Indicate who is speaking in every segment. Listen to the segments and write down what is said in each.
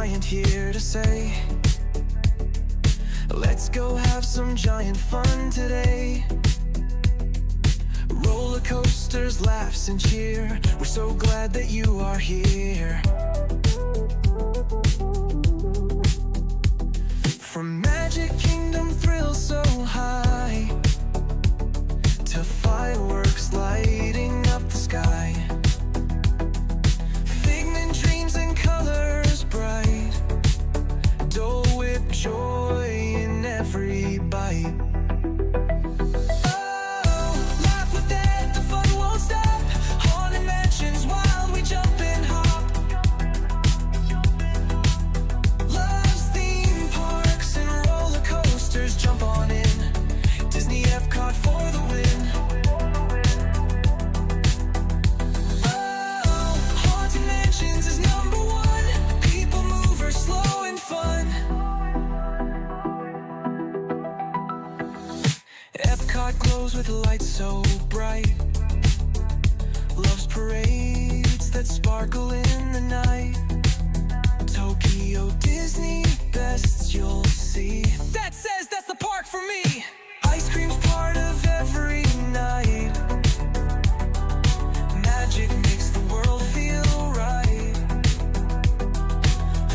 Speaker 1: giant here to say, let's go have some giant fun today. Roller coasters, laughs and cheer, we're so glad that you are here. From Magic Kingdom thrills so high to fireworks lighting up the sky, figment dreams and colors bright, Dole Whip joy in every bite. Glows with lights so bright, loves parades that sparkle in the night. Tokyo Disney bests you'll see. That says that's the park for me. Ice cream's part of every night. Magic makes the world feel right.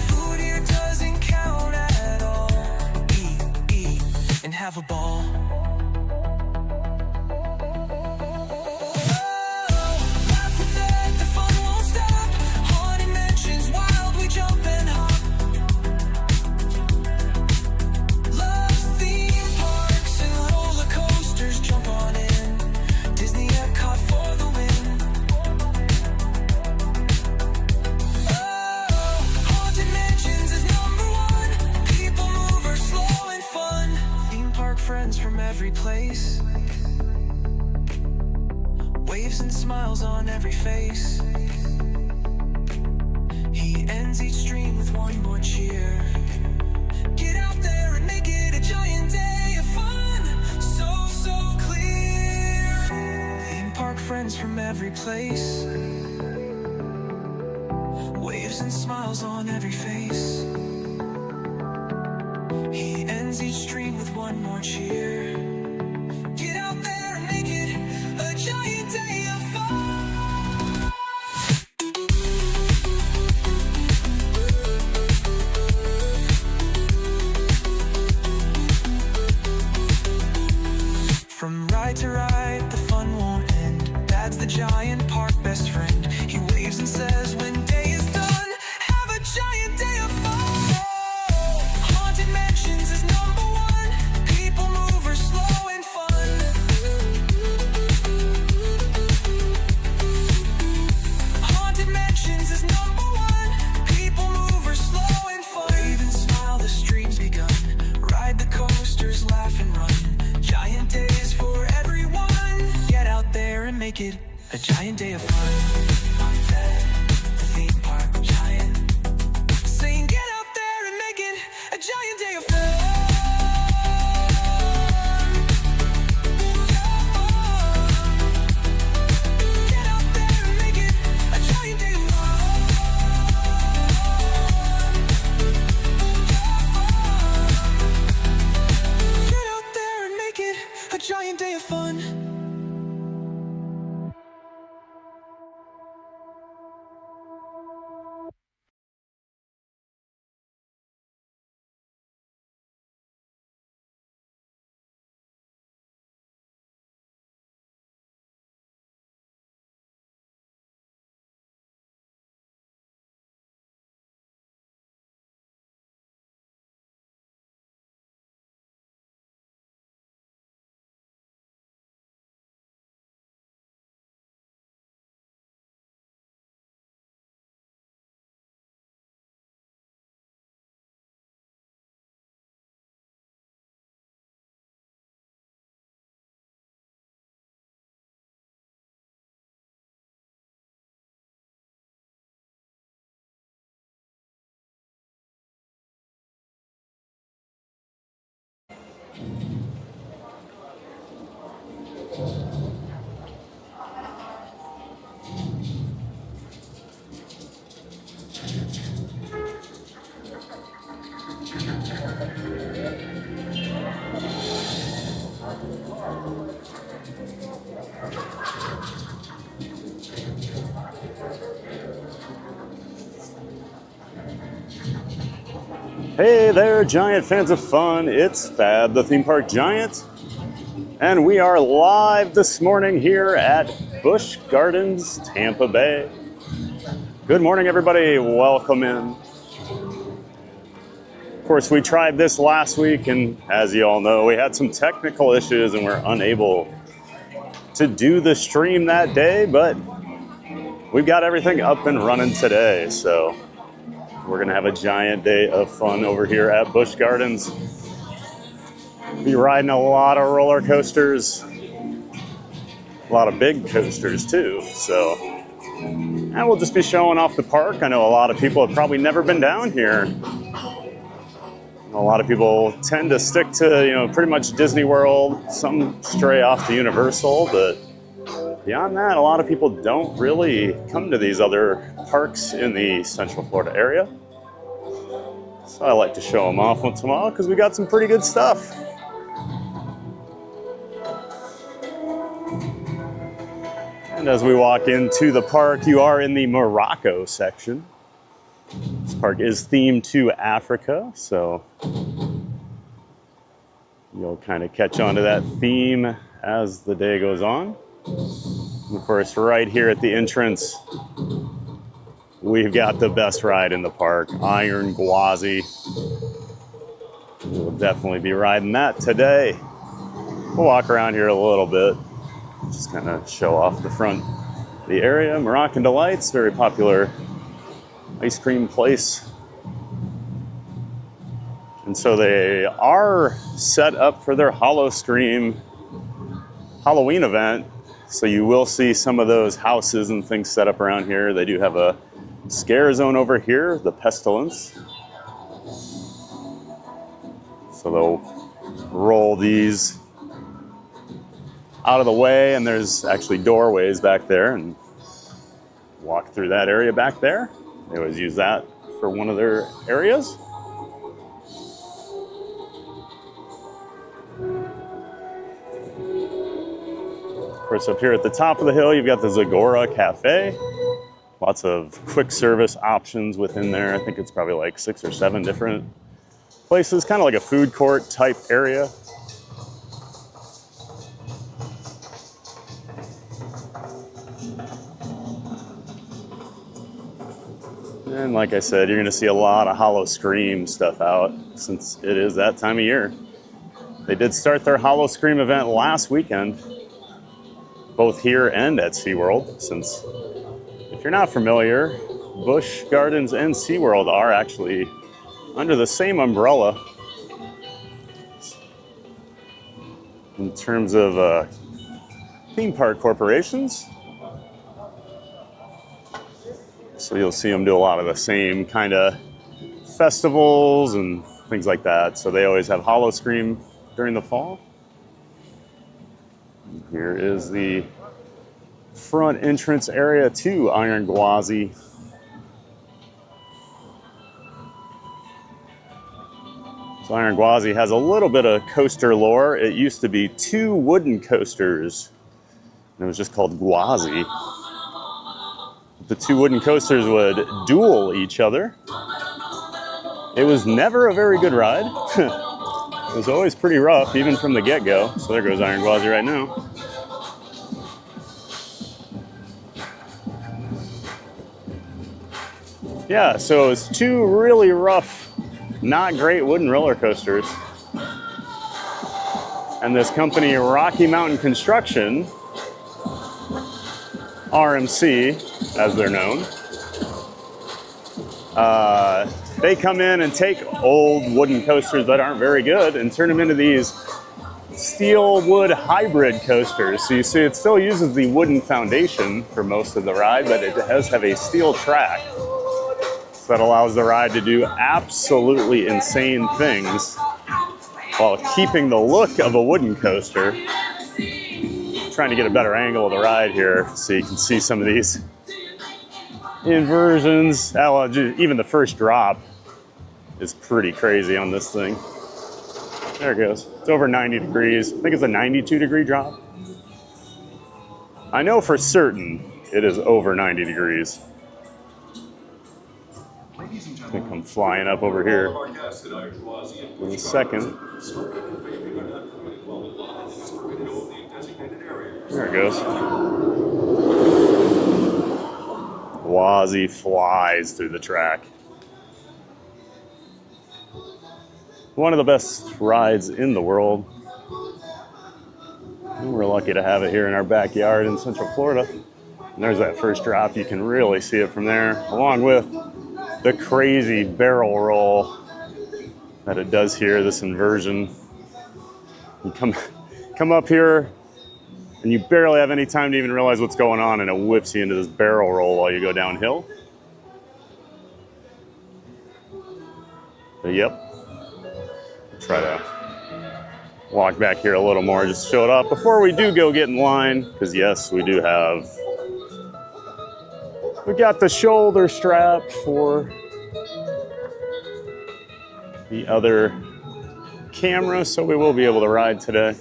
Speaker 1: Food here doesn't count at all. Eat, and have a ball. Every place, waves and smiles on every face. He ends each stream with one more cheer. Get out there and make it a giant day of fun. So clear. Theme park friends from every place, waves and smiles on every face. He ends each stream with one more cheer. Get out there and make it a giant day of fun. From ride to ride, the fun won't end. Dad's the giant park best friend. He waves and says when day is done, have a giant day of fun. Mansions is number one. People mover, slow and fun. Haunted Mansions is number one. People mover, slow and fun. Wave and smile, the stream's begun. Ride the coasters, laugh and run. Giant days for everyone. Get out there and make it a giant day of fun. The theme park giant saying get out there and make it a giant day of fun. Get out there and make it a giant day of fun. Get out there and make it a giant day of fun.
Speaker 2: Hey there, giant fans of fun. It's Fab, the theme park giant. And we are live this morning here at Busch Gardens Tampa Bay. Good morning, everybody. Welcome in. Of course, we tried this last week, and as you all know, we had some technical issues and we're unable to do the stream that day, but we've got everything up and running today. So we're gonna have a giant day of fun over here at Busch Gardens. Be riding a lot of roller coasters, a lot of big coasters too. So, and we'll just be showing off the park. I know a lot of people have probably never been down here. A lot of people tend to stick to, pretty much Disney World, some stray off to Universal, but beyond that, a lot of people don't really come to these other parks in the Central Florida area. So I like to show them off once in a while because we got some pretty good stuff. And as we walk into the park, you are in the Morocco section. This park is themed to Africa, so you'll kind of catch on to that theme as the day goes on. And of course, right here at the entrance, we've got the best ride in the park, Iron Gwazi. We'll definitely be riding that today. We'll walk around here a little bit, just kind of show off the front of the area. Moroccan Delights, very popular ice cream place. And so they are set up for their Halloween event. So you will see some of those houses and things set up around here. They do have a scare zone over here, the pestilence. So they'll roll these out of the way, and there's actually doorways back there, and walk through that area back there. They always use that for one of their areas. Of course, up here at the top of the hill, you've got the Zagora Cafe. Lots of quick service options within there. I think it's probably like 6 or 7 different places, kind of like a food court type area. And like I said, you're gonna see a lot of Howl-O-Scream stuff out since it is that time of year. They did start their Howl-O-Scream event last weekend, both here and at SeaWorld, since if you're not familiar, Busch Gardens and SeaWorld are actually under the same umbrella in terms of theme park corporations. So you'll see them do a lot of the same kind of festivals and things like that. So they always have Howl-O-Scream during the fall. And here is the front entrance area to Iron Gwazi. So Iron Gwazi has a little bit of coaster lore. It used to be 2 wooden coasters, and it was just called Gwazi. The 2 wooden coasters would duel each other. It was never a very good ride. It was always pretty rough, even from the get-go. So there goes Iron Gwazi right now. Yeah, so it was 2 really rough, not great wooden roller coasters. And this company, Rocky Mountain Construction, RMC, as they're known, they come in and take old wooden coasters that aren't very good and turn them into these steel wood hybrid coasters. So you see it still uses the wooden foundation for most of the ride, but it does have a steel track. So that allows the ride to do absolutely insane things while keeping the look of a wooden coaster. Trying to get a better angle of the ride here so you can see some of these inversions. Well, even the first drop is pretty crazy on this thing. There it goes. It's over 90 degrees. I think it's a 92-degree drop. I know for certain it is over 90 degrees.
Speaker 3: Ladies and gentlemen.
Speaker 2: Gonna come flying up over here in a second. There it goes. Gwazi flies through the track. One of the best rides in the world. And we're lucky to have it here in our backyard in Central Florida. And there's that first drop. You can really see it from there, along with the crazy barrel roll that it does here, this inversion. You come up here, and you barely have any time to even realize what's going on, and it whips you into this barrel roll while you go downhill. But yep, try to walk back here a little more, just show it off before we do go get in line, because yes, we got the shoulder strap for the other camera, so we will be able to ride today.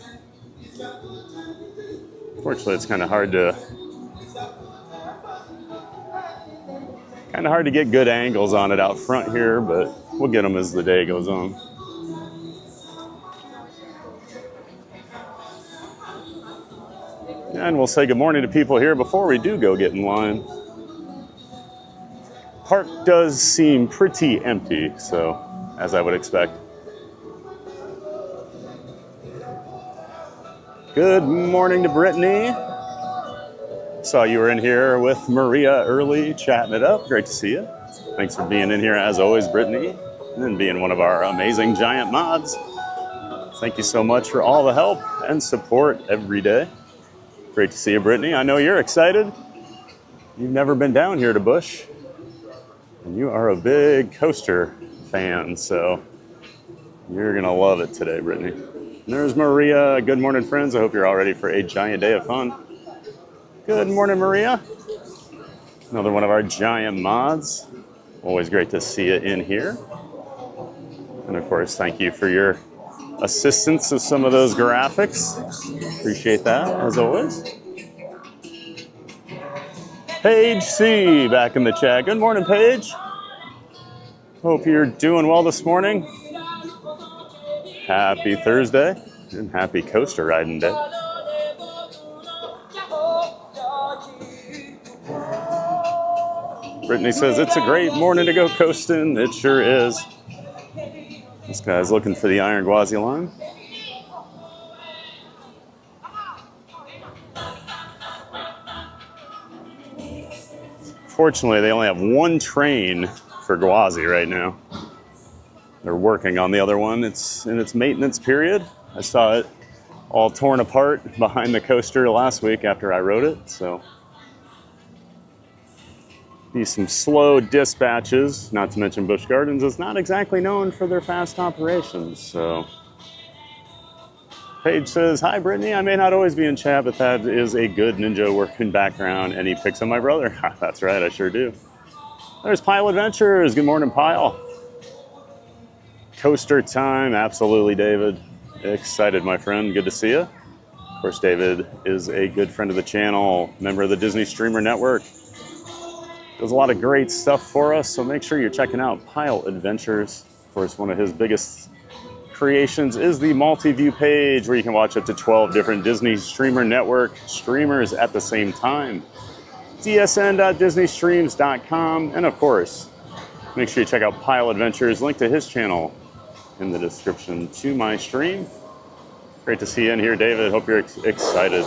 Speaker 2: Fortunately, it's kind of hard to get good angles on it out front here, but we'll get them as the day goes on. And we'll say good morning to people here before we do go get in line. Park does seem pretty empty, so as I would expect. Good morning to Brittany. Saw you were in here with Maria early, chatting it up. Great to see you. Thanks for being in here as always, Brittany, and being one of our amazing giant mods. Thank you so much for all the help and support every day. Great to see you, Brittany. I know you're excited. You've never been down here to Busch, and you are a big coaster fan, so you're gonna love it today, Brittany. And there's Maria. Good morning, friends. I hope you're all ready for a giant day of fun. Good morning, Maria. Another one of our giant mods. Always great to see you in here. And of course, thank you for your assistance with some of those graphics. Appreciate that, as always. Paige C back in the chat. Good morning, Paige. Hope you're doing well this morning. Happy Thursday and happy coaster riding day. Brittany says, it's a great morning to go coasting. It sure is. This guy's looking for the Iron Gwazi line. Fortunately, they only have one train for Gwazi right now. They're working on the other one. It's in its maintenance period. I saw it all torn apart behind the coaster last week after I rode it, so. Be some slow dispatches, not to mention Busch Gardens is not exactly known for their fast operations, so. Paige says, hi Brittany, I may not always be in chat, but that is a good ninja working background, and he picks on my brother. That's right, I sure do. There's Pile Adventures, good morning Pile. Coaster time, absolutely David. Excited my friend, good to see you. Of course, David is a good friend of the channel, member of the Disney Streamer Network. Does a lot of great stuff for us, so make sure you're checking out Pile Adventures. Of course, one of his biggest creations is the multi-view page where you can watch up to 12 different Disney Streamer Network streamers at the same time. dsn.disneystreams.com, and of course, make sure you check out Pile Adventures, link to his channel in the description to my stream. Great to see you in here, David. Hope you're excited.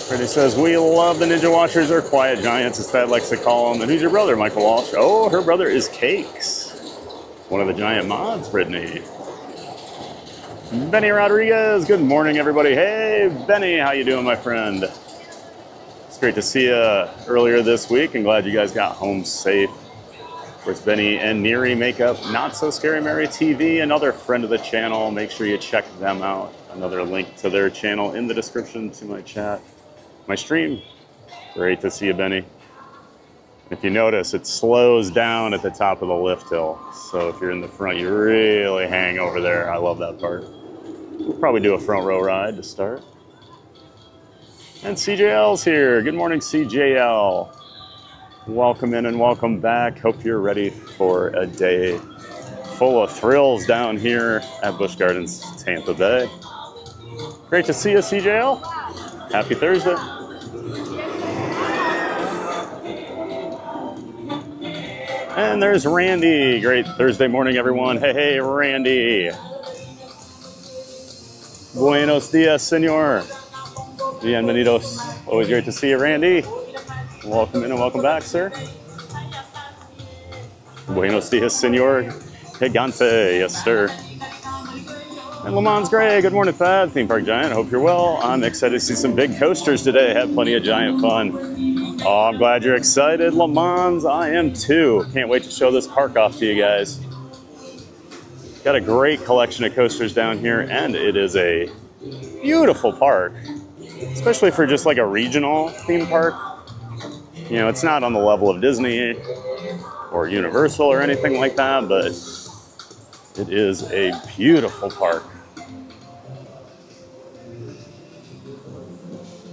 Speaker 2: Freddie says, we love the Ninja Watchers or Quiet Giants, as Thad likes to call them. And who's your brother, Michael Walsh? Oh, her brother is Cakes. One of the giant mods, Brittany. Benny Rodriguez, good morning, everybody. Hey, Benny, how you doing, my friend? It's great to see you earlier this week, and glad you guys got home safe. Of course, Benny and Neri make up Not So Scary Mary TV, another friend of the channel. Make sure you check them out. Another link to their channel in the description to my chat. My stream. Great to see you, Benny. If you notice, it slows down at the top of the lift hill. So if you're in the front, you really hang over there. I love that part. We'll probably do a front row ride to start. And CJL's here. Good morning, CJL. Welcome in and welcome back. Hope you're ready for a day full of thrills down here at Busch Gardens Tampa Bay. Great to see you, CJL. Happy Thursday. And there's Randy. Great Thursday morning, everyone. Hey, Randy. Buenos dias, senor. Bienvenidos. Always great to see you, Randy. Welcome in and welcome back, sir. Buenos dias, senor. Gigante. Yes, sir. And Lamont's Gray. Good morning, Thad. Theme Park Giant. Hope you're well. I'm excited to see some big coasters today. Have plenty of giant fun. Oh, I'm glad you're excited, Lamont's. I am too. Can't wait to show this park off to you guys. Got a great collection of coasters down here, and it is a beautiful park, especially for just like a regional theme park. You know, it's not on the level of Disney or Universal or anything like that, but it is a beautiful park.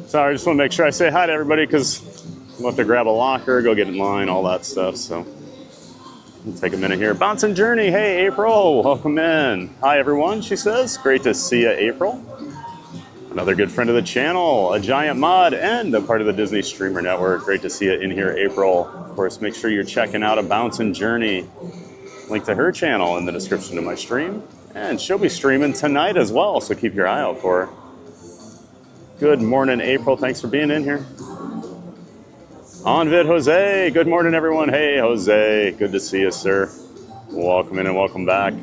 Speaker 2: Sorry, I just want to make sure I say hi to everybody because we'll have to grab a locker, go get in line, all that stuff. So we'll take a minute here. Bouncing Journey. Hey, April. Welcome in. Hi, everyone, she says. Great to see you, April. Another good friend of the channel, a giant mod and a part of the Disney Streamer Network. Great to see you in here, April. Of course, make sure you're checking out a Bouncing Journey. Link to her channel in the description of my stream. And she'll be streaming tonight as well, so keep your eye out for her. Good morning, April. Thanks for being in here. Onvid Jose. Good morning, everyone. Hey, Jose. Good to see you, sir. Welcome in and welcome back.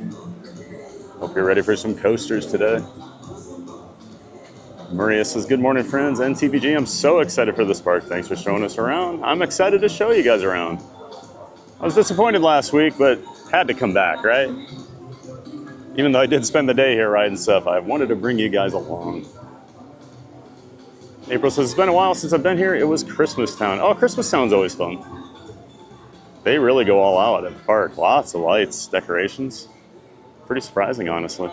Speaker 2: Hope you're ready for some coasters today. Maria says, good morning, friends. NTPG, I'm so excited for this park. Thanks for showing us around. I'm excited to show you guys around. I was disappointed last week, but had to come back, right? Even though I did spend the day here riding stuff, I wanted to bring you guys along. April says, it's been a while since I've been here. It was Christmas Town. Oh, Christmas Town's always fun. They really go all out at the park. Lots of lights, decorations. Pretty surprising, honestly.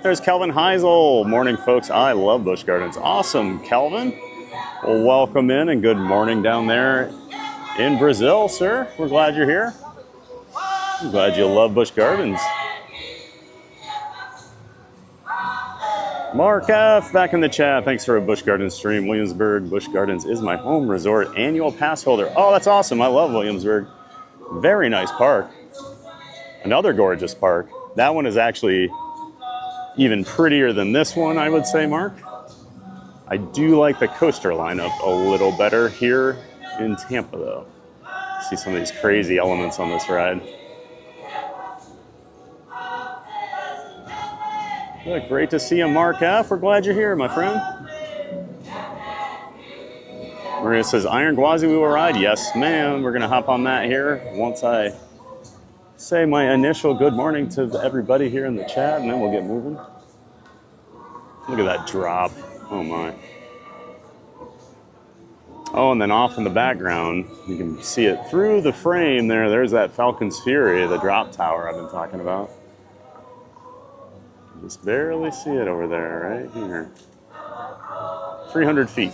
Speaker 2: There's Kelvin Heisel. Morning, folks. I love Busch Gardens. Awesome, Kelvin. Well, welcome in and good morning down there in Brazil, sir. We're glad you're here. I'm glad you love Busch Gardens. Mark F. back in the chat. Thanks for a Busch Gardens stream. Williamsburg Busch Gardens is my home resort annual pass holder. Oh, that's awesome. I love Williamsburg. Very nice park. Another gorgeous park. That one is actually even prettier than this one, I would say, Mark. I do like the coaster lineup a little better here in Tampa, though. See some of these crazy elements on this ride. Look, great to see you, Mark F. We're glad you're here, my friend. Maria says, Iron Gwazi, we will ride. Yes, ma'am. We're going to hop on that here once I say my initial good morning to everybody here in the chat, and then we'll get moving. Look at that drop. Oh, my. Oh, and then off in the background, you can see it through the frame there. There's that Falcon's Fury, the drop tower I've been talking about. Just barely see it over there, right here. 300 feet.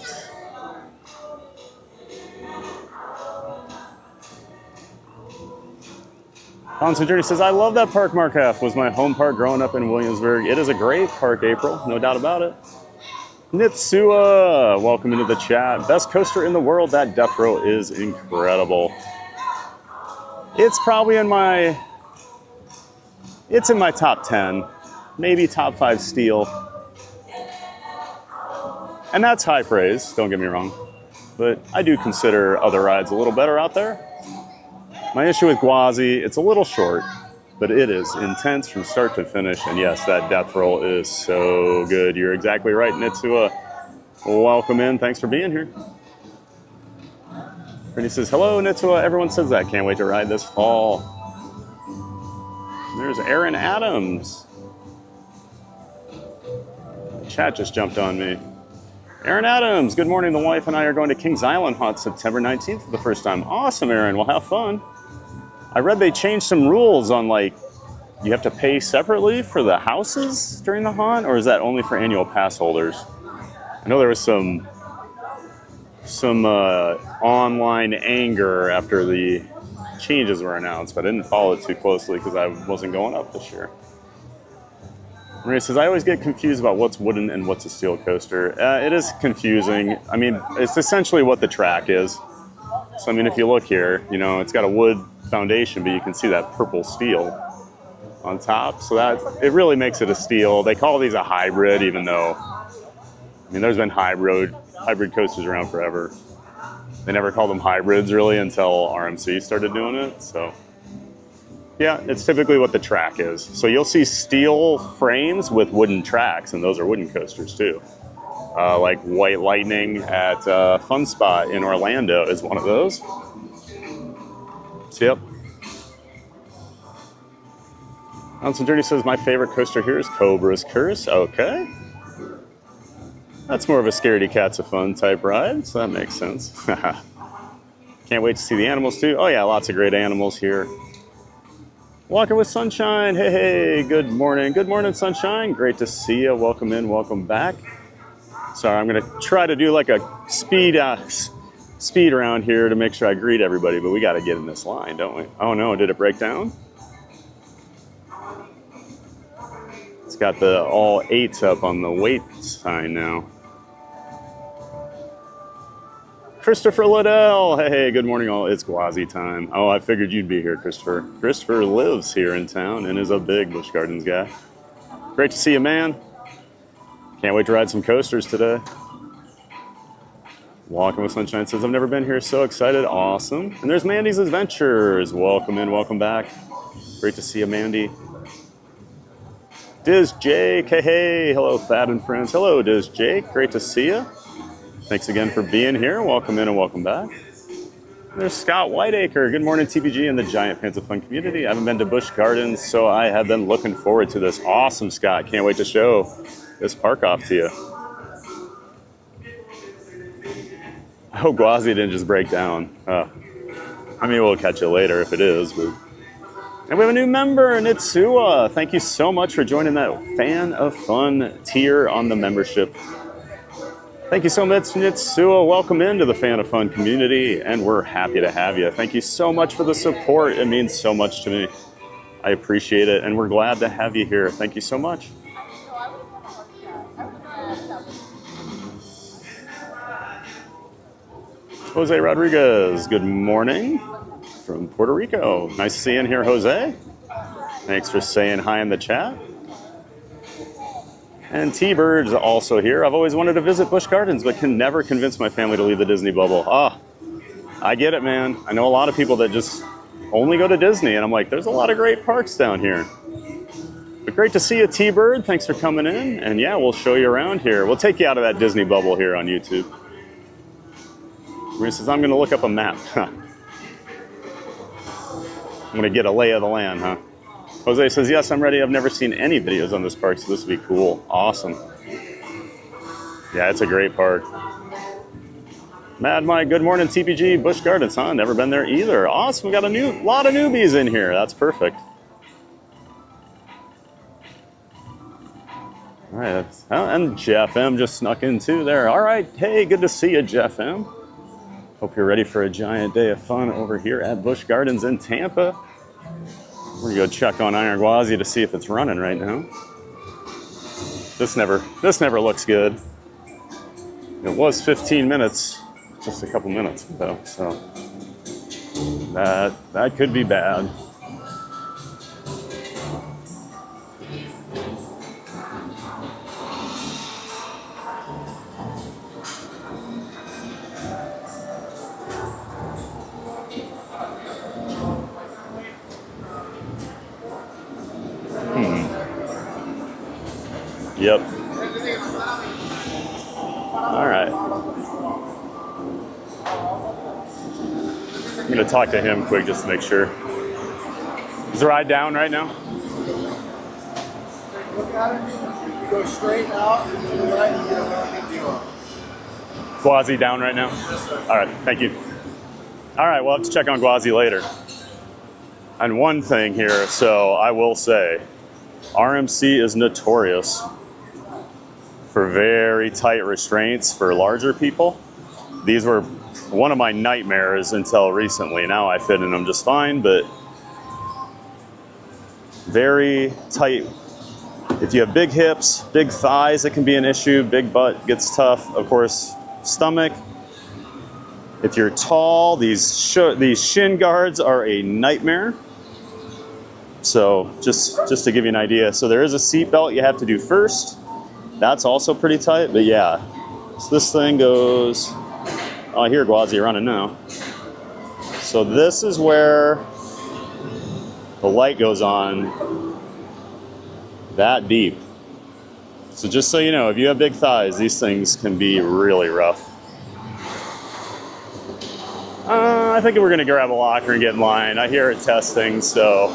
Speaker 2: Constant Journey says, I love that park, Mark F. Was my home park growing up in Williamsburg. It is a great park, April. No doubt about it. Nitsua, welcome into the chat. Best coaster in the world. That death row is incredible. It's probably in my top 10. Maybe top 5 steel. And that's high praise, don't get me wrong. But I do consider other rides a little better out there. My issue with Gwazi, it's a little short, but it is intense from start to finish. And yes, that death roll is so good. You're exactly right, Nitsua. Welcome in, thanks for being here. Brittany says, hello, Nitsua. Everyone says that. Can't wait to ride this fall. There's Aaron Adams. Chat just jumped on me. Aaron Adams, good morning. The wife and I are going to Kings Island Haunt September 19th for the first time. Awesome, Aaron. Well, have fun. I read they changed some rules on, like, you have to pay separately for the houses during the haunt, or is that only for annual pass holders? I know there was some some online anger after the changes were announced, but I didn't follow it too closely because I wasn't going up this year. Maria says, I always get confused about what's wooden and what's a steel coaster. It is confusing. I mean, it's essentially what the track is. So, I mean, if you look here, you know, it's got a wood foundation, but you can see that purple steel on top. So that, it really makes it a steel. They call these a hybrid, even though, I mean, there's been hybrid coasters around forever. They never called them hybrids, really, until RMC started doing it, so. Yeah, it's typically what the track is. So you'll see steel frames with wooden tracks, and those are wooden coasters too. Like White Lightning at Fun Spot in Orlando is one of those. So, yep. Ounce and Dirty says, my favorite coaster here is Cobra's Curse. Okay. That's more of a scaredy cats of fun type ride, so that makes sense. Can't wait to see the animals too. Oh yeah, lots of great animals here. Walking with Sunshine. Hey, hey, good morning. Good morning, Sunshine. Great to see you. Welcome in, welcome back. Sorry, I'm going to try to do like a speed around here to make sure I greet everybody, but we got to get in this line, don't we? Oh no, did it break down? It's got the all 8s up on the wait sign now. Christopher Liddell, hey, good morning all. It's Gwazi time. Oh, I figured you'd be here, Christopher. Christopher lives here in town and is a big Busch Gardens guy. Great to see you, man. Can't wait to ride some coasters today. Walking with Sunshine says, I've never been here, so excited. Awesome. And there's Mandy's Adventures. Welcome in, welcome back. Great to see you, Mandy. Diz Jake, hey, hey. Hello, Thad and friends. Hello, Diz Jake. Great to see you. Thanks again for being here. Welcome in and welcome back. There's Scott Whiteacre. Good morning, TPG and the Giant Fans of Fun community. I haven't been to Busch Gardens, so I have been looking forward to this. Awesome, Scott. Can't wait to show this park off to you. I hope Gwazi didn't just break down. I mean, we'll catch it later if it is. But... And we have a new member, Nitsua. Thank you so much for joining that Fan of Fun tier on the membership. Thank you so much, Nitsua. Welcome into the Fan of Fun community, and we're happy to have you. Thank you so much for the support. It means so much to me. I appreciate it, and we're glad to have you here. Thank you so much. Jose Rodriguez, good morning from Puerto Rico. Nice to see you in here, Jose. Thanks for saying hi in the chat. And T-Bird's also here. I've always wanted to visit Busch Gardens, but can never convince my family to leave the Disney bubble. I get it, man. I know a lot of people that just only go to Disney, and I'm like, there's a lot of great parks down here. But great to see you, T-Bird. Thanks for coming in. And yeah, we'll show you around here. We'll take you out of that Disney bubble here on YouTube. Maria says, I'm going to look up a map. I'm going to get a lay of the land, huh? Jose says, yes, I'm ready. I've never seen any videos on this park, so this would be cool. Awesome. Yeah, it's a great park. Mad Mike, good morning, TPG. Busch Gardens, huh? Never been there either. Awesome. We got a lot of newbies in here. That's perfect. All right. And Jeff M just snuck in too there. All right. Hey, good to see you, Jeff M. Hope you're ready for a giant day of fun over here at Busch Gardens in Tampa. We're gonna go check on Iron Gwazi to see if it's running right now. This never looks good. It was 15 minutes, just a couple minutes though, so that could be bad. Yep. All right. I'm going to talk to him quick just to make sure. Is the ride down right now?
Speaker 3: Look at it. You go straight out and to the right and get a big deal.
Speaker 2: Gwazi down right now? All right. Thank you. All right. We'll have to check on Gwazi later. And one thing here, so I will say, RMC is notorious for very tight restraints for larger people. These were one of my nightmares until recently. Now I fit in them just fine, but very tight. If you have big hips, big thighs, it can be an issue. Big butt gets tough. Of course, stomach. If you're tall, these shin guards are a nightmare. So just to give you an idea. So there is a seat belt you have to do first. That's also pretty tight, but yeah. So this thing goes, oh, I hear Gwazi running now. So this is where the light goes on that deep. So just so you know, if you have big thighs, these things can be really rough. I think we're gonna grab a locker and get in line. I hear it testing, so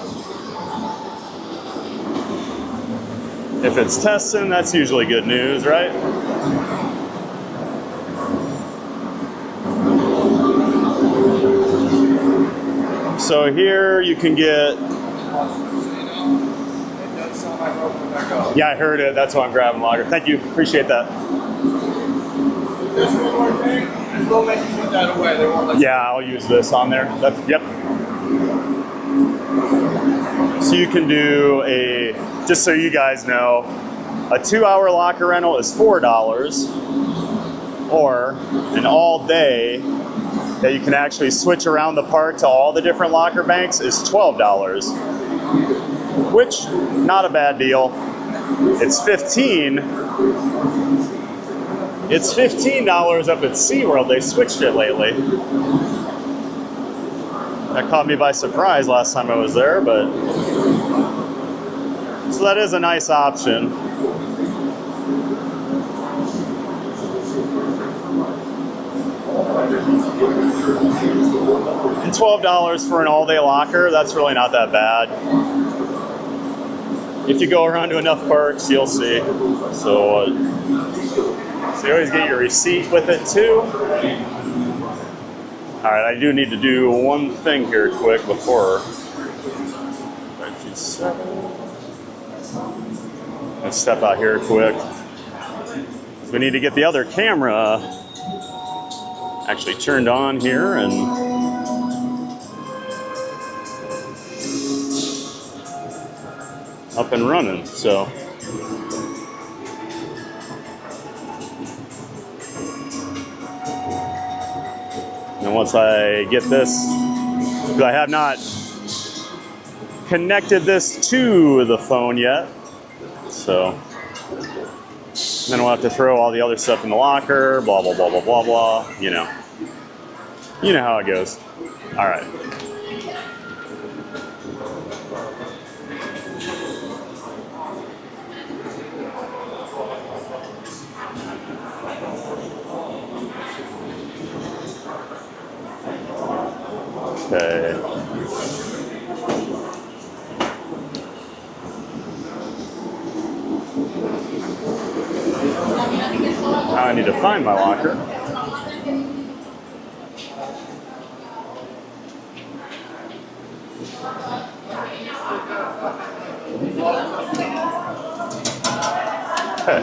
Speaker 2: if it's testing, that's usually good news, right? So here you can get, yeah, I heard it. That's why I'm grabbing locker. Thank you. Appreciate that.
Speaker 3: There's one more thing, and we'll make you put that away. They won't let
Speaker 2: Yeah, I'll use this on there. That's, yep. So you can do a, just so you guys know, a 2-hour locker rental is $4, or an all day that you can actually switch around the park to all the different locker banks is $12, which not a bad deal. It's $15 up at SeaWorld. They switched it lately. That caught me by surprise last time I was there, but so that is a nice option. And $12 for an all-day locker, that's really not that bad. If you go around to enough parks, you'll see. So you always get your receipt with it too. All right, I do need to do one thing here quick before. Let's step out here quick. We need to get the other camera actually turned on here and up and running. So and once I get this, because I have not connected this to the phone yet, so then we'll have to throw all the other stuff in the locker, blah, blah, blah, blah, blah, blah, you know. You know how it goes. All right. Okay. Now I need to find my locker. Okay.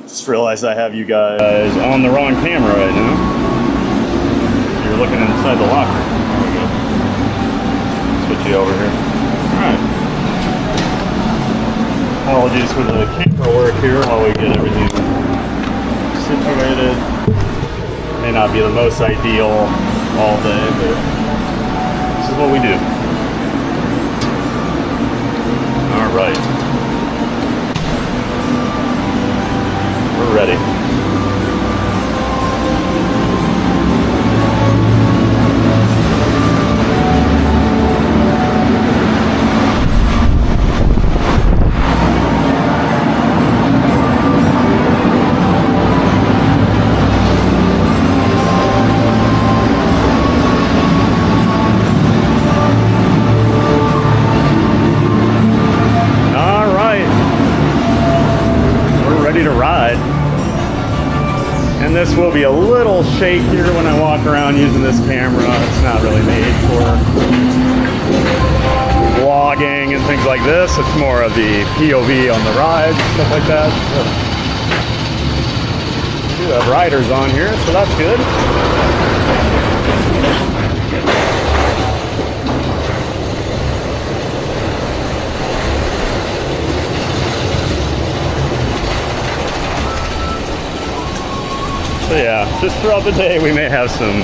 Speaker 2: Just realized I have you guys on the wrong camera right now. You're looking inside the locker. There we go. Switch you over here. Alright. Apologies for the camera work here while we get everything situated. May not be the most ideal all day, but this is what we do. Alright. We're ready. All right. We're ready to ride. this will be a little shakier when I walk around using this camera. It's not really made for vlogging and things like this. It's more of the POV on the rides, stuff like that. We do have riders on here, so that's good. So yeah, just throughout the day we may have some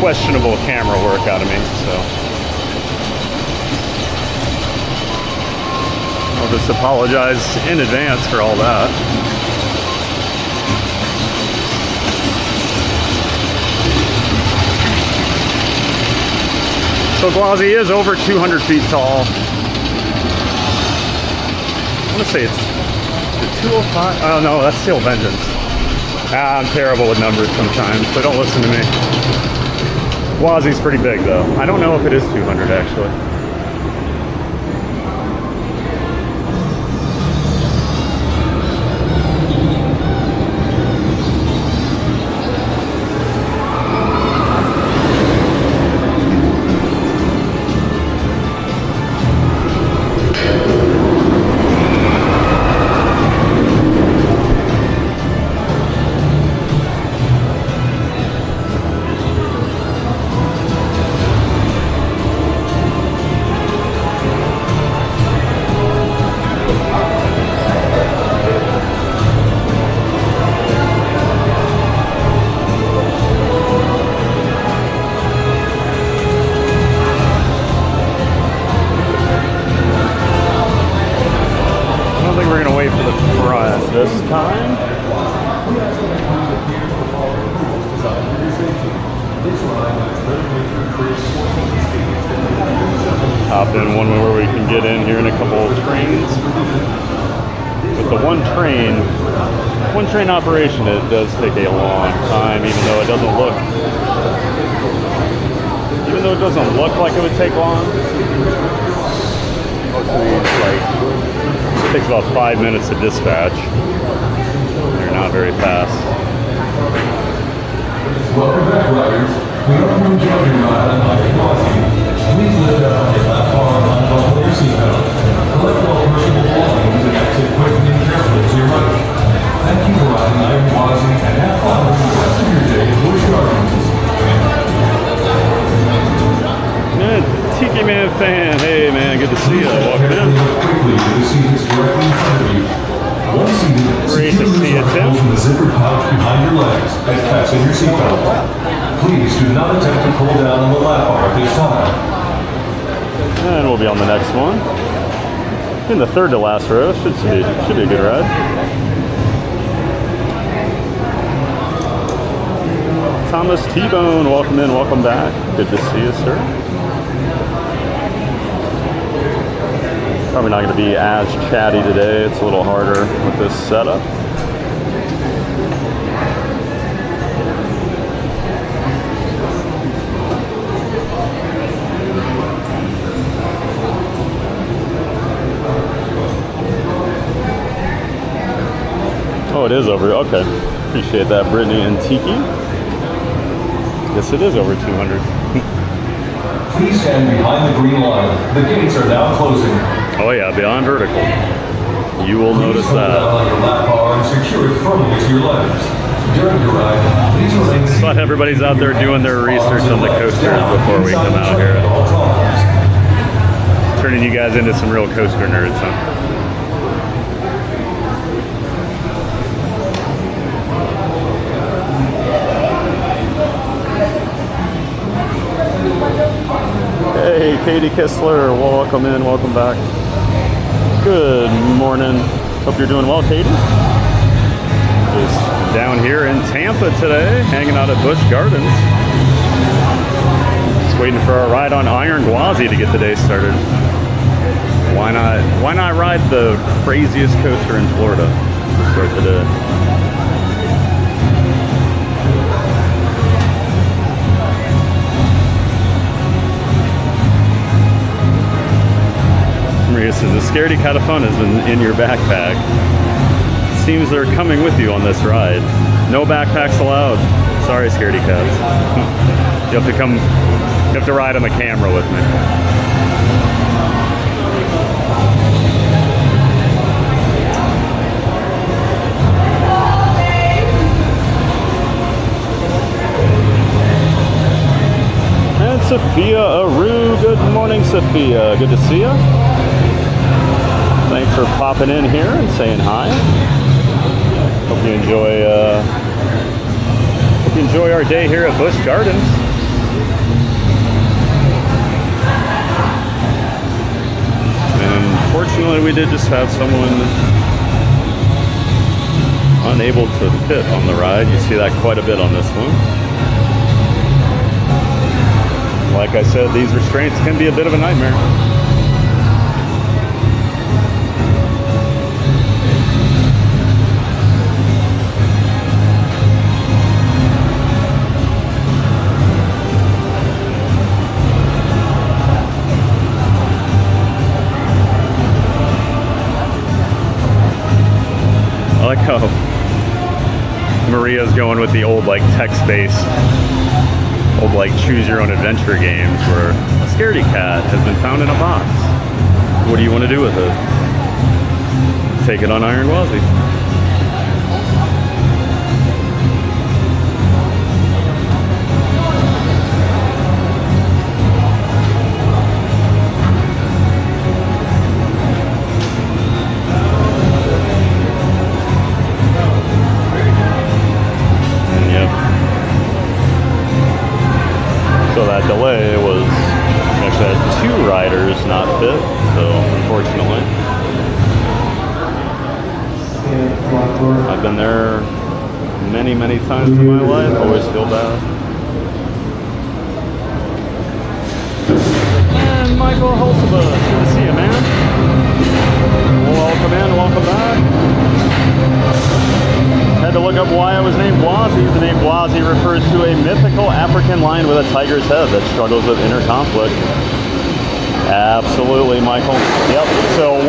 Speaker 2: questionable camera work out of me, so I'll just apologize in advance for all that. So Gwazi is over 200 feet tall. I want to say it's the 205. Oh no, that's still Vengeance. I'm terrible with numbers sometimes, so don't listen to me. Gwazi's pretty big though. I don't know if it is 200 actually. This time. Hop in one where we can get in here in a couple of trains. With the one train operation, it does take a long time, even though it doesn't look like it would take long. Most of these, it takes about 5 minutes to dispatch. They're not very fast.
Speaker 4: Welcome back, riders. We hope you enjoyed your ride on Iron Gwazi. Please lift up on your left arm and unbuckle your seatbelt. Collect all personal belongings and exit quickly and carefully to your right. Thank you for riding Iron Gwazi and have fun with the rest of your day in Busch Gardens.
Speaker 2: Tiki Man fan, hey man, good to see you. Welcome in.
Speaker 4: Quickly to the seat that's directly in front of you. Once seated,
Speaker 2: Great to see you, Tim.
Speaker 4: in the zipper pouch behind your legs and fasten your seatbelt. Please do not attempt to pull down on the lap bar at this time.
Speaker 2: And we'll be on the next one. In the third to last row, should be a good ride. Thomas T-Bone, welcome in, welcome back. Good to see you, sir. Probably not going to be as chatty today. It's a little harder with this setup. Oh, it is over. Okay. Appreciate that, Brittany and Tiki. Yes, it is over 200.
Speaker 4: Please stand behind the green line. The gates are now closing.
Speaker 2: Oh yeah, beyond vertical. You will notice that.
Speaker 4: On your lap bar and secure it firmly to your legs. During your ride, please remain seated.
Speaker 2: But everybody's out there doing their research on the coasters before we come out here. Turning you guys into some real coaster nerds, huh? Hey, Katie Kistler, welcome in, welcome back. Good morning. Hope you're doing well, Katie. Just down here in Tampa today, hanging out at Busch Gardens. Just waiting for our ride on Iron Gwazi to get the day started. Why not ride the craziest coaster in Florida to start the day? Maria says, the scaredy cat of fun is in your backpack. Seems they're coming with you on this ride. No backpacks allowed. Sorry, scaredy cats. You have to ride on the camera with me. And Sophia Aru, good morning, Sophia. Good to see you. Thanks for popping in here and saying hi. Hope you enjoy our day here at Busch Gardens. And unfortunately, we did just have someone unable to fit on the ride. You see that quite a bit on this one. Like I said, these restraints can be a bit of a nightmare. I like how Maria's going with the old like text-based, old like choose your own adventure games where a scaredy cat has been found in a box. What do you want to do with it? Take it on Iron Gwazi. So that delay was actually had 2 riders not fit, so unfortunately. I've been there many, many times in my life, always feel bad. And Michael Hulseba, good to see you, man. Welcome in, welcome back. Had to look up why it was named Gwazi. The name Gwazi refers to a mythical African lion with a tiger's head that struggles with inner conflict. Absolutely, Michael. Yep. So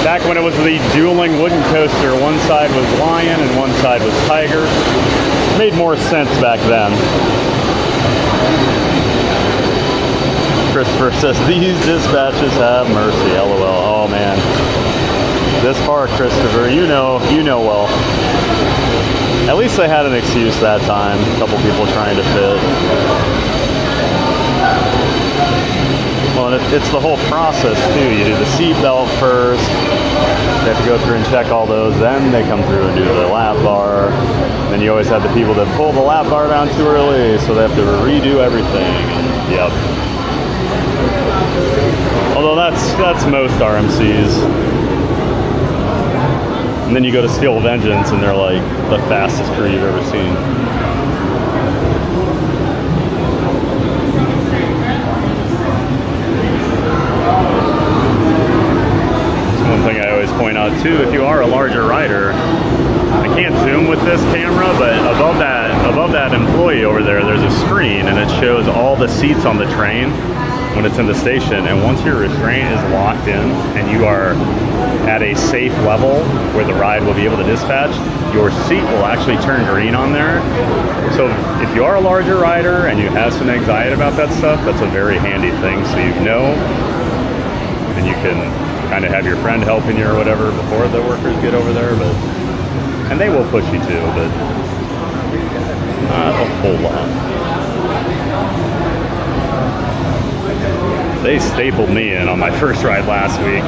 Speaker 2: back when it was the dueling wooden coaster, one side was lion and one side was tiger. Made more sense back then. Christopher says, these dispatches have mercy, LOL. Oh man. This far, Christopher, you know well. At least they had an excuse that time. A couple people trying to fit. Well, and it's the whole process too. You do the seat belt first. They have to go through and check all those. Then they come through and do the lap bar. Then you always have the people that pull the lap bar down too early, so they have to redo everything. And, yep. Although that's most RMCs. And then you go to Steel Vengeance and they're like the fastest crew you've ever seen. That's one thing I always point out too, if you are a larger rider, I can't zoom with this camera, but above that employee over there, there's a screen and it shows all the seats on the train when it's in the station. And once your restraint is locked in and you are at a safe level where the ride will be able to dispatch, your seat will actually turn green on there. So if you are a larger rider and you have some anxiety about that stuff, that's a very handy thing. So you know, and you can kind of have your friend helping you or whatever before the workers get over there. And they will push you too, but not a whole lot. They stapled me in on my first ride last week,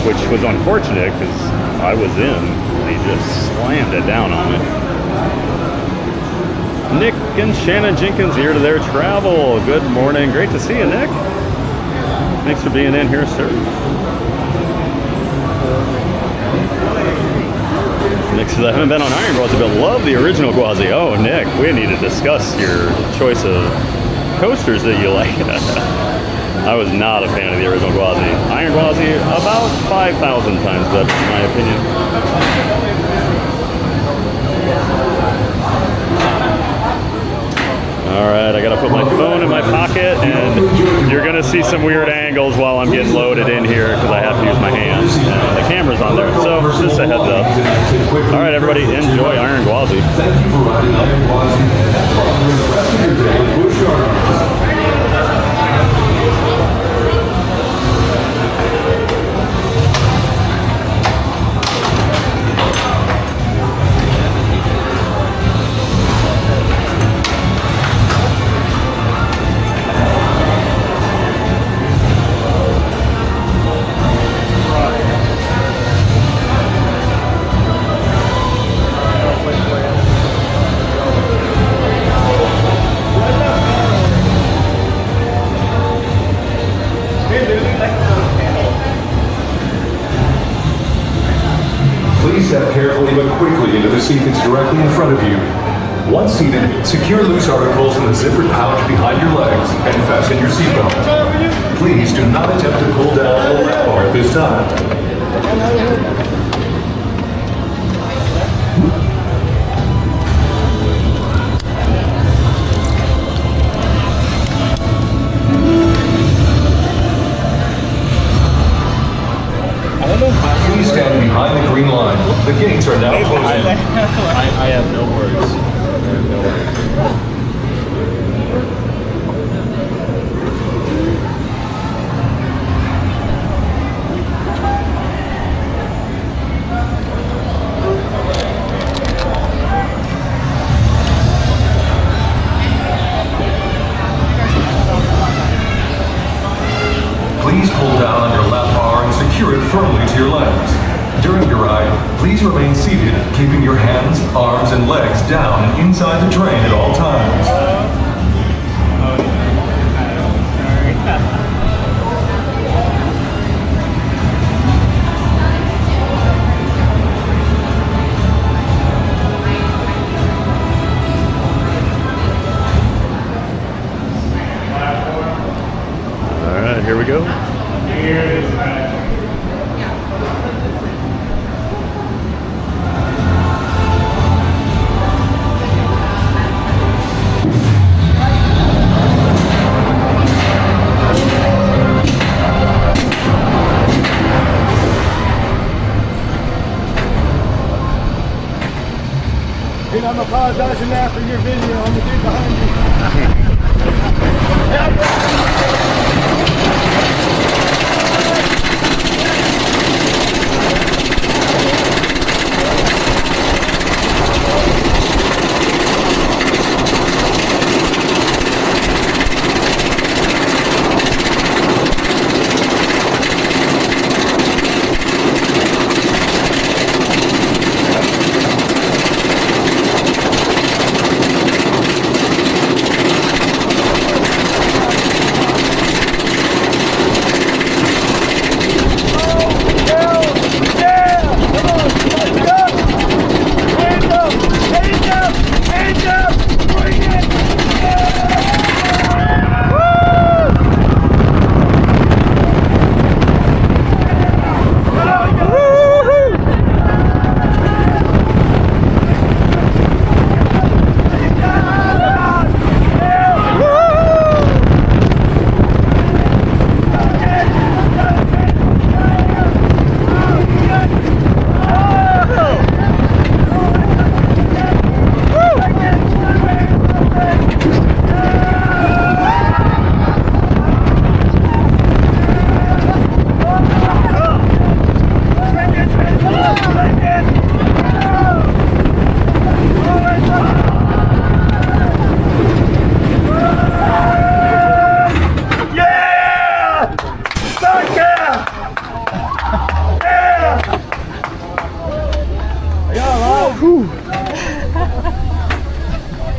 Speaker 2: which was unfortunate because I was in. They just slammed it down on me. Nick and Shannon Jenkins here to their travel. Good morning. Great to see you, Nick. Thanks for being in here, sir. Nick says, I haven't been on Iron Gwazi, but love the original Gwazi. Oh, Nick, we need to discuss your choice of coasters that you like. I was not a fan of the original Gwazi. Iron Gwazi, about 5,000 times better, in my opinion. All right, I gotta put my phone in my pocket, and you're gonna see some weird angles while I'm getting loaded in here because I have to use my hands. And the camera's on there. So Just a heads up. All right, everybody, enjoy Iron Gwazi.
Speaker 4: Thank you for riding Iron Gwazi and have fun during the rest of your day at Busch Gardens. Please step carefully but quickly into the seat that's directly in front of you. Once seated, secure loose articles in the zippered pouch behind your legs and fasten your seatbelt. Please do not attempt to pull down the lap bar at this time. Please stand behind the green line. The gates are now closing.
Speaker 5: I have no words.
Speaker 4: Please pull down on your lap bar and secure it firmly to your legs. During your ride, please remain seated, keeping your hands, arms, and legs down and inside the train at all times.
Speaker 2: All right, here we go.
Speaker 3: Dude, I'm apologizing now for your video. I'm the dude behind you.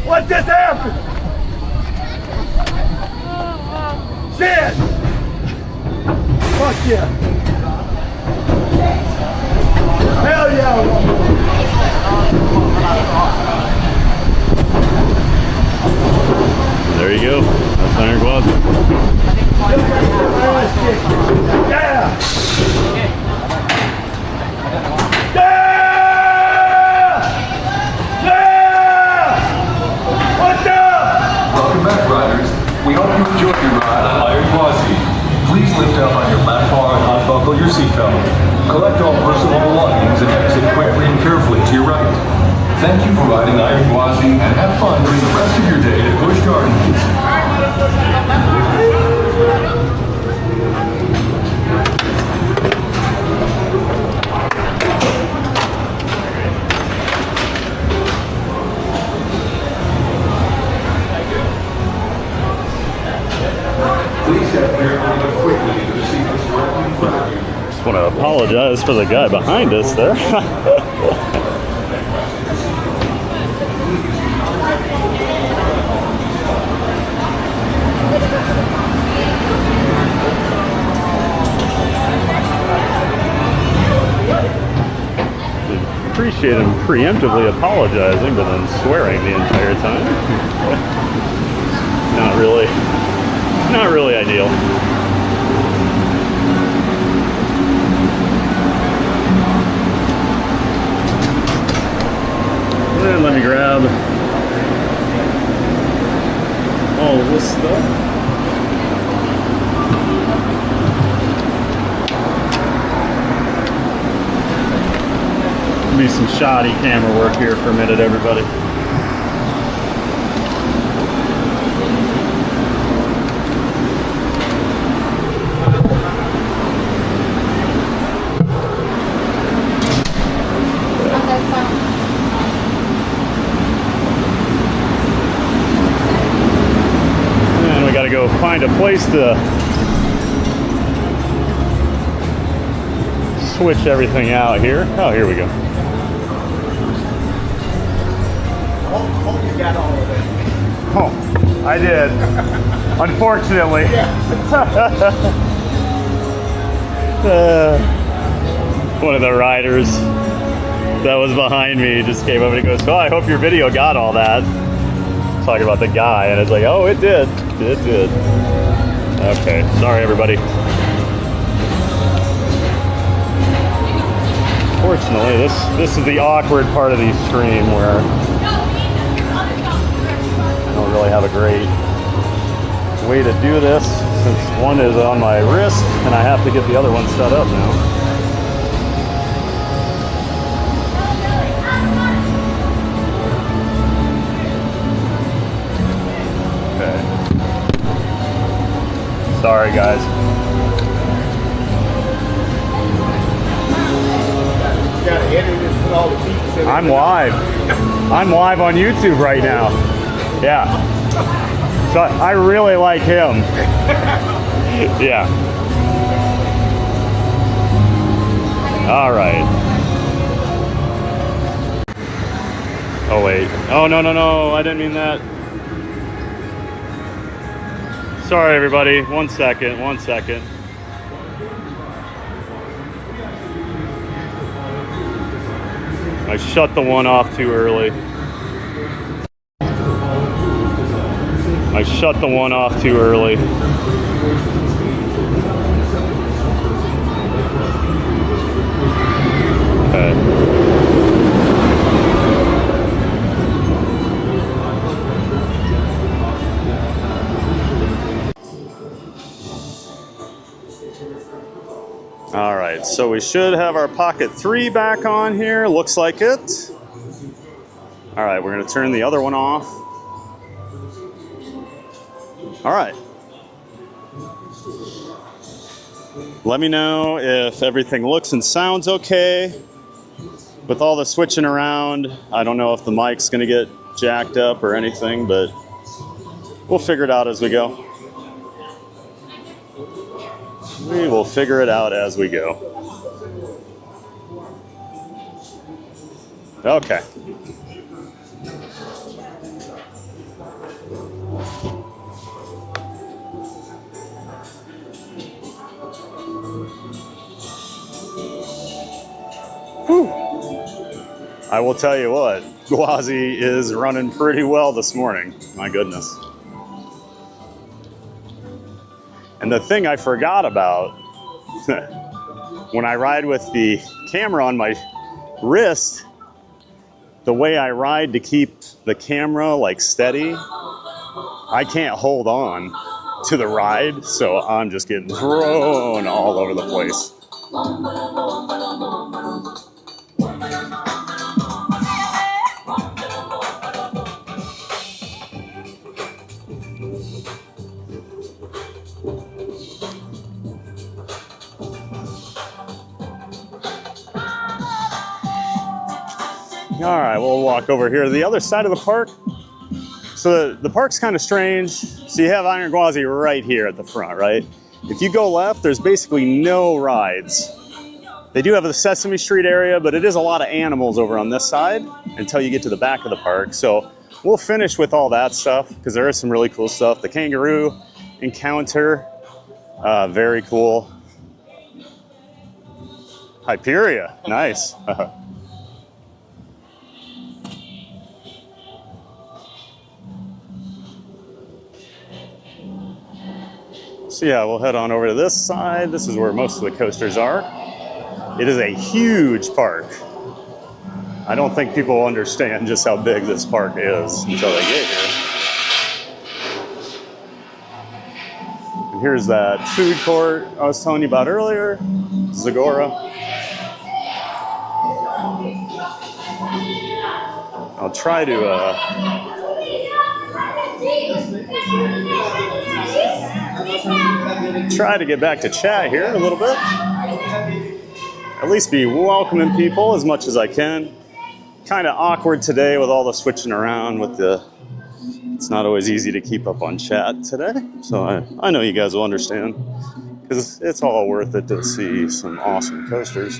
Speaker 3: What just happened? Shit! Fuck yeah! Hell yeah!
Speaker 2: There you go. That's Iron Gwazi.
Speaker 3: Yeah!
Speaker 4: Welcome back, riders. We hope you enjoyed your ride on Iron Gwazi. Please lift up on your lap bar and unbuckle your seatbelt. Collect all personal belongings and exit quickly and carefully to your right. Thank you for riding Iron Gwazi and have fun during the rest of your day at Busch Gardens. Please step carefully but quickly to the seat that's directly in front of you.
Speaker 2: Just want to apologize for the guy behind us there. Appreciate him preemptively apologizing, but then swearing the entire time. Not really ideal. And let me grab all of this stuff. Be some shoddy camera work here for a minute, everybody. And we got to go find a place to switch everything out here. Oh, here we go.
Speaker 3: Hope you got all of it.
Speaker 2: Oh, I did. Unfortunately. One of the riders that was behind me just came over and goes, "Oh, I hope your video got all that." Talking about the guy, and it's like, "Oh, it did. It did." Okay, sorry everybody. Fortunately, this is the awkward part of the stream where I don't really have a great way to do this since one is on my wrist and I have to get the other one set up now. Okay. Sorry guys.
Speaker 3: You gotta edit it and put all the beats in.
Speaker 2: I'm live. I'm live on YouTube right now. Yeah. So I really like him. Yeah. All right. Oh wait. Oh no. I didn't mean that. Sorry everybody. One second. I shut the one off too early. Okay. All right, so we should have our pocket 3 back on here. Looks like it. All right, we're gonna turn the other one off. All right. Let me know if everything looks and sounds okay. With all the switching around, I don't know if the mic's gonna get jacked up or anything, but we'll figure it out as we go. We will figure it out as we go. Okay. Whew. I will tell you what, Gwazi is running pretty well this morning. My goodness. And the thing I forgot about, when I ride with the camera on my wrist, the way I ride to keep the camera like steady, I can't hold on to the ride, so I'm just getting thrown all over the place. All right, we'll walk over here to the other side of the park. So the park's kind of strange. So you have Iron Gwazi right here at the front, right? If you go left, there's basically no rides. They do have the Sesame Street area, but it is a lot of animals over on this side until you get to the back of the park. So we'll finish with all that stuff because there is some really cool stuff. The kangaroo encounter, very cool. Hyperia, nice. So yeah, we'll head on over to this side. This is where most of the coasters are. It is a huge park. I don't think people understand just how big this park is until they get here. And here's that food court I was telling you about earlier, Zagora. I'll try to get back to chat here a little bit. At least be welcoming people as much as I can. Kind of awkward today with all the switching around with it's not always easy to keep up on chat today. So I know you guys will understand because it's all worth it to see some awesome coasters.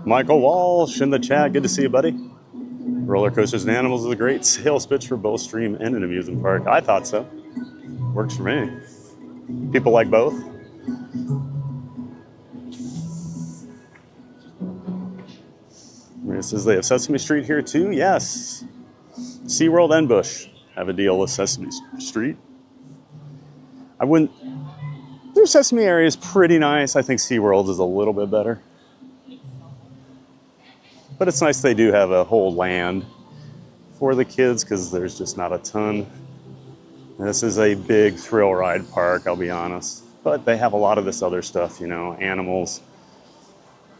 Speaker 2: Michael Walsh in the chat, good to see you, buddy. Roller coasters and animals is a great sales pitch for both stream and an amusement park. I thought so. Works for me. People like both. It says they have Sesame Street here too. Yes. SeaWorld and Busch have a deal with Sesame Street. Their Sesame area is pretty nice. I think SeaWorld is a little bit better. But it's nice they do have a whole land for the kids because there's just not a ton. And this is a big thrill ride park, I'll be honest. But they have a lot of this other stuff, you know, animals,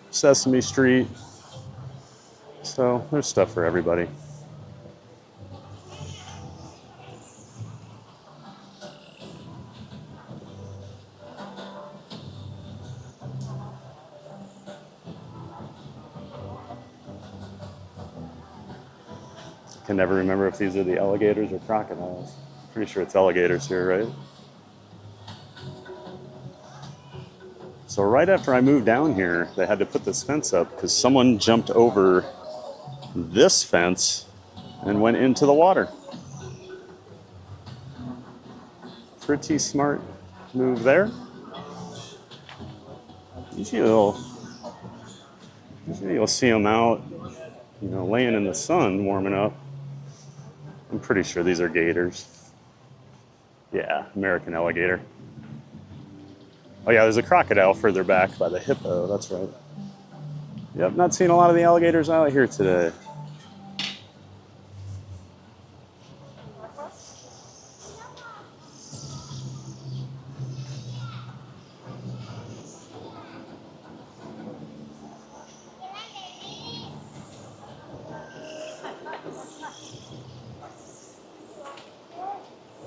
Speaker 2: Sesame Street. So there's stuff for everybody. I can never remember if these are the alligators or crocodiles. Pretty sure it's alligators here, right? So right after I moved down here, they had to put this fence up because someone jumped over this fence and went into the water. Pretty smart move there. Usually you'll see them out, you know, laying in the sun, warming up. I'm pretty sure these are gators. Yeah, American alligator. Oh yeah, there's a crocodile further back by the hippo, that's right. Yep, not seeing a lot of the alligators out here today.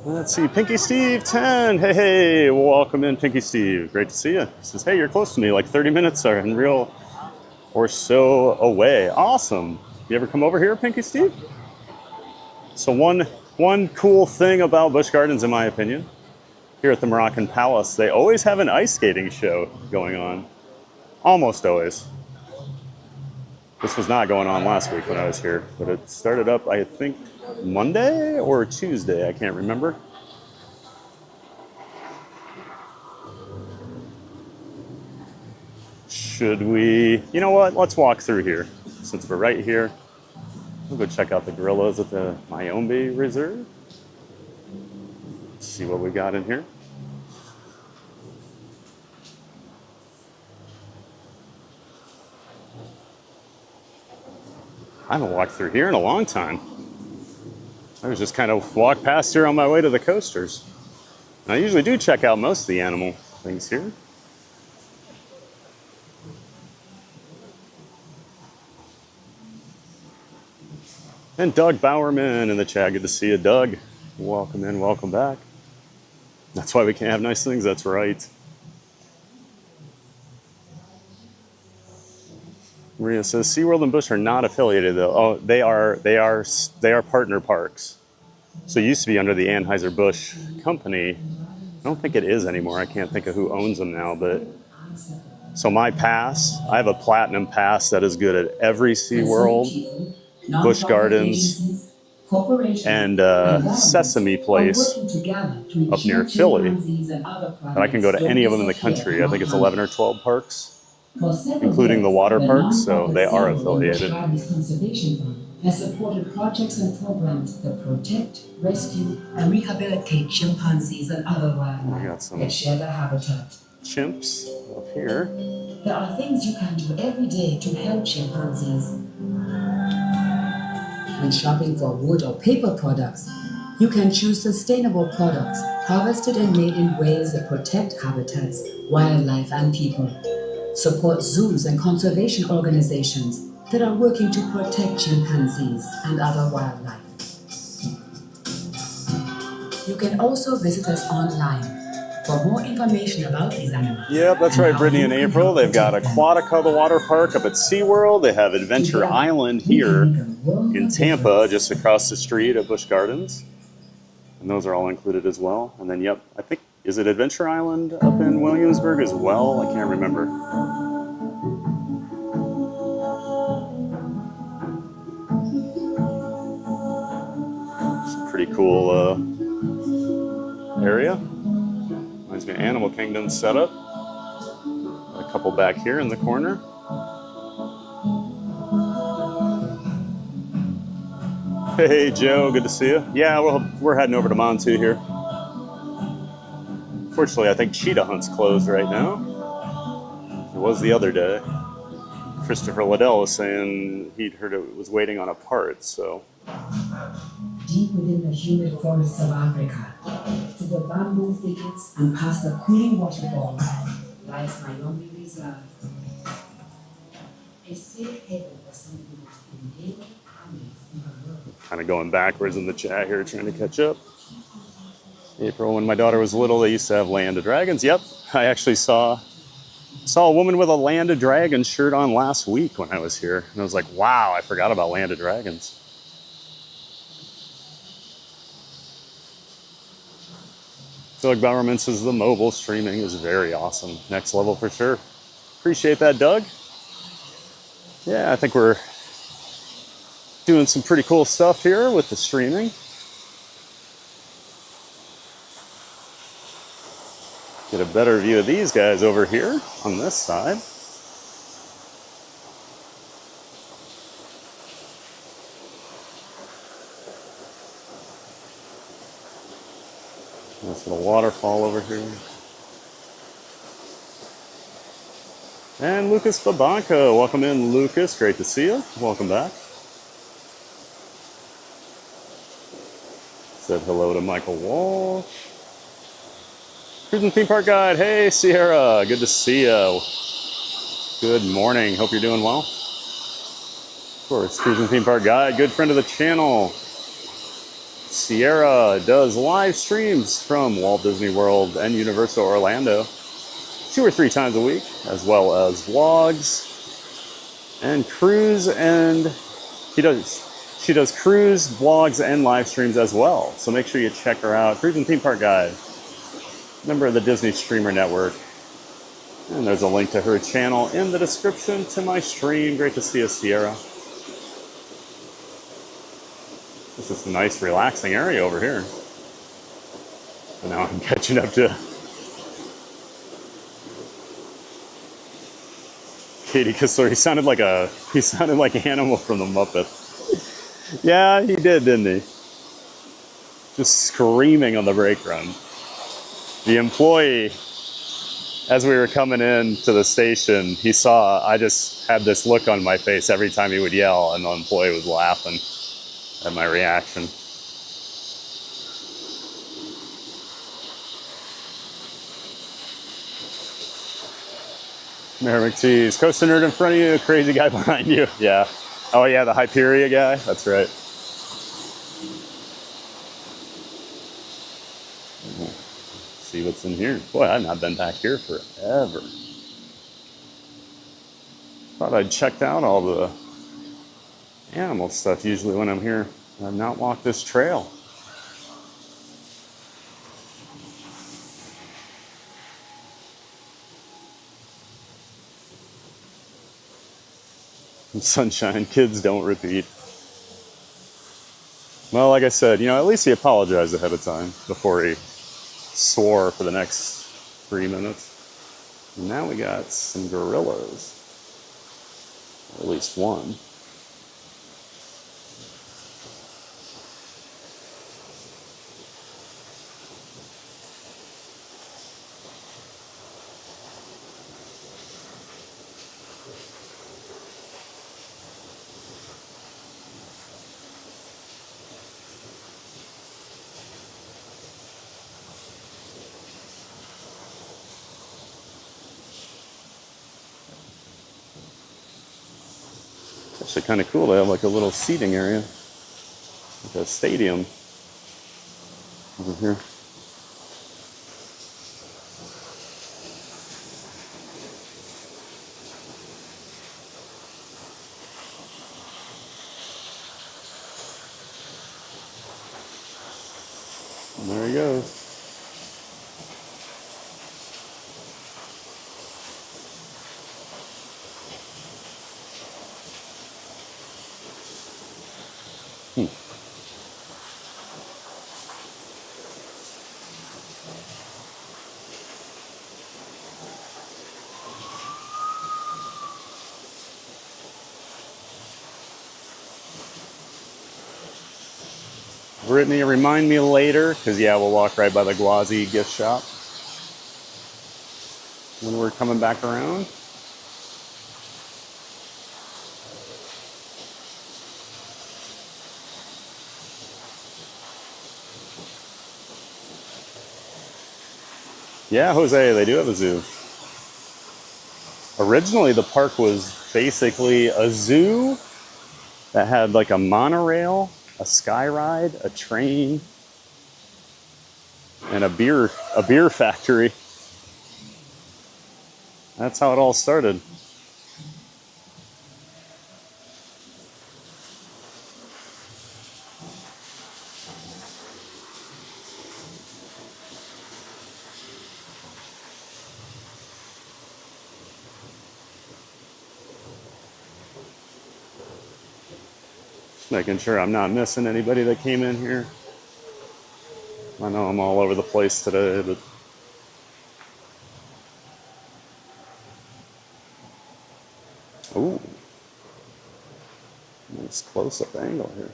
Speaker 2: Let's see, Pinky Steve 10. Hey, welcome in, Pinky Steve. Great to see you. He says, hey, you're close to me, like 30 minutes or so away. Awesome. You ever come over here, Pinky Steve? So one cool thing about Busch Gardens, in my opinion, here at the Moroccan Palace, they always have an ice skating show going on. Almost always. This was not going on last week when I was here, but it started up, I think, Monday or Tuesday, I can't remember. Should we, you know what, let's walk through here. Since we're right here, we'll go check out the gorillas at the Mayombe Reserve. Let's see what we got in here. I haven't walked through here in a long time. I was just kind of walk past here on my way to the coasters. And I usually do check out most of the animal things here. And Doug Bowerman in the chat. Good to see you, Doug. Welcome in, welcome back. That's why we can't have nice things, that's right. Maria says SeaWorld and Busch are not affiliated though. Oh, they are partner parks. So it used to be under the Anheuser-Busch company. I don't think it is anymore. I can't think of who owns them now, but so my pass, I have a platinum pass that is good at every SeaWorld, Busch Gardens, and Sesame Place up near Philly. And I can go to any of them in the country. I think it's 11 or 12 parks, including the water parks, so they are affiliated.
Speaker 1: Has supported projects and programs that protect, rescue, and rehabilitate chimpanzees and other wildlife that share their habitat.
Speaker 2: Chimps up here.
Speaker 1: There are things you can do every day to help chimpanzees. When shopping for wood or paper products, you can choose sustainable products harvested and made in ways that protect habitats, wildlife, and people. Support zoos and conservation organizations that are working to protect chimpanzees and other wildlife. You can also visit us online for more information about these animals.
Speaker 2: Yep, that's right, Brittany and April. They've got Aquatica, the water park, up at SeaWorld. They have Adventure Island here in Tampa, just across the street at Busch Gardens. And those are all included as well. And then, yep, I think, is it Adventure Island up in Williamsburg as well? I can't remember. It's a pretty cool area. Reminds me of Animal Kingdom setup. A couple back here in the corner. Hey Joe, good to see you. Yeah, we're heading over to Montu here. Fortunately, I think Cheetah Hunt's closed right now. It was the other day. Christopher Liddell was saying he'd heard it was waiting on a part, so.
Speaker 1: Deep within the humid forests of Africa, to the bamboo thickets and past the cooling waterfalls, lies Wyoming Reserve. A safe haven for some of the most endangered animals in the world.
Speaker 2: Kind of going backwards in the chat here, trying to catch up. April, when my daughter was little, they used to have Land of Dragons. Yep, I actually saw a woman with a Land of Dragons shirt on last week when I was here. And I was like, wow, I forgot about Land of Dragons. I feel like Bowerman says the mobile streaming is very awesome. Next level for sure. Appreciate that, Doug. Yeah, I think we're doing some pretty cool stuff here with the streaming. Get a better view of these guys over here on this side. Nice little waterfall over here. And Lucas Babanco, welcome in, Lucas. Great to see you. Welcome back. Said hello to Michael Walsh. Cruising Theme Park Guide. Hey, Sierra. Good to see you. Good morning. Hope you're doing well. Of course, Cruising Theme Park Guide. Good friend of the channel. Sierra does live streams from Walt Disney World and Universal Orlando 2 or 3 times a week, as well as vlogs and cruise, and she does cruise, vlogs, and live streams as well. So make sure you check her out. Cruising Theme Park Guide, member of the Disney Streamer Network. And there's a link to her channel in the description to my stream. Great to see you, Sierra. This is a nice, relaxing area over here. So now I'm catching up to Katie Kessler. He sounded like Animal from the Muppets. Yeah, he did, didn't he? Just screaming on the brake run. The employee, as we were coming in to the station, he saw I just had this look on my face every time he would yell, and the employee was laughing at my reaction. Mayor McTease, Coaster Nerd in front of you, crazy guy behind you. Yeah. Oh yeah, the Hyperia guy. That's right. See what's in here. Boy, I've not been back here forever. thought I'd checked out all the animal stuff usually when I'm here. I've not walked this trail. Sunshine, kids don't repeat. Well, like I said, you know, at least he apologized ahead of time before he swore for the next 3 minutes. And now we got some gorillas. Or at least one. Actually kind of cool. They have like a little seating area, like a stadium over here. And there he goes. Brittany, remind me later, because yeah, we'll walk right by the Gwazi gift shop when we're coming back around. Yeah, Jose, they do have a zoo. Originally, the park was basically a zoo that had like a monorail, a sky ride, a train, and a beer factory. That's how it all started. Making sure I'm not missing anybody that came in here. I know I'm all over the place today, but ooh, nice close-up angle here.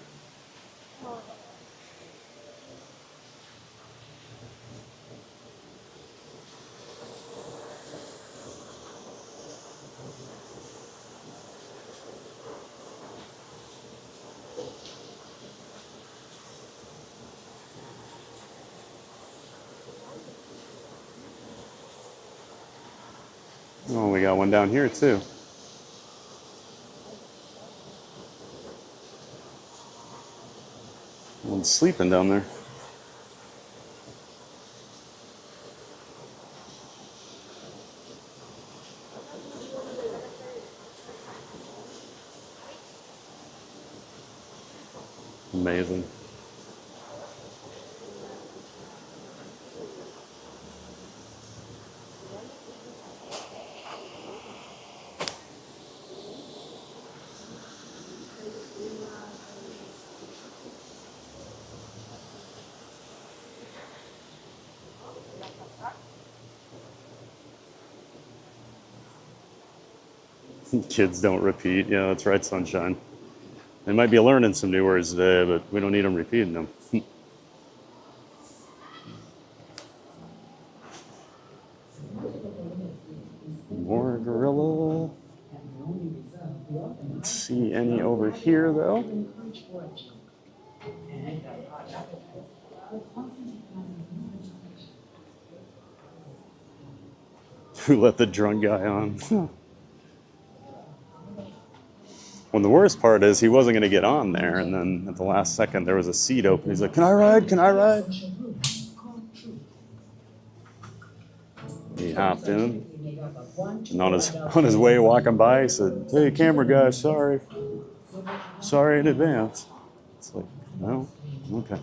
Speaker 2: Oh, we got one down here too. One's sleeping down there. Amazing. Kids don't repeat. Yeah, that's right, Sunshine. They might be learning some new words today, but we don't need them repeating them. More gorilla. Let's see any over here, though. Who let the drunk guy on? Well, the worst part is he wasn't going to get on there, and then at the last second there was a seat open. He's like, "Can I ride? Can I ride?" He hopped in. And on his way walking by, he said, "Hey, camera guy, sorry in advance." It's like, no, okay.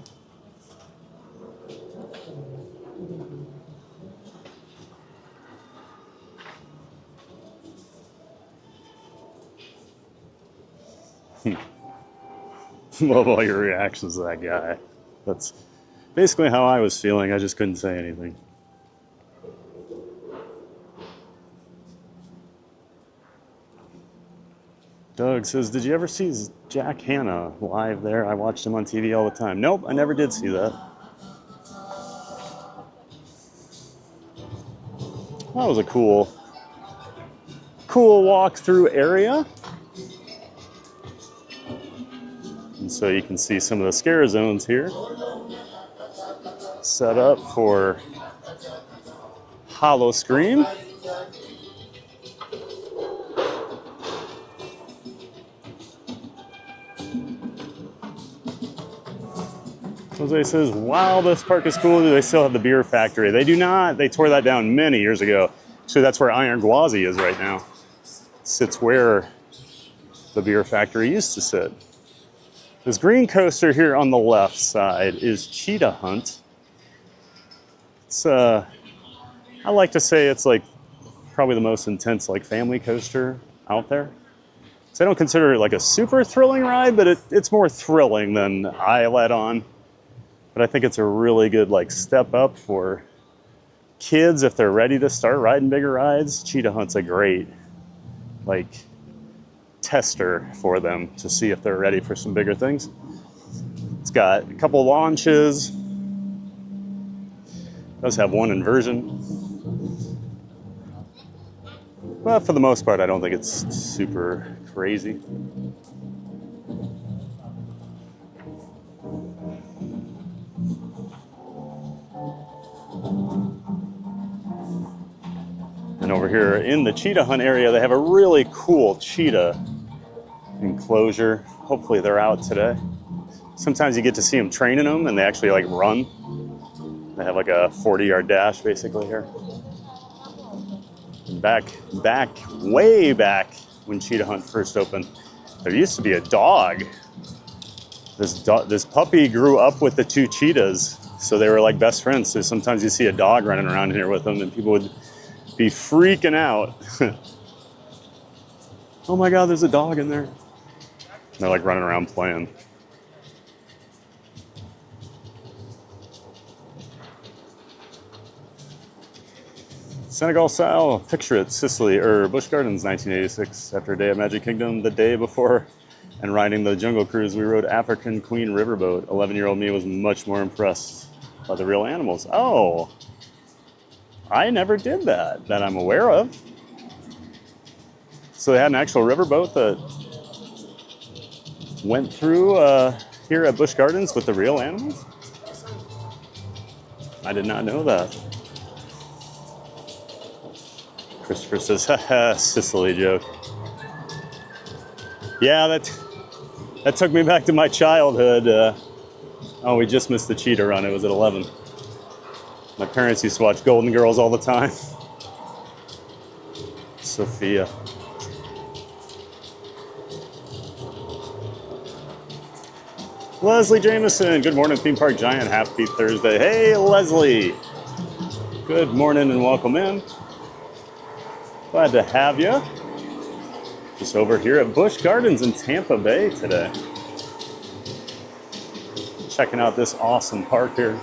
Speaker 2: Love all your reactions to that guy. That's basically how I was feeling. I just couldn't say anything. Doug says, "Did you ever see Jack Hanna live there? I watched him on TV all the time." Nope, I never did see that. That was a cool walk-through area. And so you can see some of the scare zones here set up for Hollow Scream. Jose says, "Wow, this park is cool. Do they still have the beer factory?" They do not. They tore that down many years ago. Actually, that's where Iron Gwazi is right now. It sits where the beer factory used to sit. This green coaster here on the left side is Cheetah Hunt. It's I like to say it's like probably the most intense like family coaster out there. So I don't consider it like a super thrilling ride, but it's more thrilling than I let on. But I think it's a really good like step up for kids if they're ready to start riding bigger rides. Cheetah Hunt's a great like tester for them to see if they're ready for some bigger things. It's got a couple launches. It does have one inversion. But for the most part, I don't think it's super crazy. And over here in the Cheetah Hunt area, they have a really cool cheetah enclosure. Hopefully they're out today. Sometimes you get to see them training them and they actually like run. They have like a 40-yard dash basically here. Way back when Cheetah Hunt first opened, there used to be a dog. This puppy grew up with the two cheetahs, so they were like best friends. So sometimes you see a dog running around here with them and people would be freaking out. Oh my God, there's a dog in there. And they're like running around playing. Senegal style, picture it, Sicily, or Busch Gardens, 1986. After a day of Magic Kingdom, the day before, and riding the Jungle Cruise, we rode African Queen Riverboat. 11-year-old me was much more impressed by the real animals. Oh, I never did that I'm aware of. So they had an actual riverboat that went through here at Busch Gardens with the real animals? I did not know that. Christopher says, haha, Sicily joke. Yeah, that took me back to my childhood. Oh, we just missed the cheetah run. It was at 11. My parents used to watch Golden Girls all the time. Sophia. Leslie Jameson, good morning, Theme Park Giant. Happy Thursday. Hey, Leslie. Good morning and welcome in. Glad to have you. Just over here at Busch Gardens in Tampa Bay today. Checking out this awesome park here.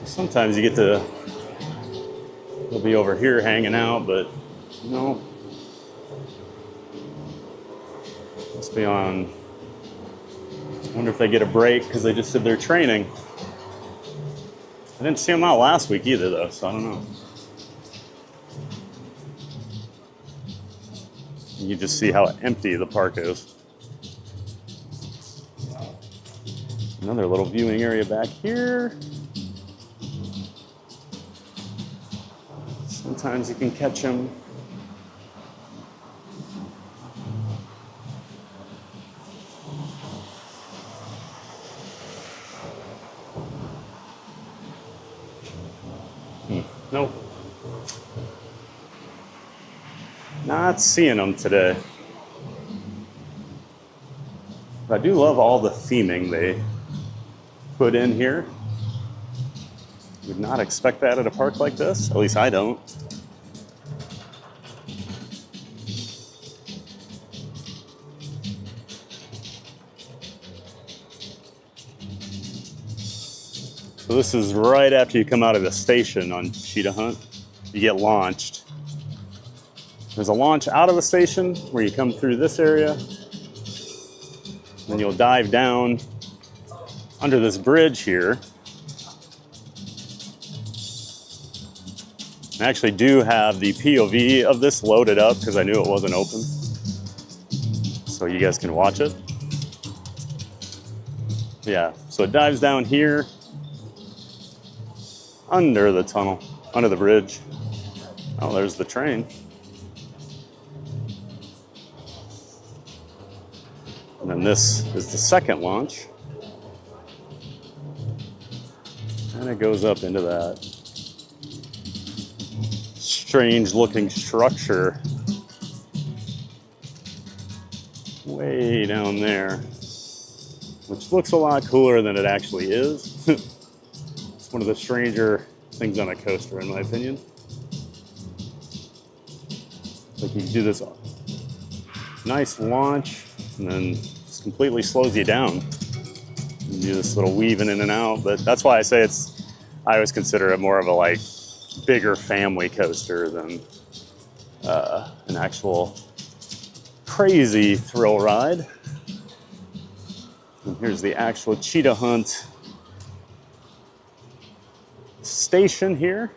Speaker 2: Sometimes you get to, they'll be over here hanging out, but you know, must be on, I wonder if they get a break because they just did their training. I didn't see them out last week either though, so I don't know. You just see how empty the park is. Another little viewing area back here. Sometimes you can catch them. Nope. Not seeing them today. But I do love all the theming they put in here. Would not expect that at a park like this. At least I don't. So this is right after you come out of the station on Cheetah Hunt. You get launched. There's a launch out of the station where you come through this area. Then you'll dive down under this bridge here. I actually do have the POV of this loaded up because I knew it wasn't open. So you guys can watch it. Yeah, so it dives down here under the tunnel, under the bridge. Oh, there's the train. And then this is the second launch. And it goes up into that strange looking structure way down there, which looks a lot cooler than it actually is. It's one of the stranger things on a coaster, in my opinion. Like you do this nice launch and then just completely slows you down. You do this little weaving in and out, but that's why I say I always consider it more of a like bigger family coaster than an actual crazy thrill ride. And here's the actual Cheetah Hunt station here.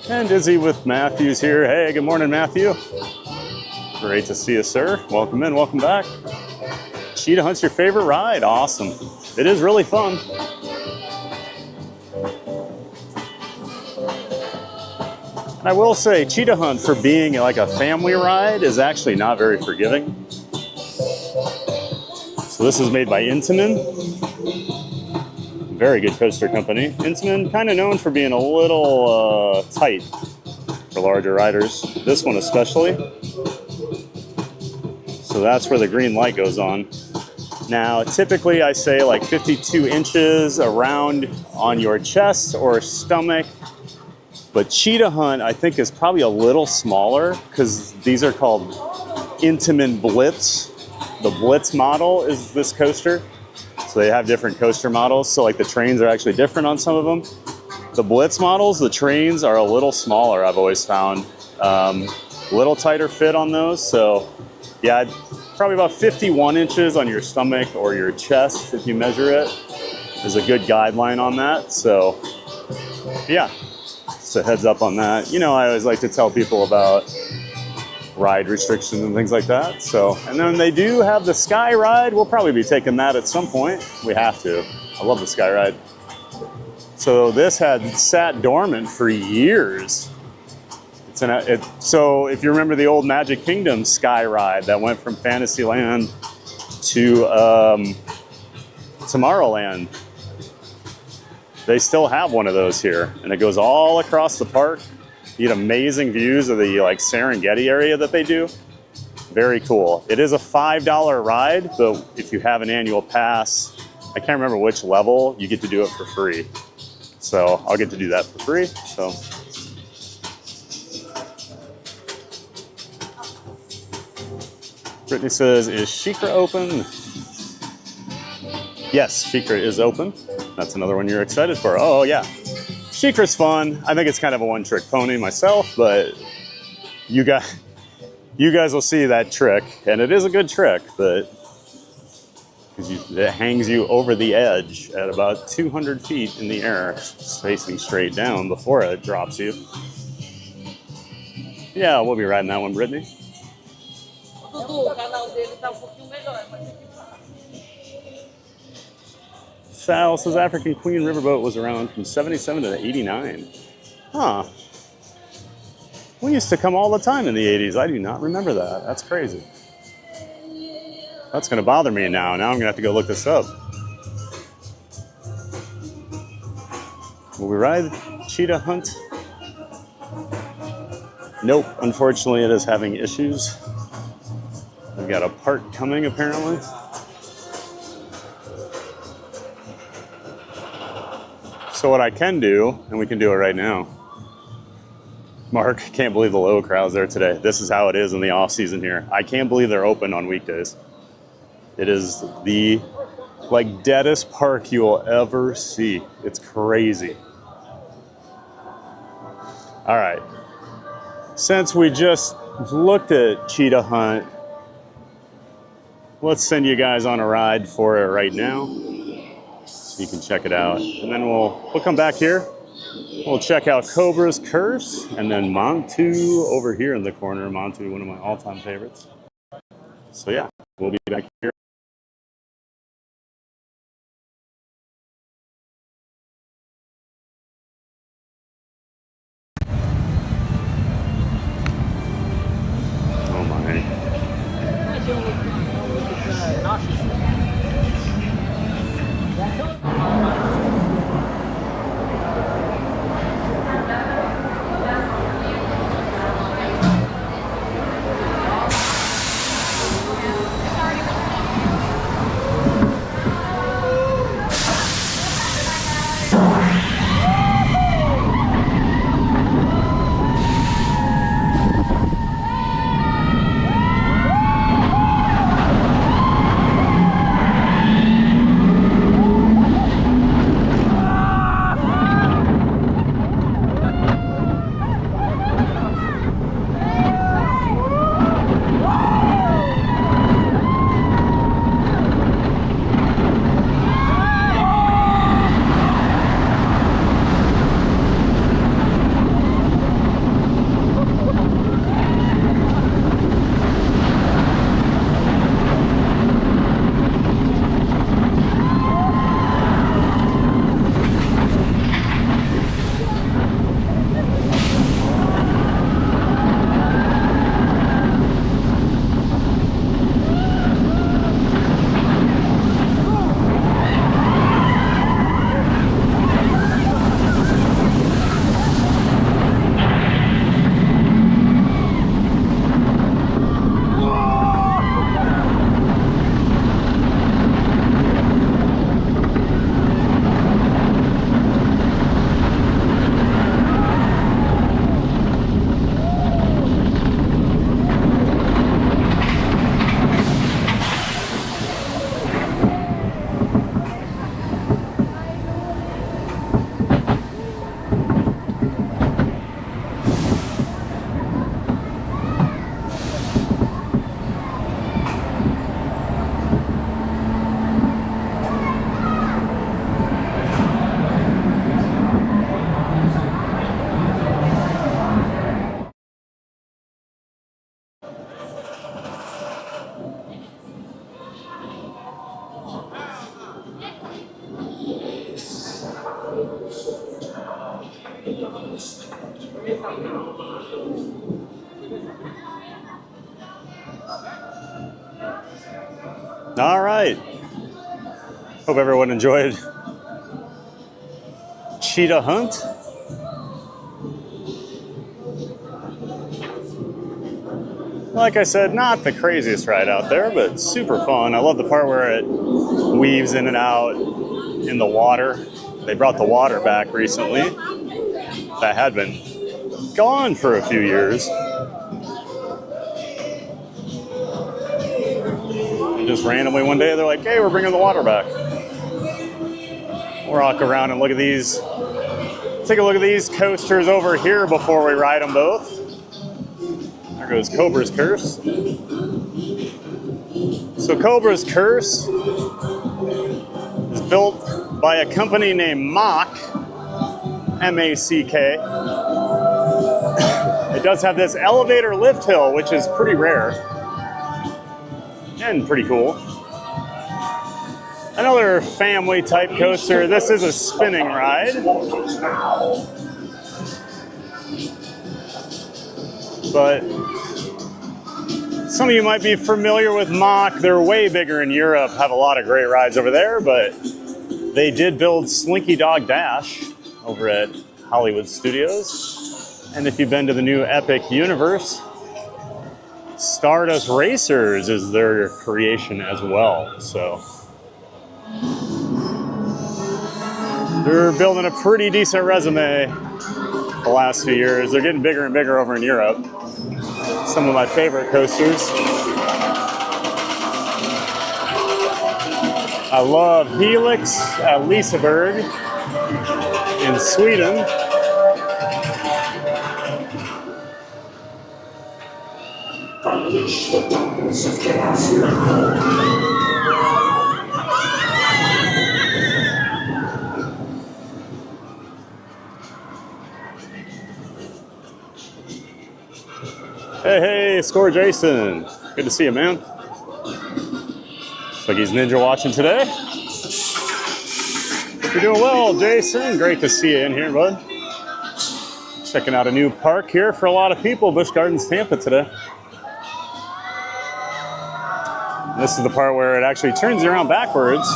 Speaker 2: And Izzy with Matthew's here. Hey, good morning, Matthew. Great to see you, sir. Welcome in, welcome back. Cheetah Hunt's your favorite ride? Awesome. It is really fun. And I will say, Cheetah Hunt, for being like a family ride, is actually not very forgiving. So this is made by Intamin. Very good coaster company. Intamin, kind of known for being a little tight for larger riders. This one especially. So that's where the green light goes on. Now, typically I say like 52 inches around on your chest or stomach. But Cheetah Hunt, I think, is probably a little smaller because these are called Intamin Blitz. The Blitz model is this coaster. So they have different coaster models. So like the trains are actually different on some of them. The Blitz models, the trains are a little smaller, I've always found. A little tighter fit on those. So yeah, probably about 51 inches on your stomach or your chest if you measure it is a good guideline on that. So yeah, just a heads up on that. You know, I always like to tell people about ride restrictions and things like that. So, and then they do have the Sky Ride. We'll probably be taking that at some point. We have to. I love the Sky Ride. So this had sat dormant for years. So if you remember the old Magic Kingdom Sky Ride that went from Fantasyland to Tomorrowland, they still have one of those here, and it goes all across the park. You get amazing views of the like Serengeti area that they do. Very cool. It is a $5 ride, but if you have an annual pass, I can't remember which level, you get to do it for free. So I'll get to do that for free. So Brittany says, is Sheikra open? Yes, Sheikra is open. That's another one you're excited for. Oh yeah. Sheikra's fun. I think it's kind of a one-trick pony myself, but you guys will see that trick, and it is a good trick, but it hangs you over the edge at about 200 feet in the air, facing straight down before it drops you. Yeah, we'll be riding that one, Brittany. Sal says African Queen Riverboat was around from 77 to 89. Huh. We used to come all the time in the 80s. I do not remember that. That's crazy. That's going to bother me now. Now I'm going to have to go look this up. Will we ride Cheetah Hunt? Nope, unfortunately it is having issues. We've got a part coming apparently. So what I can do, and we can do it right now. Mark, can't believe the low crowds there today. This is how it is in the off season here. I can't believe they're open on weekdays. It is the deadest park you will ever see. It's crazy. All right. Since we just looked at Cheetah Hunt, let's send you guys on a ride for it right now. So you can check it out. And then we'll come back here. We'll check out Cobra's Curse and then Montu over here in the corner. Montu, one of my all-time favorites. So yeah, we'll be back here. Oh my. All right. Hope everyone enjoyed Cheetah Hunt. Like I said, not the craziest ride out there, but super fun. I love the part where it weaves in and out in the water. They brought the water back recently. That had been gone for a few years. And just randomly one day, they're like, hey, we're bringing the water back. We'll walk around and look at these. Take a look at these coasters over here before we ride them both. There goes Cobra's Curse. So Cobra's Curse is built by a company named Mack, M-A-C-K. It does have this elevator lift hill, which is pretty rare and pretty cool. Another family type coaster. This is a spinning ride. But some of you might be familiar with Mack. They're way bigger in Europe, have a lot of great rides over there, but they did build Slinky Dog Dash, over at Hollywood Studios. And if you've been to the new Epic Universe, Stardust Racers is their creation as well. So they're building a pretty decent resume the last few years. They're getting bigger and bigger over in Europe. Some of my favorite coasters. I love Helix at Liseberg in Sweden.
Speaker 1: Unleash the darkness of chaos.
Speaker 2: Hey, Score Jason. Good to see you, man. Looks like he's ninja watching today. Hope you're doing well, Jason. Great to see you in here, bud. Checking out a new park here for a lot of people, Busch Gardens Tampa today. This is the part where it actually turns you around backwards.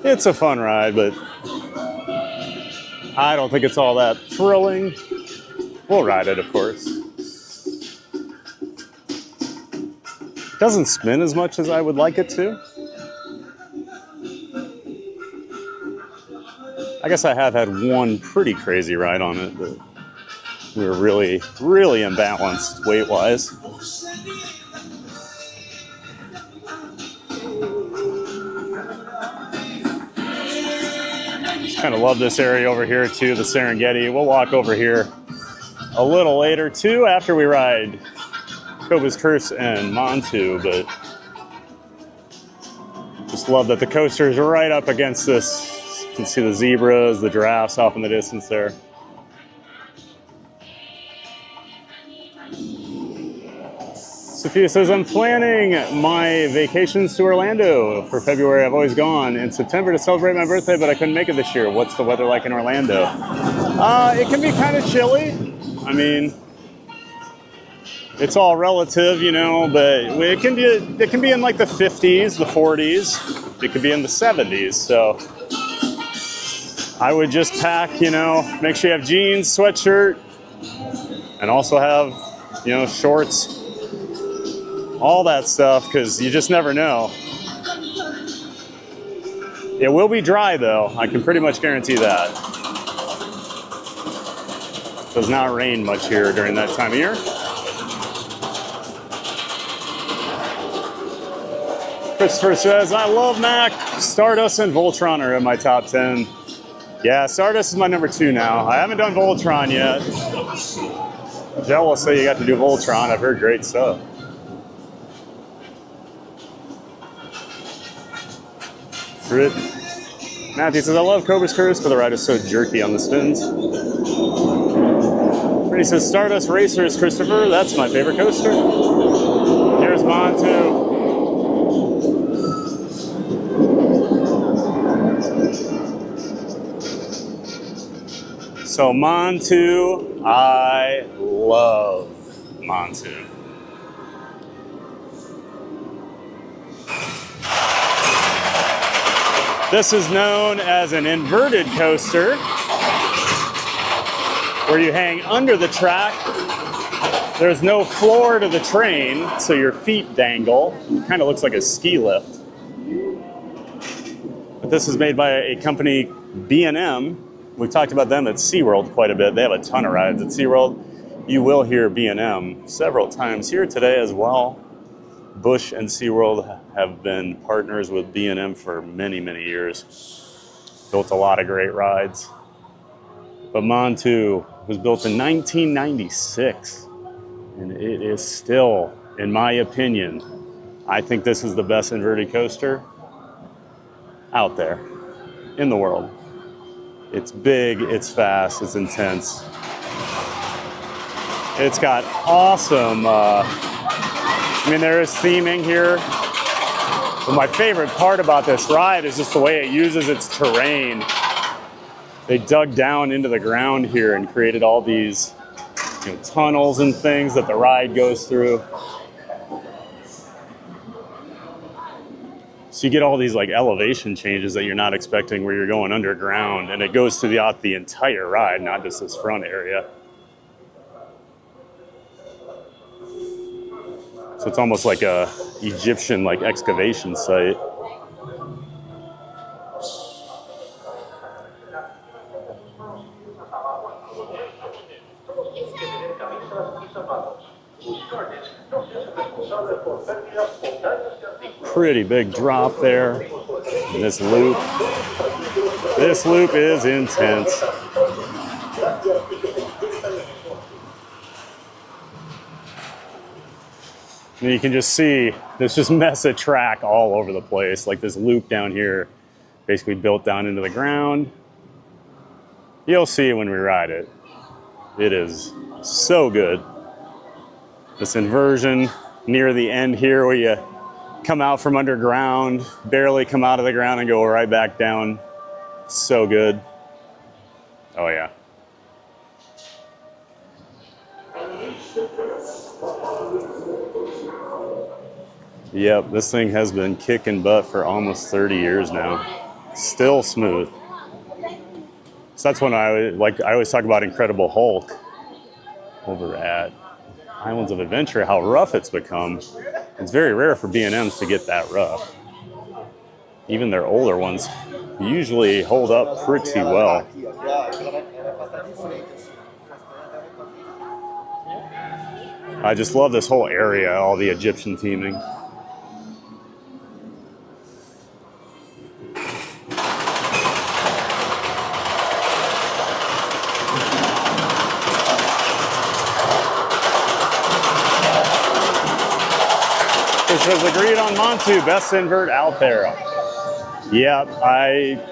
Speaker 2: It's a fun ride, but I don't think it's all that thrilling. We'll ride it, of course. It doesn't spin as much as I would like it to. I guess I have had one pretty crazy ride on it, but we were really, really imbalanced weight-wise. Kind of love this area over here too, the Serengeti. We'll walk over here a little later too after we ride Cobra's Curse and Montu, but just love that the coaster is right up against this. You can see the zebras, the giraffes off in the distance there. Sophia says, I'm planning my vacations to Orlando for February. I've always gone in September to celebrate my birthday, but I couldn't make it this year. What's the weather like in Orlando? It can be kind of chilly. I mean, it's all relative, you know, but it can be in like the 50s, the 40s. It could be in the 70s. So I would just pack, you know, make sure you have jeans, sweatshirt, and also have, you know, shorts. All that stuff, because you just never know. It will be dry though, I can pretty much guarantee that. It does not rain much here during that time of year. Christopher says, I love Mac. Stardust and Voltron are in my top 10. Yeah, Stardust is my number 2 now. I haven't done Voltron yet. Jealous that you got to do Voltron, I've heard great stuff. Matthew says, I love Cobra's Curse, but the ride is so jerky on the spins. Brittany says, Stardust Racers, Christopher. That's my favorite coaster. Here's Montu. So Montu, I love Montu. This is known as an inverted coaster, where you hang under the track. There's no floor to the train, so your feet dangle. It kind of looks like a ski lift. But this is made by a company, B&M. We've talked about them at SeaWorld quite a bit. They have a ton of rides at SeaWorld. You will hear B&M several times here today as well. Busch and SeaWorld have been partners with B&M for many, many years. Built a lot of great rides. But Montu was built in 1996, and it is still, in my opinion, I think this is the best inverted coaster out there in the world. It's big, it's fast, it's intense. It's got awesome, I mean, there is theming here. But my favorite part about this ride is just the way it uses its terrain. They dug down into the ground here and created all these, you know, tunnels and things that the ride goes through. So you get all these like elevation changes that you're not expecting where you're going underground, and it goes throughout the entire ride, not just this front area. So it's almost like a Egyptian like excavation site. Pretty big drop there. And this loop is intense. And you can just see there's just mess of track all over the place. Like this loop down here, basically built down into the ground. You'll see when we ride it. It is so good. This inversion near the end here where you come out from underground, barely come out of the ground and go right back down. So good. Oh yeah. Yep, this thing has been kicking butt for almost 30 years now. Still smooth. So that's when I always talk about Incredible Hulk over at Islands of Adventure, how rough it's become. It's very rare for B&Ms to get that rough. Even their older ones usually hold up pretty well. I just love this whole area, all the Egyptian theming. Which was agreed on Montu, best invert out there. Yeah,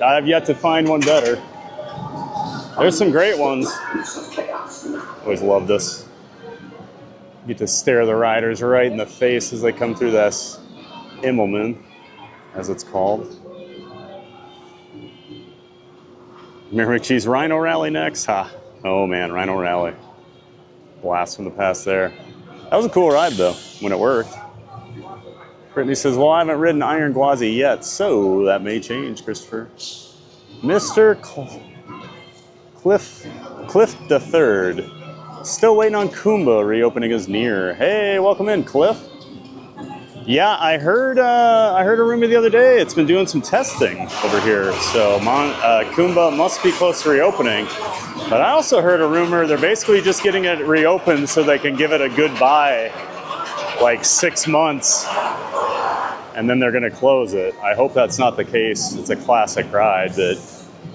Speaker 2: I've yet to find one better. There's some great ones. Always love this. You get to stare the riders right in the face as they come through this Immelman, as it's called. Mary McChee's Rhino Rally next. Ha. Oh man, Rhino Rally. Blast from the past there. That was a cool ride though, when it worked. Brittany says, well, I haven't ridden Iron Gwazi yet, so that may change, Christopher. Mr. Cliff the Third. Still waiting on Kumba reopening his near. Hey, welcome in, Cliff. Yeah, I heard a rumor the other day. It's been doing some testing over here, so Kumba must be close to reopening. But I also heard a rumor they're basically just getting it reopened so they can give it a goodbye, like 6 months, and then they're going to close it. I hope that's not the case. It's a classic ride, but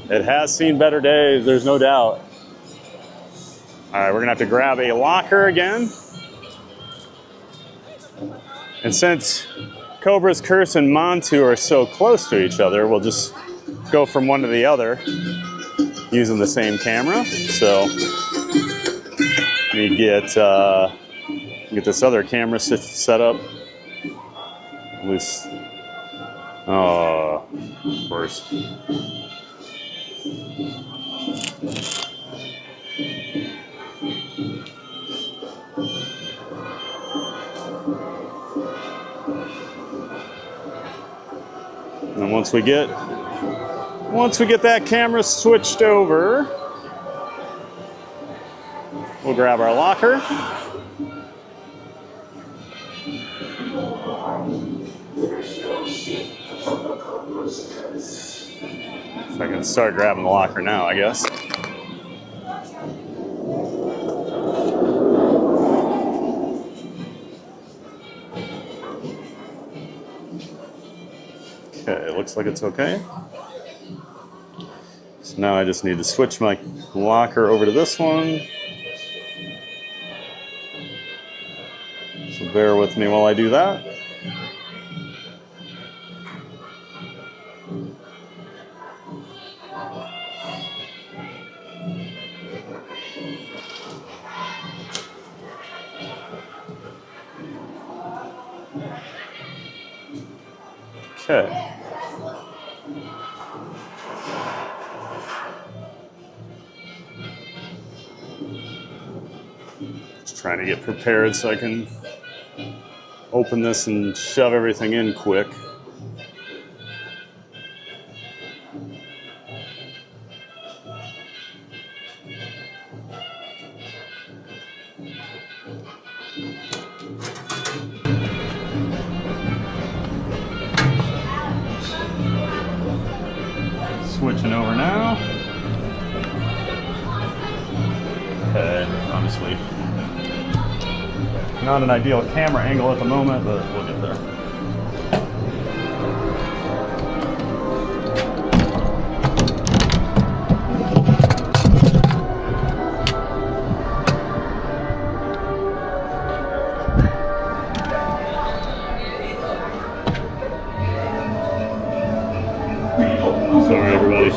Speaker 2: it has seen better days, there's no doubt. All right, we're going to have to grab a locker again. And since Cobra's Curse and Montu are so close to each other, we'll just go from one to the other using the same camera. So we get this other camera set up. At least, of course. And once we get that camera switched over, we'll grab our locker. So I can start grabbing the locker now, I guess. Okay, looks like it's okay. So now I just need to switch my locker over to this one. So bear with me while I do that. Okay. Just trying to get prepared so I can open this and shove everything in quick. Switching over now. Okay, honestly, not an ideal camera angle at the moment, but we'll get there. Sorry, everybody.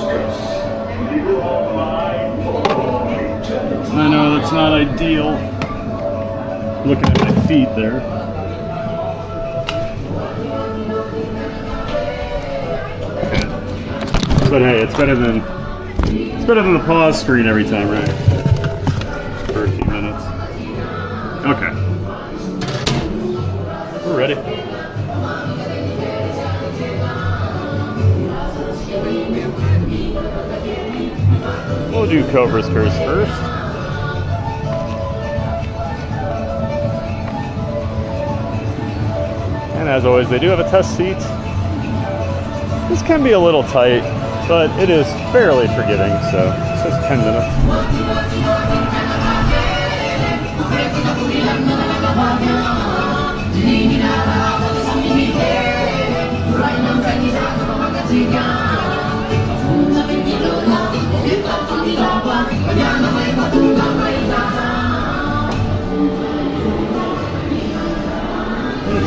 Speaker 2: I know that's not ideal. Looking at my feet there. But hey, it's better than the pause screen every time, right? For a few minutes. Okay. We're ready. We'll do Cobra's curse first. And as always, they do have a test seat. This can be a little tight, but it is fairly forgiving, so it says 10 minutes.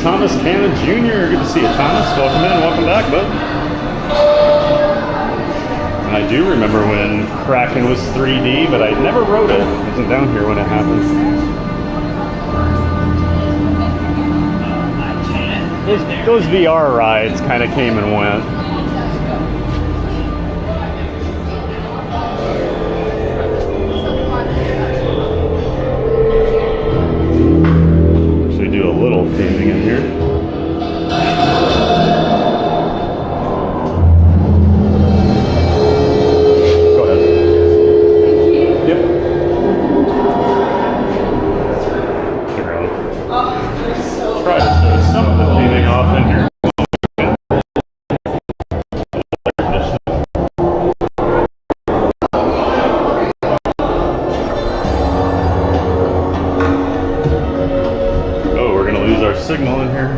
Speaker 2: Thomas Cannon Jr. Good to see you, Thomas. Welcome in, welcome back, bud. And I do remember when Kraken was 3D, but I never wrote it. I wasn't down here when it happened. Those VR rides kind of came and went. Do a little paving in here. Go ahead. Yep. Figure out. Try to show some of the paving off in here. Signal in here.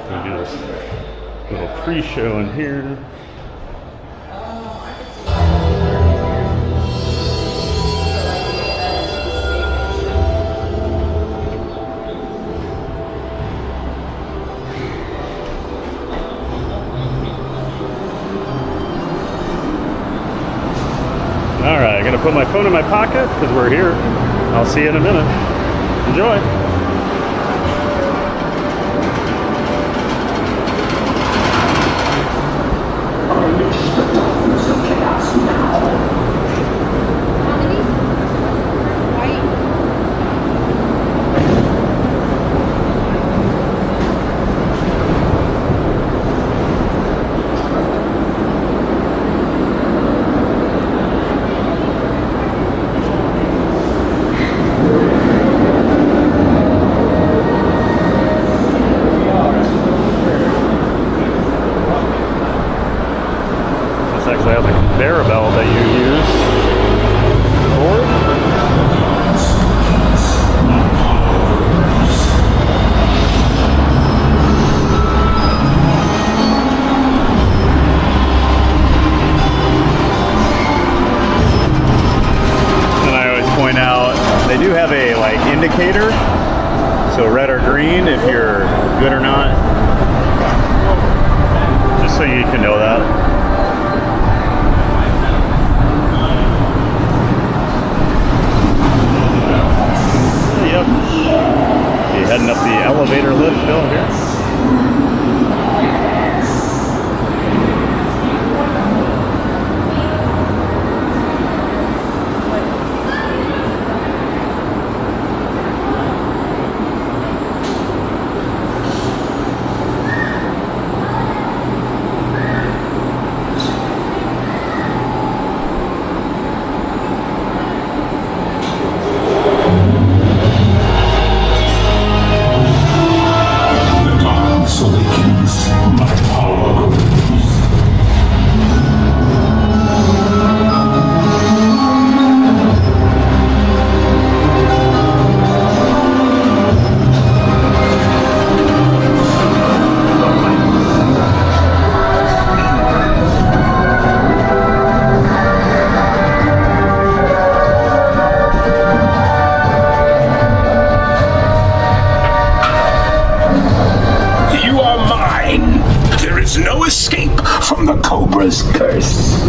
Speaker 2: We'll do this little pre-show in here. Alright, I'm going to put my phone in my pocket because we're here. I'll see you in a minute. Enjoy. Bell that you use. And I always point out they do have a indicator, so red or green if you're good or not, just so you can know that.
Speaker 4: curse.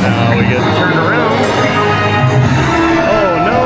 Speaker 2: Now we get turned around. Oh no!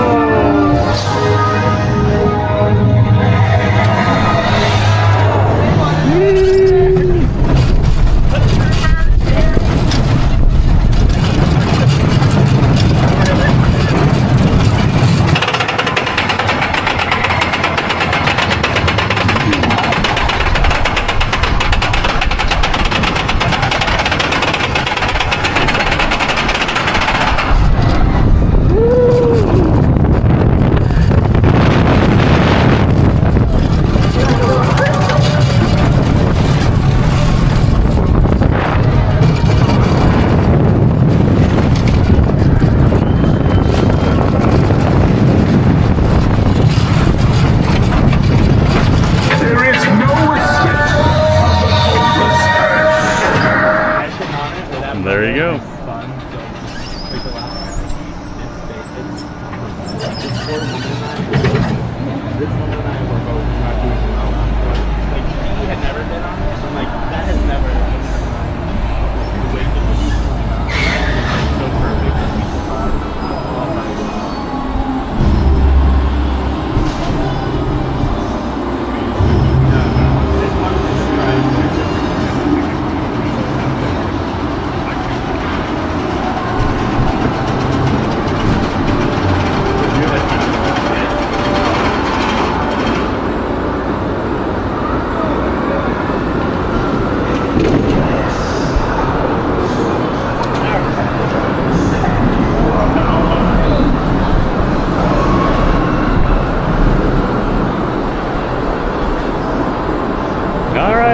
Speaker 2: There you go.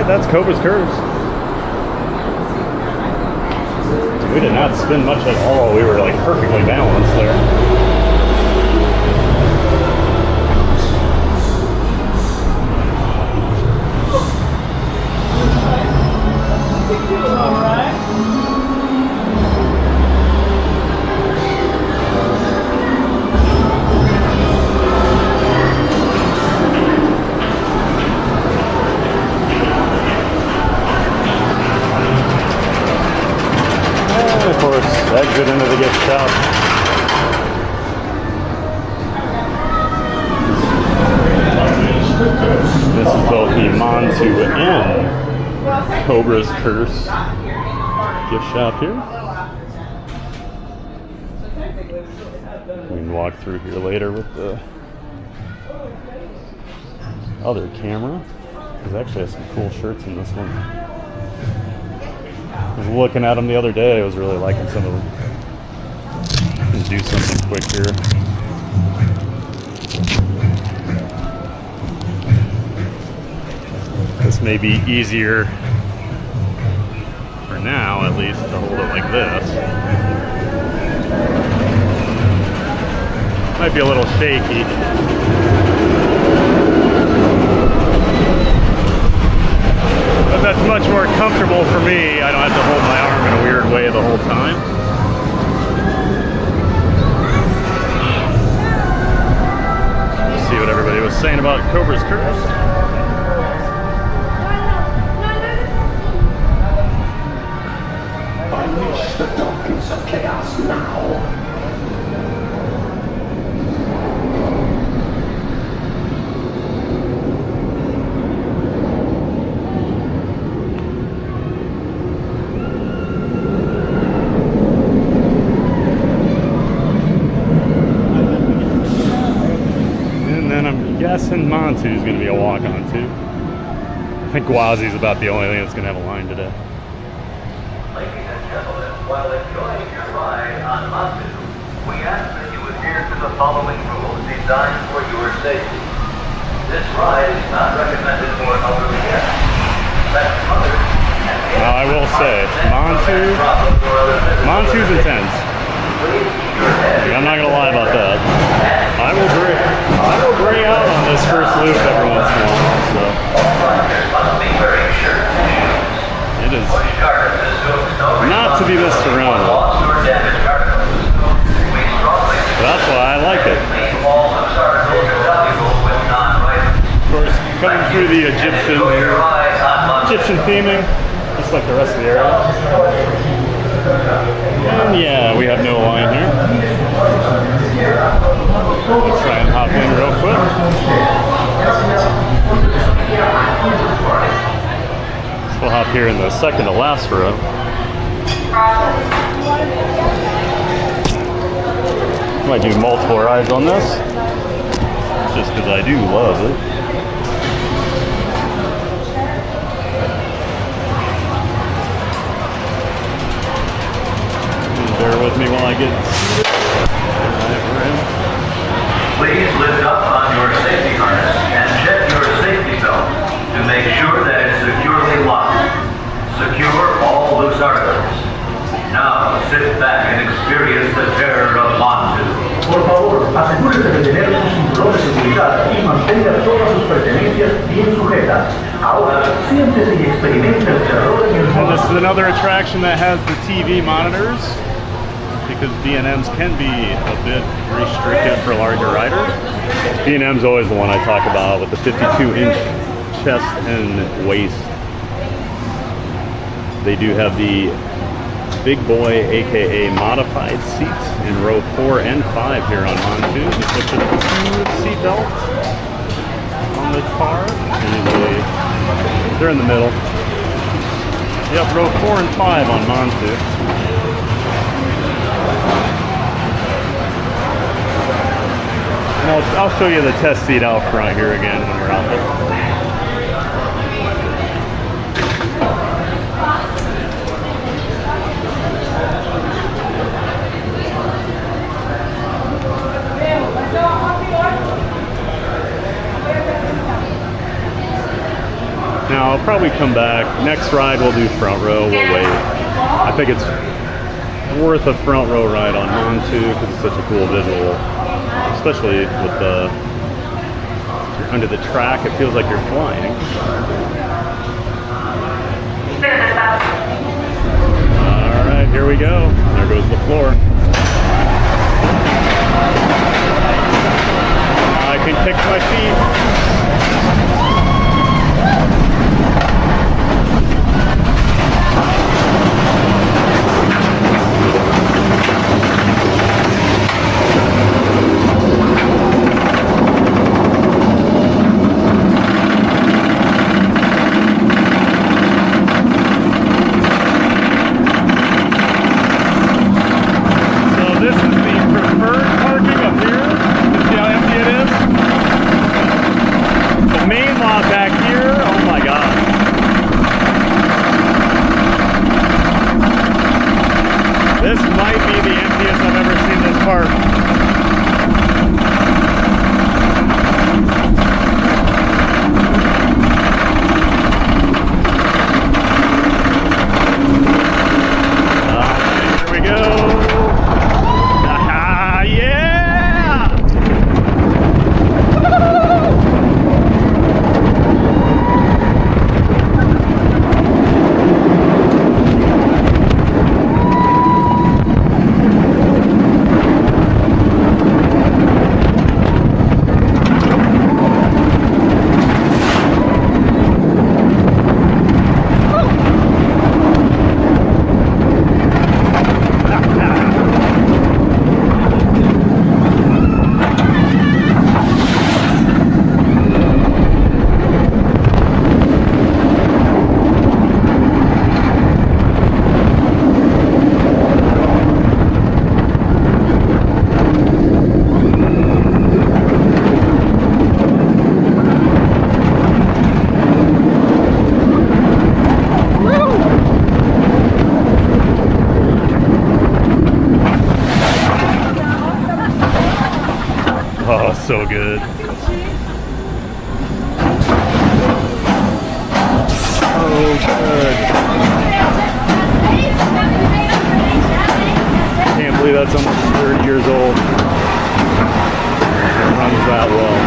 Speaker 2: That's Cobra's Curves. We did not spin much at all. We were like perfectly balanced there. Exit into the gift shop. This is both the Montu and Cobra's Curse gift shop here. We can walk through here later with the other camera. There's actually some cool shirts in this one. I was looking at them the other day. I was really liking some of them. Let's do something quick here. This may be easier for now, at least, to hold it like this. Might be a little shaky. But that's much more comfortable for me. I don't have to hold my arm in a weird way the whole time. Let's see what everybody was saying about Cobra's Curse.
Speaker 4: Unleash the donkeys of chaos now.
Speaker 2: Guessing Montu is going to be a walk-on too. I think Gwazi's about the only thing that's going to have a line today.
Speaker 6: Ladies and gentlemen, while enjoying your ride on Montu, we ask that you adhere to the following rules designed for your safety. This ride is not recommended for elderly guests.
Speaker 2: Now I will say, Montu's intense. I'm not going to lie about that. I will gray out on this first loop every once in a while, so. It is Not to be messed around with.
Speaker 6: Lost or damaged articles. We strongly
Speaker 2: That's why I like it.
Speaker 6: leave all loose articles valuable when non-righted.
Speaker 2: Of course, coming through the Egyptian theming, just like the rest of the area. And yeah, we have no line here. Let's try and hop in real quick. So we'll hop here in the second to last row. Might do multiple rides on this, just because I do love it. Bear with me while I get
Speaker 6: Please lift up on your safety harness and check your safety belt to make sure that it's securely locked. Secure all loose articles. Now sit back and experience the terror of Montu.
Speaker 7: Por favor, asegúrese de tener su cinturón de seguridad y mantenga todas sus pertenencias bien sujetas. Ahora, siéntese y experimente el terror en el
Speaker 2: And this is
Speaker 7: monte.
Speaker 2: another attraction that has the TV monitors, because B&Ms can be a bit restricted for larger riders. B&M's always the one I talk about with the 52-inch chest and waist. They do have the Big Boy, aka modified seats in row 4 and 5 here on Montu. Just with the 2 seat belts on the car. Usually they're in the middle. Yep, row 4 and 5 on Montu. And I'll show you the test seat out front here again when we're out there. Now I'll probably come back. Next ride we'll do front row. We'll wait. I think it's worth a front row ride on Montu because it's such a cool visual. Especially with the under the track, it feels like you're flying. All right, here we go. There goes the floor. I can kick my feet. Oh, so good. So good. Can't believe that's almost 30 years old. It runs that well.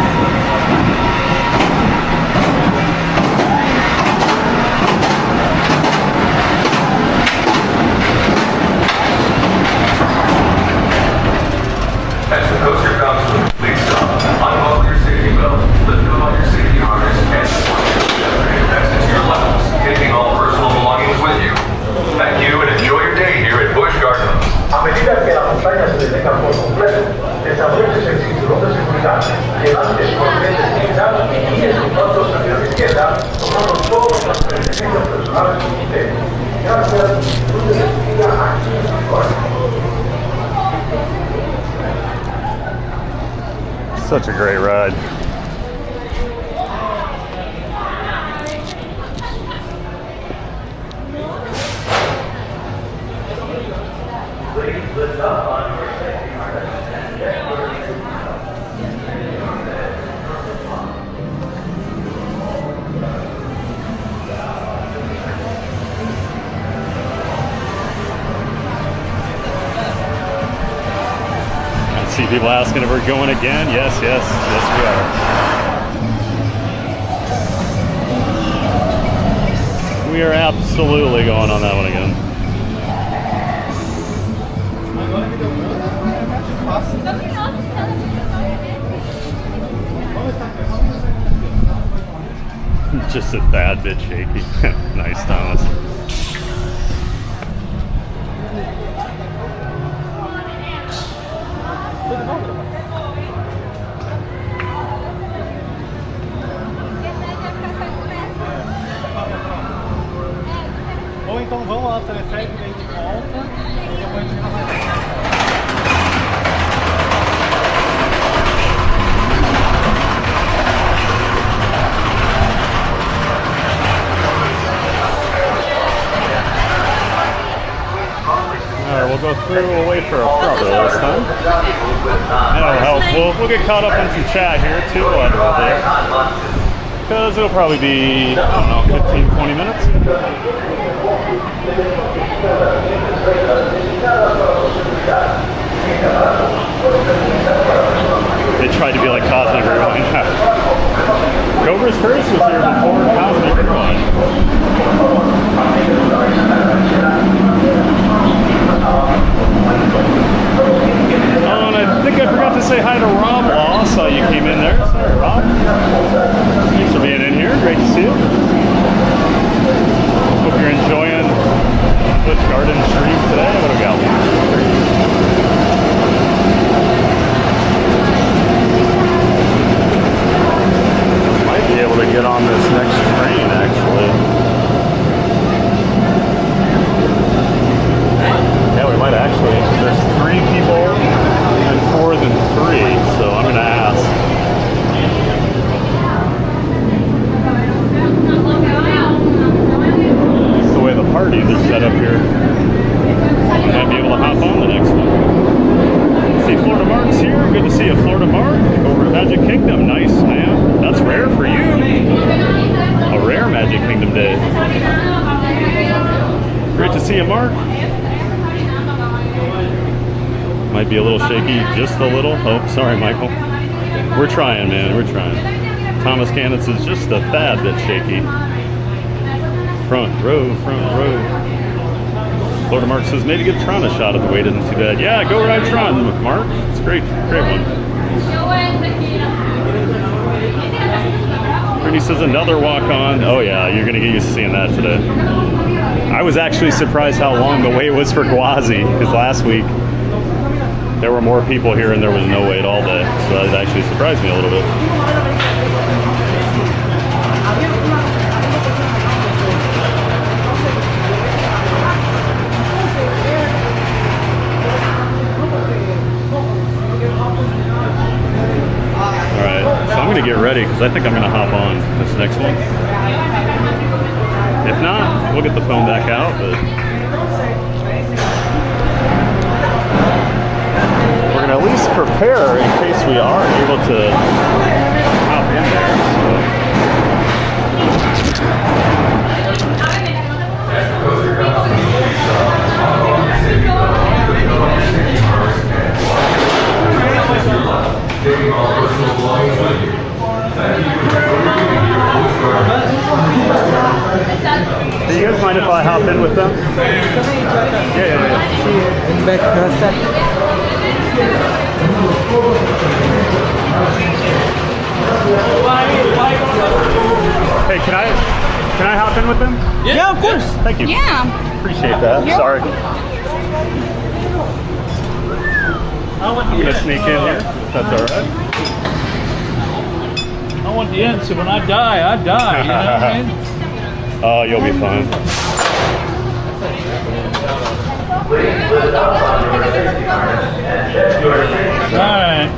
Speaker 2: Such a great ride.
Speaker 6: Please lift up on your safety harness and check your seatbelt.
Speaker 2: I see people asking if we're going again. Yes, yes, yes we are. We are absolutely going on that one again. Just a tad bit shaky. Nice, Thomas.
Speaker 3: Ou então vamos lá no teleférico, daí de volta, e depois a gente vai.
Speaker 2: Alright, we'll go through, we'll wait for a brother this time. That'll help. We'll get caught up in some chat here too while we're there. Because it'll probably be, I don't know, 15, 20 minutes. They tried to be like Cosmic Rewind. Cobra's first was here before Cosmic Rewind. Oh, and I think I forgot to say hi to Rob Law. Saw you came in there. Sorry, Rob. Thanks for being in here. Great to see you. Hope you're enjoying Busch Gardens stream today. What do we got? Might be able to get on this next train, actually. Yeah, we might actually. There's 3 people and 4 than 3, so I'm going to ask. That's the way the parties are set up here. I might be able to hop on the next one. See Florida Mark's here. Good to see you, Florida Mark. Over at Magic Kingdom. Nice, man. That's rare for you. A rare Magic Kingdom day. Great to see you, Mark. Might be a little shaky, just a little. Oh, sorry, Michael. We're trying, man. We're trying. Thomas Canitz is just a tad bit shaky. Front row, front row. Florida Mark says, maybe give Tron a shot if the wait isn't too bad. Yeah, go ride Tron, Mark. It's great. Great one. Brittany says, another walk-on. Oh, yeah, you're going to get used to seeing that today. I was actually surprised how long the wait was for Gwazi, because last week, there were more people here and there was no wait all day. So that actually surprised me a little bit. Alright, so I'm going to get ready because I think I'm going to hop on this next one. If not, we'll get the phone back out. But we're going to at least prepare in case we are able to hop in there. Do you guys mind if I hop in with them? Yeah. Hey, can I hop in with them?
Speaker 3: Yeah, of course.
Speaker 2: Thank you.
Speaker 8: Yeah.
Speaker 2: Appreciate that. Sorry. I'm gonna sneak in here. That's all right.
Speaker 5: I want the end, so when I die, you know what I mean?
Speaker 2: Oh, you'll be fine.
Speaker 5: Alright.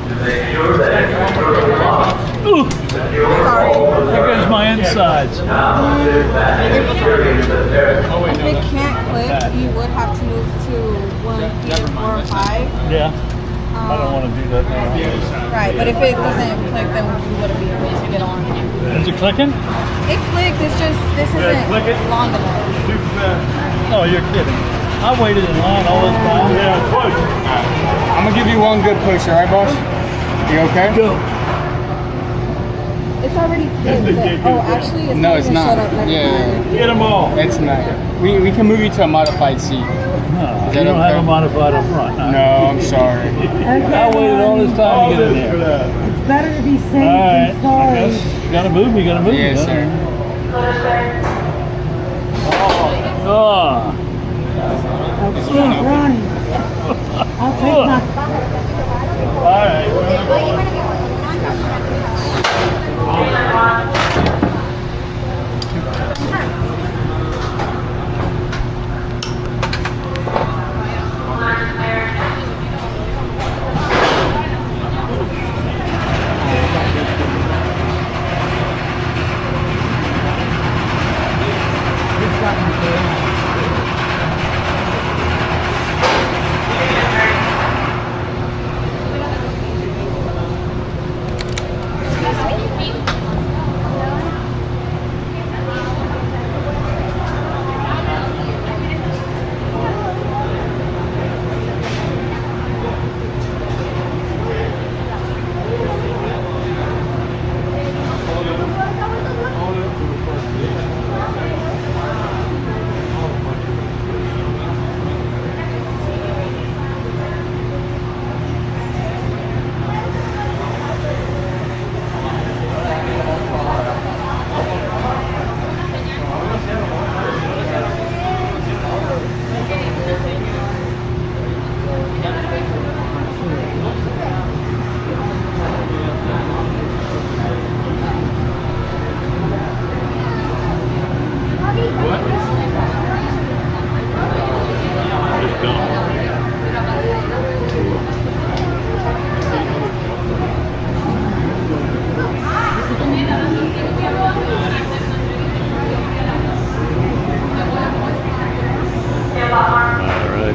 Speaker 5: and sides.
Speaker 8: If it can't click, you would have to move to 1, 3, 4, or 5.
Speaker 5: Yeah. I don't want to do that now.
Speaker 8: Right, but if it doesn't click, then we wouldn't be able to get on.
Speaker 5: Is it clicking?
Speaker 8: It clicked, it's just, this isn't long enough.
Speaker 5: Oh, you're kidding. I waited in line all this time. Yeah, close.
Speaker 9: I'm gonna give you one good push, alright, boss? You okay?
Speaker 5: Go.
Speaker 8: It's already clicked. Oh, actually, it's
Speaker 9: No,
Speaker 8: not
Speaker 9: it's
Speaker 8: even
Speaker 9: not.
Speaker 8: shut up next
Speaker 9: Yeah.
Speaker 8: time.
Speaker 5: Get them all.
Speaker 9: It's not. We can move you to a modified seat.
Speaker 5: No,
Speaker 9: Is
Speaker 5: you
Speaker 9: that
Speaker 5: don't have
Speaker 9: okay?
Speaker 5: a modified up front.
Speaker 9: No, I'm sorry.
Speaker 5: I waited all this time to get in there.
Speaker 10: It's better to be safe
Speaker 5: All right.
Speaker 10: than sorry.
Speaker 5: You gotta move me, gotta move me.
Speaker 9: Yes, sir.
Speaker 5: Oh.
Speaker 10: Okay, Ronnie. I'll take my...
Speaker 5: All right.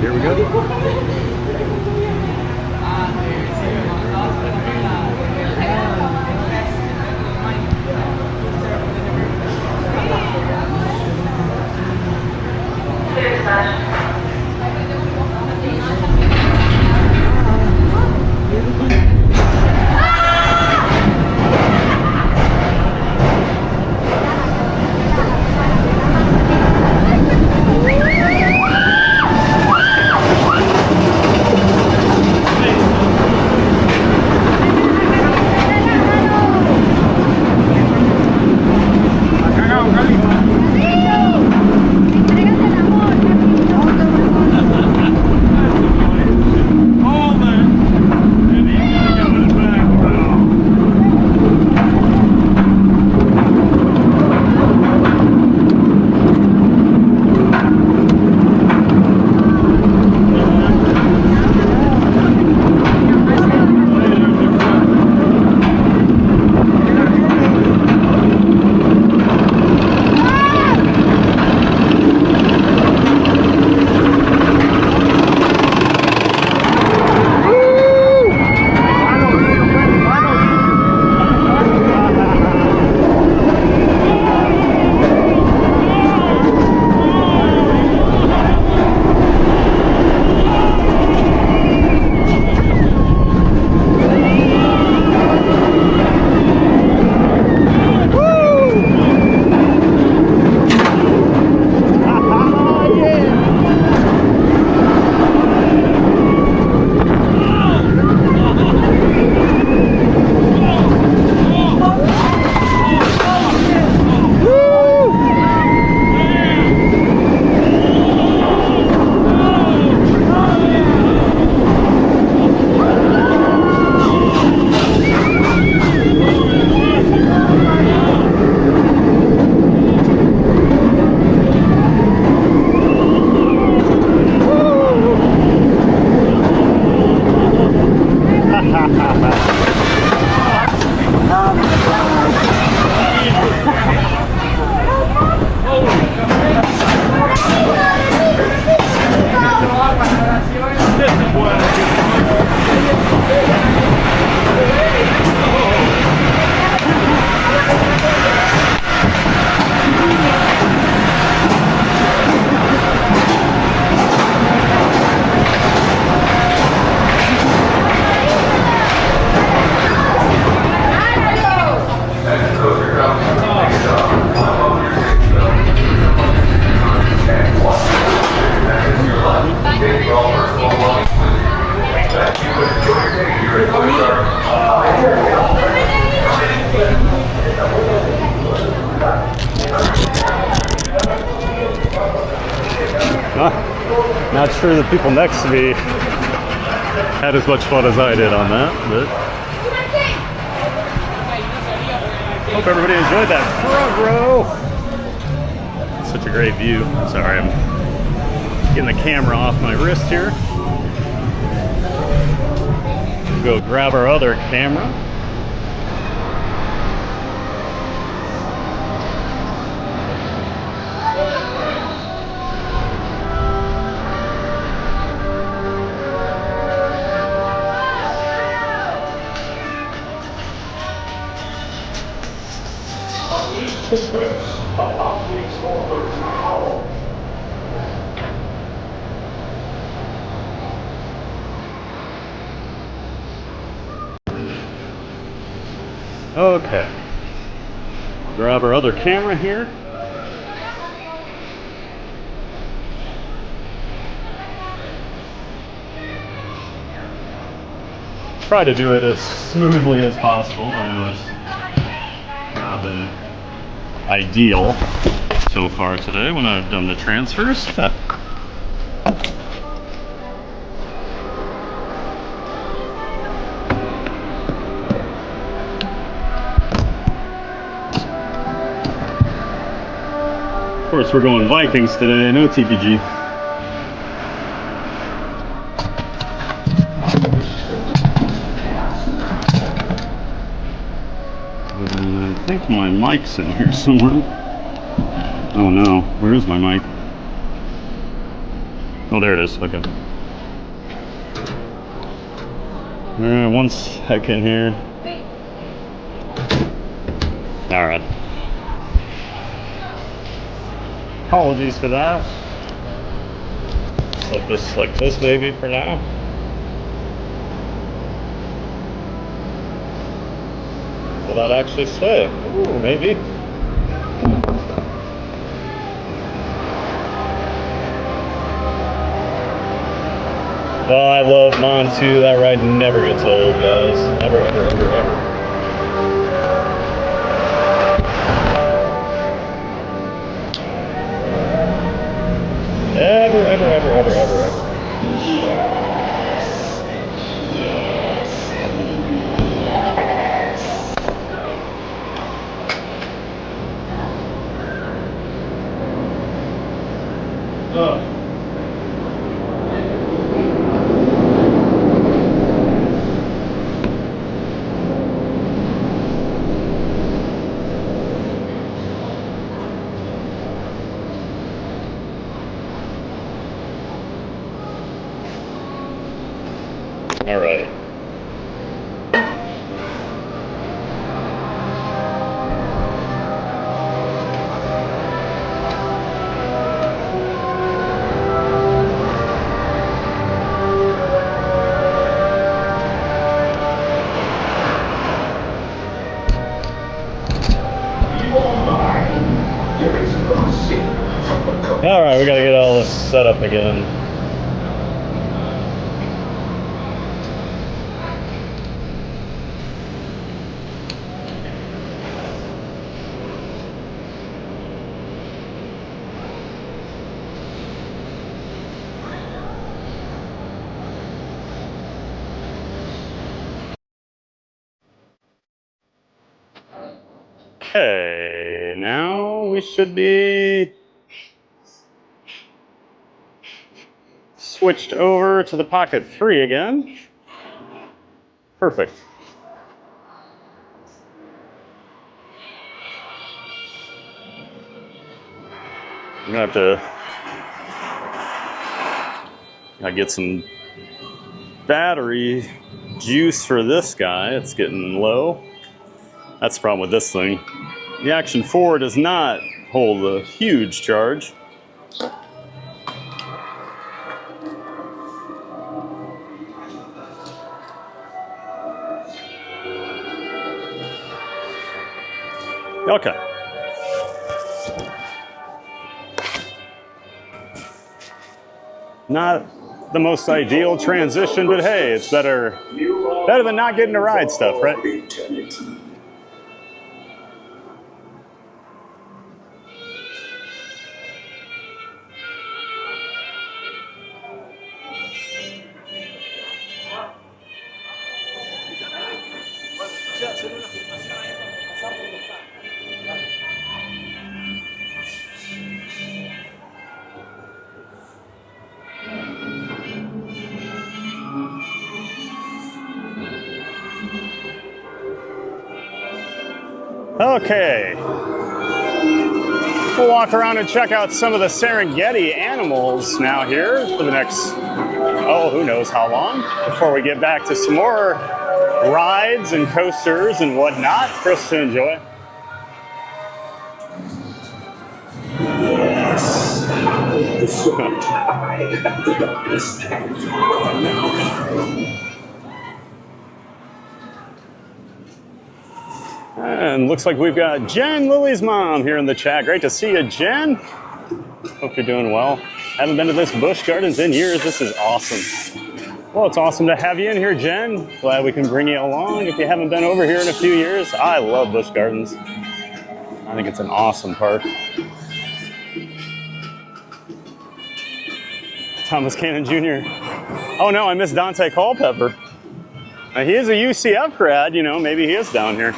Speaker 5: Here we go.
Speaker 2: Not sure the people next to me had as much fun as I did on that, but hope everybody enjoyed that front row. Such a great view. Sorry, I'm getting the camera off my wrist here. Go grab our other camera. Okay. Grab our other camera here. Try to do it as smoothly as possible. I know it's not been ideal so far today when I've done the transfers. Of course, we're going Vikings today, no TPG. I think my mic's in here somewhere. Oh no, where is my mic? Oh, there it is, okay. Alright, 1 second here. Alright. Apologies for that. Set this like this maybe for now. Will that actually stay? Ooh, maybe. Well, I love Montu. That ride never gets old, guys. Never, ever, ever, ever. Ever, ever, ever, ever, ever, ever. All right. All right, we gotta get all this set up again. Okay, now we should be switched over to the Pocket 3 again. Perfect. I'm gonna have to get some battery juice for this guy. It's getting low. That's the problem with this thing. The Action 4 does not hold a huge charge. Okay. Not the most ideal transition, but hey, it's better than not getting to ride stuff, right? Okay, we'll walk around and check out some of the Serengeti animals now here for the next, oh, who knows how long, before we get back to some more rides and coasters and whatnot for us to enjoy. And looks like we've got Jen, Lily's mom, here in the chat. Great to see you, Jen. Hope you're doing well. Haven't been to this Busch Gardens in years. This is awesome. Well, it's awesome to have you in here, Jen. Glad we can bring you along if you haven't been over here in a few years. I love Busch Gardens. I think it's an awesome park. Thomas Cannon Jr. Oh no, I missed Dante Culpepper. Now, he is a UCF grad, you know, maybe he is down here.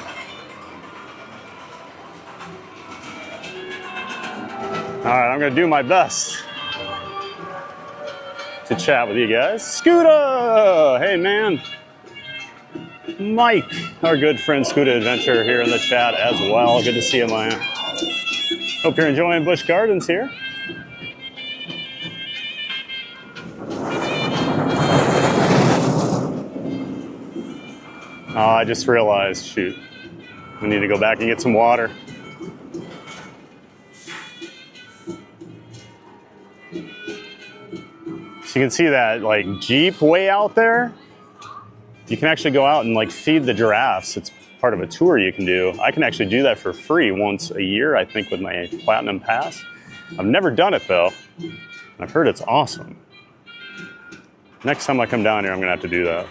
Speaker 2: All right, I'm gonna do my best to chat with you guys. Scooter, hey man. Mike, our good friend Scooter Adventure here in the chat as well. Good to see you, man. Hope you're enjoying Busch Gardens here. Oh, I just realized, shoot, we need to go back and get some water. So you can see that like Jeep way out there. You can actually go out and like feed the giraffes. It's part of a tour you can do. I can actually do that for free once a year, I think, with my Platinum Pass. I've never done it though. I've heard it's awesome. Next time I come down here, I'm gonna have to do that.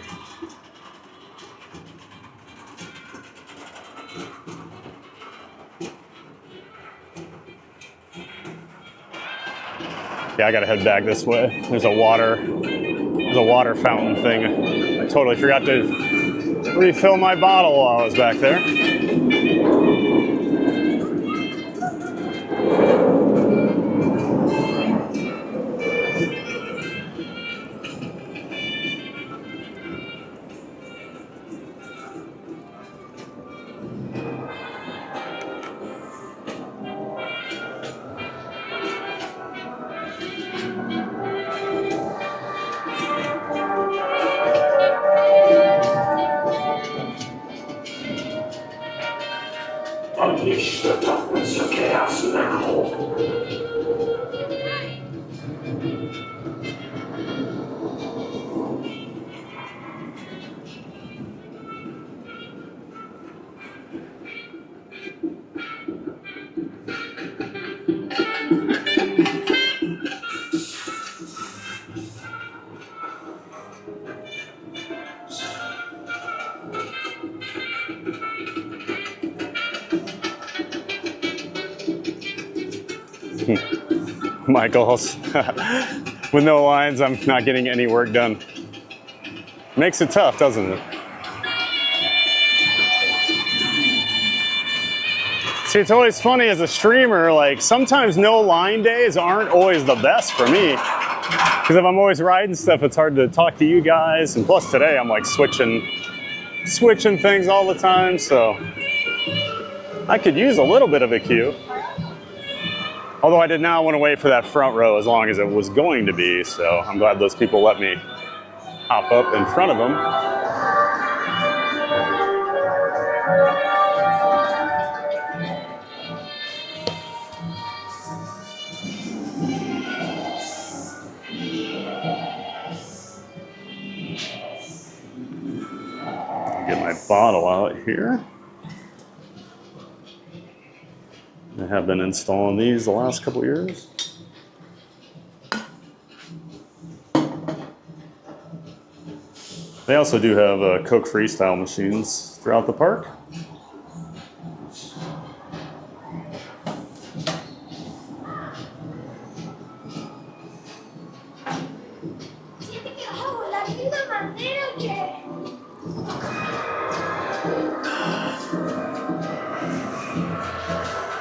Speaker 2: Yeah, I gotta head back this way. There's a water fountain thing. I totally forgot to refill my bottle while I was back there.
Speaker 4: Unleash the darkness of chaos now.
Speaker 2: Michaels, with no lines, I'm not getting any work done. Makes it tough, doesn't it? See, it's always funny as a streamer, like sometimes no line days aren't always the best for me. Because if I'm always riding stuff, it's hard to talk to you guys. And plus today I'm like switching things all the time, so I could use a little bit of a cue. Although I did not want to wait for that front row as long as it was going to be, so I'm glad those people let me. hop up in front of them. Get my bottle out here. I have been installing these the last couple years. They also do have Coke Freestyle machines throughout the park.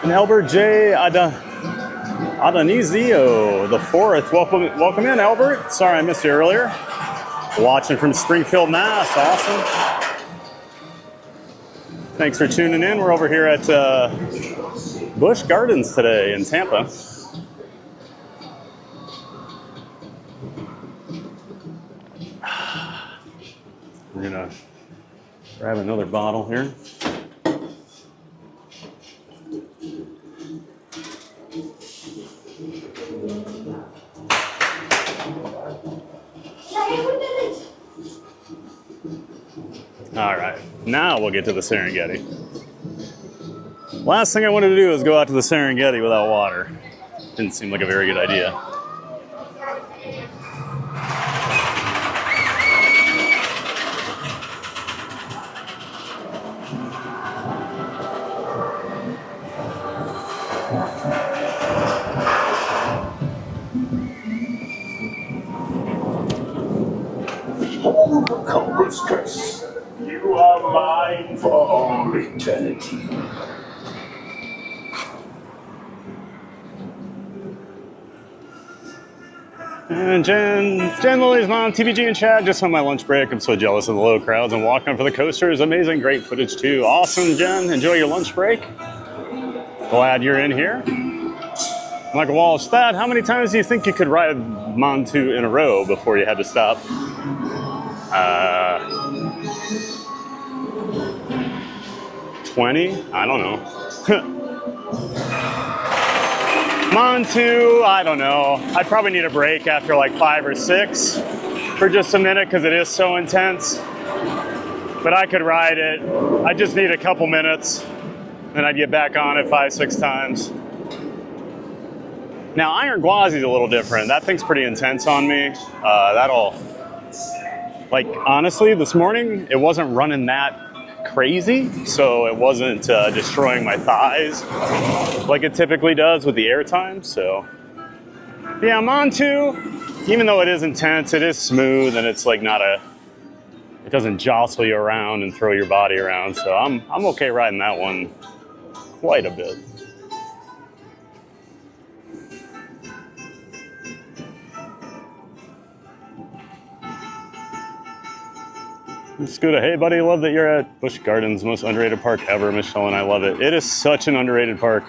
Speaker 2: And Albert J. Adanizio the fourth. Welcome in, Albert. Sorry I missed you earlier. Watching from Springfield, Mass. Awesome. Thanks for tuning in. We're over here at Busch Gardens today in Tampa. We're gonna grab another bottle here. All right, now we'll get to the Serengeti. Last thing I wanted to do is go out to the Serengeti without water. Didn't seem like a very good idea.
Speaker 7: Cobra's curse. You are mine for all eternity.
Speaker 2: And Jen Lily's mom, TVG and Chad, just on my lunch break. I'm so jealous of the low crowds and walking for the coasters. Amazing, great footage too. Awesome, Jen. Enjoy your lunch break. Glad you're in here. Michael Walsh, Thad, how many times do you think you could ride Montu in a row before you had to stop? 20? I don't know. Montu, I don't know. I'd probably need a break after like 5 or 6 for just a minute because it is so intense. But I could ride it. I just need a couple minutes, then I'd get back on it 5, 6 times. Now, Iron Gwazi is a little different. That thing's pretty intense on me. Like, honestly, this morning, it wasn't running that crazy, so it wasn't destroying my thighs like it typically does with the airtime, so. Yeah, Montu, even though it is intense, it is smooth, and it's like it doesn't jostle you around and throw your body around, so I'm okay riding that one quite a bit. Scooter, hey buddy, love that you're at Busch Gardens, most underrated park ever. Michelle and I love it. It is such an underrated park.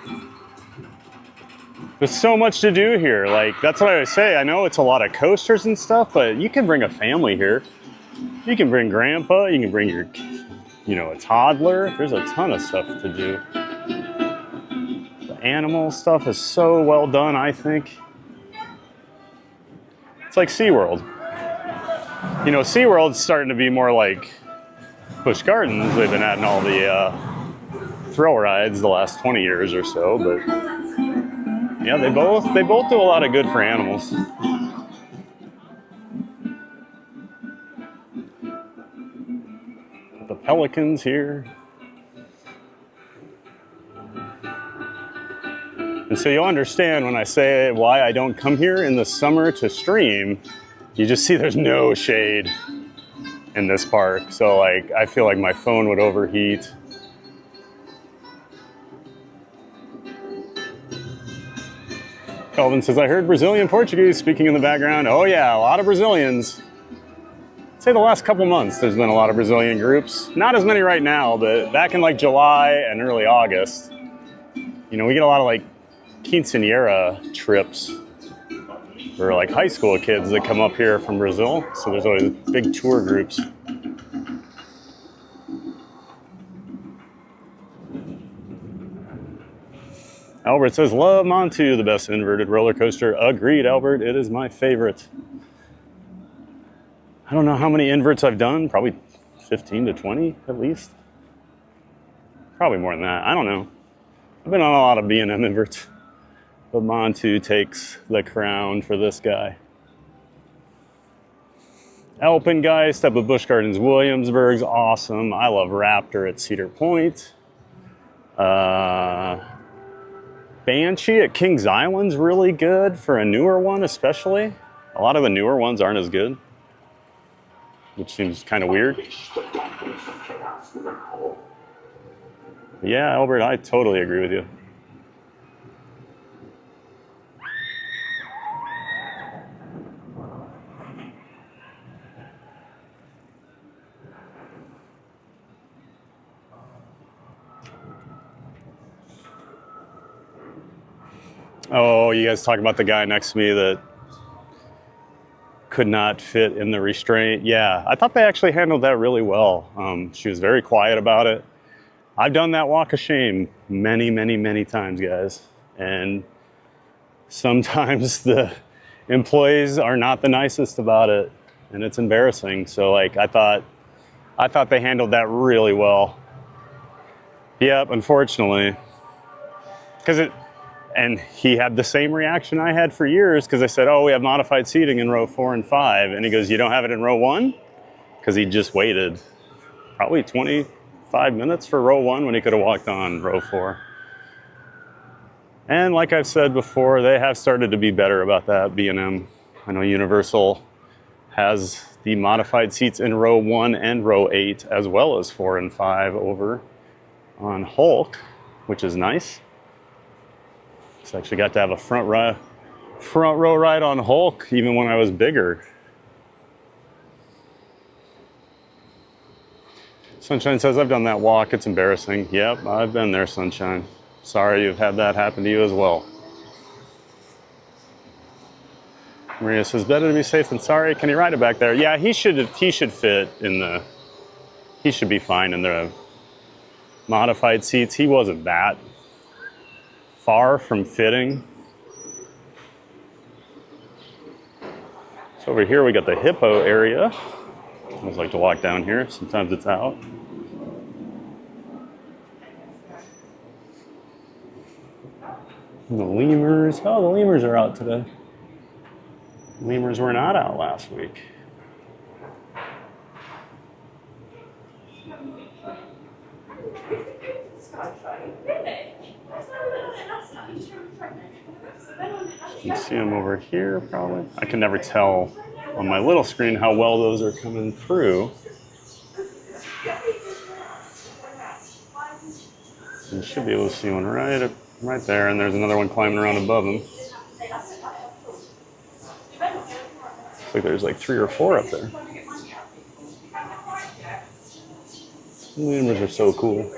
Speaker 2: There's so much to do here. Like, that's what I always say. I know it's a lot of coasters and stuff, but you can bring a family here. You can bring grandpa, you can bring your, a toddler. There's a ton of stuff to do. The animal stuff is so well done, I think. It's like SeaWorld. SeaWorld's starting to be more like Busch Gardens. They've been adding all the thrill rides the last 20 years or so, but yeah, they both do a lot of good for animals. The pelicans here. And so you'll understand when I say why I don't come here in the summer to stream. You just see there's no shade in this park. So I feel like my phone would overheat. Kelvin says, I heard Brazilian Portuguese speaking in the background. Oh yeah, a lot of Brazilians. I'd say the last couple months there's been a lot of Brazilian groups. Not as many right now, but back in July and early August, we get a lot of quinceañera trips. or like high school kids that come up here from Brazil. So there's always big tour groups. Albert says, love Montu, the best inverted roller coaster. Agreed, Albert. It is my favorite. I don't know how many inverts I've done. Probably 15 to 20 at least. Probably more than that. I don't know. I've been on a lot of B&M inverts. But Montu takes the crown for this guy. Alpengeist up at Busch Gardens Williamsburg's awesome. I love Raptor at Cedar Point. Banshee at Kings Island's really good for a newer one, especially. A lot of the newer ones aren't as good, which seems kind of weird. Yeah, Albert, I totally agree with you. Oh, you guys talk about the guy next to me that could not fit in the restraint. Yeah, I thought they actually handled that really well. She was very quiet about it. I've done that walk of shame many, many, many times, guys. And sometimes the employees are not the nicest about it, and it's embarrassing. So like, I thought they handled that really well. Yep, unfortunately. And he had the same reaction I had for years, because I said, oh, we have modified seating in row 4 and 5. And he goes, you don't have it in row 1? Because he just waited probably 25 minutes for row 1 when he could have walked on row 4. And like I've said before, they have started to be better about that, B&M. I know Universal has the modified seats in row 1 and row 8, as well as 4 and 5 over on Hulk, which is nice. So I actually got to have a front row ride on Hulk, even when I was bigger. Sunshine says, I've done that walk. It's embarrassing. Yep, I've been there, Sunshine. Sorry you've had that happen to you as well. Maria says, better to be safe than sorry. Can he ride it back there? Yeah, he should fit in the, he should be fine in the modified seats. He wasn't that far from fitting. So over here we got the hippo area. I always like to walk down here. Sometimes it's out. And the lemurs. Oh, the lemurs are out today. Lemurs were not out last week. You can see them over here, probably. I can never tell on my little screen how well those are coming through. You should be able to see one right there, and there's another one climbing around above them. Looks like there's like 3 or 4 up there. Lemurs are so cool.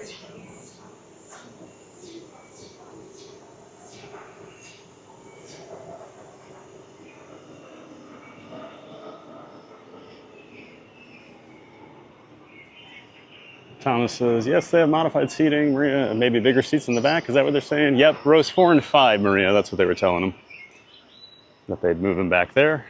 Speaker 2: Thomas says, yes, they have modified seating, Maria, maybe bigger seats in the back. Is that what they're saying? Yep, rows 4 and 5, Maria. That's what they were telling them. That they'd move them back there.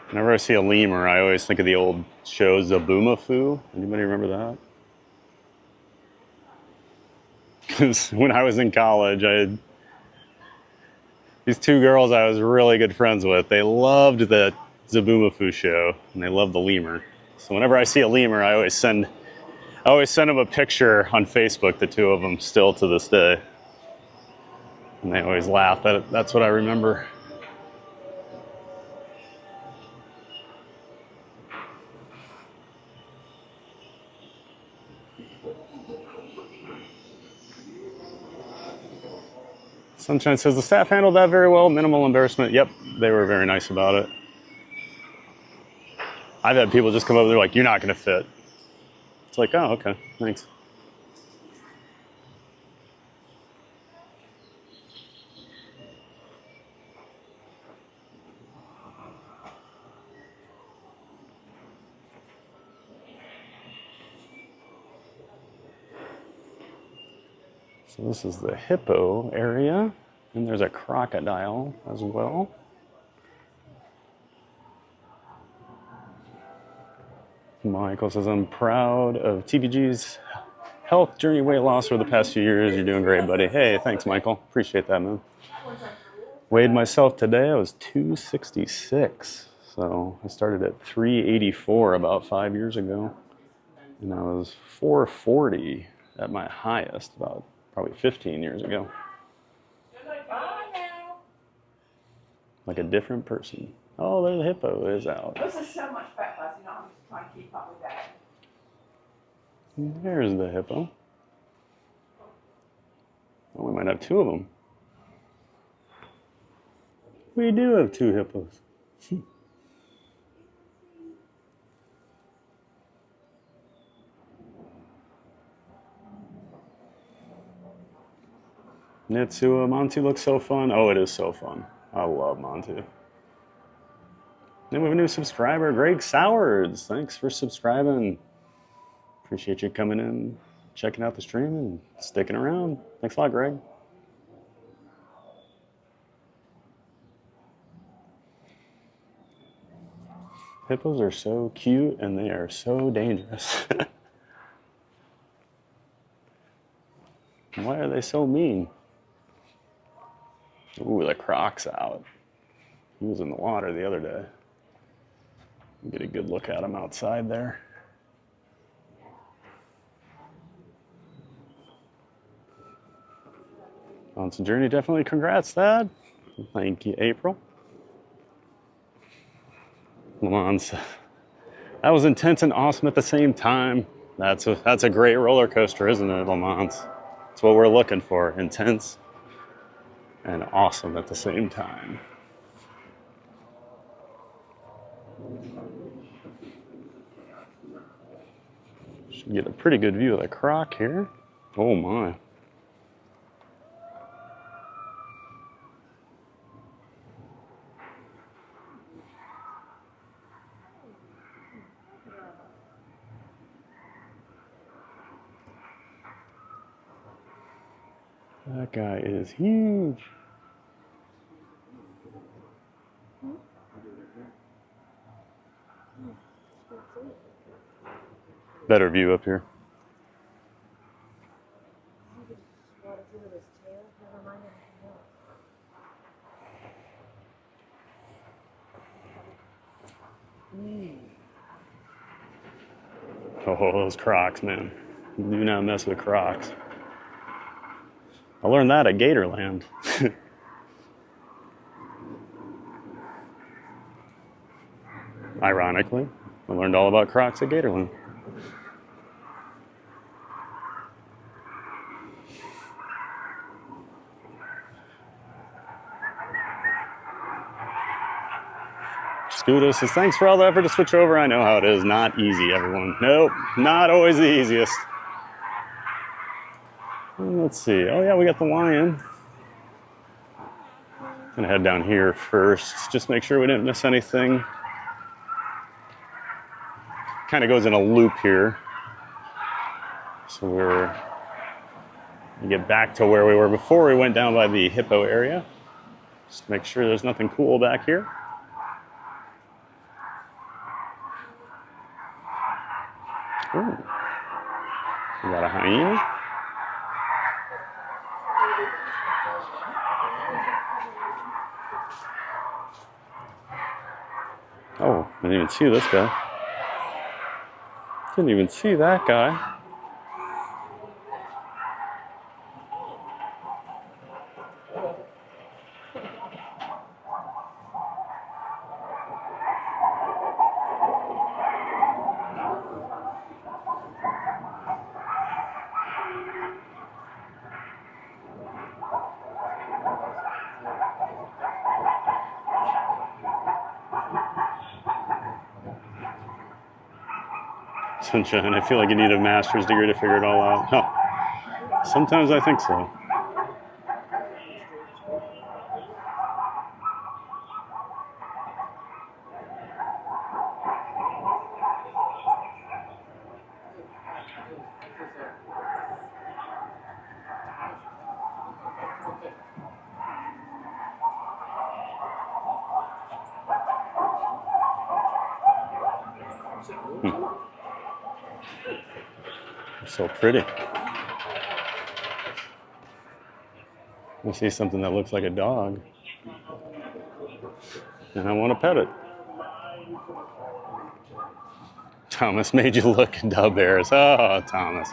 Speaker 2: Whenever I see a lemur, I always think of the old show Zaboomafoo. Anybody remember that? Because when I was in college, I had these 2 girls I was really good friends with. They loved the Zaboomafoo show, and they loved the lemur. So whenever I see a lemur, I always send them a picture on Facebook, the 2 of them, still to this day. And they always laugh. That's what I remember. Sunshine says, the staff handled that very well, minimal embarrassment. Yep, they were very nice about it. I've had people just come over, they're like, you're not gonna fit. It's like, oh, okay, thanks. So this is the hippo area, and there's a crocodile as well. Michael says, I'm proud of TBG's health journey, weight loss over the past few years. You're doing great, buddy. Hey, thanks, Michael. Appreciate that, man. Weighed myself today. I was 266. So I started at 384 about 5 years ago. And I was 440 at my highest about probably 15 years ago. Like a different person. Oh, the hippo is out.
Speaker 11: This is so much fat loss, you know, I'm just trying to keep up with that.
Speaker 2: There's the hippo. Oh, we might have two of them. We do have two hippos. Nitsua, Montu looks so fun. Oh, it is so fun. I love Montu. Then we have a new subscriber, Greg Sowards. Thanks for subscribing. Appreciate you coming in, checking out the stream, and sticking around. Thanks a lot, Greg. Hippos are so cute, and they are so dangerous. Why are they so mean? Ooh, the croc's out. He was in the water the other day. Get a good look at him outside there. On some journey, definitely. Congrats, Thad. Thank you, April. Lamont, that was intense and awesome at the same time. That's a great roller coaster, isn't it, Lamont? That's what we're looking for. Intense and awesome at the same time. Should get a pretty good view of the croc here. Oh my. That guy is huge. Better view up here. Oh, those crocs, man. Do not mess with crocs. I learned that at Gatorland. Ironically, I learned all about crocs at Gatorland. Scudo says, thanks for all the effort to switch over. I know how it is. Not easy, everyone. Nope, not always the easiest. Let's see. Oh, yeah, we got the lion. Gonna head down here first. Just make sure we didn't miss anything. Kind of goes in a loop here. So we get back to where we were before we went down by the hippo area. Just make sure there's nothing cool back here. Ooh. We got a hyena. Oh, I didn't even see this guy. Didn't even see that guy. Sunshine, I feel like you need a master's degree to figure it all out. Huh. Sometimes I think so. So pretty. You see something that looks like a dog, and I want to pet it. Thomas made you look, Dub Harris. Oh, Thomas.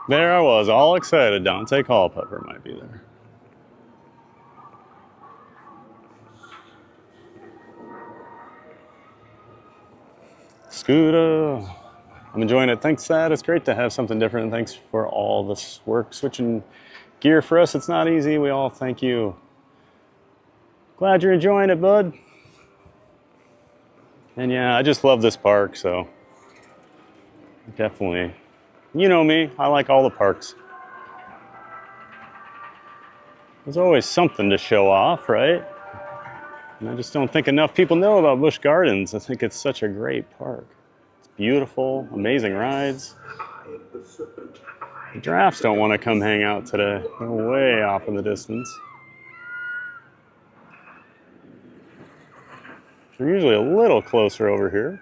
Speaker 2: There I was, all excited. Dante Culpepper might be there. Scooter. I'm enjoying it. Thanks, Thad. It's great to have something different. Thanks for all this work switching gear for us. It's not easy. We all thank you. Glad you're enjoying it, bud. And yeah, I just love this park, so definitely. You know me, I like all the parks. There's always something to show off, right? And I just don't think enough people know about Busch Gardens. I think it's such a great park. It's beautiful, amazing rides. The giraffes don't want to come hang out today. They're way off in the distance. They're usually a little closer over here.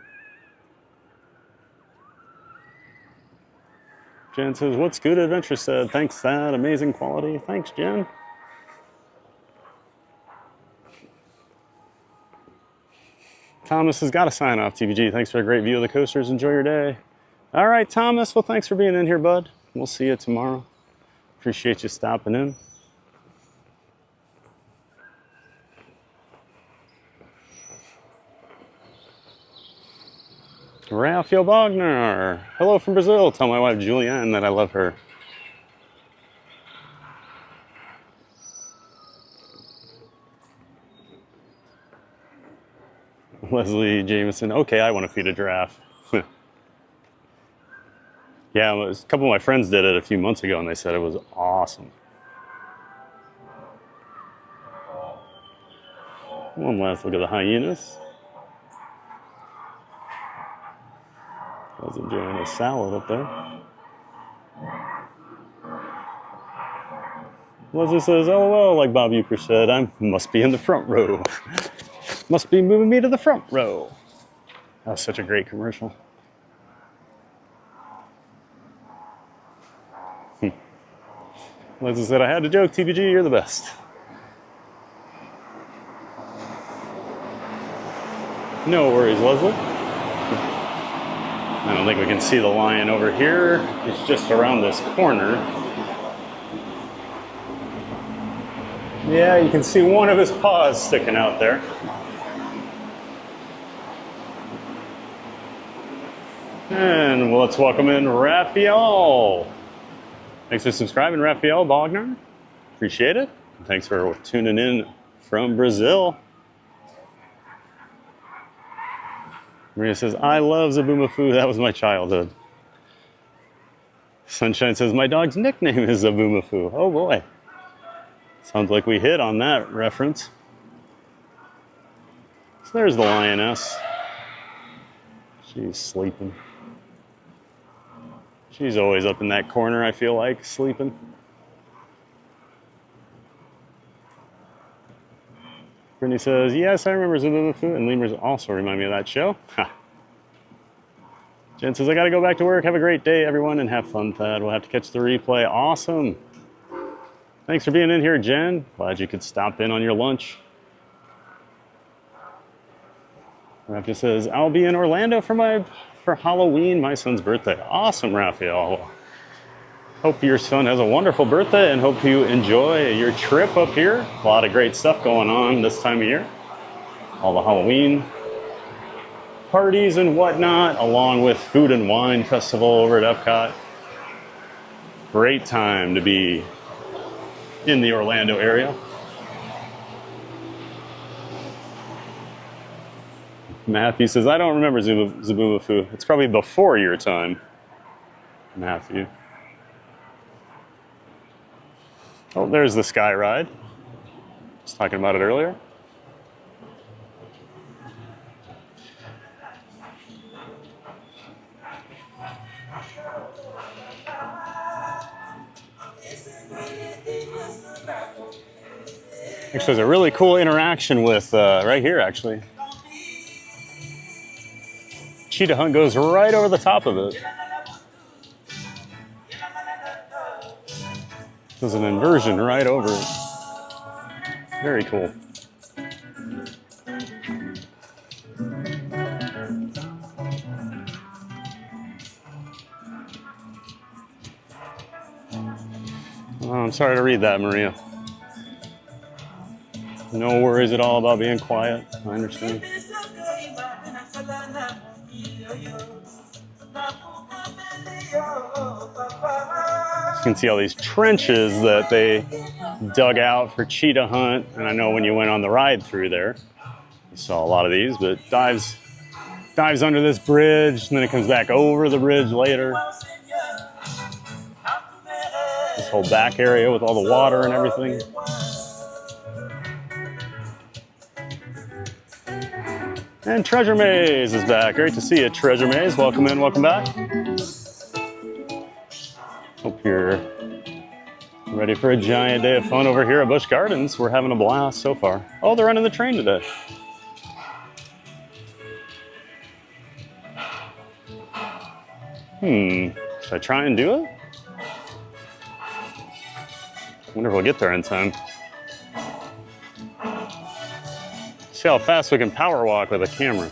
Speaker 2: Jen says, "What's good adventure said?" Thanks, Thad. Amazing quality. Thanks, Jen. Thomas has got to sign off, TVG. Thanks for a great view of the coasters. Enjoy your day. All right, Thomas. Well, thanks for being in here, bud. We'll see you tomorrow. Appreciate you stopping in. Raphael Bogner. Hello from Brazil. Tell my wife Julianne that I love her. Leslie Jameson. Okay, I want to feed a giraffe. Yeah, a couple of my friends did it a few months ago and they said it was awesome. One last look at the hyenas. I was enjoying a salad up there. Leslie says, "LOL," like Bob Euchre said, I must be in the front row. Must be moving me to the front row. That was such a great commercial. Leslie said, "I had to joke, TVG, you're the best." No worries, Leslie. I don't think we can see the lion over here. It's just around this corner. Yeah, you can see one of his paws sticking out there. And let's welcome in Raphael. Thanks for subscribing, Raphael Bogner. Appreciate it. Thanks for tuning in from Brazil. Maria says, "I love Zaboomafoo. That was my childhood." Sunshine says, "My dog's nickname is Zaboomafoo." Oh boy. Sounds like we hit on that reference. So there's the lioness. She's sleeping. She's always up in that corner, I feel like, sleeping. Brittany says, "Yes, I remember Zaboomafoo, and lemurs also remind me of that show." Ha. Jen says, "I gotta go back to work. Have a great day, everyone, and have fun, Thad. We'll have to catch the replay." Awesome. Thanks for being in here, Jen. Glad you could stop in on your lunch. Raphael says, "I'll be in Orlando for Halloween, my son's birthday." Awesome, Raphael. Hope your son has a wonderful birthday and hope you enjoy your trip up here. A lot of great stuff going on this time of year. All the Halloween parties and whatnot, along with Food and Wine Festival over at Epcot. Great time to be in the Orlando area. Matthew says, "I don't remember Zaboomafoo. It's probably before your time." Matthew. Oh, there's the Sky Ride. I was talking about it earlier. Actually, there's a really cool interaction with, right here, actually. Cheetah Hunt goes right over the top of it. There's an inversion right over it. Very cool. Oh, I'm sorry to read that, Maria. No worries at all about being quiet. I understand. You can see all these trenches that they dug out for Cheetah Hunt. And I know when you went on the ride through there, you saw a lot of these, but dives under this bridge, and then it comes back over the bridge later. This whole back area with all the water and everything. And Treasure Maze is back. Great to see you, Treasure Maze. Welcome in, welcome back. Hope you're ready for a giant day of fun over here at Busch Gardens. We're having a blast so far. Oh, they're running the train today. Should I try and do it? I wonder if we'll get there in time. See how fast we can power walk with a camera.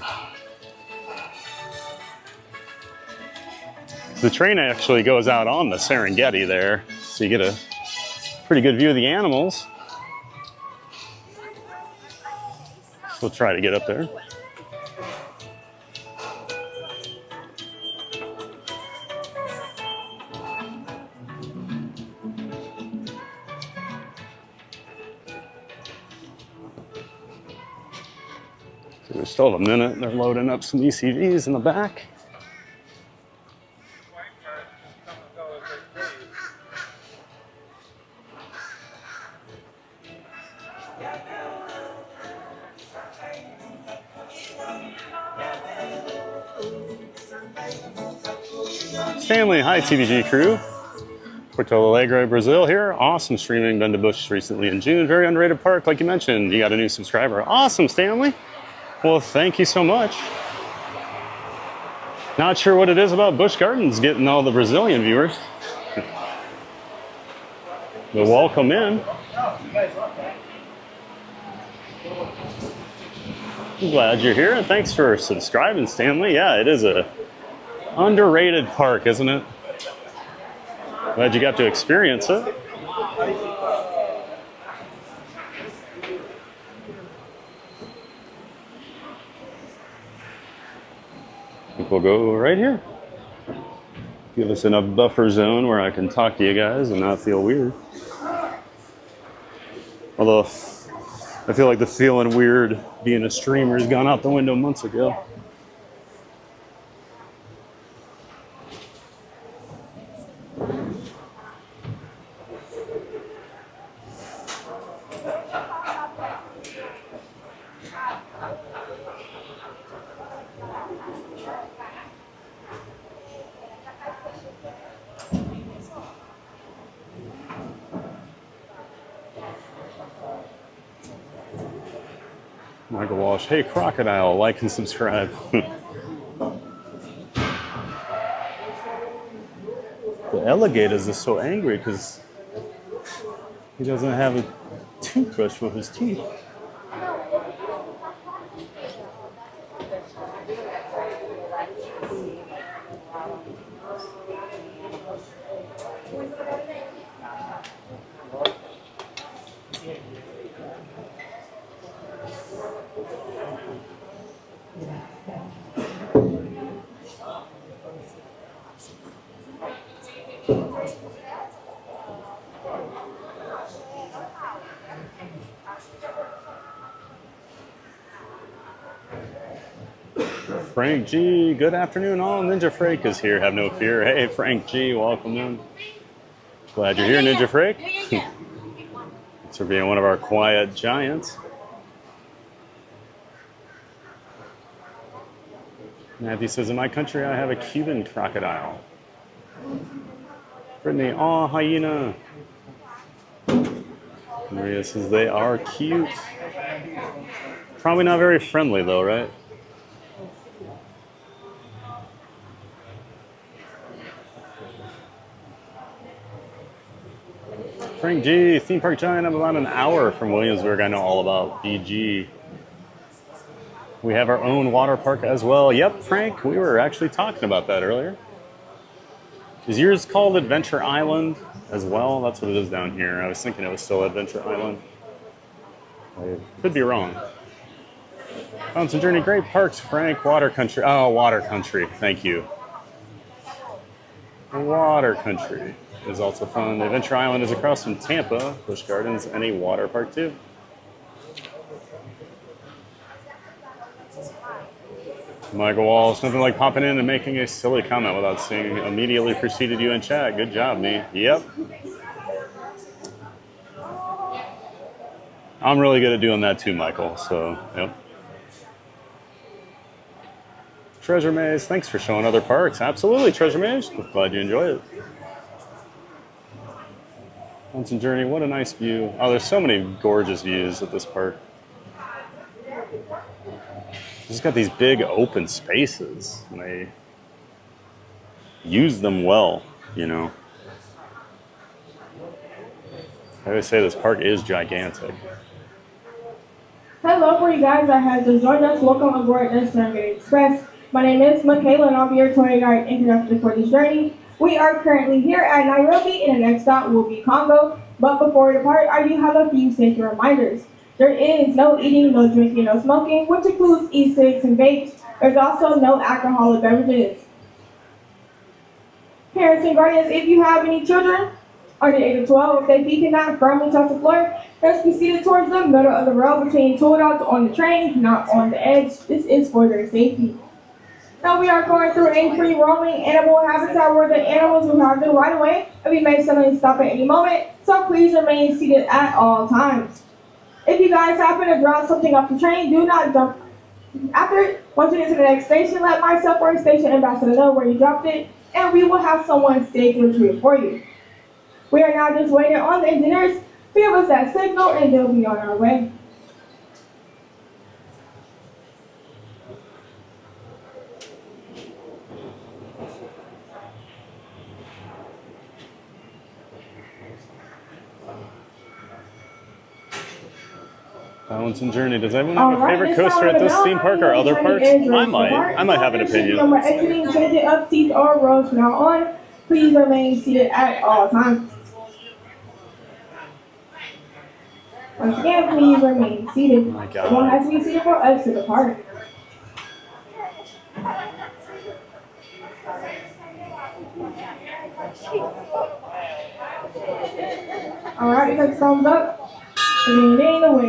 Speaker 2: The train actually goes out on the Serengeti there, so you get a pretty good view of the animals. So we'll try to get up there. So we still have a minute. They're loading up some ECVs in the back. Stanley, hi TVG crew. Porto Alegre, Brazil here. Awesome streaming. Been to Busch recently in June. Very underrated park, like you mentioned. You got a new subscriber. Awesome, Stanley. Well, thank you so much. Not sure what it is about Busch Gardens getting all the Brazilian viewers. But welcome in. I'm glad you're here, and thanks for subscribing, Stanley. Yeah, it is a underrated park, isn't it? Glad you got to experience it. I think we'll go right here. Give us enough buffer zone where I can talk to you guys and not feel weird. Although, I feel like the feeling weird being a streamer has gone out the window months ago. Michael Walsh, hey Crocodile, like and subscribe. The alligators are so angry because he doesn't have a toothbrush for his teeth. Frank G, good afternoon all. Ninja Frake is here, have no fear. Hey Frank G, welcome in. Glad you're here, Ninja Frake. Thanks for being one of our quiet giants. Matthew says, in my country I have a Cuban crocodile. Brittany, aw, hyena. Maria says, they are cute. Probably not very friendly though, right? Frank G, theme park giant. I'm about an hour from Williamsburg. I know all about BG. We have our own water park as well. Yep, Frank, we were actually talking about that earlier. Is yours called Adventure Island as well? That's what it is down here. I was thinking it was still Adventure Island. I could be wrong. Fountain Journey, great parks, Frank. Water Country. Oh, Water Country. Thank you. Water Country is also fun. Adventure Island is across from Tampa, Busch Gardens, and a water park too. Michael Walsh, nothing like popping in and making a silly comment without seeing immediately preceded you in chat. Good job, me. Yep. I'm really good at doing that too, Michael. So, yep. Treasure Maze, thanks for showing other parks. Absolutely, Treasure Maze. Glad you enjoy it. Fountain Journey, what a nice view. Oh, there's so many gorgeous views at this park. It's got these big open spaces, and they use them well, you know. I always say this park is gigantic.
Speaker 12: Hello for you guys that have just joined us. Welcome aboard the Serengeti Express. My name is Michaela, and I'll be your tour guide and conductor for this journey. We are currently here at Nairobi, and the next stop will be Congo. But before we depart, I do have a few safety reminders. There is no eating, no drinking, no smoking, which includes e-cigs and vapes. There's also no alcoholic beverages. Parents and guardians, if you have any children under the age of 12, if their feet cannot firmly touch the floor, let's be seated towards the middle of the row between two adults on the train, not on the edge. This is for their safety. Now we are going through a free roaming animal habitat where the animals will have the right of way, and we may suddenly stop at any moment, so please remain seated at all times. If you guys happen to drop something off the train, do not jump after it. Once you get to the next station, let myself or station ambassador know where you dropped it, and we will have someone stay to retrieve it for you. We are now just waiting on the engineers to give us that signal, and they'll be on our way.
Speaker 2: Fountain Journey. Does everyone have a favorite coaster at this theme park or other parks? I might have an opinion.
Speaker 12: When we're exiting, changing up seats or rows from now on, please remain seated at all times. Once again, please remain seated.
Speaker 2: Oh my God.
Speaker 12: Everyone has to be seated for us to depart. Alright, next thumbs up. Ding,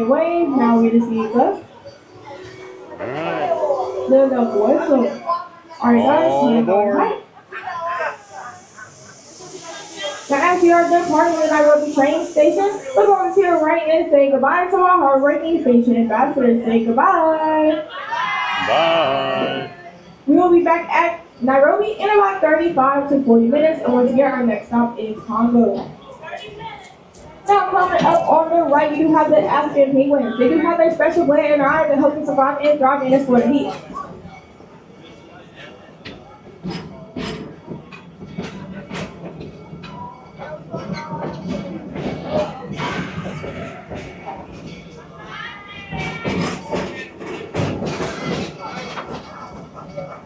Speaker 12: wave. Now we just need the whistle. Alright guys, stand on tight. Now as we are departing the Nairobi train station, we're going to your right and say goodbye to our hard-working station ambassadors. Say goodbye.
Speaker 2: Bye.
Speaker 12: We will be back at Nairobi in about 35 to 40 minutes, and once again our next stop is Congo. Now coming up on the right, you do have the African penguins. They do have a special blade in their eye to help them survive and thrive in this water heat.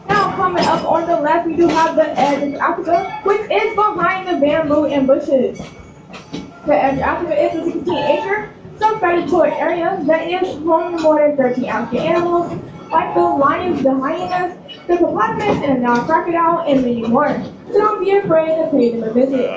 Speaker 12: Now coming up on the left, we do have the edge of Africa, which is behind the bamboo and bushes. The edge of Africa is a 16-acre sub-predatory area that is home to more than 13 African animals, like the lions, the hyenas, the hippopotamus, and the Nile crocodile, and many more. So don't be afraid to pay them a visit.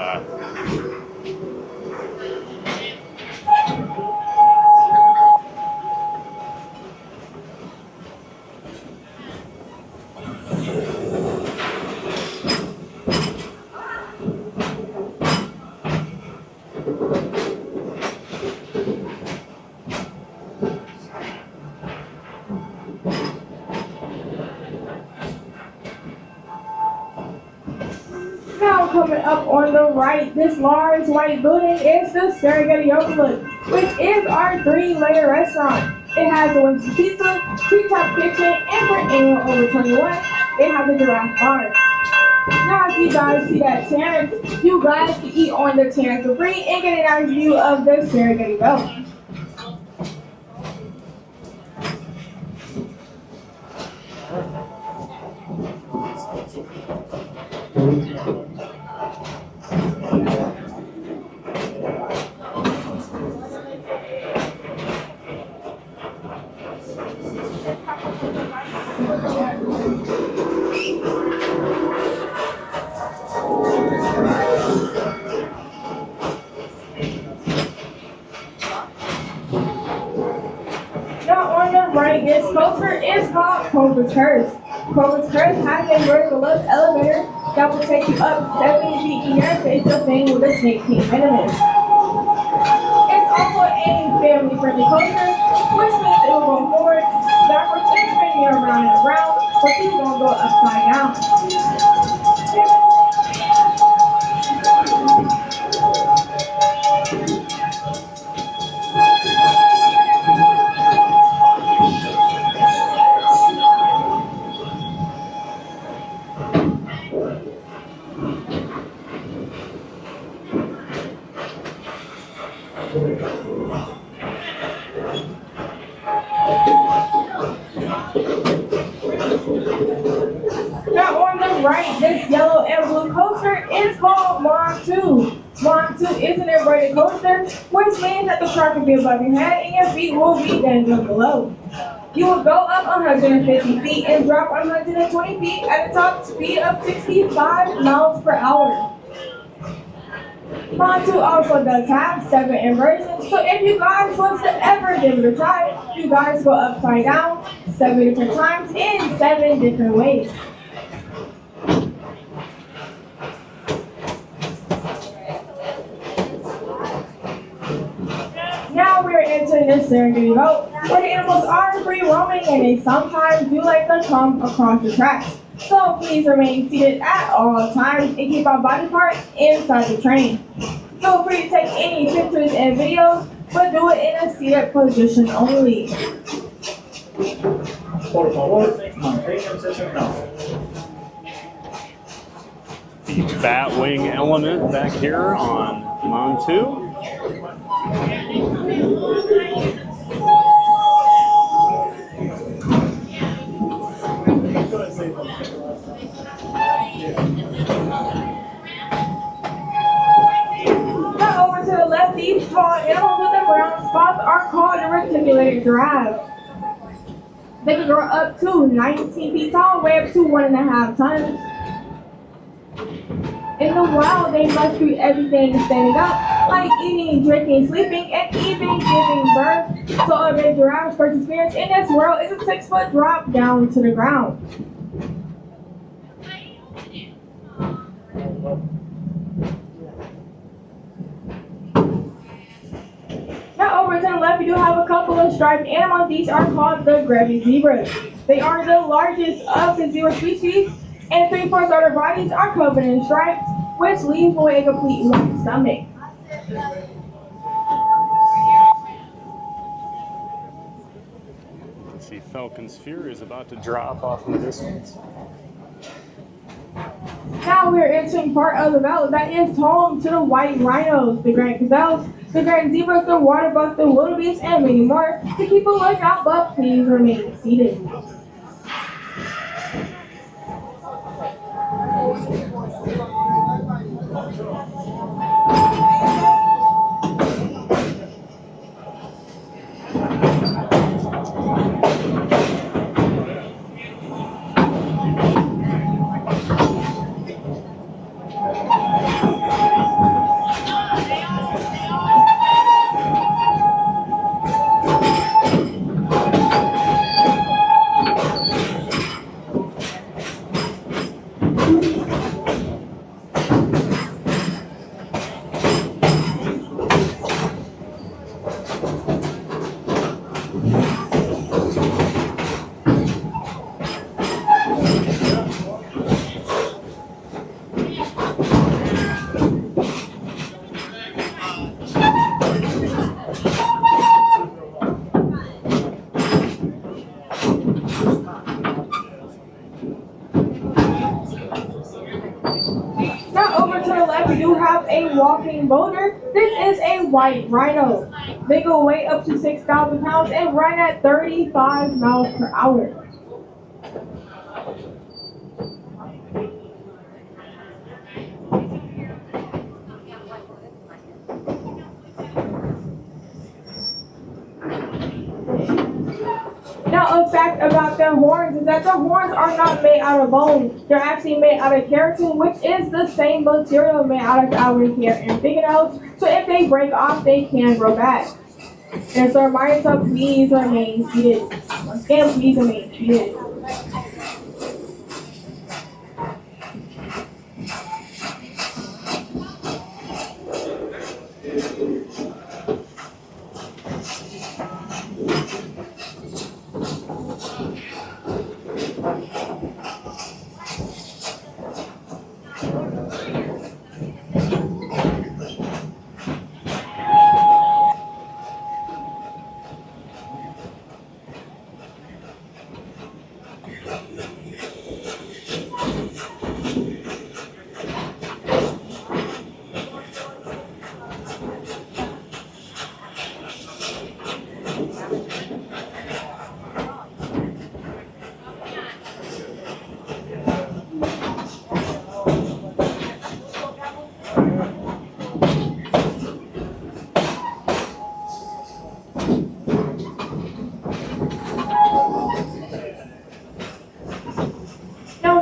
Speaker 12: Now coming up on the right, this large white building is the Serengeti Overlook, which is our 3-layer restaurant. It has a Wednesday pizza, treetop kitchen, and for anyone over 21, they have the giraffe bar. Now, if you guys see that Terrence, you guys can eat on the Terrence for free and get a nice view of the Serengeti belt. Now on the right, this coaster is called Cobra's Curse. Cobra's Curse has a vertical lift elevator that will take you up 70 feet in your face of thing with a snake pit minimum. It's also a family-friendly coaster, which means it will go forward, backwards, and spin you around and around, but you won't go upside down. Now on the right, this yellow and blue coaster is called Montu. Montu is an inverted coaster, which means that the truck will be above your head and your feet will be down below. You will go up 150 feet and drop 120 feet at a top speed of 65 miles per hour. Montu also does have 7 inversions, so if you guys want to ever give it a try, you guys go upside down 7 different times in 7 different ways. Now we're entering the Serengeti boat, where the animals are free roaming and they sometimes do like to come across the tracks. So please remain seated at all times and keep our body parts inside the train. Feel free to take any pictures and videos, but do it in a seated position only.
Speaker 7: Por favor, manténganse sentados.
Speaker 2: The bat wing element back here on Montu.
Speaker 12: Now over to the left, these small animals with the brown spots are called the reticulated giraffe. They can grow up to 19 feet tall, weigh up to 1.5 tons. In the wild, they must do everything standing up, like eating, drinking, sleeping, and even giving birth. So a big giraffe's first experience in this world is a 6-foot drop down to the ground. Now over to the left, we do have a couple of striped animals. These are called the gravy zebras. They are the largest of the zebra species, and 3/4 of their bodies are covered in stripes, which leaves away a complete white stomach.
Speaker 2: Let's see, Falcon's Fury is about to drop off in the distance.
Speaker 12: Now we're entering part of the belt that is home to the white rhinos, the grand gazelles, the grand zebras, the water buck, the wildebeest, and many more. To keep a lookout, but please remain seated. in Boulder, this is a white rhino. They can weigh up to 6,000 pounds and run at 35 miles per hour. Now, a fact about their horns is that the horns are not made out of bone. They're actually made out of keratin, which is the same material made out of our hair and fingernails. So if they break off, they can grow back. And so reminder to please remain seated. Once again, please remain seated.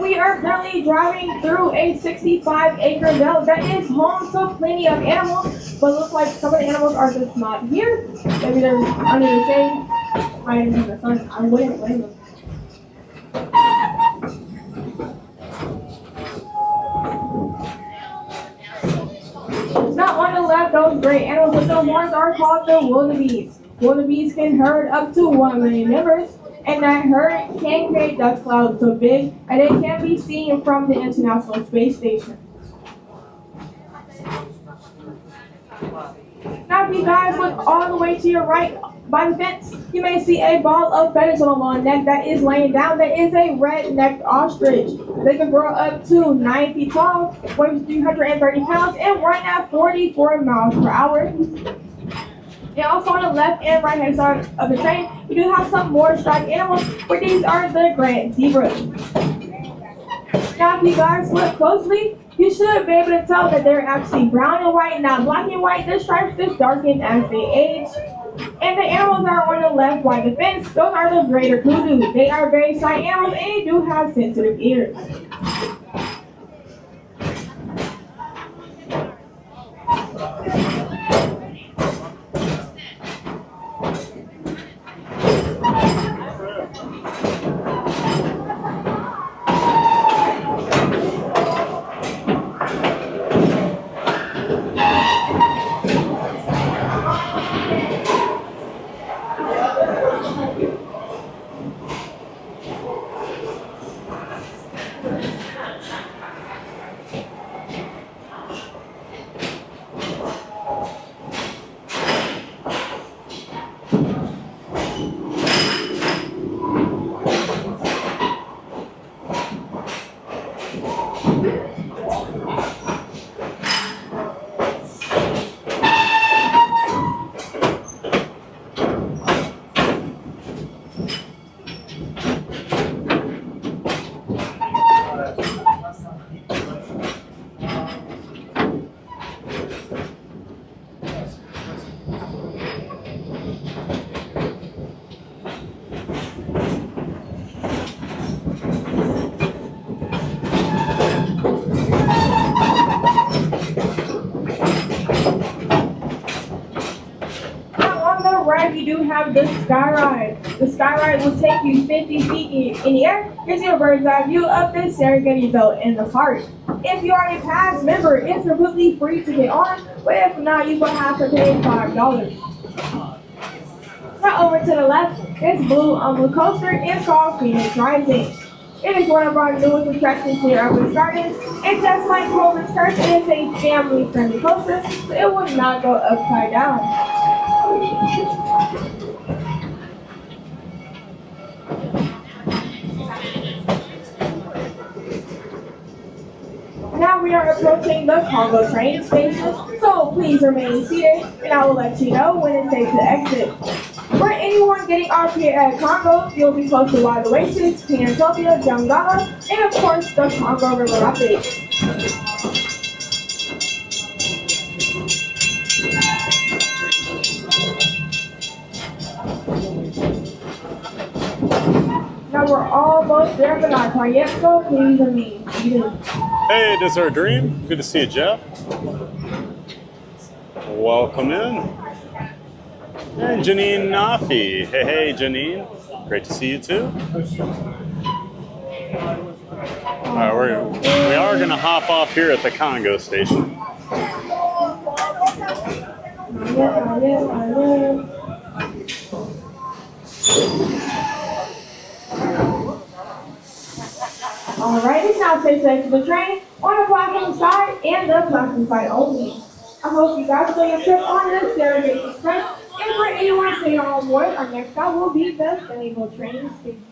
Speaker 12: We are currently driving through a 65-acre belt that is home to plenty of animals, but looks like some of the animals are just not here. Maybe they're under the shade, hiding in the sun. I wouldn't blame them. Now on the left, those great animals with the horns are called the wildebeest. Wildebeest can herd up to 1 million members. And that herd can create dust clouds so big and it can be seen from the International Space Station. Now if you guys look all the way to your right by the fence, you may see a ball of feathers on a long neck that is laying down. That is a red-necked ostrich. They can grow up to 9 feet tall, weigh 330 pounds, and run at 44 miles per hour. And also on the left and right hand side of the train, we do have some more striped animals, but these are the grand zebras. Now if you guys look closely, you should be able to tell that they're actually brown and white, not black and white. The stripes just darken as they age. And the animals that are on the left by the fence, those are the greater kudu. They are very silent animals and they do have sensitive ears. You do have the sky ride. The sky ride will take you 50 feet in the air, gives you a bird's eye view of the Serengeti belt in the park. If you are a past member, it's completely free to get on, but if not, you will have to pay $5. Now over to the left, this blue coaster is called Phoenix Rising. It is one of our newest attractions here at Busch Gardens, and just like Cobra's Curse, it is a family-friendly coaster, so it will not go upside down. Now we are approaching the cargo train station, so please remain seated, and I will let you know when it's safe to exit. For anyone getting off here at Congo, you'll be close to Wild Oasis, Panatopia, Jangala, and of course the Congo River Rapids. Now we're almost there, but not quite yet, so please remain seated.
Speaker 2: Hey, Dessert Dream. Good to see you, Jeff. Welcome in. And Janine Nafi. Hey, Janine. Great to see you too. All right, we are going to hop off here at the Congo station.
Speaker 12: Alright, it's now safe to exit the train on the platform side and the platform side only. I hope you guys enjoy your trip on the Serengeti Express, and for anyone staying on board, our next stop will be the Scenic train station.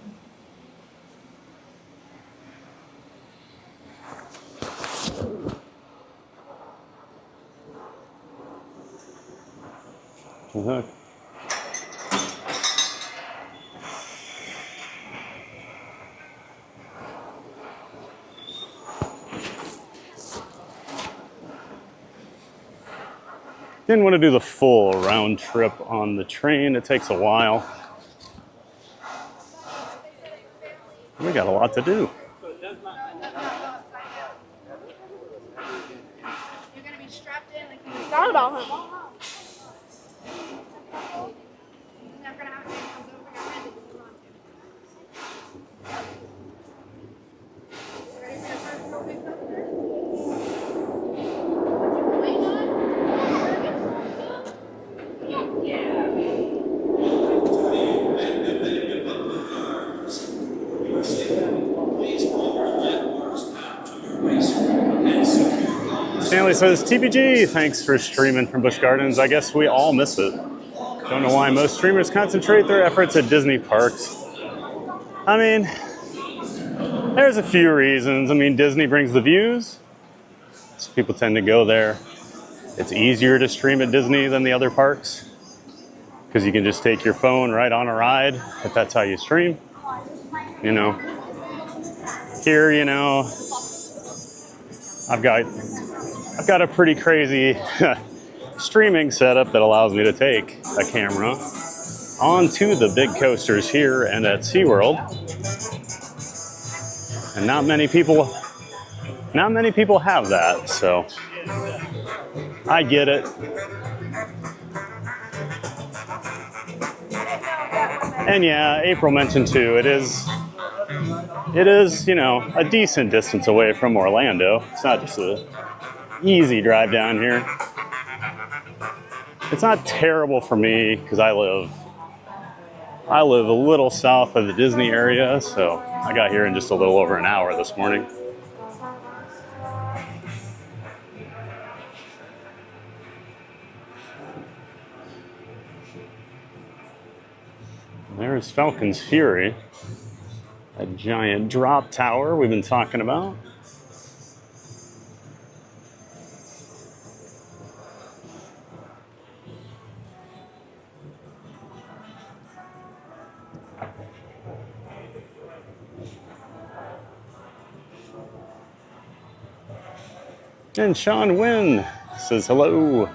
Speaker 2: Didn't want to do the full round trip on the train. It takes a while. We got a lot to do.
Speaker 8: You're gonna be strapped in like you thought about him. You're never gonna have to come over your head if you want to. Ready for your first real big number?
Speaker 2: Stanley says, TBG, thanks for streaming from Busch Gardens. I guess we all miss it. Don't know why most streamers concentrate their efforts at Disney parks. I mean, there's a few reasons. I mean, Disney brings the views, so people tend to go there. It's easier to stream at Disney than the other parks because you can just take your phone right on a ride if that's how you stream. You know, here, you know, I've got a pretty crazy streaming setup that allows me to take a camera onto the big coasters here and at SeaWorld. And not many people have that, so I get it. And yeah, April mentioned too, it is, you know, a decent distance away from Orlando. It's not just a easy drive down here. It's not terrible for me because I live a little south of the Disney area, so I got here in just a little over an hour this morning. There's Falcon's Fury, a giant drop tower we've been talking about. And Sean Wynn says hello.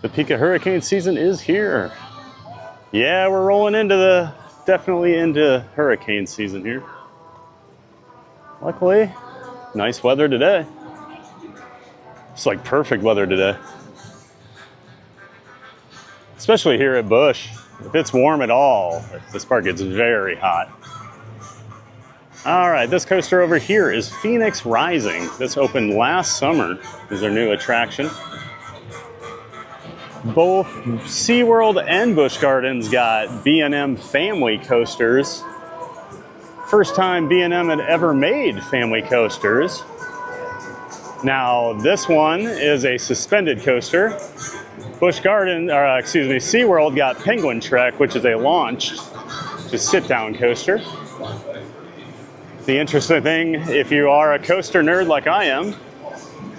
Speaker 2: The peak of hurricane season is here. Yeah, we're rolling definitely into hurricane season here. Luckily, nice weather today. It's like perfect weather today. Especially here at Busch. If it's warm at all, this park gets very hot. All right, this coaster over here is Phoenix Rising. This opened last summer. This is their new attraction. Both SeaWorld and Busch Gardens got B&M family coasters. First time B&M had ever made family coasters. Now, this one is a suspended coaster. SeaWorld got Penguin Trek, which is a launched, just sit-down coaster. The interesting thing, if you are a coaster nerd like I am,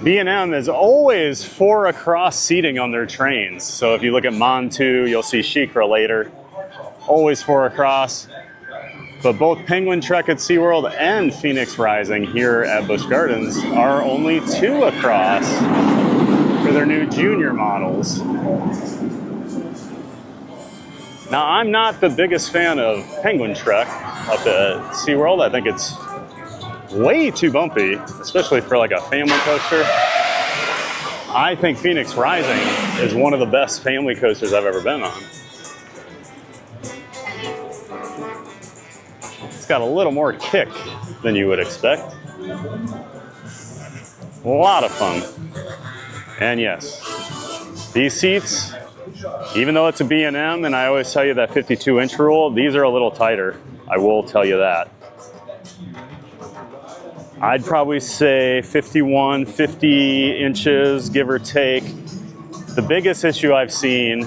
Speaker 2: B&M is always 4 across seating on their trains. So if you look at Montu, you'll see Sheikra later. Always 4 across. But both Penguin Trek at SeaWorld and Phoenix Rising here at Busch Gardens are only 2 across for their new junior models. Now, I'm not the biggest fan of Penguin Trek up at SeaWorld. I think it's way too bumpy, especially for like a family coaster. I think Phoenix Rising is one of the best family coasters I've ever been on. It's got a little more kick than you would expect. A lot of fun. And yes, these seats, even though it's a B&M, and I always tell you that 52-inch rule, these are a little tighter. I will tell you that. I'd probably say 51, 50 inches, give or take. The biggest issue I've seen,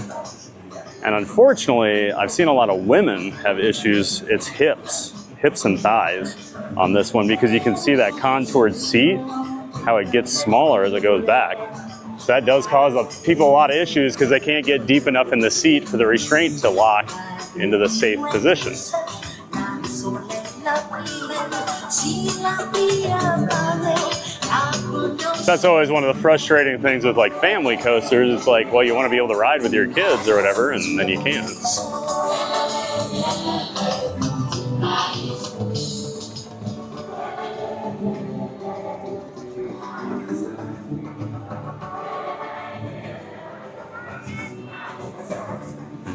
Speaker 2: and unfortunately, I've seen a lot of women have issues, it's hips and thighs on this one, because you can see that contoured seat, how it gets smaller as it goes back. So that does cause people a lot of issues because they can't get deep enough in the seat for the restraint to lock into the safe position. That's always one of the frustrating things with like family coasters. It's like, well, you want to be able to ride with your kids or whatever, and then you can't.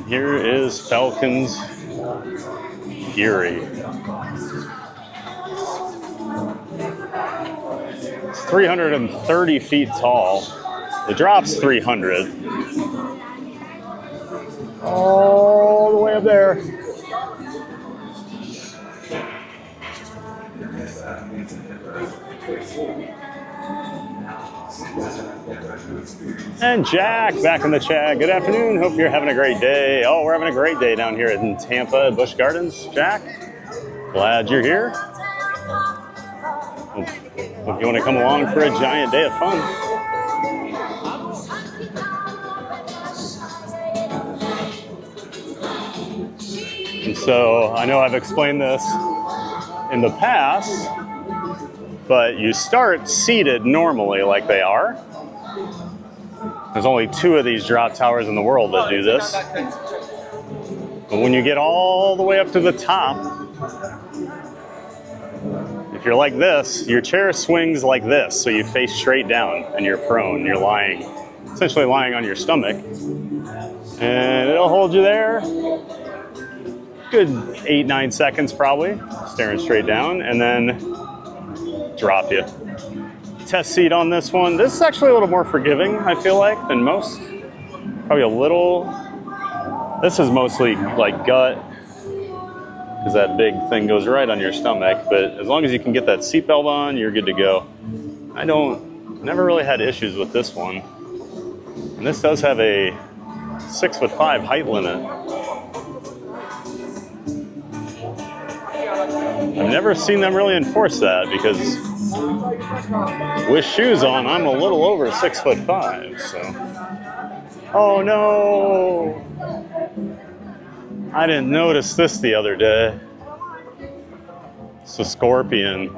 Speaker 2: Here is Falcon's Fury. It's 330 feet tall. The drop's 300. All the way up there. And Jack back in the chat. Good afternoon. Hope you're having a great day. Oh, we're having a great day down here in Tampa at Busch Gardens. Jack, glad you're here. Hope you want to come along for a giant day of fun. And so I know I've explained this in the past, but you start seated normally like they are. There's only 2 of these drop towers in the world that do this. But when you get all the way up to the top, if you're like this, your chair swings like this, so you face straight down and you're prone. You're lying, essentially lying on your stomach. And it'll hold you there. Good 8-9 seconds probably, staring straight down, and then drop you. Test seat on this one. This is actually a little more forgiving, I feel like, than most. Probably a little. This is mostly like gut, because that big thing goes right on your stomach. But as long as you can get that seatbelt on, you're good to go. Never really had issues with this one. And this does have a 6'5" height limit. I've never seen them really enforce that, because with shoes on, I'm a little over 6'5", so. Oh no! I didn't notice this the other day. It's a scorpion.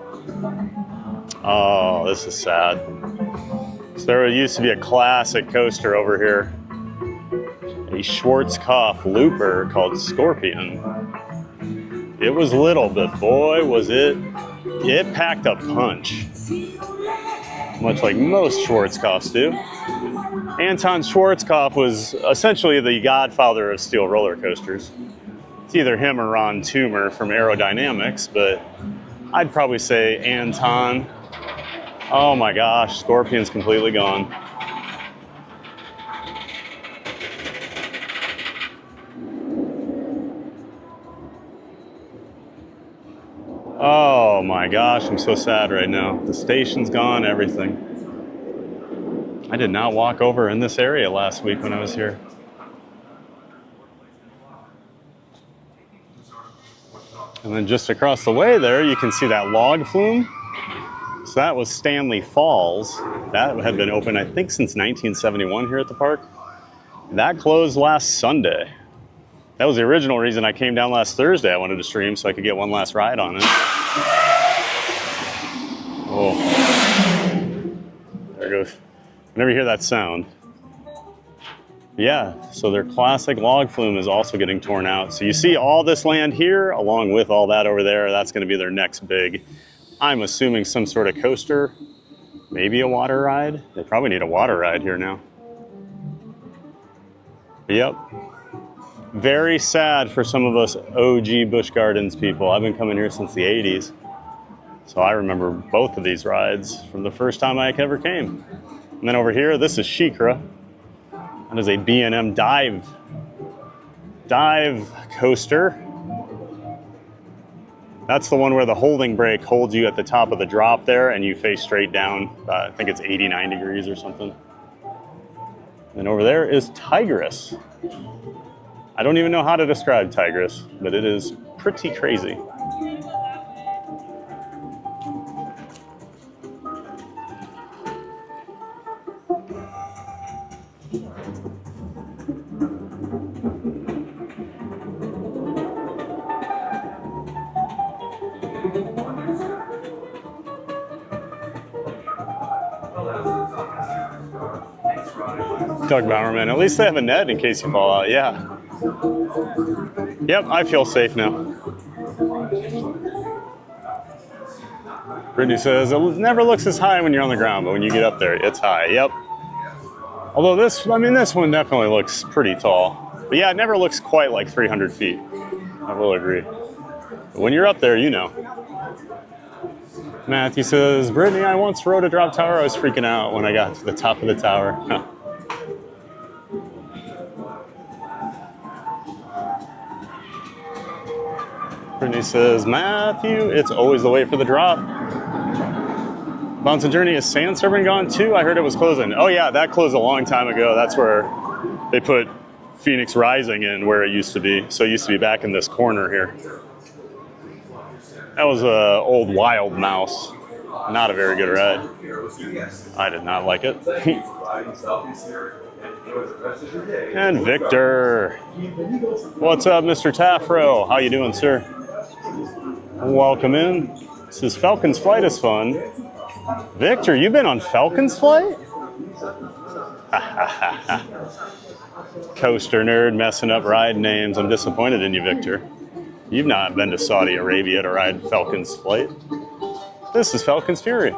Speaker 2: Oh, this is sad. So there used to be a classic coaster over here, a Schwarzkopf looper called Scorpion. It was little, but boy, was it packed a punch. Much like most Schwarzkopfs do. Anton Schwarzkopf was essentially the godfather of steel roller coasters. It's either him or Ron Toomer from Aerodynamics, but I'd probably say Anton. Oh my gosh, Scorpion's completely gone. Oh my gosh, I'm so sad right now. The station's gone, everything. I did not walk over in this area last week when I was here. And then just across the way there, you can see that log flume. So that was Stanley Falls. That had been open, I think, since 1971 here at the park. That closed last Sunday. That was the original reason I came down last Thursday. I wanted to stream so I could get one last ride on it. Oh. There it goes. Whenever you hear that sound. Yeah, so their classic log flume is also getting torn out. So you see all this land here, along with all that over there. That's going to be their next big, I'm assuming, some sort of coaster. Maybe a water ride. They probably need a water ride here now. Yep. Very sad for some of us OG Busch Gardens people. I've been coming here since the 80s. So I remember both of these rides from the first time I ever came. And then over here, this is Sheikra. That is a B&M dive coaster. That's the one where the holding brake holds you at the top of the drop there and you face straight down. I think it's 89 degrees or something. And over there is Tigris. I don't even know how to describe Tigris, but it is pretty crazy. Doug Bowerman, at least they have a net in case you fall out, yeah. Yep, I feel safe now. Brittany says, it never looks as high when you're on the ground, but when you get up there, it's high, yep. Although this one definitely looks pretty tall. But yeah, it never looks quite like 300 feet. I will agree. But when you're up there, you know. Matthew says, Brittany, I once rode a drop tower. I was freaking out when I got to the top of the tower. Brittany says, Matthew, it's always the wait for the drop. Bouncing Journey, is Sand Serpent gone too? I heard it was closing. Oh yeah, that closed a long time ago. That's where they put Phoenix Rising in, where it used to be. So it used to be back in this corner here. That was an old Wild Mouse. Not a very good ride. I did not like it. And Victor. What's up, Mr. Taffro? How you doing, sir? Welcome in. This is Falcon's Flight is fun. Victor, you've been on Falcon's Flight? Coaster nerd messing up ride names. I'm disappointed in you, Victor. You've not been to Saudi Arabia to ride Falcon's Flight. This is Falcon's Fury.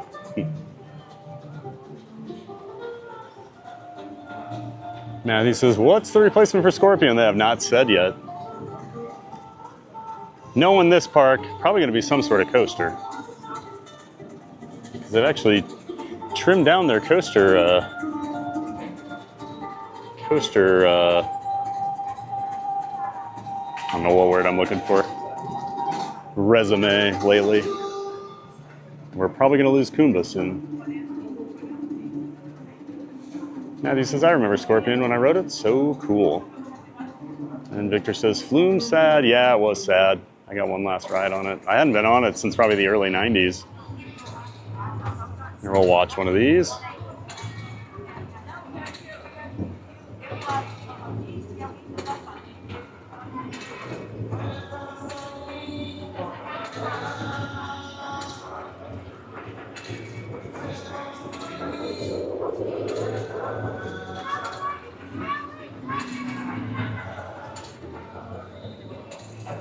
Speaker 2: Now he says, what's the replacement for Scorpion? They have not said yet. Knowing this park, probably going to be some sort of coaster. They've actually trimmed down their coaster, I don't know what word I'm looking for, resume lately. We're probably going to lose Kumba soon. Matthew says, I remember Scorpion when I rode it. So cool. And Victor says, Flume sad. Yeah, it was sad. I got one last ride on it. I hadn't been on it since probably the early 90s. Here, we'll watch one of these.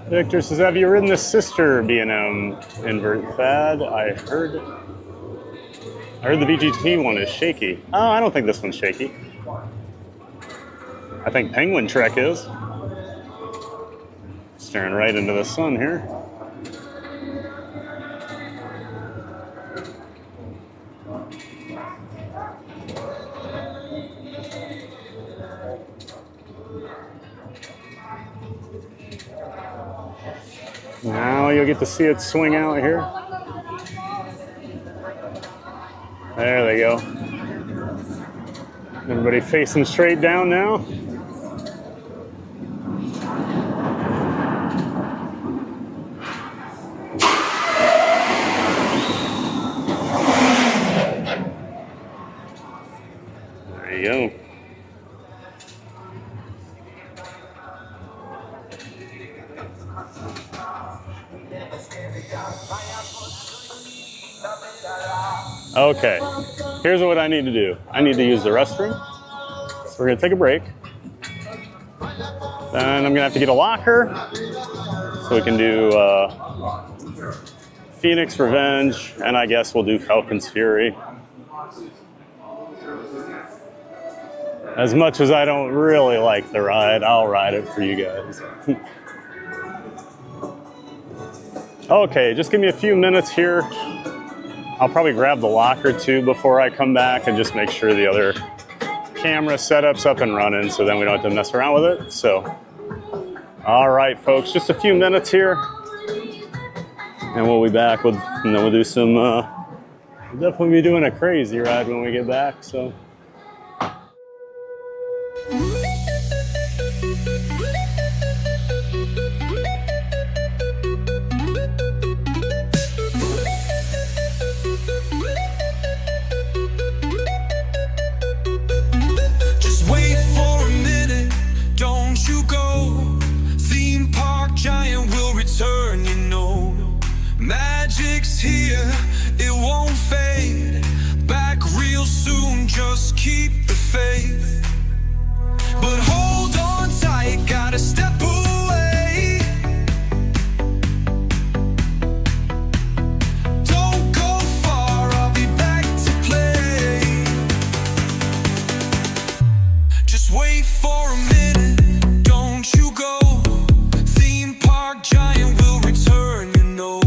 Speaker 2: Victor says, have you ridden the sister B&M invert Thad? I heard the VGT one is shaky. Oh, I don't think this one's shaky. I think Penguin Trek is. Staring right into the sun here. Now you'll get to see it swing out here. There they go. Everybody facing straight down now. Okay, here's what I need to do. I need to use the restroom. So we're gonna take a break. Then I'm gonna have to get a locker so we can do Phoenix Revenge, and I guess we'll do Falcon's Fury. As much as I don't really like the ride, I'll ride it for you guys. Okay, just give me a few minutes here. I'll probably grab the locker too before I come back and just make sure the other camera setup's up and running so then we don't have to mess around with it. So, all right, folks, just a few minutes here and we'll be back with, and then we'll do some, we'll definitely be doing a crazy ride when we get back, so.
Speaker 1: Here, it won't fade. Back real soon, just keep the faith. But hold on tight, gotta step away. Don't go far, I'll be back to play. Just wait for a minute, don't you go. Theme park giant will return, you know.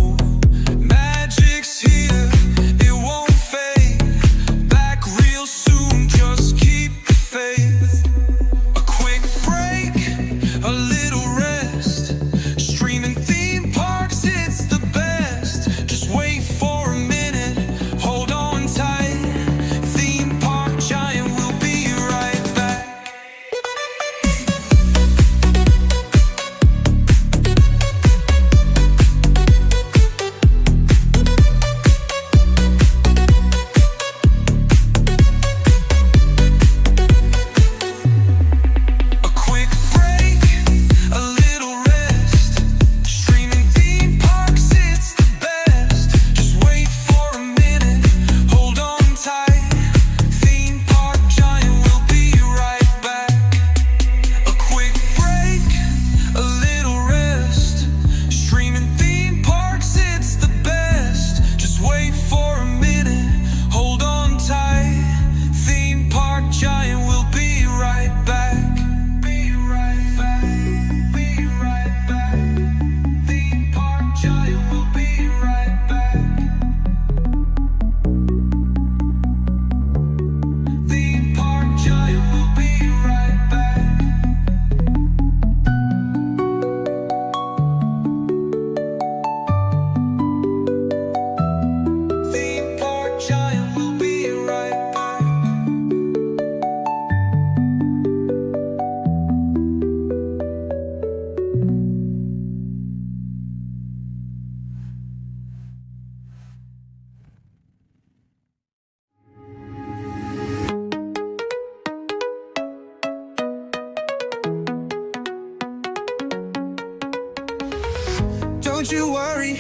Speaker 1: Don't you worry,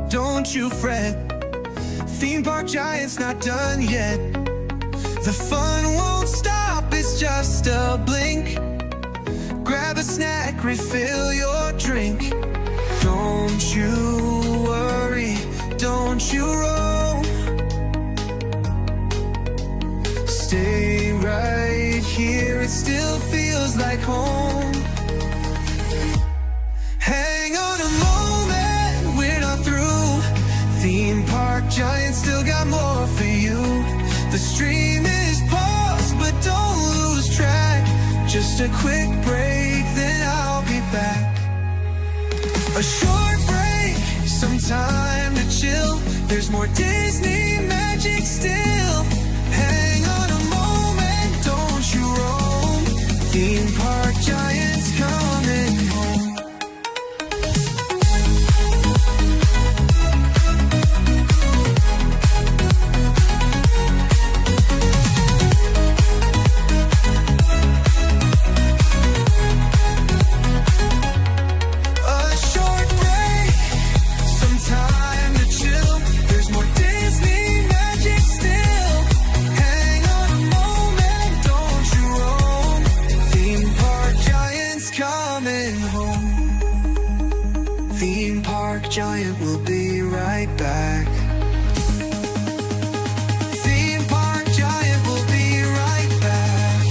Speaker 1: don't you fret. Theme park giant's not done yet. The fun won't stop, it's just a blink. Grab a snack, refill your drink. Don't you worry, don't you roam. Stay right here, it still feels like home. Hang on a moment, we're not through. Theme park giant still got more for you. The stream is paused, but don't lose track. Just a quick break, then I'll be back. A short break, some time to chill. There's more Disney magic still. Hang on a moment, don't you roam. Theme park giants coming home. A short coming home. Theme park giant will be right back. Theme park giant will be right back.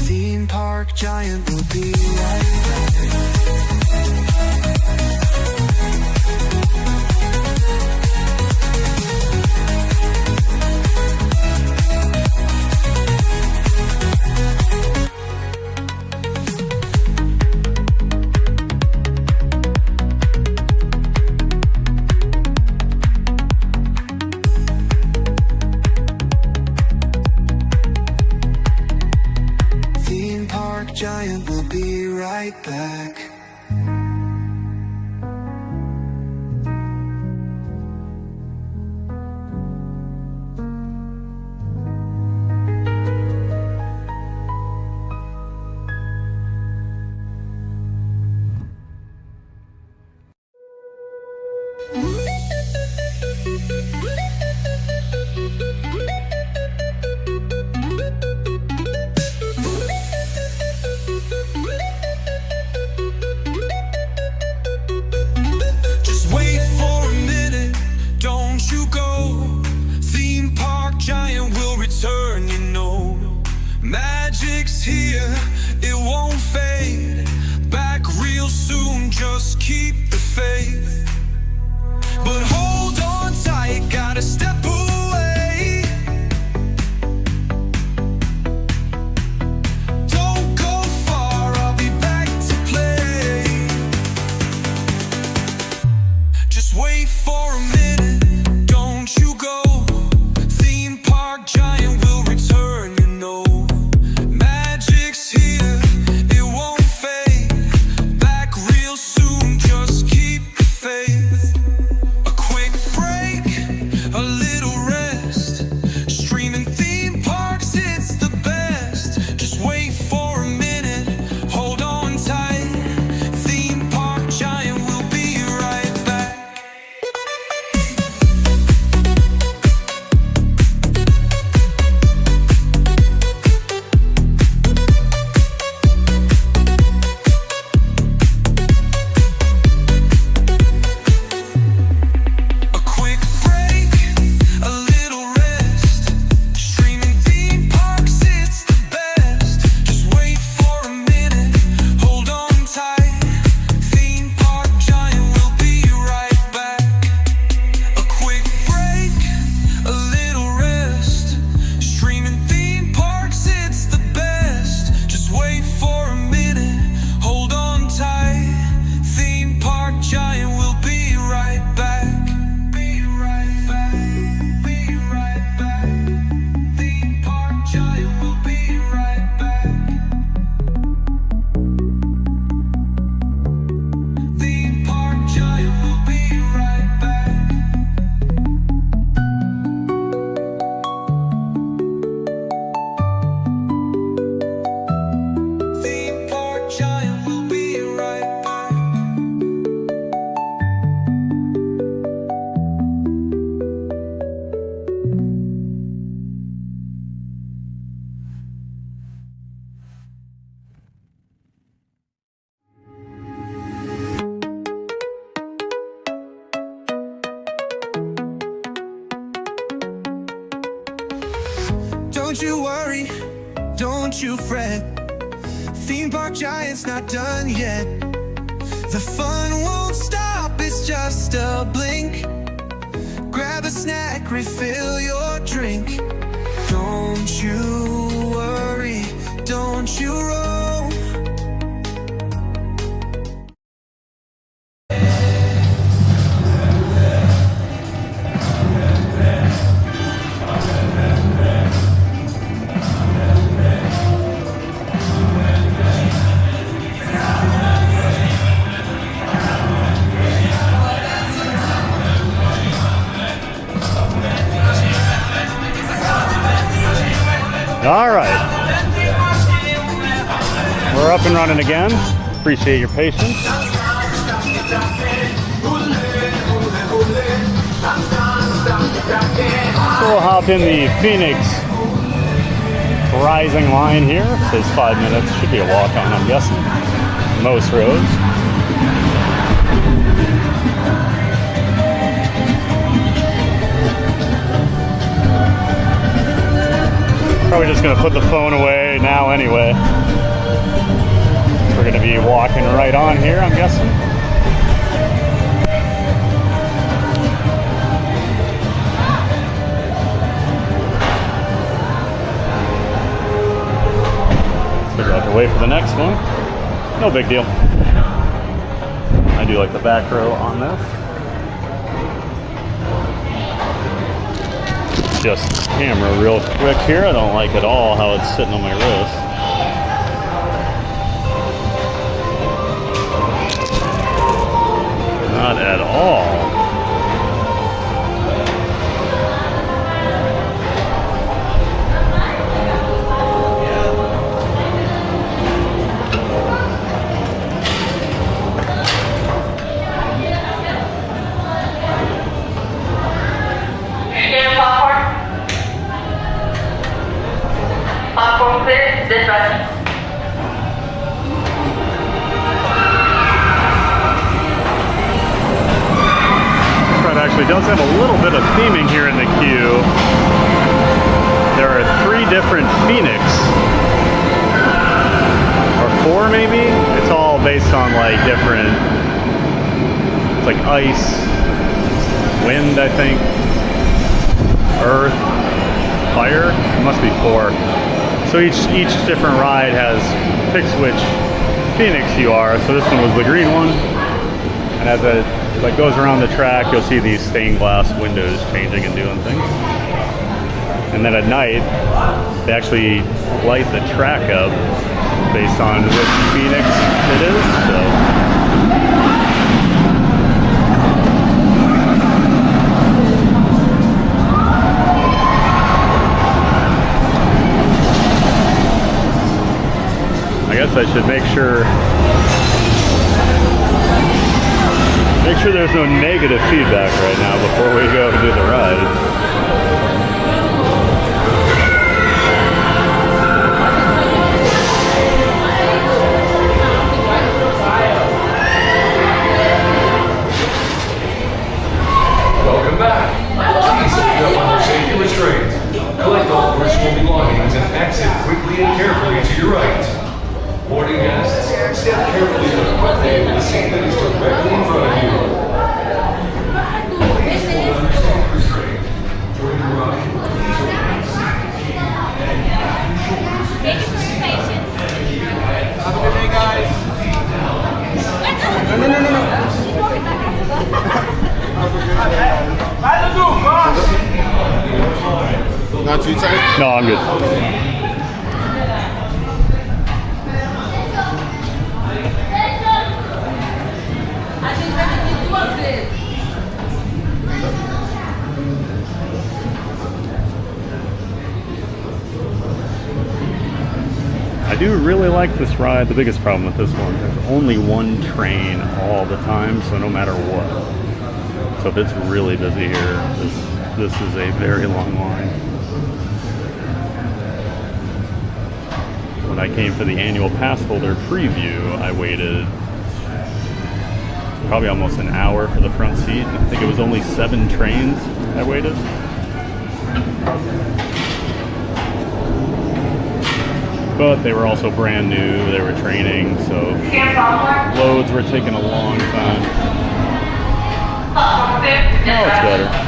Speaker 1: Theme park giant will be right back. Theme park giant will be right back. Just wait for a minute, don't you go. Theme park giant will return, you know. Magic's here, it won't fade. Back real soon, just keep the faith. But hold on tight, gotta step away. Don't go far, I'll be back to play. Just wait for a minute, don't you go. Theme park giant will return, you know. Magic's here, it won't fade. Back real soon, just keep the faith. A quick break, a little rest. Streaming theme parks, it's the best. Just wait for a minute, hold on tight. Theme park giant will be right back. A quick break, a little rest. Streaming theme parks, it's the best. Just wait for a minute, hold on tight. Theme park giant will be right back. A quick break, a little rest. Streaming theme parks, it's the best. Just wait for a minute, hold on tight. Theme park giant will be right back. Be right back. Be right back. Theme park giant will be right back. Theme park giant will be right back. Theme park giant will be right back. Don't you worry, don't you fret. Theme park giant's not done yet. The fun won't stop, it's just a blink. Grab a snack, refill your drink. Don't you worry, don't you roam.
Speaker 2: All right. We're up and running again. Appreciate your patience. up in the Phoenix rising line here. It says 5 minutes. Should be a walk on, I'm guessing. Most roads. Probably just gonna put the phone away now anyway. We're gonna be walking right on here, I'm guessing. So we'll have to wait for the next one. No big deal. I do like the back row on this. Just camera real quick here. I don't like at all how it's sitting on my wrist. Not at all.
Speaker 6: Popcorn clear, this button.
Speaker 2: This ride actually does have a little bit of theming here in the queue. There are 3 different Phoenix, or 4 maybe? It's all based on like different, it's like ice, wind I think, earth, fire, it must be 4. So each different ride has picks which Phoenix you are. So this one was the green one, and as it like goes around the track, you'll see these stained glass windows changing and doing things. And then at night, they actually light the track up based on which Phoenix it is. So. I guess I should make sure there's no negative feedback right now before we go and do the ride.
Speaker 4: Welcome back. Please pick up under safety restraint. Collect all personal belongings and exit quickly and carefully to your right. Boarding guests, step carefully to the front end of the seat that is directly in front of you. Please hold under safety restraint. During the ride, please open the seat and your shoulders against the seat.
Speaker 9: Have a good day, guys. No.
Speaker 13: Not too tight?
Speaker 2: No, I'm good. I do really like this ride. The biggest problem with this one, there's only one train all the time, so no matter what. So if it's really busy here, this is a very long line. When I came for the annual pass holder preview, I waited probably almost an hour for the front seat. I think it was only 7 trains I waited. But they were also brand new, they were training, so loads were taking a long time. Now it's better.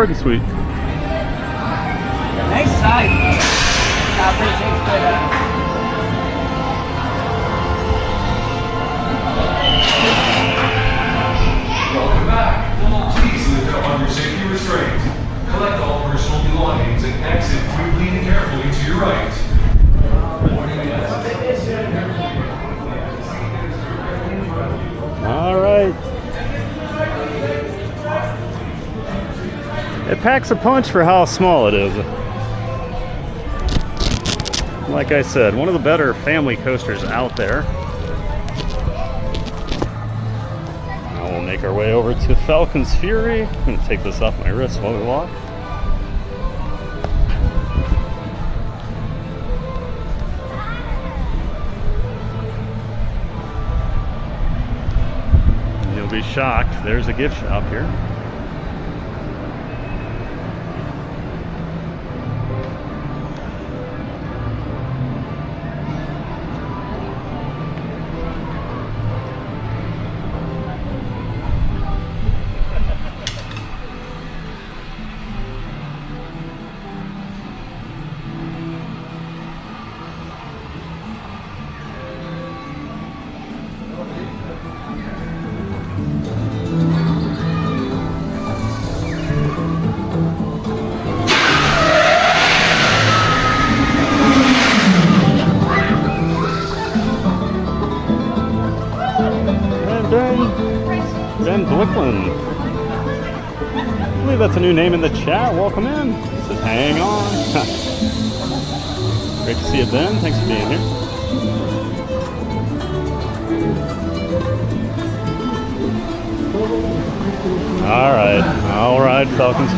Speaker 2: short and sweet.
Speaker 13: Nice size. Copper takes good.
Speaker 4: Welcome back. Please lift up on your safety restraints. Collect all personal belongings and exit quickly and carefully to your right.
Speaker 2: All right. It packs a punch for how small it is. Like I said, one of the better family coasters out there. Now we'll make our way over to Falcon's Fury. I'm going to take this off my wrist while we walk. You'll be shocked. There's a gift shop here. Ben Blicklin. I believe that's a new name in the chat. Welcome in. It says hang on. Great to see you, Ben. Thanks for being here. All right, Falcons.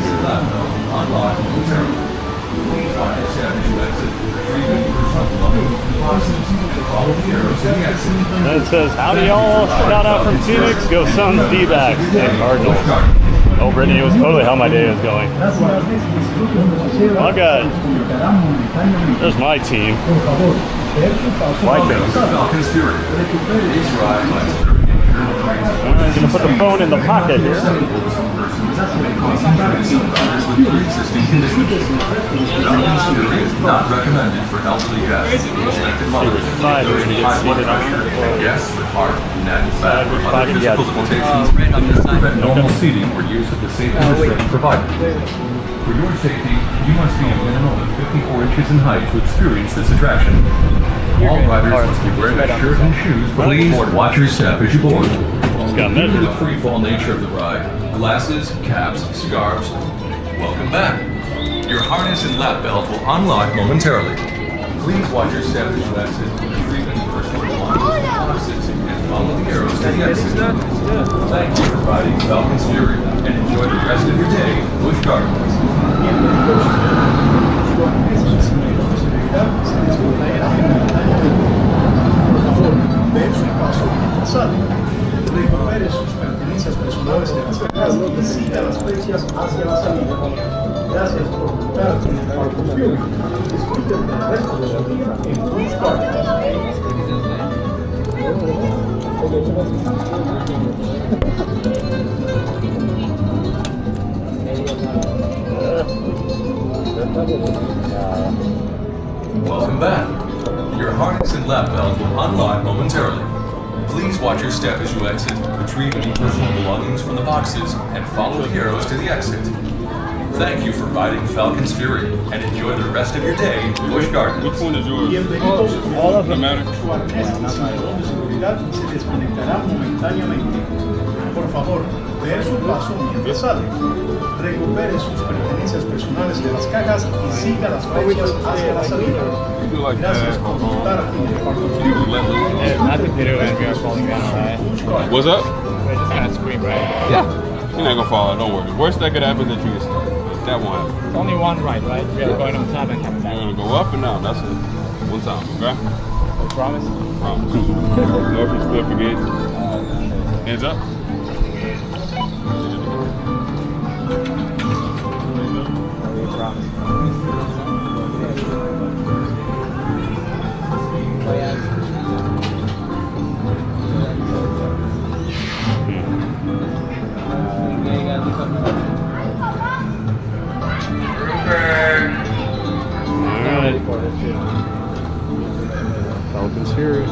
Speaker 2: Then it says, howdy y'all, shout out from Phoenix, go Suns, D-backs, and Cardinals. Oh, Brittany, it was totally how my day is going. Well, I've got, there's my team. Vikings. I'm going to put the phone in the pocket here.
Speaker 4: Not recommended for elderly guests.
Speaker 2: Side, we're going to get seated on.
Speaker 4: Guests with heart, neck, back, or other physical limitations prevent normal seating or use of the safety restraint provided. For your safety, you must be a minimum of 54 inches in height to experience this attraction. All riders must be wearing a shirt and shoes. Please watch your step as you board. Due to the free fall nature of the ride, glasses, caps, scarves. Welcome back. Your harness and lap belt will unlock momentarily. Please watch your step as you exit. Retrieve any personal belongings, and follow the arrows to the exit. Thank you for riding Falcon's Fury and enjoy the rest of your day in Busch Gardens.
Speaker 7: Recupere sus pertenencias personales en las cajas y siga las flechas hacia la salida. Gracias por montar en el Falcon Fury. Disfruten del resto de su día en Busch Gardens.
Speaker 4: Welcome back. Your harness and lap belt will unlock momentarily. Please watch your step as you exit, retrieve any personal belongings from the boxes, and follow the arrows to the exit. Thank you for riding Falcon's Fury, and enjoy the rest of your day in Busch Gardens.
Speaker 3: Which one is yours?
Speaker 7: All
Speaker 3: of them matter.
Speaker 7: Su arnés y cinturón de seguridad se desconectará momentáneamente. Por favor, dé su paso mientras sale. Recupere sus pertenencias personales de las cajas y siga las flechas hacia la salida. Gracias por montar en el Falcon Fury.
Speaker 9: Not the video and we are falling down, right?
Speaker 3: What's up?
Speaker 9: We're just gonna scream, right?
Speaker 3: Yeah. You're not gonna fall, don't worry. Worst that could happen is that you get stuck. That won't happen.
Speaker 9: It's only one ride, right? We are going on top and coming back.
Speaker 3: You're gonna go up and down, that's it. One time, okay?
Speaker 9: Promise?
Speaker 3: Promise. No split forget. Hands up. for this shit.
Speaker 2: Falcon's here.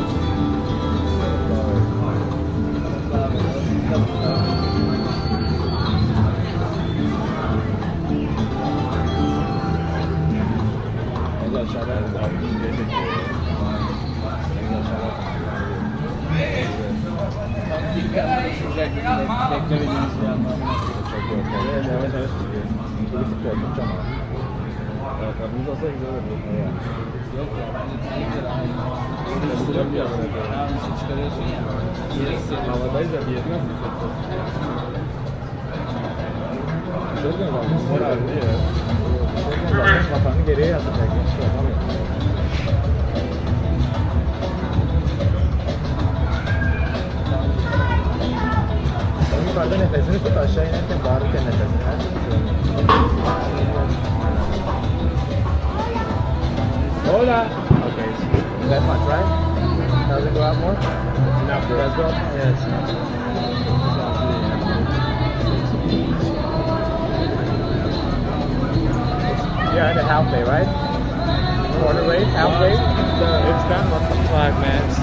Speaker 3: Hola. Okay, that much, right? Does it go up more? Enough. Does go up? Yes. Yeah, the halfway, right? Quarter weight, halfway. It's done. 5 minutes.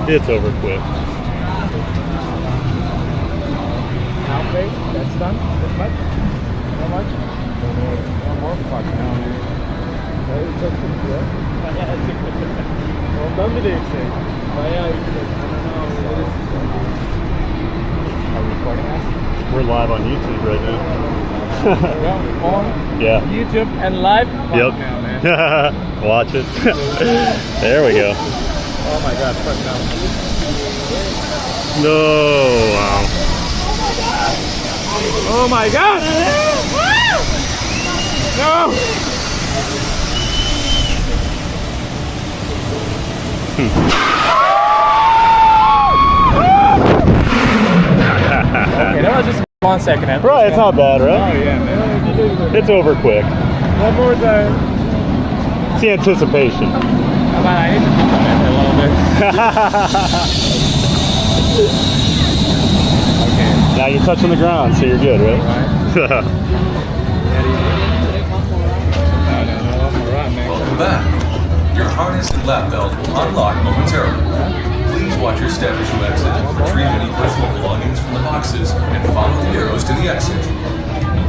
Speaker 2: It's over quick.
Speaker 3: Halfway, that's done. This much? How much? One more. Fuck now. It's just good. Ondan bile yüksek. Bayağı yüksek. Are we recording us?
Speaker 2: We're live on YouTube right now.
Speaker 3: On YouTube and live?
Speaker 2: Yep.
Speaker 3: Now, man.
Speaker 2: Watch it. There we go.
Speaker 3: Oh my god, fuck no.
Speaker 2: No, wow.
Speaker 3: Oh my god! No! Okay, that was just 1 second.
Speaker 2: Right, it's not bad, right?
Speaker 3: Oh yeah, man.
Speaker 2: It's over quick.
Speaker 3: One more time.
Speaker 2: It's the anticipation.
Speaker 3: How about I need to keep on it a little bit? Okay.
Speaker 2: Now you're touching the ground, so you're good, right?
Speaker 4: Welcome back. Your harness and lap belt will unlock momentarily. Please watch your step as you exit, retrieve any personal belongings from the boxes, and follow the arrows to the exit.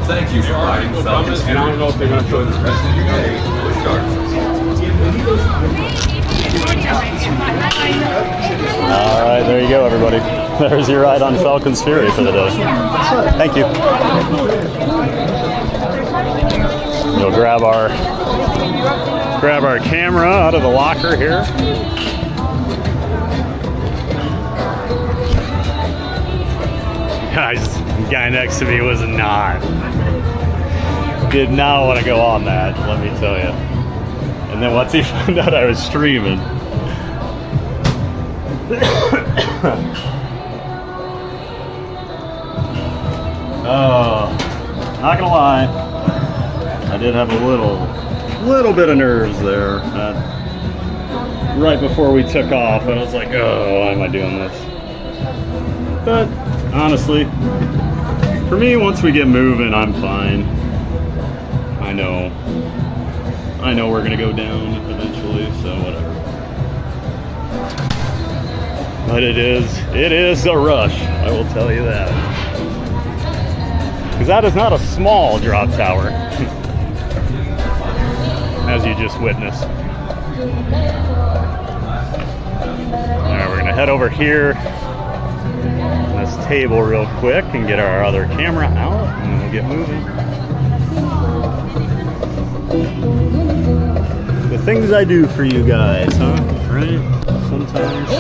Speaker 4: Thank you for riding Falcon, and I don't know if they're going to enjoy the rest of your day at Busch Gardens.
Speaker 2: All right, there you go, everybody. There's your ride on Falcon's Fury for the day. Thank you. We'll grab our camera out of the locker here. Guys, the guy next to me did not want to go on that, let me tell you. And then once he found out I was streaming, oh, not gonna lie, I did have a little bit of nerves there right before we took off, and I was like, oh, why am I doing this? But honestly, for me, once we get moving, I'm fine. I know we're gonna go down eventually, so whatever. But it is a rush, I will tell you that. Because that is not a small drop tower, as you just witnessed. Alright, we're gonna head over here on this table real quick and get our other camera out, and then we'll get moving. The things I do for you guys, huh? Right? Sometimes.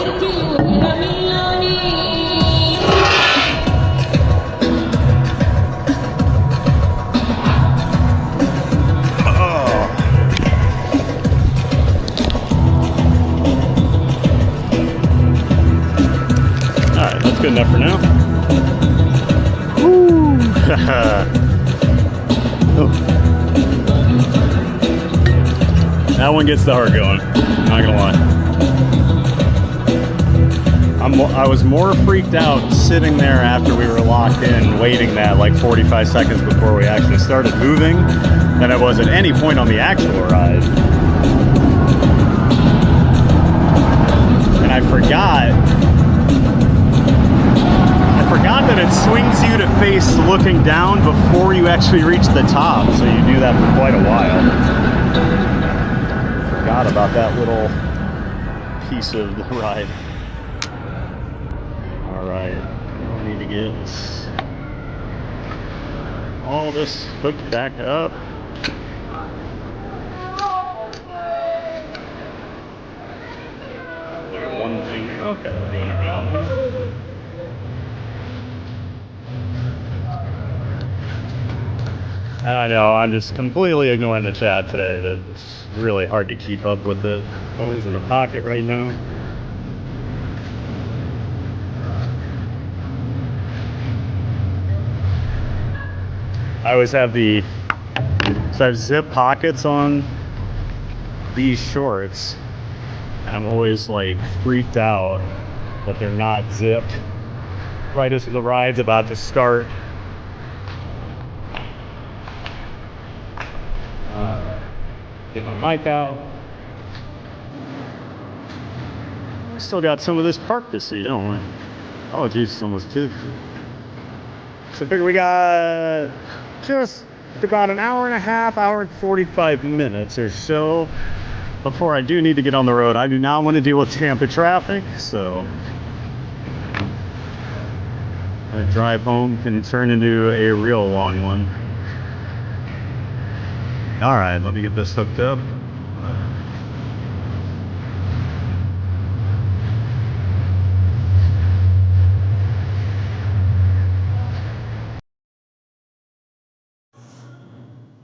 Speaker 2: Alright, that's good enough for now. Woo! Oh. That one gets the heart going, not gonna lie. I was more freaked out sitting there after we were locked in, waiting that like 45 seconds before we actually started moving, than I was at any point on the actual ride. And I forgot that it swings you to face looking down before you actually reach the top, so you do that for quite a while. Forgot about that little piece of the ride. Alright, we need to get all this hooked back up. One thing, okay, doing it wrong. I know, I'm just completely ignoring the chat today. It's really hard to keep up with it. Always in the pocket right now. I always have I have zip pockets on these shorts. I'm always like freaked out that they're not zipped right as the ride's about to start. Get my mic out. Still got some of this park to see, don't we? Oh geez, it's almost 2. So I figure we got just about an hour and a half, hour and 45 minutes or so before I do need to get on the road. I do not want to deal with Tampa traffic, so a drive home can turn into a real long one. All right, let me get this hooked up.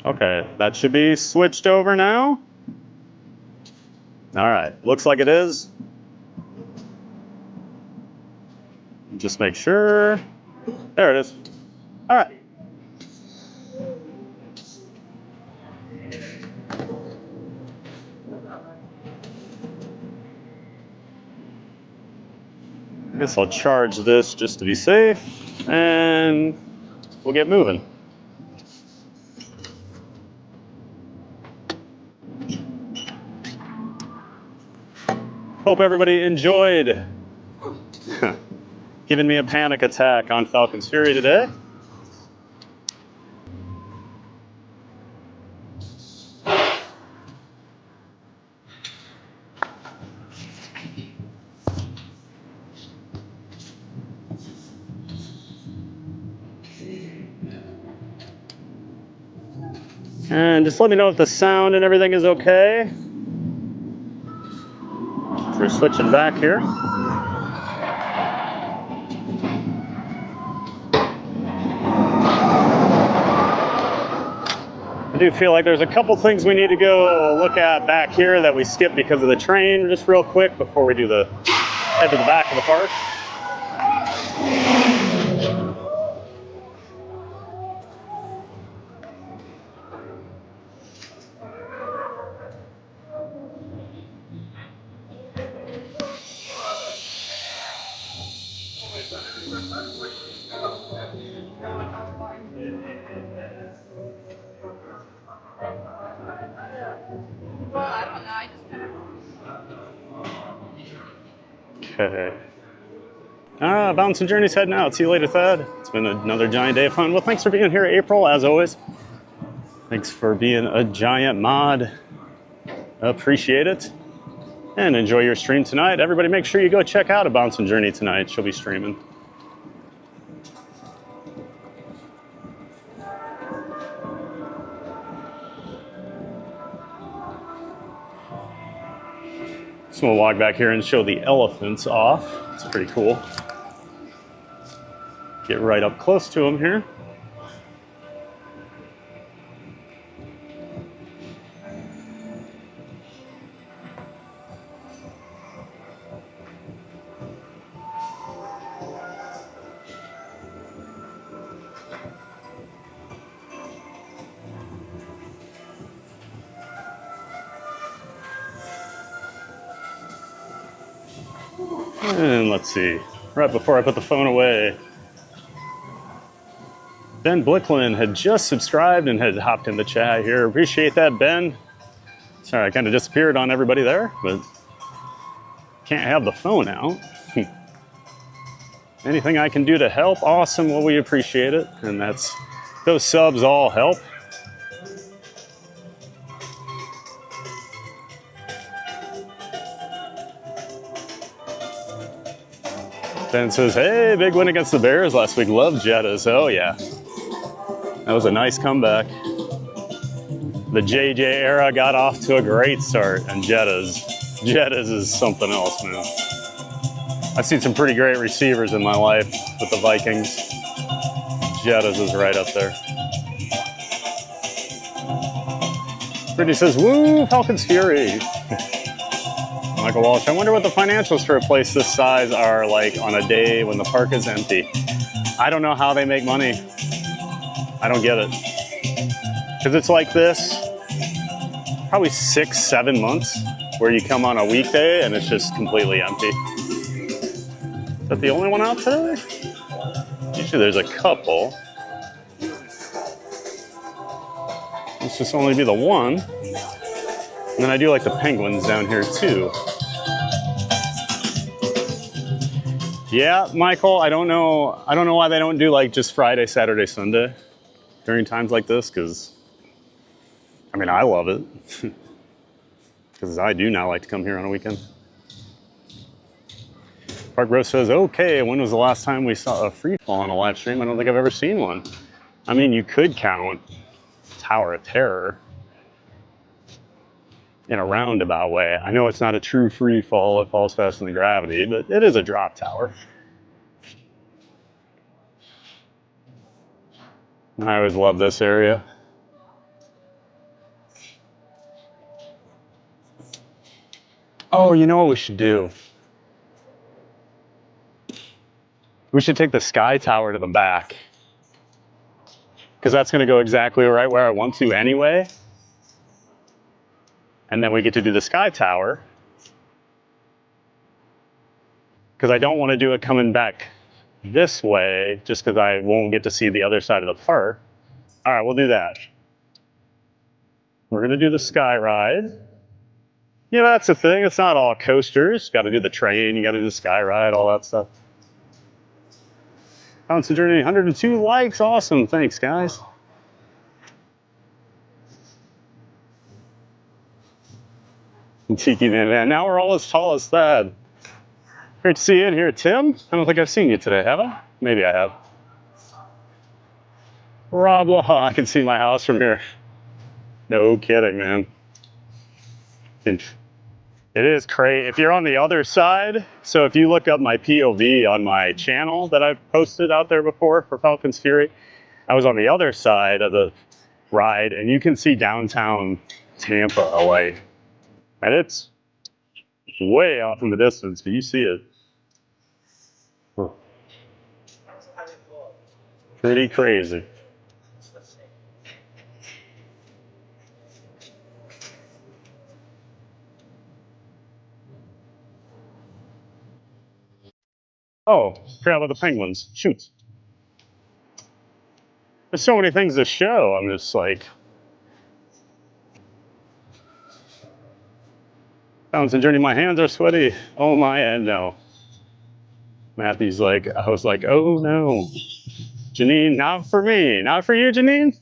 Speaker 2: Okay, that should be switched over now. All right, looks like it is. Just make sure. There it is. All right. I guess I'll charge this just to be safe, and we'll get moving. Hope everybody enjoyed giving me a panic attack on Falcon's Fury today. And just let me know if the sound and everything is okay. We're switching back here. I do feel like there's a couple things we need to go look at back here that we skipped because of the train, just real quick before we do head to the back of the park. Okay. Bouncing Journey's heading out. See you later, Thad. It's been another giant day of fun. Well, thanks for being here, April, as always. Thanks for being a giant mod. Appreciate it. And enjoy your stream tonight. Everybody make sure you go check out A Bouncing Journey tonight. She'll be streaming. So we'll walk back here and show the elephants off. It's pretty cool. Get right up close to them here. And let's see, right before I put the phone away, Ben Blicklin had just subscribed and had hopped in the chat here. Appreciate that, Ben. Sorry, I kind of disappeared on everybody there, but can't have the phone out. Anything I can do to help, awesome. Well, we appreciate it. And that's, those subs all help. Ben says, hey, big win against the Bears last week. Love Jettas. Oh, yeah. That was a nice comeback. The JJ era got off to a great start, and Jettas is something else, man. I've seen some pretty great receivers in my life with the Vikings. Jettas is right up there. Brittany says, woo, Falcon's Fury. Michael Walsh, I wonder what the financials for a place this size are like on a day when the park is empty. I don't know how they make money. I don't get it. Because it's like this, probably 6-7 months where you come on a weekday and it's just completely empty. Is that the only one out today? Usually there's a couple. Let's just only be the one. And then I do like the penguins down here too. Yeah, Michael, I don't know why they don't do like just Friday, Saturday, Sunday during times like this, because I mean, I love it. Because I do not like to come here on a weekend. Park Rose says, okay, when was the last time we saw a free fall on a live stream? I don't think I've ever seen one. I mean, you could count Tower of Terror in a roundabout way. I know it's not a true free fall, it falls faster than gravity, but it is a drop tower. I always love this area. Oh, you know what we should do? We should take the Sky Tower to the back. Because that's going to go exactly right where I want to anyway. And then we get to do the Sky Tower. Because I don't want to do it coming back this way, just because I won't get to see the other side of the park. All right, we'll do that. We're going to do the Sky Ride. Yeah, that's the thing. It's not all coasters. Got to do the train. You got to do the Sky Ride, all that stuff. Fountain Journey, 102 likes. Awesome. Thanks, guys. Tiki Man. Now we're all as tall as Thad. Great to see you in here, Tim. I don't think I've seen you today, have I? Maybe I have. Rob Law, I can see my house from here. No kidding, man. It is crazy. If you're on the other side, so if you look up my POV on my channel that I've posted out there before for Falcon's Fury, I was on the other side of the ride, and you can see downtown Tampa away. And it's way off in the distance, but you see it. Pretty crazy. Oh, forgot about the penguins. Shoot. There's so many things to show. I'm just like... Fountain Journey, my hands are sweaty. Oh my, and no. Matthew's like, I was like, oh no. Janine, not for me. Not for you, Janine.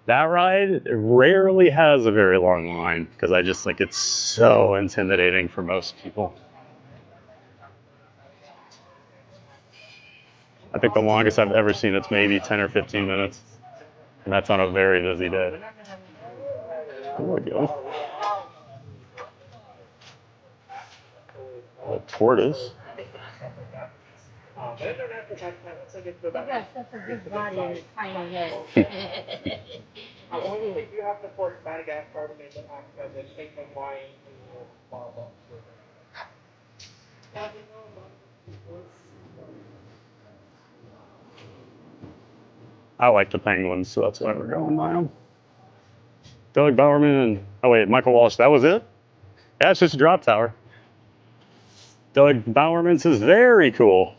Speaker 2: That ride rarely has a very long line because I just think it's so intimidating for most people. I think the longest I've ever seen it's maybe 10 or 15 minutes. And that's on a very busy day. There we go. A tortoise.
Speaker 10: Yes, that's a good body and a tiny head.
Speaker 3: I only think you have to force Madagascar to make an accent and take them wine to marble.
Speaker 2: I like the penguins, so that's why we're going by them. Doug Bowerman. Oh wait, Michael Walsh, that was it? Yeah, it's just a drop tower. Doug Bowerman says, very cool.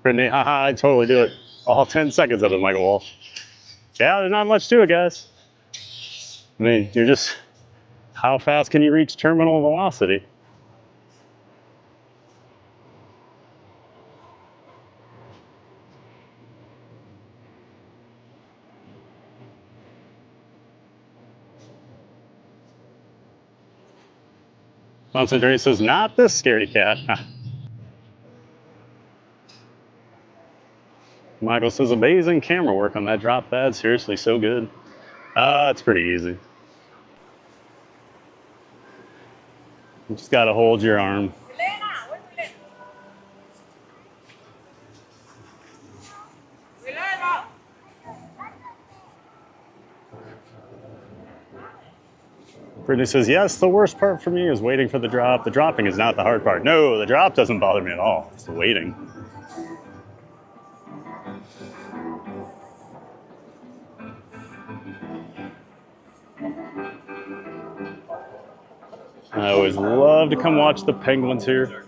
Speaker 2: Brittany, haha, I'd totally do it. All 10 seconds of it, Michael Walsh. Yeah, there's not much to it, guys. I mean, you're just, how fast can you reach terminal velocity? Monson Dre says, not this scaredy cat. Michael says, amazing camera work on that drop pad. Seriously, so good. It's pretty easy. You just gotta hold your arm. Brittany says, yes, the worst part for me is waiting for the drop. The dropping is not the hard part. No, the drop doesn't bother me at all. It's the waiting. I always love to come watch the penguins here.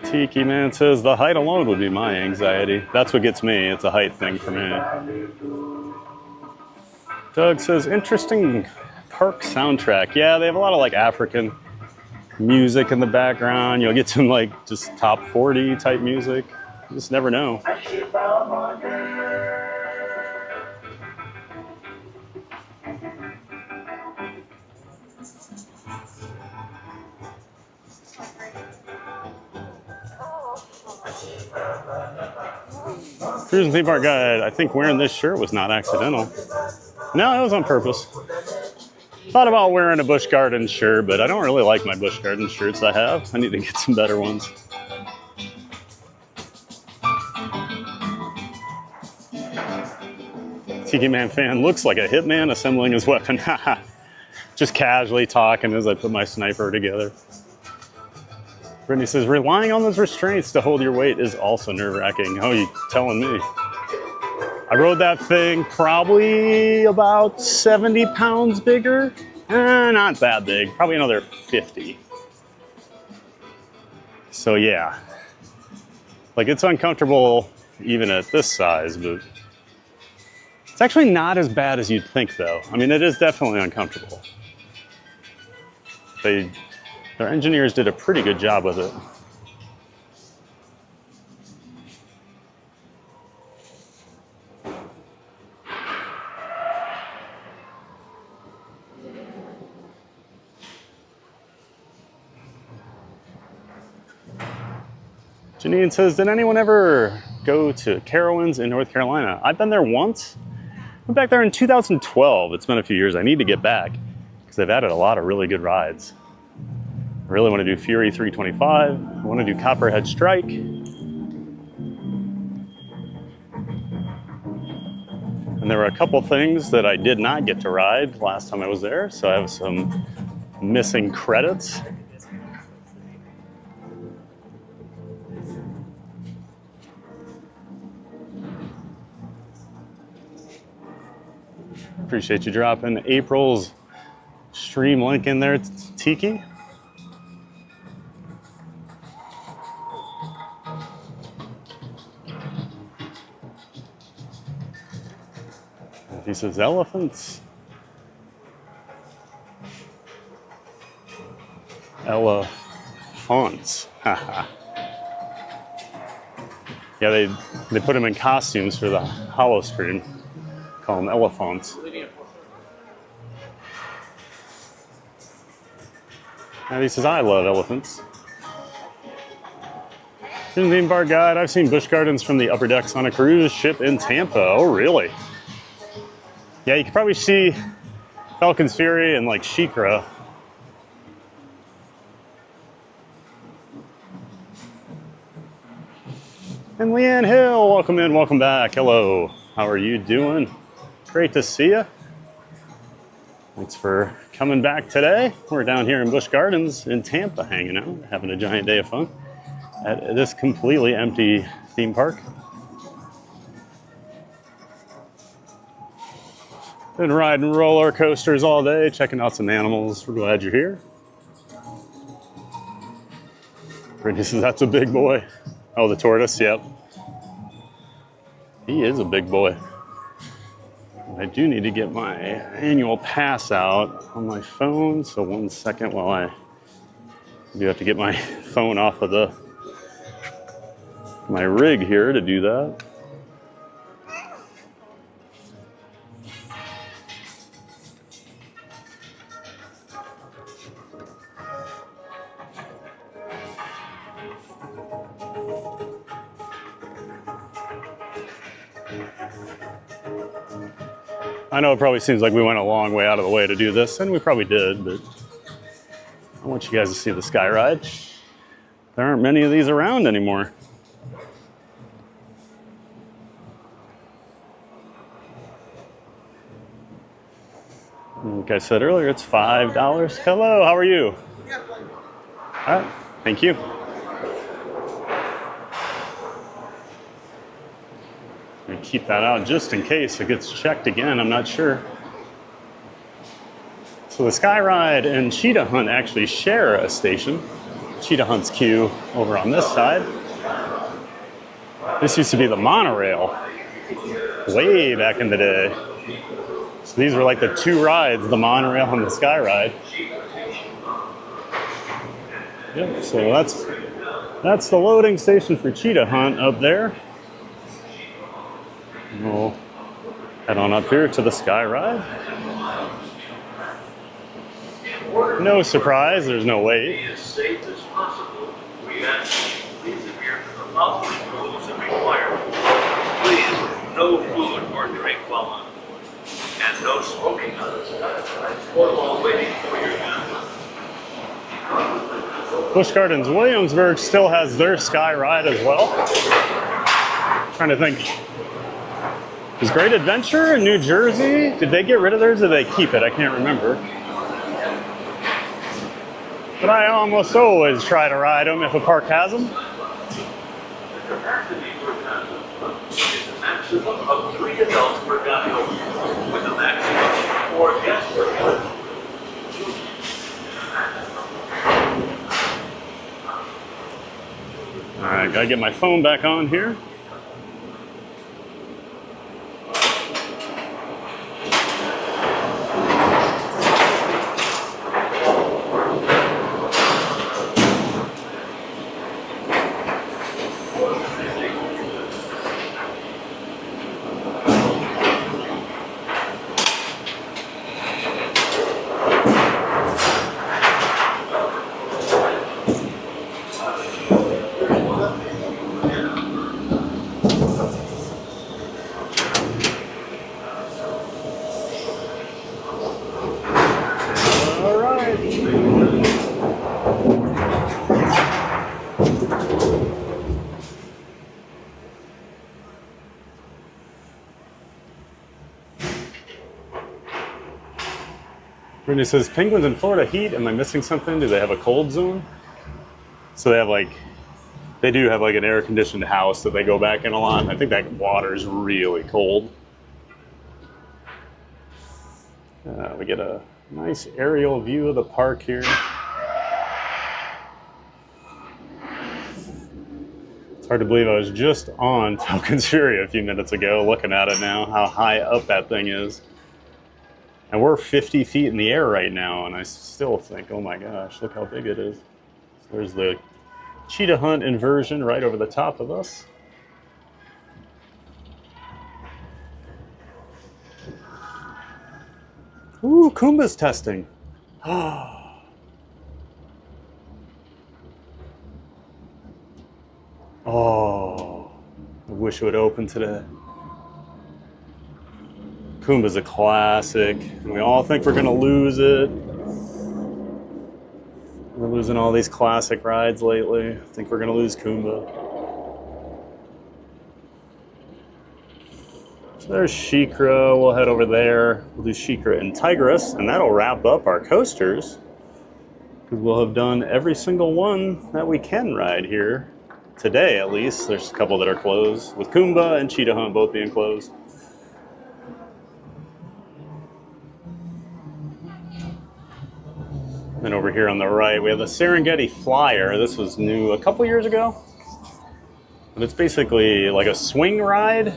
Speaker 2: Tiki Man says, the height alone would be my anxiety. That's what gets me. It's a height thing for me. Doug says, interesting park soundtrack. Yeah, they have a lot of like African music in the background. You'll get some like just top 40 type music. You just never know. Cruising Theme Park Guide, I think wearing this shirt was not accidental. No, it was on purpose. Thought about wearing a Busch Gardens shirt, but I don't really like my Busch Gardens shirts I have. I need to get some better ones. Tiki Man fan looks like a hitman assembling his weapon. Just casually talking as I put my sniper together. Brittany says, relying on those restraints to hold your weight is also nerve-wracking. Oh, you telling me? I rode that thing probably about 70 pounds bigger. Not that big, probably another 50. So yeah, like it's uncomfortable even at this size, but it's actually not as bad as you'd think though. I mean, it is definitely uncomfortable. Their engineers did a pretty good job with it. Janine says, did anyone ever go to Carowinds in North Carolina? I've been there once. Went back there in 2012. It's been a few years. I need to get back because they've added a lot of really good rides. I really want to do Fury 325. I want to do Copperhead Strike. And there were a couple things that I did not get to ride last time I was there, so I have some missing credits. Appreciate you dropping April's stream link in there, Tiki. He says elephants. Elephants. Yeah, they put them in costumes for the hollow stream. Call them elephants. And he says, I love elephants. Here's the theme park guide. I've seen Busch Gardens from the upper decks on a cruise ship in Tampa. Oh, really? Yeah, you can probably see Falcon's Fury and like Sheikra. And Leanne Hill, welcome in, welcome back. Hello, how are you doing? Great to see you. Thanks for coming back today. We're down here in Busch Gardens in Tampa hanging out, having a giant day of fun at this completely empty theme park. Been riding roller coasters all day, checking out some animals. We're glad you're here. Brittany says that's a big boy. Oh, the tortoise, yep. He is a big boy. I do need to get my annual pass out on my phone, so 1 second while I do have to get my phone off of my rig here to do that. I know it probably seems like we went a long way out of the way to do this, and we probably did, but I want you guys to see the sky ride. There aren't many of these around anymore. Like I said earlier, it's $5. Hello, how are you? All right, thank you. Keep that out just in case it gets checked again. I'm not sure. So the Sky Ride and Cheetah Hunt actually share a station. Cheetah Hunt's queue over on this side. This used to be the monorail way back in the day. So these were like the two rides, the monorail and the Sky Ride. Yep, so that's the loading station for Cheetah Hunt up there. We'll head on up here to the Sky Ride. No surprise, there's no wait.
Speaker 6: As safe as possible, we ask you please adhere to the following rules and requirements. Please, no food or drink while on board, and no smoking on the Sky Ride or while waiting for your gun.
Speaker 2: Busch Gardens Williamsburg still has their Sky Ride as well. Trying to think. Is Great Adventure in New Jersey? Did they get rid of theirs or did they keep it? I can't remember. But I almost always try to ride them if a park has them.
Speaker 6: The capacity for passengers is a maximum of 3 adults per guide, with a maximum of 4 guests per guide.
Speaker 2: All right, gotta get my phone back on here. Brittany says, penguins in Florida heat, am I missing something? Do they have a cold zone? So they do have like an air conditioned house that they go back in a lot. I think that water's really cold. We get a nice aerial view of the park here. It's hard to believe I was just on Falcon's Fury a few minutes ago, looking at it now, how high up that thing is. And we're 50 feet in the air right now, and I still think, oh my gosh, look how big it is. So there's the Cheetah Hunt inversion right over the top of us. Ooh, Kumba's testing. Oh, I wish it would open today. Kumba's a classic. We all think we're gonna lose it. We're losing all these classic rides lately. I think we're gonna lose Kumba. So there's Sheikra. We'll head over there. We'll do Sheikra and Tigris, and that'll wrap up our coasters, because we'll have done every single one that we can ride here today, at least. There's a couple that are closed, with Kumba and Cheetah Hunt both being closed. And over here on the right, we have the Serengeti Flyer. This was new a couple years ago. But it's basically like a swing ride.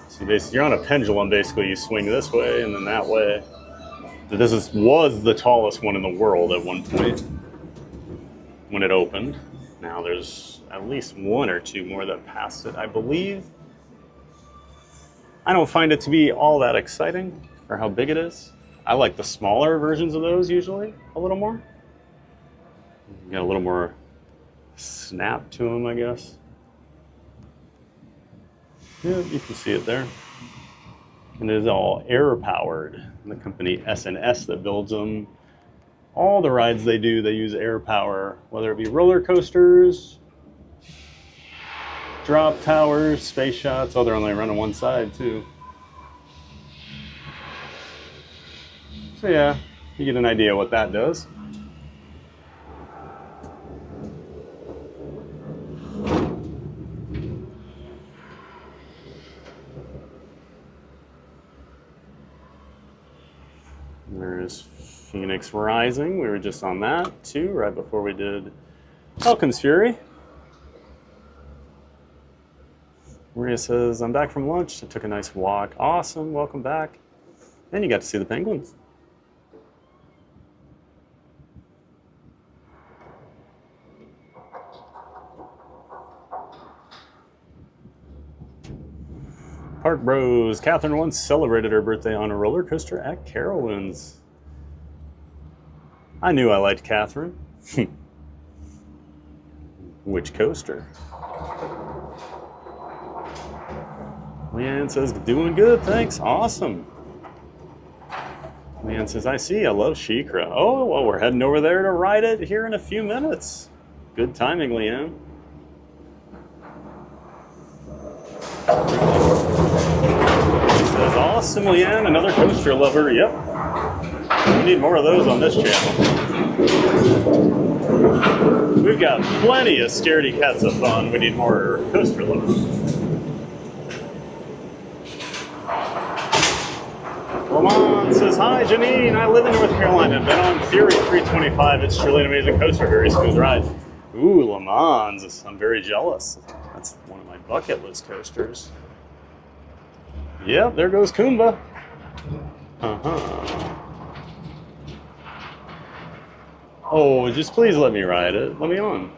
Speaker 2: So you're on a pendulum, basically. You swing this way and then that way. This was the tallest one in the world at one point when it opened. Now there's at least one or two more that passed it, I believe. I don't find it to be all that exciting for how big it is. I like the smaller versions of those usually a little more. Got a little more snap to them, I guess. Yeah, you can see it there. And it is all air powered. And the company S&S that builds them, all the rides they do, they use air power, whether it be roller coasters, drop towers, space shots. Oh, they're only running one side too. So yeah, you get an idea what that does. There's Phoenix Rising. We were just on that too, right before we did Falcon's Fury. Maria says, I'm back from lunch. I took a nice walk. Awesome, welcome back. And you got to see the penguins. Park Bros. Catherine once celebrated her birthday on a roller coaster at Carowinds. I knew I liked Catherine. Which coaster? Leanne says, doing good, thanks. Awesome. Leanne says, I see, I love Sheikra. Oh, well, we're heading over there to ride it here in a few minutes. Good timing, Leanne. He says, awesome, Leanne, another coaster lover. Yep. We need more of those on this channel. We've got plenty of scaredy cats of fun. We need more coaster lovers. Lamont says, hi, Janine. I live in North Carolina. Been on Fury 325. It's truly an amazing coaster. Very smooth ride. Ooh, Lamont. I'm very jealous. That's one of my bucket list coasters. Yep, there goes Kumba. Oh, just please let me ride it. Let me on.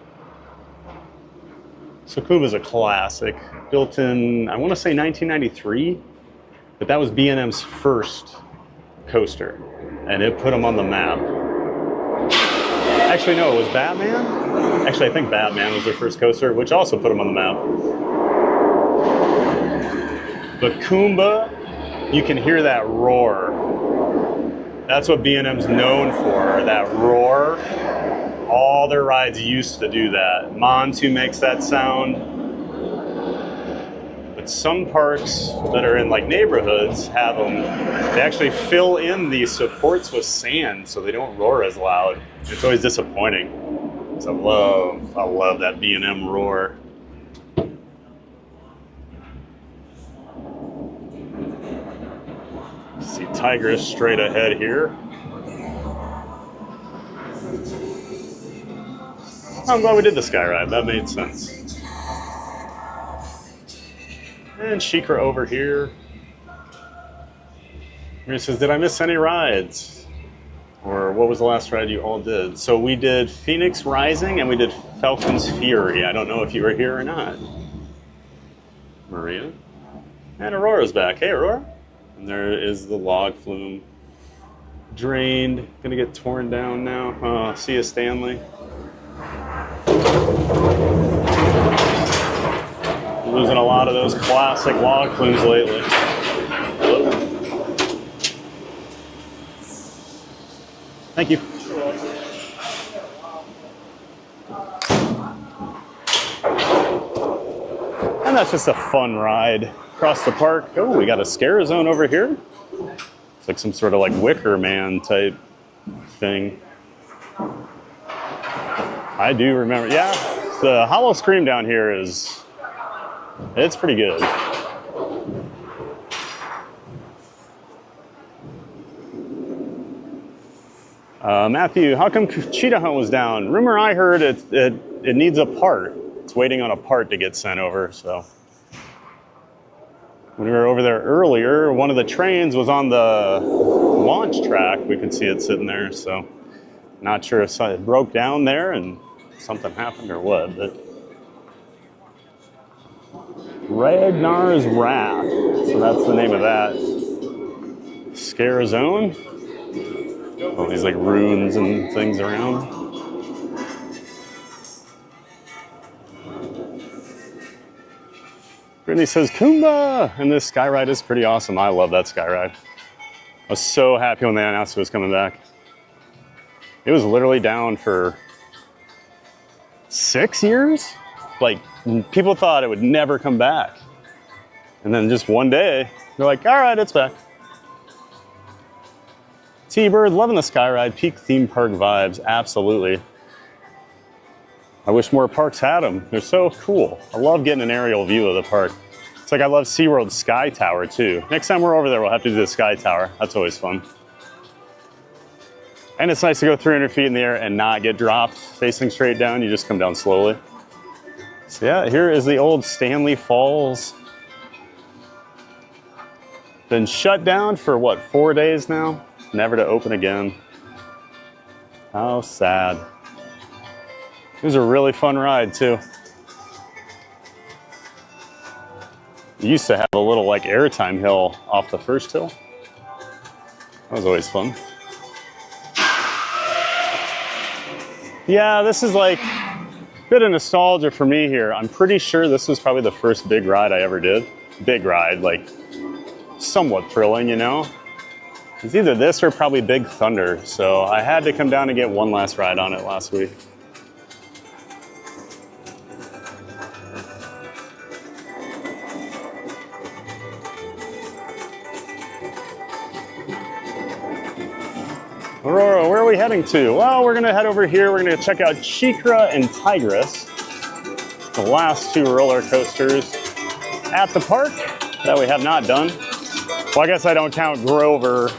Speaker 2: So Kumba's a classic. Built in, I want to say 1993. But that was B&M's first coaster, and it put them on the map. Actually, no, it was Batman. Actually, I think Batman was their first coaster, which also put them on the map. But Kumba, you can hear that roar. That's what B&M's known for, that roar. All their rides used to do that. Montu makes that sound. Some parks that are in like neighborhoods have them, they actually fill in these supports with sand so they don't roar as loud. It's always disappointing. So I love that B&M roar. See Tigris straight ahead here. I'm glad we did the sky ride, that made sense. And Sheikra over here. He says, did I miss any rides? Or what was the last ride you all did? So we did Phoenix Rising and we did Falcon's Fury. I don't know if you were here or not. Maria. And Aurora's back. Hey, Aurora. And there is the log flume. Drained. Gonna get torn down now. Oh, see you, Stanley. Losing a lot of those classic log flumes lately. Hello. Thank you. And that's just a fun ride. across the park. Oh, we got a scare zone over here. It's like some sort of like Wicker Man type thing. I do remember, yeah, the Hollow Scream down here it's pretty good. Matthew, how come Cheetah Hunt was down? Rumor I heard it needs a part. It's waiting on a part to get sent over, so. When we were over there earlier, one of the trains was on the launch track. We could see it sitting there, so. Not sure if it broke down there and something happened or what, but. Ragnar's Wrath, so that's the name of that. Scare Zone. All these like runes and things around. Brittany says, Kumba! And this sky ride is pretty awesome. I love that sky ride. I was so happy when they announced it was coming back. It was literally down for 6 years. Like, people thought it would never come back. And then just one day, they're like, all right, it's back. T-Bird, loving the sky ride, peak theme park vibes, absolutely. I wish more parks had them. They're so cool. I love getting an aerial view of the park. It's like I love SeaWorld's Sky Tower too. Next time we're over there, we'll have to do the Sky Tower. That's always fun. And it's nice to go 300 feet in the air and not get dropped facing straight down. You just come down slowly. So yeah, here is the old Stanley Falls. Been shut down for what, 4 days now? Never to open again. How sad. It was a really fun ride too. It used to have a little like airtime hill off the first hill. That was always fun. Yeah, this is like a bit of nostalgia for me here. I'm pretty sure this was probably the first big ride I ever did. Big ride, like somewhat thrilling, you know? It's either this or probably Big Thunder. So I had to come down and get one last ride on it last week. Aurora, where are we heading to? Well, we're gonna head over here. We're gonna check out Sheikra and Tigris, the last two roller coasters at the park that we have not done. Well, I guess I don't count Grover.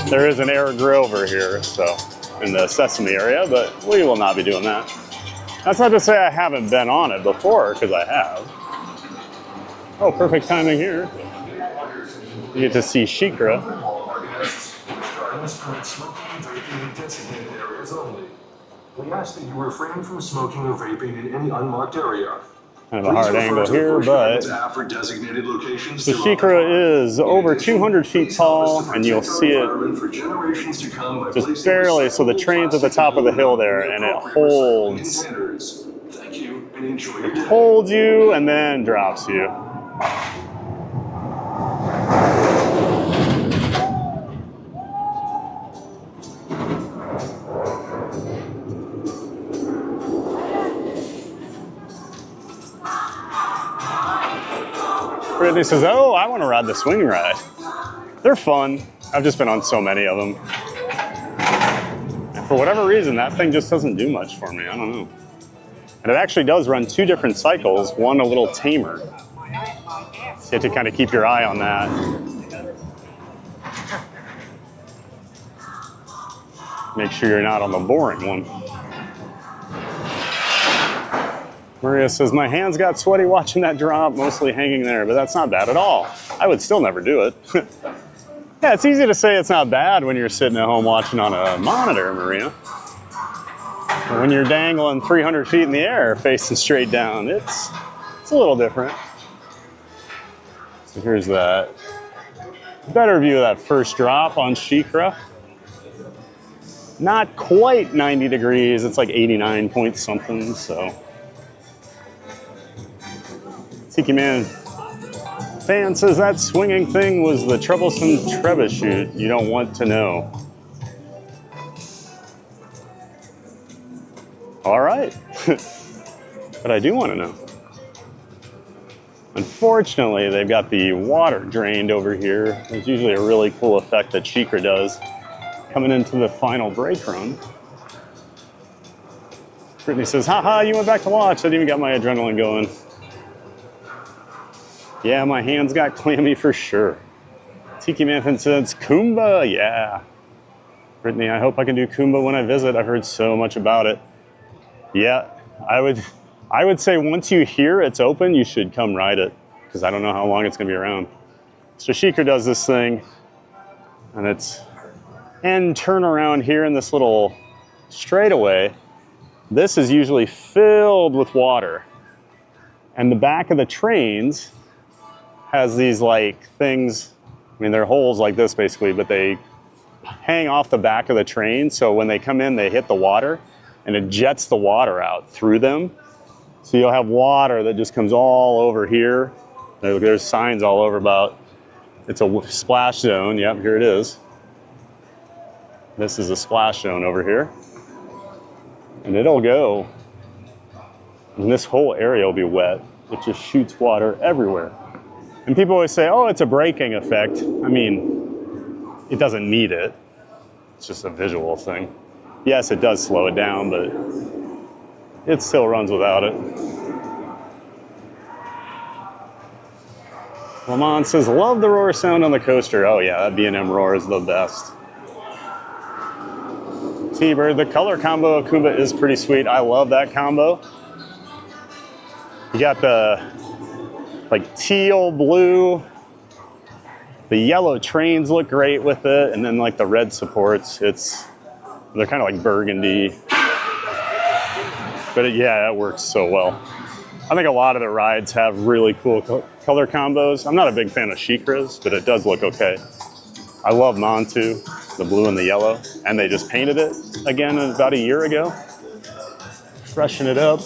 Speaker 2: There is an Air Grover here, so in the Sesame area, but we will not be doing that. That's not to say I haven't been on it before, because I have. Oh, perfect timing here. You get to see Sheikra.
Speaker 4: We ask that you refrain from smoking or vaping in any unmarked area.
Speaker 2: Kind of a hard angle here, but the Sheikra is over 200 feet tall, and you'll see it just barely. So the train's at the top of the hill there, and it holds you and then drops you. Brittany says, oh, I want to ride the swing ride. They're fun. I've just been on so many of them. And for whatever reason, that thing just doesn't do much for me. I don't know. And it actually does run two different cycles, one a little tamer. So you have to kind of keep your eye on that. Make sure you're not on the boring one. Maria says, my hands got sweaty watching that drop, mostly hanging there, but that's not bad at all. I would still never do it. Yeah, it's easy to say it's not bad when you're sitting at home watching on a monitor, Maria. But when you're dangling 300 feet in the air, facing straight down, it's a little different. So here's that better view of that first drop on Sheikra. Not quite 90 degrees, it's like 89 point something, so. Tiki Man fan says that swinging thing was the troublesome trebuchet you don't want to know. All right. But I do want to know. Unfortunately, they've got the water drained over here. There's usually a really cool effect that Sheikra does coming into the final brake run. Brittany says, haha, you went back to watch. That even got my adrenaline going. Yeah, my hands got clammy for sure. Tiki Manfin says, Kumba, yeah. Brittany, I hope I can do Kumba when I visit. I've heard so much about it. Yeah, I would say once you hear it's open, you should come ride it, because I don't know how long it's going to be around. So Sheikra does this thing, and it's end turn around here in this little straightaway. This is usually filled with water, and the back of the trains has these like things, I mean they're holes like this basically, but they hang off the back of the train, so when they come in they hit the water and it jets the water out through them. So you'll have water that just comes all over here. There's signs all over about it's a splash zone. Yep, here it is. This is a splash zone over here. And it'll go, and this whole area will be wet. It just shoots water everywhere. And people always say, oh, it's a braking effect. I mean, it doesn't need it. It's just a visual thing. Yes, it does slow it down, but it still runs without it. Lamont says, love the roar sound on the coaster. Oh yeah, that B&M roar is the best. T-Bird, the color combo of Kumba is pretty sweet. I love that combo. You got the like teal blue. The yellow trains look great with it, and then like the red supports, they're kind of like burgundy. But yeah, it works so well. I think a lot of the rides have really cool color combos. I'm not a big fan of Sheikras, but it does look okay. I love Montu, the blue and the yellow, and they just painted it again about a year ago. Freshen it up.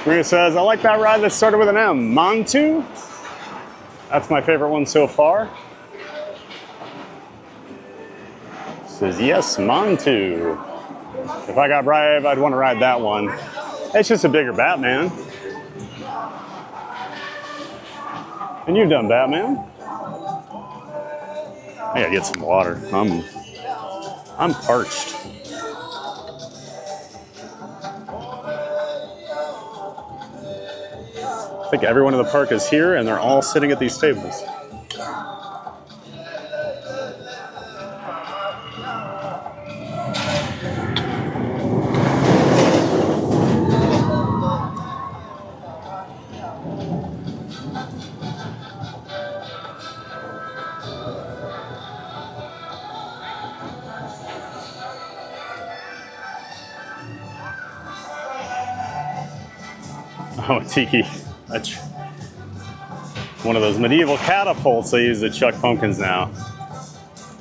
Speaker 2: Maria says, I like that ride that started with an M. Montu. That's my favorite one so far. Says, yes, Montu. If I got brave, I'd want to ride that one. It's just a bigger Batman. And you've done Batman. I gotta get some water. I'm parched. I think everyone in the park is here, and they're all sitting at these tables. Oh, Tiki. That's one of those medieval catapults they use to chuck pumpkins now.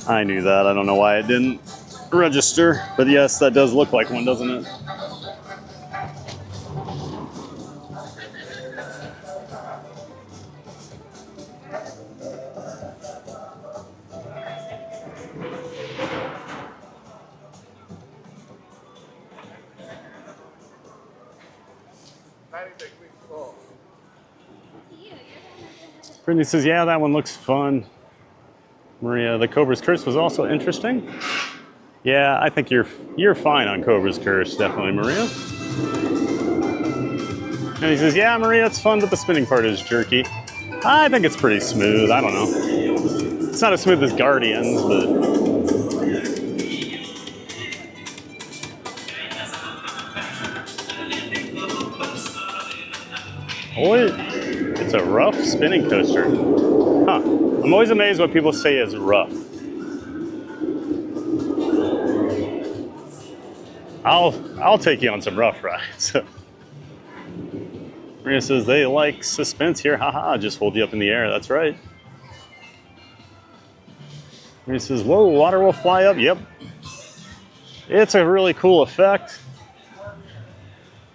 Speaker 2: I knew that. I don't know why it didn't register, but yes, that does look like one, doesn't it? Brittany says, yeah, that one looks fun. Maria, the Cobra's Curse was also interesting. Yeah, I think you're fine on Cobra's Curse, definitely, Maria. And he says, yeah, Maria, it's fun, but the spinning part is jerky. I think it's pretty smooth. I don't know. It's not as smooth as Guardians, but... Boy. It's a rough spinning coaster. Huh. I'm always amazed what people say is rough. I'll take you on some rough rides. Maria says they like suspense here. Haha, just hold you up in the air. That's right. Maria says, whoa, water will fly up. Yep. It's a really cool effect.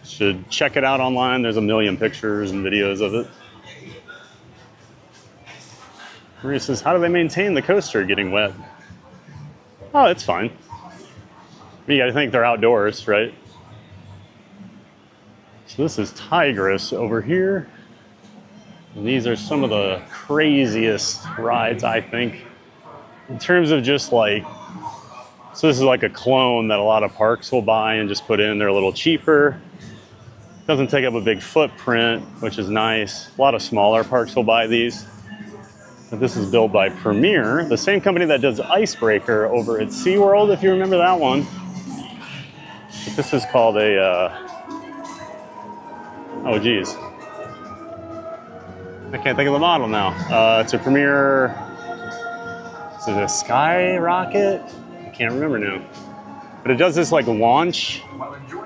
Speaker 2: Should check it out online. There's a million pictures and videos of it. Maria says, how do they maintain the coaster getting wet? Oh, it's fine. You gotta think they're outdoors, right? So this is Tigris over here. And these are some of the craziest rides, I think, in terms of just like, so this is like a clone that a lot of parks will buy and just put in. They're a little cheaper. Doesn't take up a big footprint, which is nice. A lot of smaller parks will buy these. But this is built by Premier, the same company that does Icebreaker over at SeaWorld, if you remember that one. But this is called a, oh geez. I can't think of the model now. It's a Premier, is it a Sky Rocket? I can't remember now. But it does this like launch.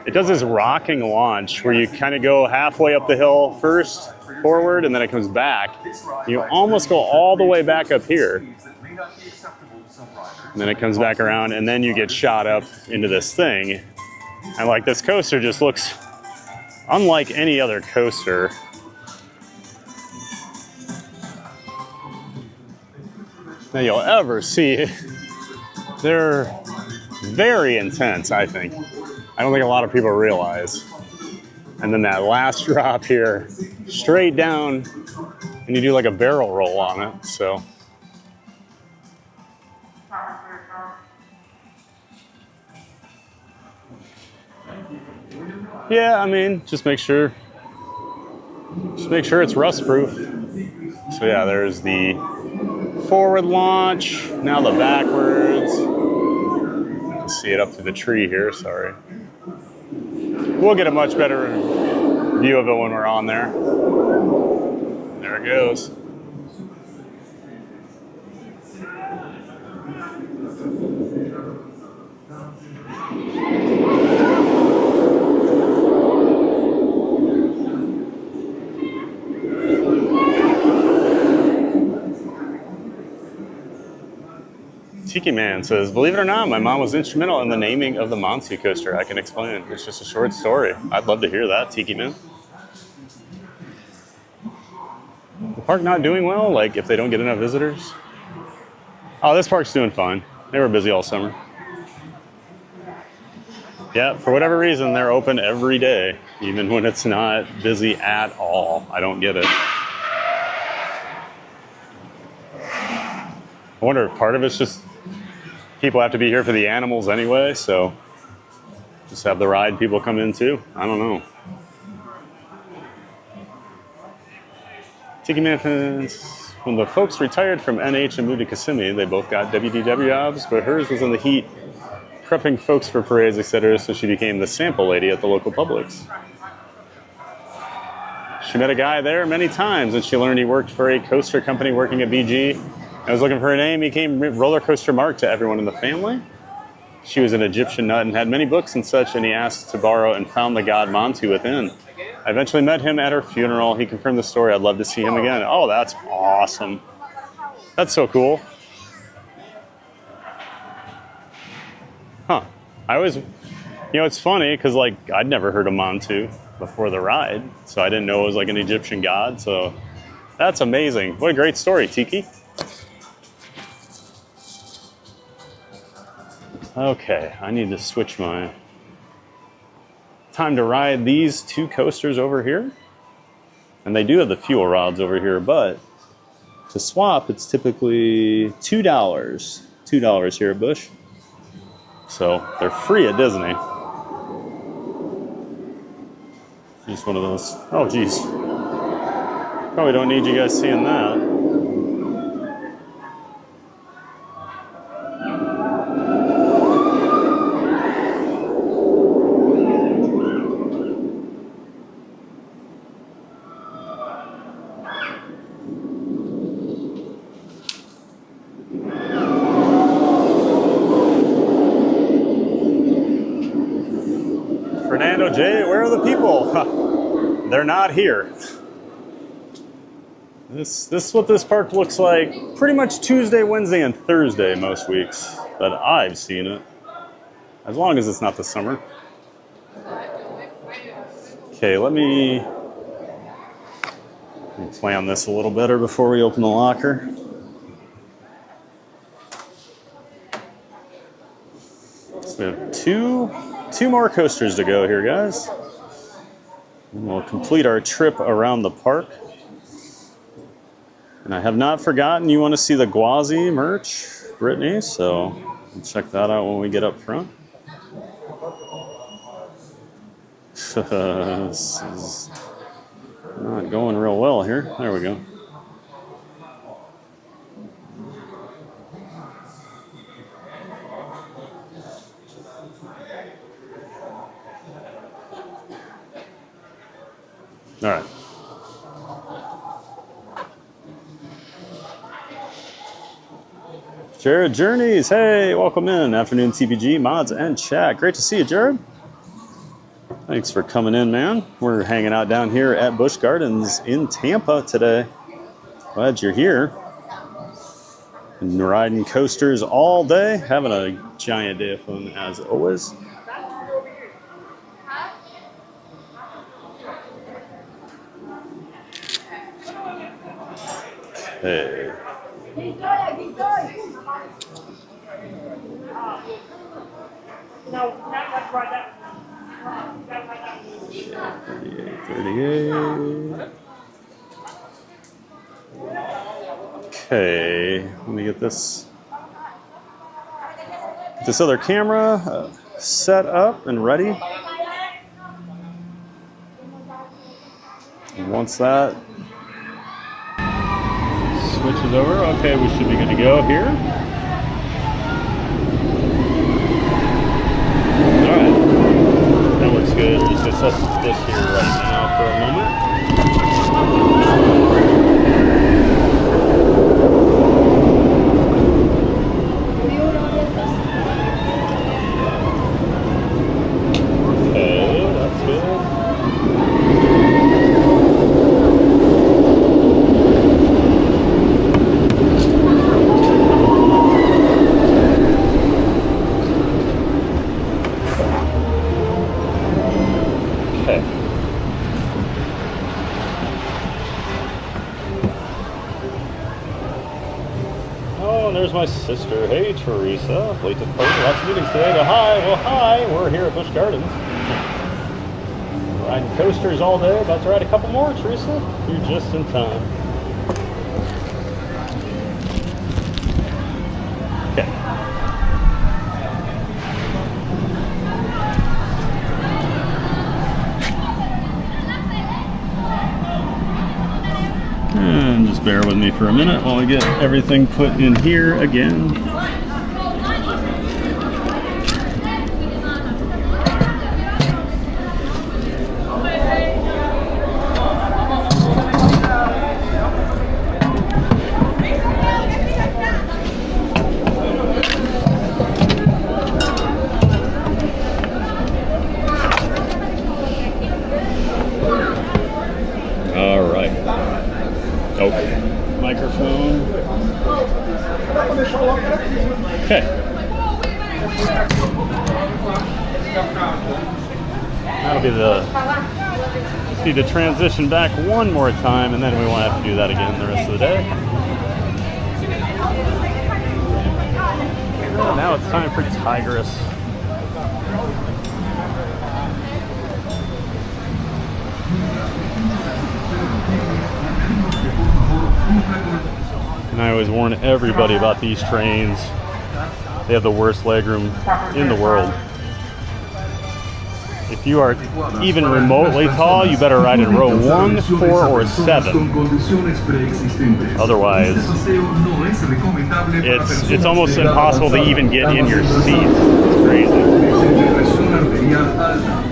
Speaker 2: It does this rocking launch where you kind of go halfway up the hill first, forward, and then it comes back. You almost go all the way back up here. And then it comes back around, and then you get shot up into this thing. And like this coaster just looks unlike any other coaster. That you'll ever see. They're very intense, I think. I don't think a lot of people realize. And then that last drop here, straight down, and you do like a barrel roll on it, so. Yeah, I mean, just make sure it's rust proof. So yeah, there's the forward launch, now the backwards. You can see it up to the tree here, sorry. We'll get a much better view of it when we're on there. There it goes. Tiki Man says, believe it or not, my mom was instrumental in the naming of the Montu coaster. I can explain. It's just a short story. I'd love to hear that, Tiki Man. The park not doing well? Like if they don't get enough visitors? Oh, this park's doing fine. They were busy all summer. Yeah, for whatever reason, they're open every day, even when it's not busy at all. I don't get it. I wonder if part of it's just people have to be here for the animals anyway, so just have the ride people come in too. I don't know. Tiki Man fans, when the folks retired from NH and moved to Kissimmee, they both got WDW jobs, but hers was in the heat, prepping folks for parades, etc., so she became the sample lady at the local Publix. She met a guy there many times, and she learned he worked for a coaster company working at BG. I was looking for a name. He came Roller Coaster Mark to everyone in the family. She was an Egyptian nut and had many books and such, and he asked to borrow and found the god Montu within. I eventually met him at her funeral. He confirmed the story. I'd love to see him again. Oh, that's awesome. That's so cool. Huh. I always, you know, it's funny because like I'd never heard of Montu before the ride, so I didn't know it was like an Egyptian god. So that's amazing. What a great story, Tiki. Okay, I need to switch my time to ride these two coasters over here. And they do have the fuel rods over here, but to swap, it's typically $2. $2 here at Busch. So they're free at Disney. Just one of those. Oh, geez. Probably don't need you guys seeing that. Jay, where are the people? They're not here. This is what this park looks like pretty much Tuesday, Wednesday, and Thursday most weeks that I've seen it. As long as it's not the summer. Okay, let me play on this a little better before we open the locker. We have two more coasters to go here, guys. And we'll complete our trip around the park. And I have not forgotten you want to see the Gwazi merch, Brittany, so check that out when we get up front. This is not going real well here. There we go. All right. Jared Journeys, hey, welcome in. Afternoon TPG, mods, and chat. Great to see you, Jared. Thanks for coming in, man. We're hanging out down here at Busch Gardens in Tampa today. Glad you're here. And riding coasters all day, having a giant day of fun as always. Hey.
Speaker 10: No, that's right.
Speaker 2: 38. Okay, let me get this other camera set up and ready. And once that switches over, okay, we should be good to go here. Looks good. We're just going to set this here right now for a moment. Okay, that's good. There's my sister. Hey, Teresa. Late to the party. Lots of meetings today. Hi. Well, hi. We're here at Busch Gardens. Riding coasters all day. About to ride a couple more, Teresa. You're just in time. Okay. And just bear with me for a minute while I get everything put in here again. All right. Okay. Microphone. Okay. That'll be just need to transition back one more time, and then we won't have to do that again the rest of the day. And now it's time for Tigris. And I always warn everybody about these trains. They have the worst legroom in the world. If you are even remotely tall, you better ride in row 1, 4, or 7. Otherwise, it's almost impossible to even get in your seat. It's crazy.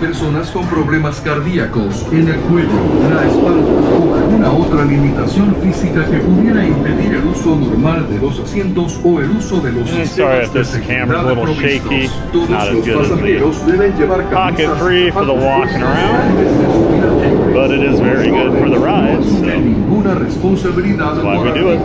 Speaker 4: Personas con problemas cardíacos, en el cuello, la espalda o alguna otra limitación física que pudiera impedir el uso normal de los asientos o el uso de los
Speaker 2: sistemas de seguridad provistos. Todos los pasajeros deben llevar pocket free for the walking around, but it is very good for the rides. So that's why we do it.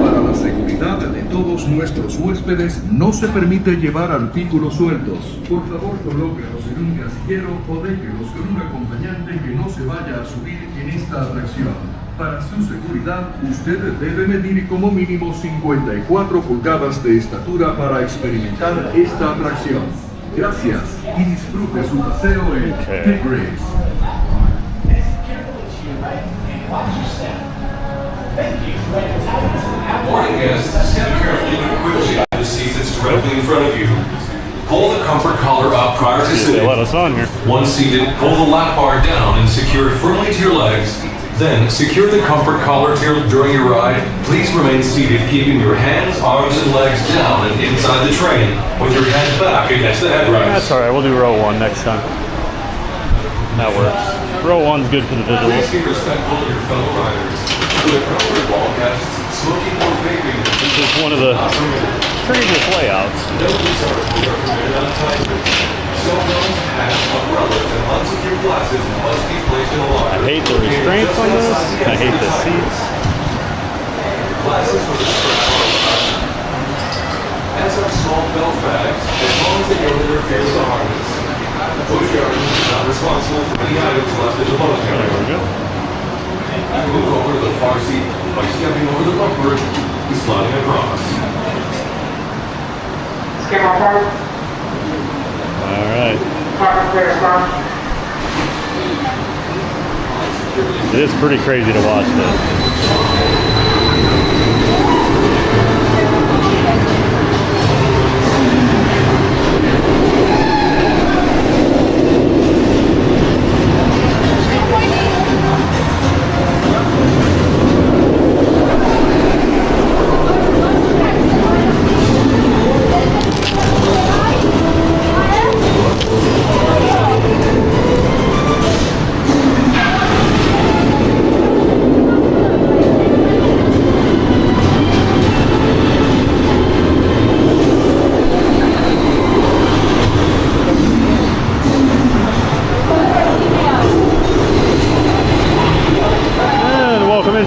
Speaker 2: Para la seguridad de todos
Speaker 4: nuestros huéspedes no se permite llevar artículos sueltos. Por favor, colóquelos en un casillero o déjelos con un acompañante que no se vaya a subir en esta atracción. Para su seguridad, usted debe medir como mínimo 54 pulgadas de estatura para experimentar esta atracción. Gracias y disfrute su paseo en Tigris.
Speaker 14: Morning guests, step carefully and quickly out of the seat that's directly in front of you. Pull the comfort collar up prior to sitting.
Speaker 2: Let us on here.
Speaker 14: Once seated, pull the lap bar down and secure it firmly to your legs. Then secure the comfort collar during your ride. Please remain seated, keeping your hands, arms, and legs down and inside the train, with your head back against the headrest.
Speaker 2: That's alright, we'll do row 1 next time. That works. Row 1's good for the visuals.
Speaker 14: Please be respectful of your fellow riders. For the comfort of all guests, smoking or vaping.
Speaker 2: This is one of the previous layouts.
Speaker 14: No use are permitted on Tigris. Cell phones, hats, umbrellas, and unsecure glasses must be placed in a locker.
Speaker 2: I hate the restraints on this. I hate the seats.
Speaker 14: Glasses with a strap are allowed. As are small belt bags, as long as they don't interfere with the harness. Busch Gardens is not responsible for any items left in the boat car.
Speaker 2: There we go.
Speaker 14: Move over to the far seat by stepping over the bumper and sliding across.
Speaker 2: Alright. It is pretty crazy to watch this.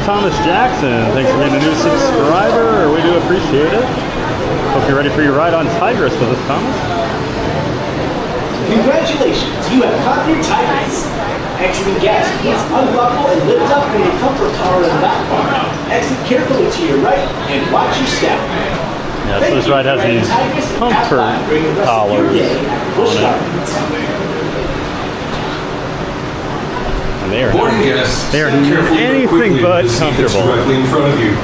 Speaker 2: Thomas Jackson, thanks for being a new subscriber. We do appreciate it. Hope you're ready for your ride on Tigris with us, Thomas.
Speaker 15: Congratulations, you have caught your Tigris. Exiting gas, please unbuckle and lift up in your comfort collar and lap bar. Exit carefully to your right and watch your step.
Speaker 2: Yeah, so this ride has these comfort collars on it.
Speaker 14: Boarding guests,
Speaker 2: they are anything but comfortable.
Speaker 14: Directly in front of you.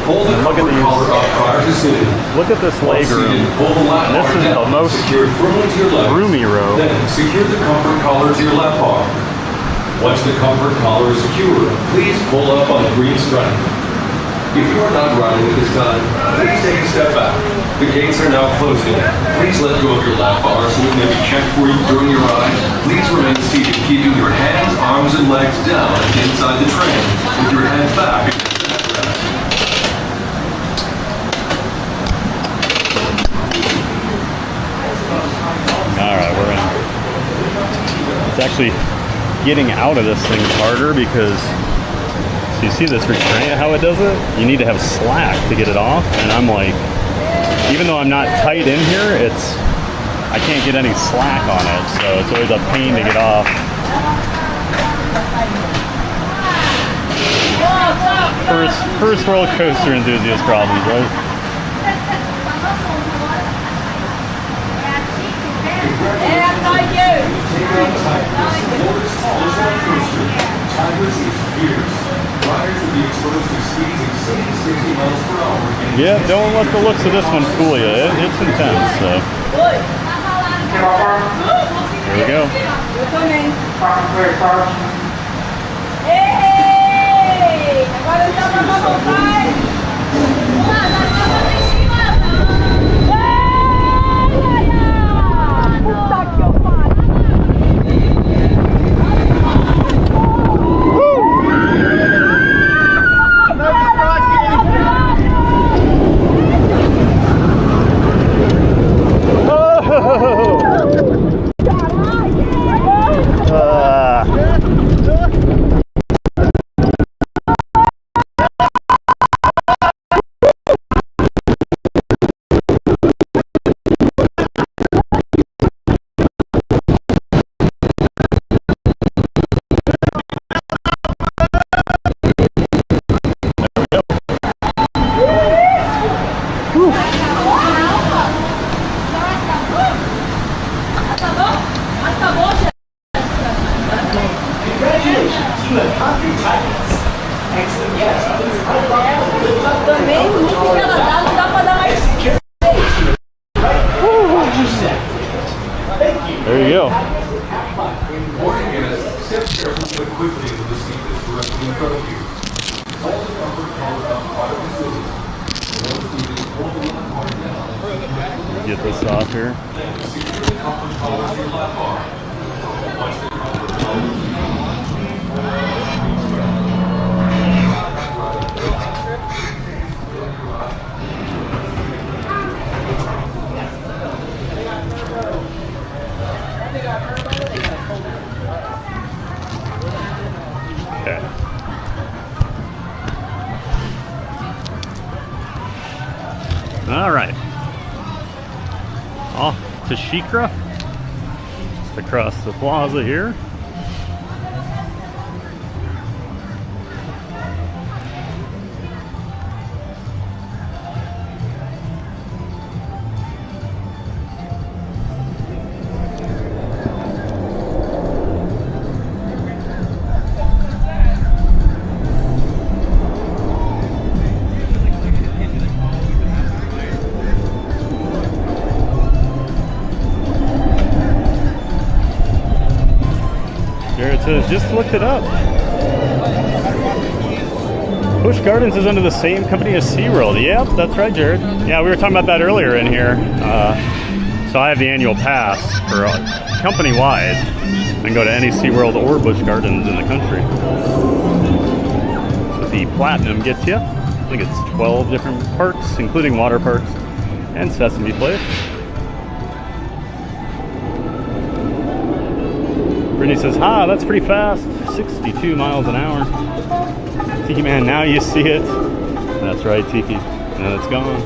Speaker 14: Pull the comfort collar up prior to sitting.
Speaker 2: Look at this leg room. This is the most roomy row.
Speaker 14: Then secure the comfort collar to your lap bar. Once the comfort collar is secure, please pull up on the green stripe. If you are not riding at this time, please take a step back. The gates are now closing. Please let go of your lap bar so it may be checked for you during your ride. Please remain seated, keeping your hands, arms, and legs down and inside the train, with your head back against the headrest.
Speaker 2: Alright, we're in. It's actually getting out of this thing harder because so you see this restraint, how it does it? You need to have slack to get it off, and I'm like, even though I'm not tight in here, I can't get any slack on it, so it's always a pain to get off. First roller coaster enthusiast problems, right?
Speaker 14: Tigris is fierce. Riders will be exposed to speeds exceeding 60 miles per hour.
Speaker 2: Yeah, don't let the looks of this one fool you. It's intense, so. Here we go.
Speaker 8: Hey! Agora estamos na vontade! Puta que eu pariu!
Speaker 13: Também, muito engraçado, não dá pra dar mais.
Speaker 2: There you go. Get this off here. Okay. All right. Off to Sheikra. Just across the plaza here. Jared says, just looked it up. Busch Gardens is under the same company as SeaWorld. Yep, that's right, Jared. Yeah, we were talking about that earlier in here. So I have the annual pass for company-wide and go to any SeaWorld or Busch Gardens in the country. So the Platinum gets you, I think it's 12 different parks, including water parks and Sesame Place. Brittany says, that's pretty fast. 62 miles an hour. Tiki Man, now you see it. That's right, Tiki. And it's gone.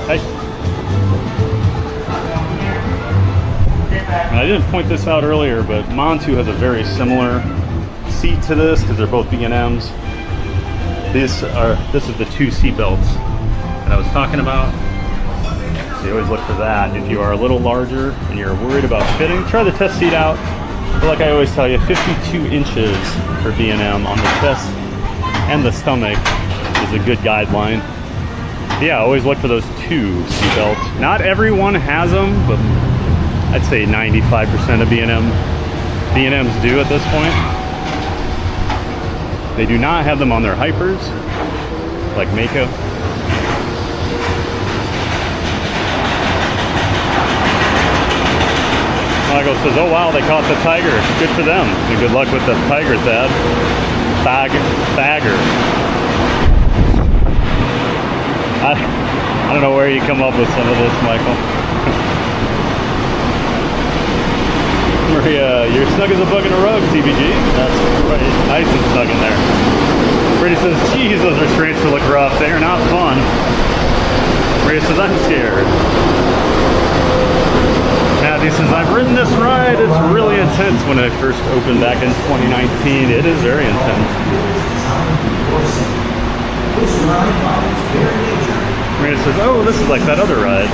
Speaker 2: Hey. And I didn't point this out earlier, but Montu has a very similar seat to this because they're both B&Ms. This is the 2 seat belts that I was talking about. So you always look for that. If you are a little larger and you're worried about fitting, try the test seat out. But like I always tell you, 52 inches for B&M on the chest and the stomach is a good guideline. But yeah, always look for those 2 seat belts. Not everyone has them, but I'd say 95% of B&Ms do at this point. They do not have them on their hypers, like Mako. Michael says, oh wow, they caught the tiger. Good for them. And good luck with the tiger, Thad. Bagger. I don't know where you come up with some of this, Michael. Maria, you're snug as a bug in a rug, TBG. That's right. Nice and snug in there. Brady says, geez, those restraints look rough. They are not fun. Maria says, I'm scared. Matthew says, I've ridden this ride. It's really intense. When I first opened back in 2019, it is very intense. Maria says, oh, this is like that other ride.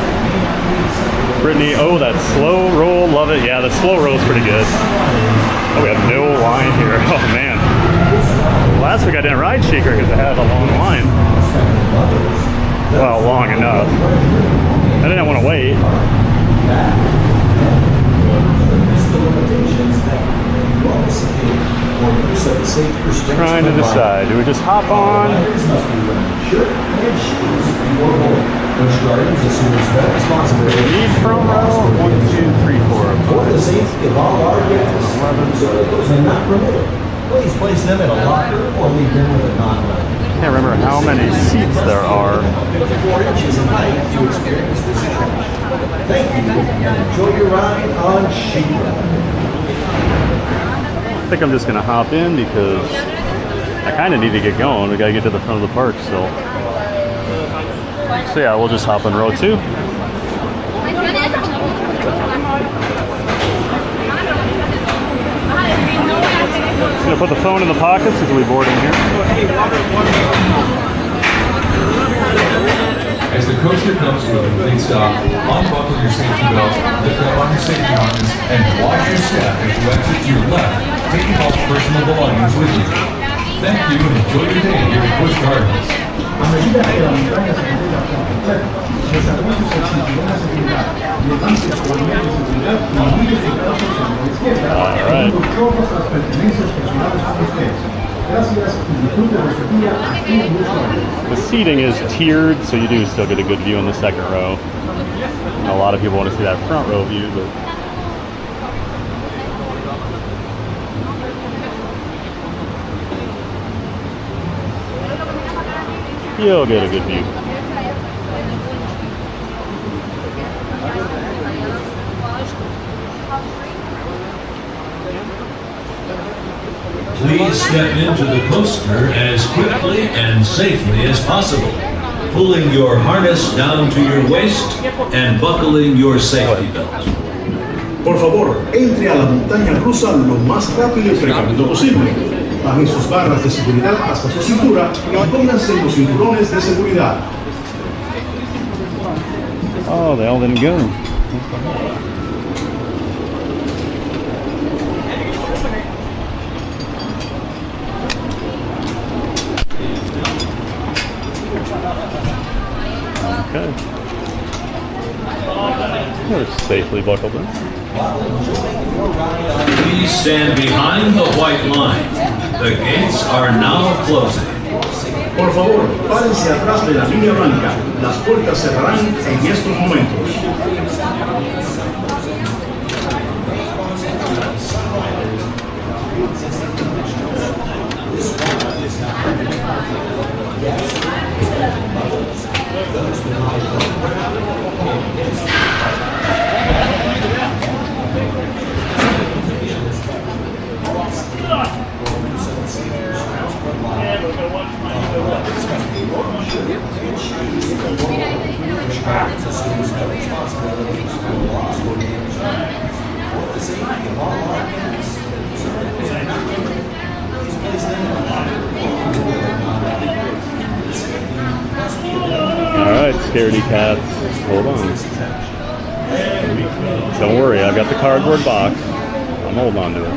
Speaker 2: Brittany, oh, that slow roll, love it. Yeah, the slow roll is pretty good. Oh, we have no line here. Oh, man. Last week I didn't ride Sheikra because I had a long line. Well, long enough. I didn't want to wait. Trying to decide, do we just hop on? Need front row, 1, 2, 3, 4.
Speaker 15: For the safety of all our guests, those are not permitted. Please place them in a locker or leave them with a non-locker.
Speaker 2: Can't remember how many seats there are.
Speaker 15: 54 inches in height to experience this attraction. Thank you and enjoy your ride on Sheikra.
Speaker 2: I think I'm just gonna hop in because I kind of need to get going. We gotta get to the front of the park still. So yeah, we'll just hop in row 2. Just gonna put the phone in the pockets as we board in here.
Speaker 14: As the coaster comes to a complete stop, unbuckle your safety belt, lift up on your safety harness, and watch your step as you exit to your left, taking all personal belongings with you.
Speaker 4: Thank you and enjoy your day here at Busch Gardens.
Speaker 7: A medida que la montaña se entrega por completo, desarrollos el cinturón de seguridad, levantes por medio de seguridad y olvides de cada sección de la izquierda, teniendo todas las pertenencias personales con ustedes. Gracias y disfrute de su día aquí en Busch Gardens.
Speaker 2: The seating is tiered, so you do still get a good view in the second row. And a lot of people want to see that front row view, but you'll get a good view.
Speaker 14: Please step into the coaster as quickly and safely as possible, pulling your harness down to your waist and buckling your safety belt.
Speaker 7: Por favor, entre a la montaña rusa lo más rápido y precavido posible. Bajen sus barras de seguridad hasta su cintura y pónganse los cinturones de seguridad.
Speaker 2: Oh, they all didn't go. Okay. They're safely buckled in.
Speaker 14: Please stand behind the white line. The gates are now closing.
Speaker 7: Por favor, párense atrás de la línea blanca. Las puertas cerrarán en estos momentos.
Speaker 2: Alright, scaredy cats. Hold on. Don't worry, I've got the cardboard box. I'm holding on to it.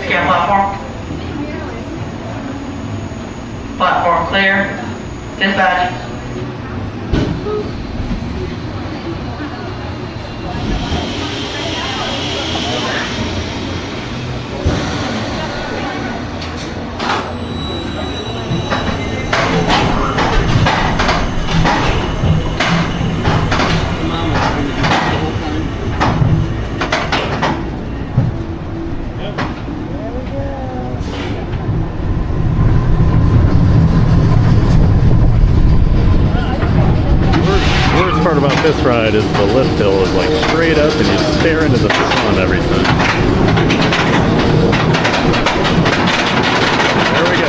Speaker 11: Scan platform. Platform clear. Dispatch.
Speaker 2: Part about this ride is the lift hill is like straight up and you stare into the sun every time. There we go.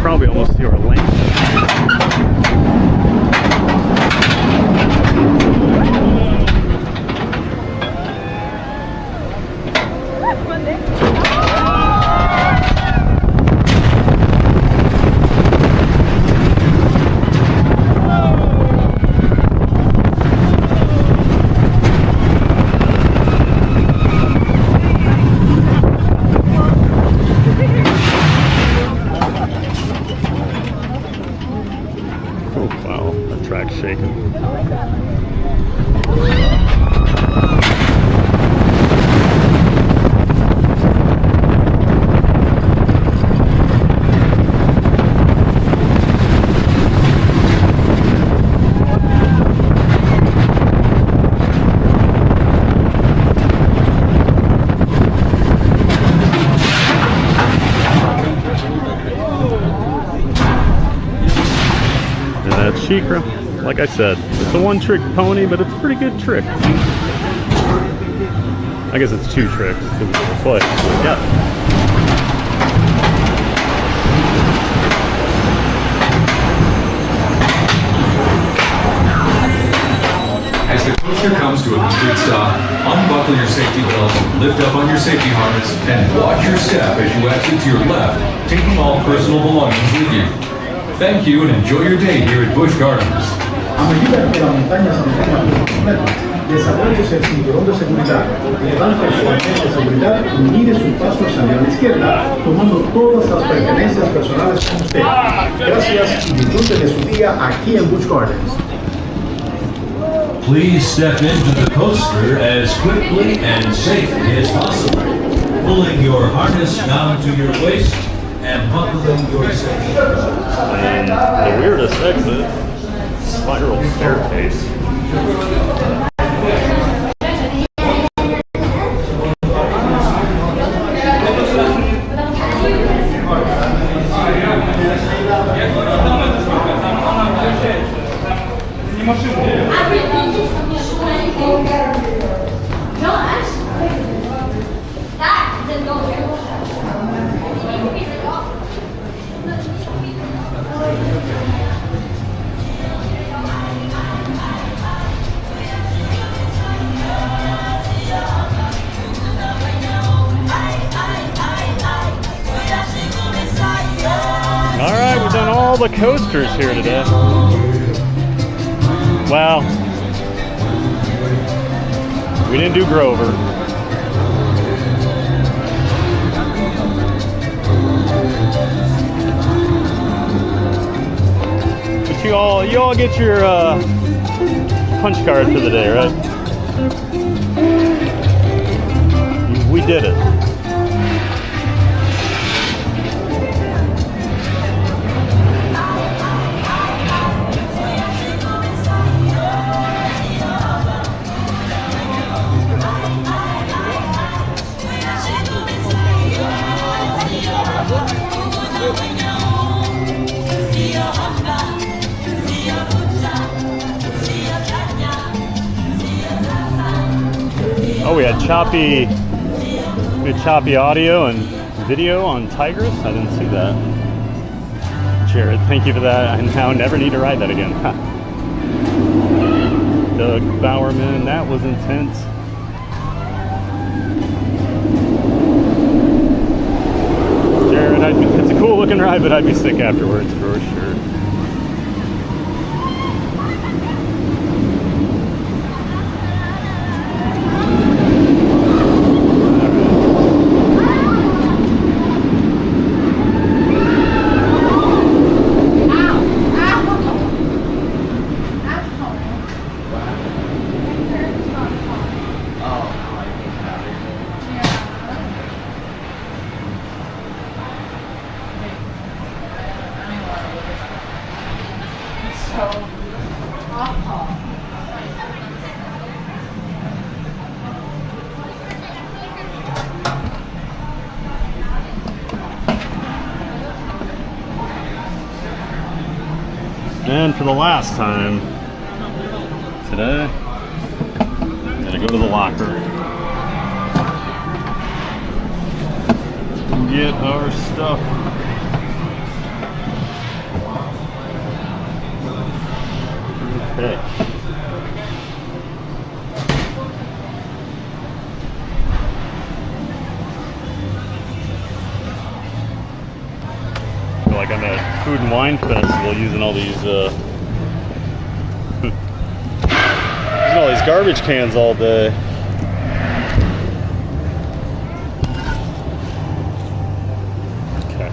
Speaker 2: Probably almost see our lane. Shaking. And that's Sheikra. Like I said, it's a one-trick pony, but it's a pretty good trick. I guess it's two tricks because it's a foot. Yeah.
Speaker 14: As the coaster comes to a complete stop, unbuckle your safety belt, lift up on your safety harness, and watch your step as you exit to your left, taking all personal belongings with you. Thank you and enjoy your day here at Busch Gardens.
Speaker 7: A medida que la montaña se mantenga por completo, desarrolle el cinturón de seguridad, levante su agente de seguridad y mire su paso hacia la izquierda, tomando todas las pertenencias personales con usted. Gracias y disfrute de su día aquí en Busch Gardens.
Speaker 4: Please step into the coaster as quickly and safely as possible, pulling your harness down to your waist and buckling your safety belt.
Speaker 2: And the weirdest exit, spiral staircase. All the coasters here today. Well, we didn't do Grover. But you all get your punch card for the day, right? We did it. Oh, we had choppy audio and video on Tigris. I didn't see that. Jared, thank you for that. I now never need to ride that again. Doug Bowerman, that was intense. Jared, it's a cool looking ride, but I'd be sick afterwards for sure. And for the last time today, I'm gonna go to the locker and get our stuff. Okay. I feel like I'm at Food and Wine Festival using all these using all these garbage cans all day. Okay.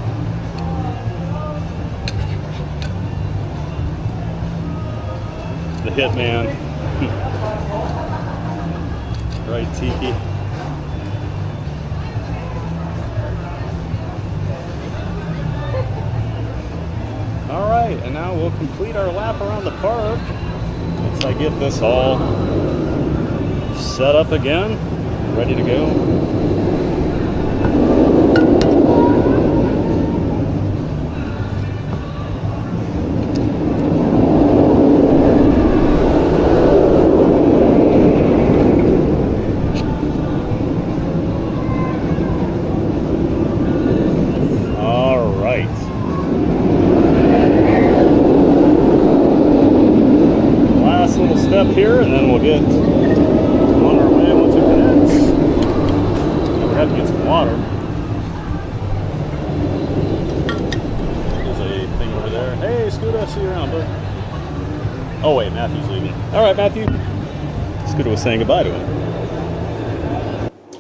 Speaker 2: The Hitman. Right, Tiki. Alright, and now we'll complete our lap around the park once I get this all set up again, ready to go. up here, and then we'll get on our way once it connects. We have to get some water. There's a thing over there. Hey, Scooter, see you around, bud. Oh wait, Matthew's leaving. All right, Matthew. Scooter was saying goodbye to him.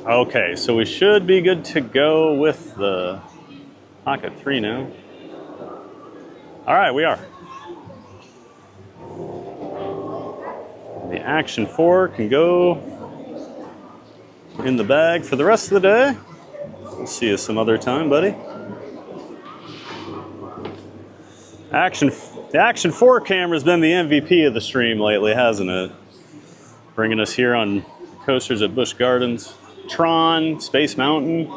Speaker 2: Okay, so we should be good to go with the Pocket 3 now. All right, we are. The Action 4 can go in the bag for the rest of the day. We'll see you some other time, buddy. The Action 4 camera's been the MVP of the stream lately, hasn't it? Bringing us here on coasters at Busch Gardens. Tron, Space Mountain.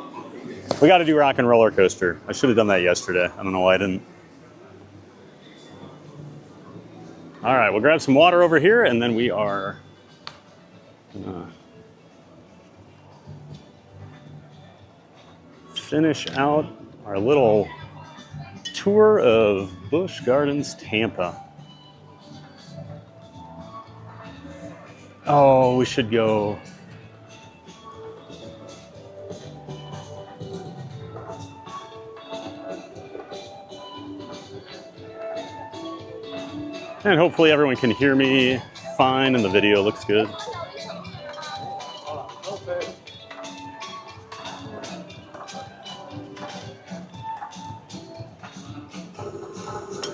Speaker 2: We got to do Rock and Roller Coaster. I should have done that yesterday. I don't know why I didn't. All right, we'll grab some water over here, and then we are gonna finish out our little tour of Busch Gardens Tampa. Oh, we should go. And hopefully everyone can hear me fine and the video looks good.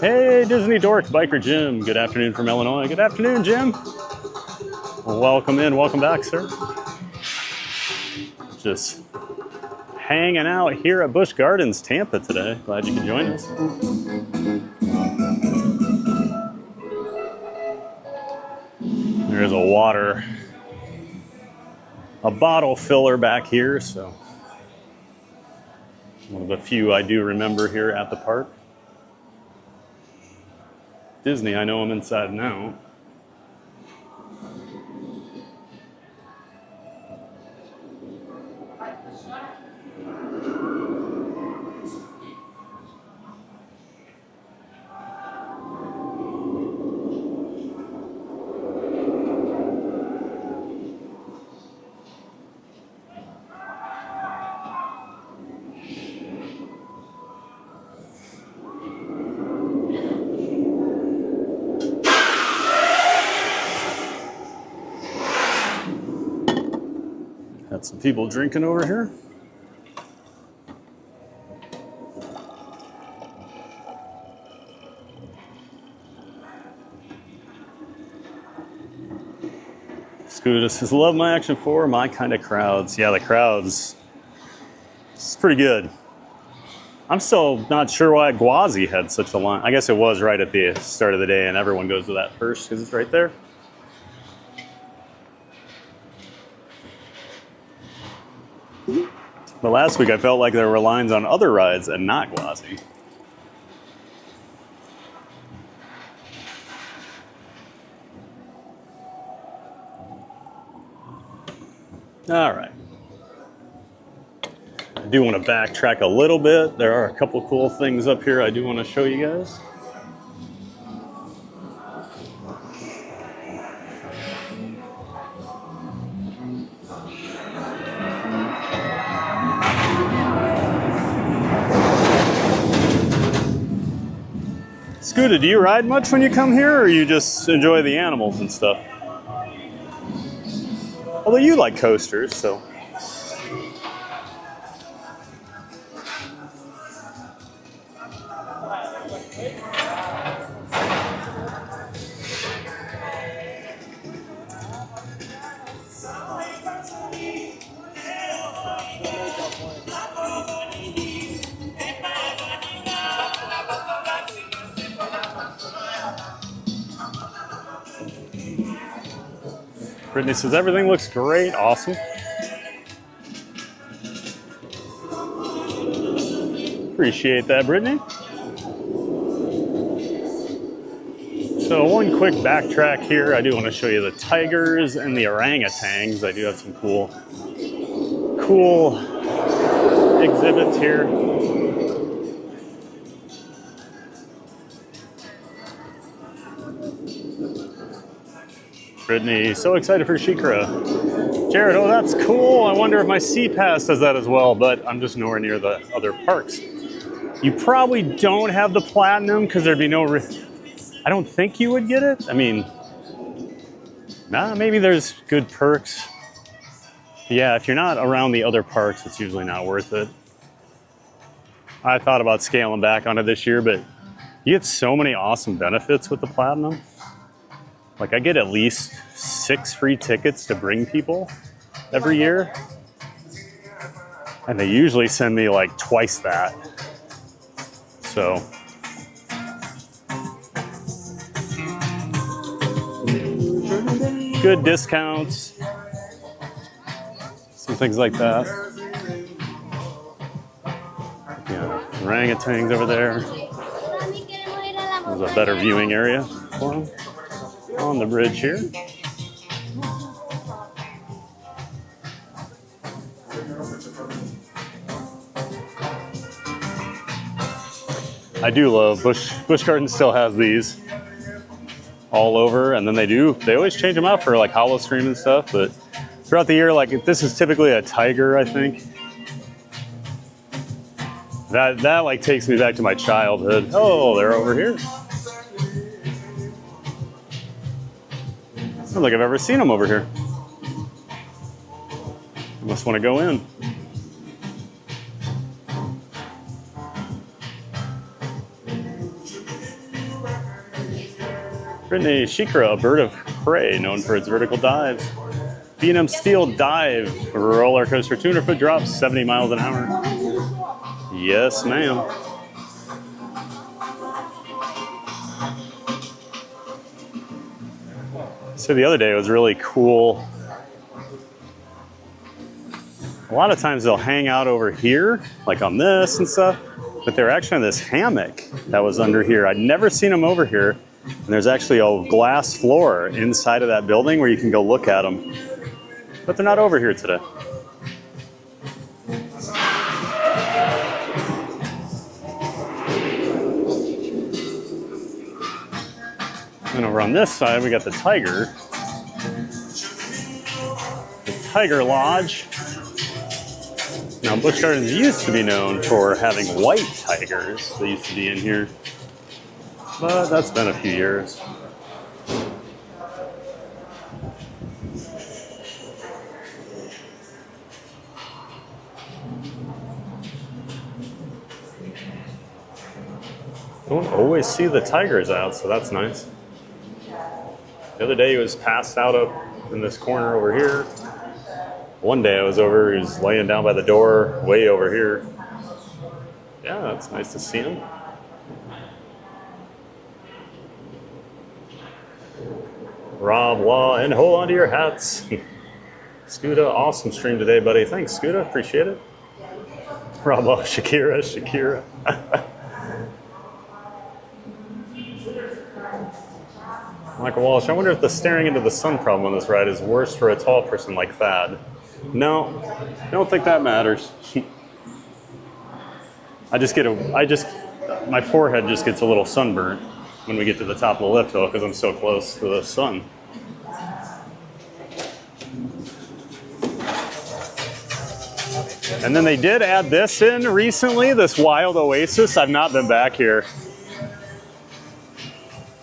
Speaker 2: Hey, Disney Dork Biker Jim. Good afternoon from Illinois. Good afternoon, Jim. Welcome in, welcome back, sir. Just hanging out here at Busch Gardens Tampa today. Glad you could join us. There's a bottle filler back here, so one of the few I do remember here at the park. Disney, I know I'm inside and out. Got some people drinking over here. Scooter says, love my Action 4, my kind of crowds. Yeah, the crowds, it's pretty good. I'm still not sure why Gwazi had such a line. I guess it was right at the start of the day and everyone goes to that first because it's right there. But last week I felt like there were lines on other rides and not Gwazi. All right. I do want to backtrack a little bit. There are a couple cool things up here I do want to show you guys. Scooter, do you ride much when you come here, or you just enjoy the animals and stuff? Although you like coasters, so. Brittany says, everything looks great. Awesome. Appreciate that, Brittany. So one quick backtrack here. I do want to show you the tigers and the orangutans. I do have some cool exhibits here. Brittany, so excited for Sheikra. Jared, oh, that's cool. I wonder if my C Pass does that as well, but I'm just nowhere near the other parks. You probably don't have the Platinum because there'd be no... I don't think you would get it. I mean, nah, maybe there's good perks. Yeah, if you're not around the other parks, it's usually not worth it. I thought about scaling back on it this year, but you get so many awesome benefits with the Platinum. Like, I get at least 6 free tickets to bring people every year. And they usually send me like twice that. So, good discounts. Some things like that. Yeah, orangutans over there. There's a better viewing area for them. On the bridge here. I do love Busch Gardens still has these all over, and then they always change them out for like hollow stream and stuff, but throughout the year, like this is typically a tiger, I think. That like takes me back to my childhood. Oh, they're over here. I don't think I've ever seen them over here. I must want to go in. Brittany, Sheikra, a bird of prey known for its vertical dives. B&M Steel Dive roller coaster, 200-foot drops, 70 miles an hour. Yes, ma'am. So the other day it was really cool. A lot of times they'll hang out over here, like on this and stuff, but they're actually on this hammock that was under here. I'd never seen them over here. And there's actually a glass floor inside of that building where you can go look at them. But they're not over here today. And over on this side, we got the Tiger. The Tiger Lodge. Now, Busch Gardens used to be known for having white tigers. They used to be in here. But that's been a few years. Don't always see the tigers out, so that's nice. The other day he was passed out up in this corner over here. One day I was over, he was laying down by the door, way over here. Yeah, that's nice to see him. Rob Law, and hold on to your hats. Scooter, awesome stream today, buddy. Thanks, Scooter, appreciate it. Rob Law, Sheikra. Michael Walsh, I wonder if the staring into the sun problem on this ride is worse for a tall person like Thad. No, I don't think that matters. My forehead just gets a little sunburnt when we get to the top of the lift hill because I'm so close to the sun. And then they did add this in recently, this Wild Oasis. I've not been back here.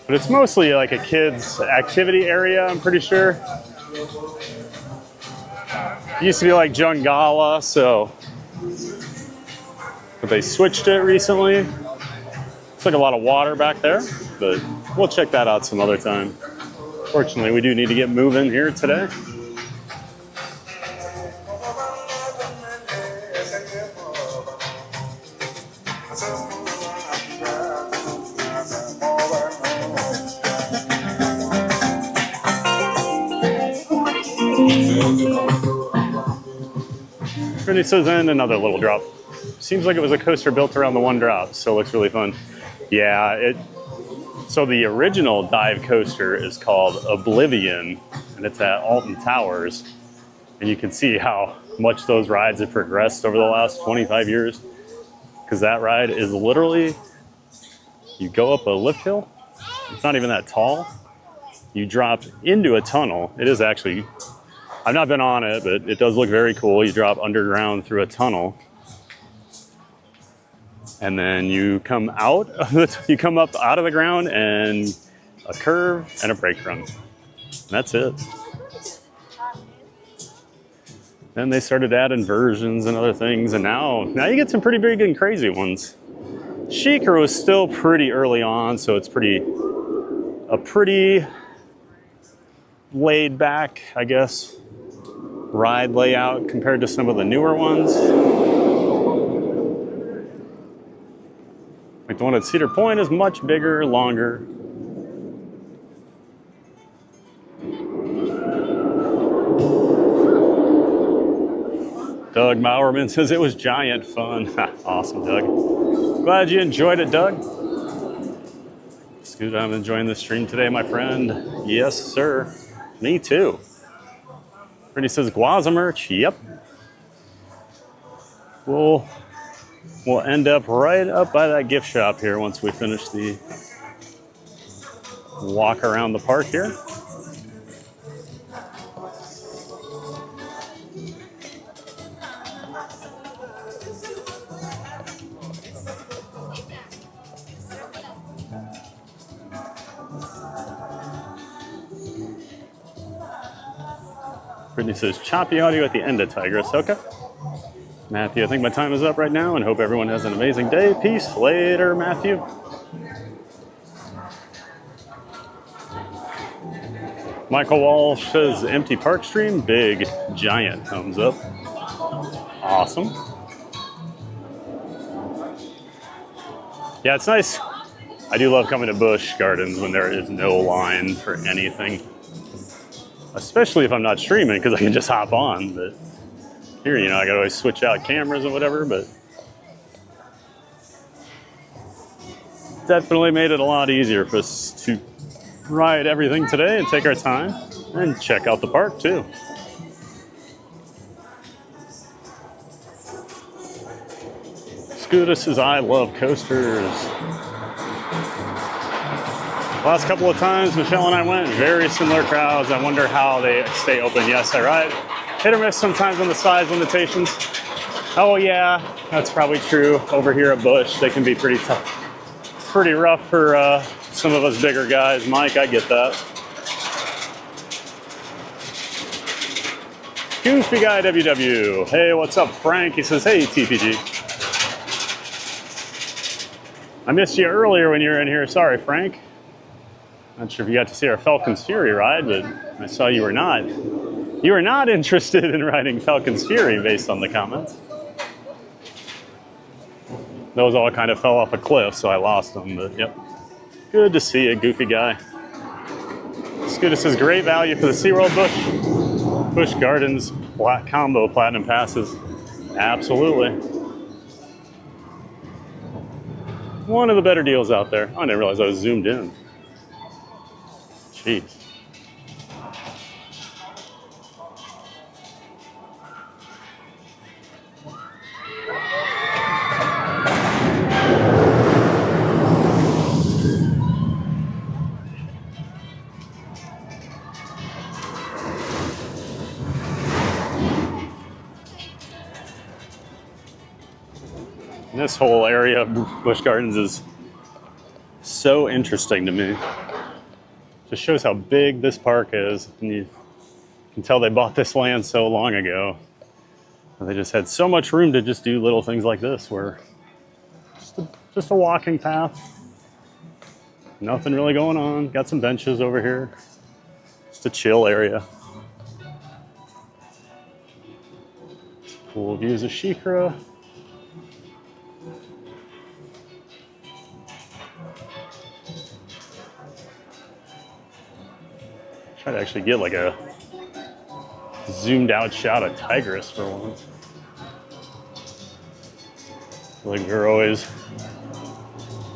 Speaker 2: But it's mostly like a kid's activity area, I'm pretty sure. It used to be like Jungala, so. But they switched it recently. Looks like a lot of water back there, but we'll check that out some other time. Fortunately, we do need to get moving here today. Brittany says, and another little drop. Seems like it was a coaster built around the one drop, so it looks really fun. Yeah, so the original dive coaster is called Oblivion, and it's at Alton Towers. And you can see how much those rides have progressed over the last 25 years. Because that ride is literally, you go up a lift hill, it's not even that tall. you drop into a tunnel. It is actually, I've not been on it, but it does look very cool. You drop underground through a tunnel. And then you come out of you come up out of the ground and a curve and a brake run. And that's it. Then they started adding inversions and other things, and now you get some pretty big and crazy ones. Sheikra was still pretty early on, so it's a pretty laid back, I guess, ride layout compared to some of the newer ones. Like the one at Cedar Point is much bigger, longer. Doug Bowerman says it was giant fun. Awesome, Doug. Glad you enjoyed it, Doug. Scoot, I'm enjoying the stream today, my friend. Yes, sir. Me too. Brittany says Gwazi merch. Yep. We'll end up right up by that gift shop here once we finish the walk around the park here. Brittany says choppy audio at the end of Tigris. Okay. Matthew, I think my time is up right now and hope everyone has an amazing day. Peace. Later, Matthew. Michael Walsh says empty park stream. Big, giant thumbs up. Awesome. Yeah, it's nice. I do love coming to Busch Gardens when there is no line for anything. Especially if I'm not streaming, because I can just hop on. But here, I gotta always switch out cameras and whatever, but definitely made it a lot easier for us to ride everything today and take our time and check out the park too. Scooter says, I love coasters. Last couple of times Michelle and I went, very similar crowds. I wonder how they stay open. Yes, I ride. Hit or miss sometimes on the size limitations. Oh yeah, that's probably true. Over here at Busch, they can be pretty tough, pretty rough for some of us bigger guys. Mike, I get that. Goofy Guy WW. Hey, what's up, Frank? He says, hey, TPG. I missed you earlier when you were in here. Sorry, Frank. Not sure if you got to see our Falcon's Fury ride, but I saw you were not. You were not interested in riding Falcon's Fury based on the comments. Those all kind of fell off a cliff, so I lost them, but yep. Good to see you, Goofy Guy. Scooter says, great value for the SeaWorld Busch Gardens combo Platinum Passes. Absolutely. One of the better deals out there. Oh, I didn't realize I was zoomed in. Jeez. This whole area of Busch Gardens is so interesting to me. Just shows how big this park is, and you can tell they bought this land so long ago. And they just had so much room to just do little things like this, where just a walking path, nothing really going on. Got some benches over here, just a chill area. Cool views of Sheikra. Try to actually get like a zoomed out shot of Tigris for once. Like we're always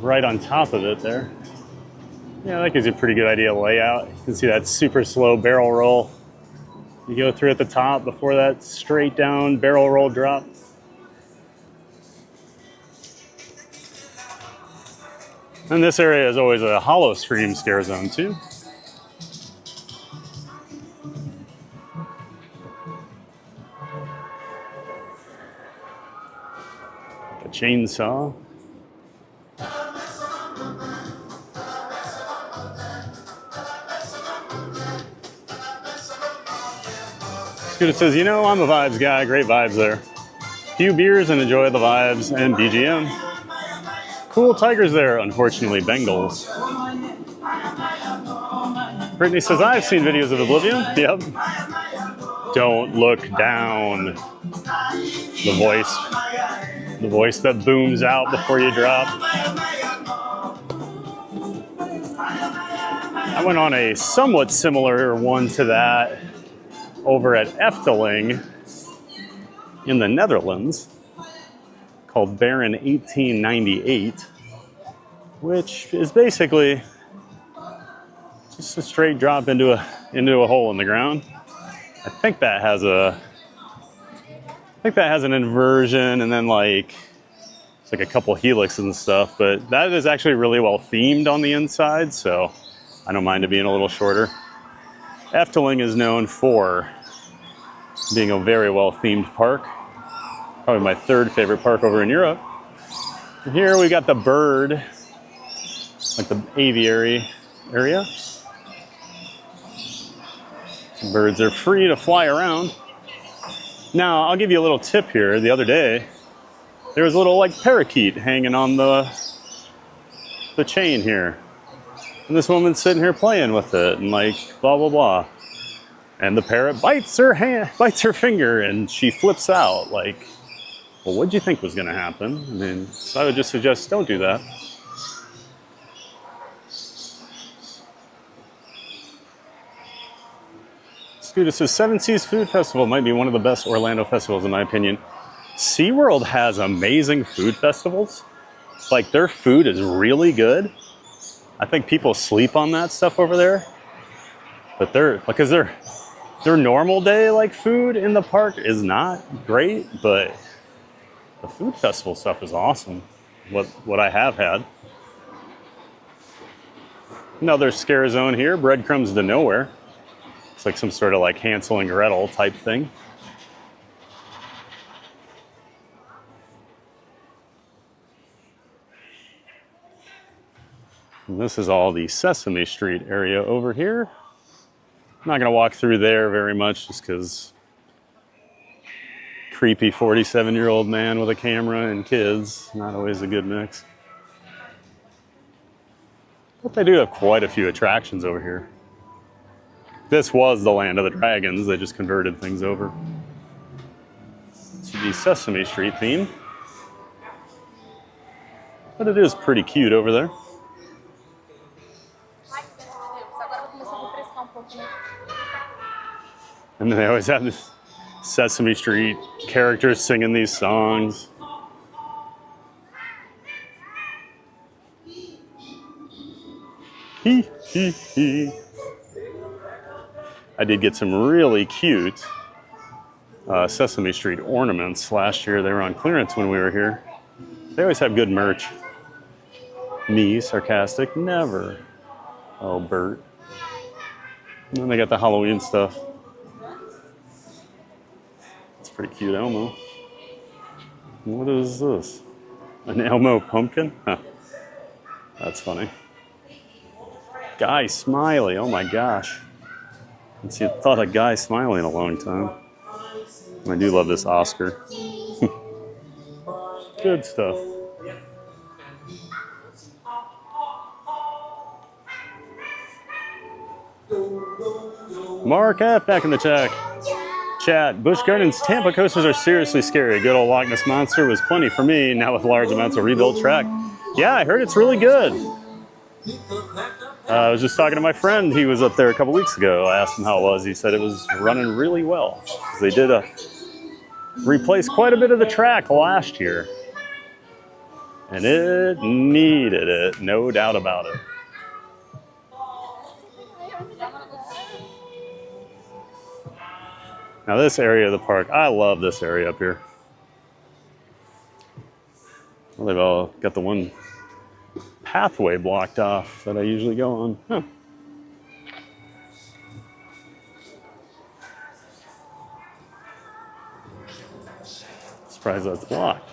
Speaker 2: right on top of it there. Yeah, that gives you a pretty good idea of layout. You can see that super slow barrel roll. You go through at the top before that straight down barrel roll drop. And this area is always a hollow stream scare zone too. chainsaw. Scooter says, you know, I'm a vibes guy. Great vibes there. Few beers and enjoy the vibes and BGM. Cool Tigers there. Unfortunately, Bengals. Brittany says, I've seen videos of Oblivion. Yep. Don't look down. The voice that booms out before you drop. I went on a somewhat similar one to that over at Efteling in the Netherlands called Baron 1898, which is basically just a straight drop into a hole in the ground. I think that has an inversion and then like it's like a couple helixes and stuff, but that is actually really well themed on the inside, so I don't mind it being a little shorter. Efteling is known for being a very well themed park. Probably my third favorite park over in Europe. And here we got the bird, like the aviary area. The birds are free to fly around. Now, I'll give you a little tip here. The other day, there was a little like parakeet hanging on the chain here. And this woman's sitting here playing with it and like blah, blah, blah. And the parrot bites her finger and she flips out like, well, what'd you think was gonna happen? I mean, so I would just suggest don't do that. Scooter says, Seven Seas Food Festival might be one of the best Orlando festivals in my opinion. SeaWorld has amazing food festivals. Like their food is really good. I think people sleep on that stuff over there. But because their normal day like food in the park is not great, but the food festival stuff is awesome. What I have had. Another scare zone here, breadcrumbs to nowhere. It's like some sort of like Hansel and Gretel type thing. And this is all the Sesame Street area over here. I'm not gonna walk through there very much just because creepy 47-year-old man with a camera and kids, not always a good mix. But they do have quite a few attractions over here. This was the land of the dragons. They just converted things over to the Sesame Street theme. But it is pretty cute over there. And they always have this Sesame Street characters singing these songs. Hee hee hee. I did get some really cute Sesame Street ornaments last year. They were on clearance when we were here. They always have good merch. Me, sarcastic, never. Oh, Bert. And then they got the Halloween stuff. It's pretty cute, Elmo. What is this? An Elmo pumpkin? Huh. That's funny. Guy Smiley, oh my gosh. I haven't thought of Guy Smiley in a long time. I do love this Oscar. Good stuff. Mark F. back in the chat. Busch Gardens Tampa coasters are seriously scary. Good old Loch Ness Monster was plenty for me, now with large amounts of rebuilt track. Yeah, I heard it's really good. I was just talking to my friend. He was up there a couple weeks ago. I asked him how it was. He said it was running really well. They did replace quite a bit of the track last year. And it needed it, no doubt about it. Now this area of the park, I love this area up here. Well, they've all got the one pathway blocked off that I usually go on. Huh. Surprised that's blocked.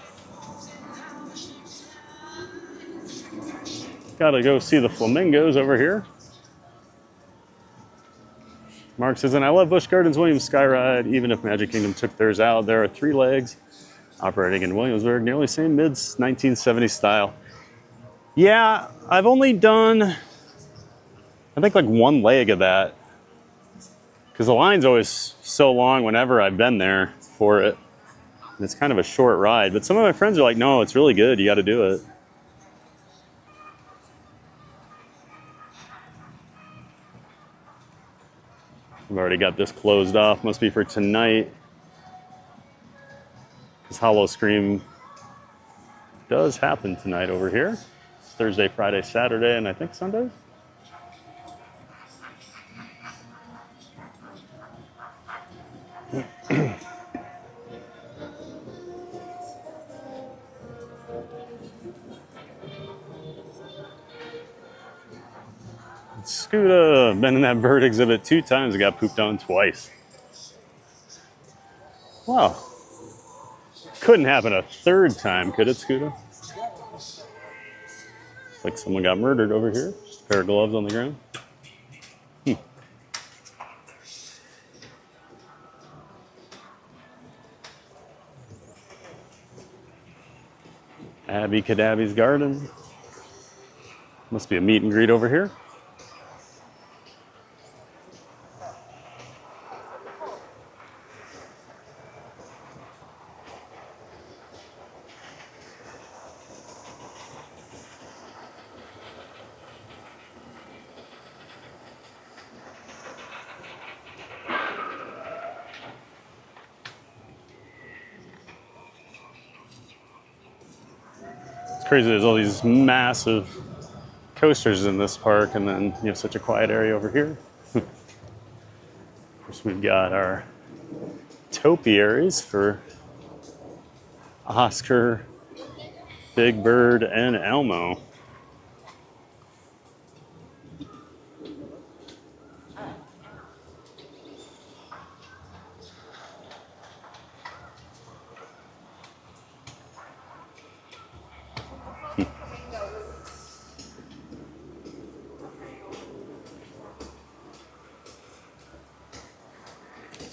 Speaker 2: Gotta go see the flamingos over here. Mark says, and I love Busch Gardens Williams Skyride, even if Magic Kingdom took theirs out. There are 3 legs operating in Williamsburg, nearly same mid-1970s style. Yeah, I've only done, I think like 1 leg of that. Because the line's always so long whenever I've been there for it. And it's kind of a short ride. But some of my friends are like, no, it's really good. You got to do it. I've already got this closed off. Must be for tonight. This Hollow Scream does happen tonight over here. It's Thursday, Friday, Saturday, and I think Sunday. Scooter, been in that bird exhibit 2 times and got pooped on twice. Wow. Couldn't happen a 3rd time, could it, Scooter? It's like someone got murdered over here. Just a pair of gloves on the ground. Abby Cadabby's garden. Must be a meet and greet over here. Crazy, there's all these massive coasters in this park, and then you have such a quiet area over here. Of course, we've got our topiaries for Oscar, Big Bird, and Elmo.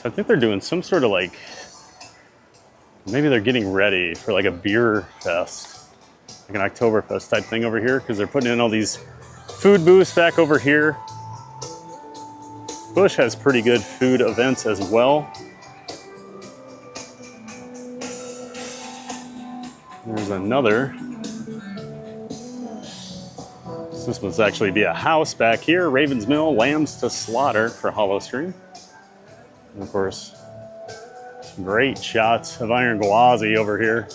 Speaker 2: I think they're doing some sort of like, maybe they're getting ready for like a beer fest, like an Oktoberfest type thing over here, because they're putting in all these food booths back over here. Busch has pretty good food events as well. There's another. This must actually be a house back here. Raven's Mill, Lambs to Slaughter for Hollow Scream. And of course, some great shots of Iron Gwazi over here.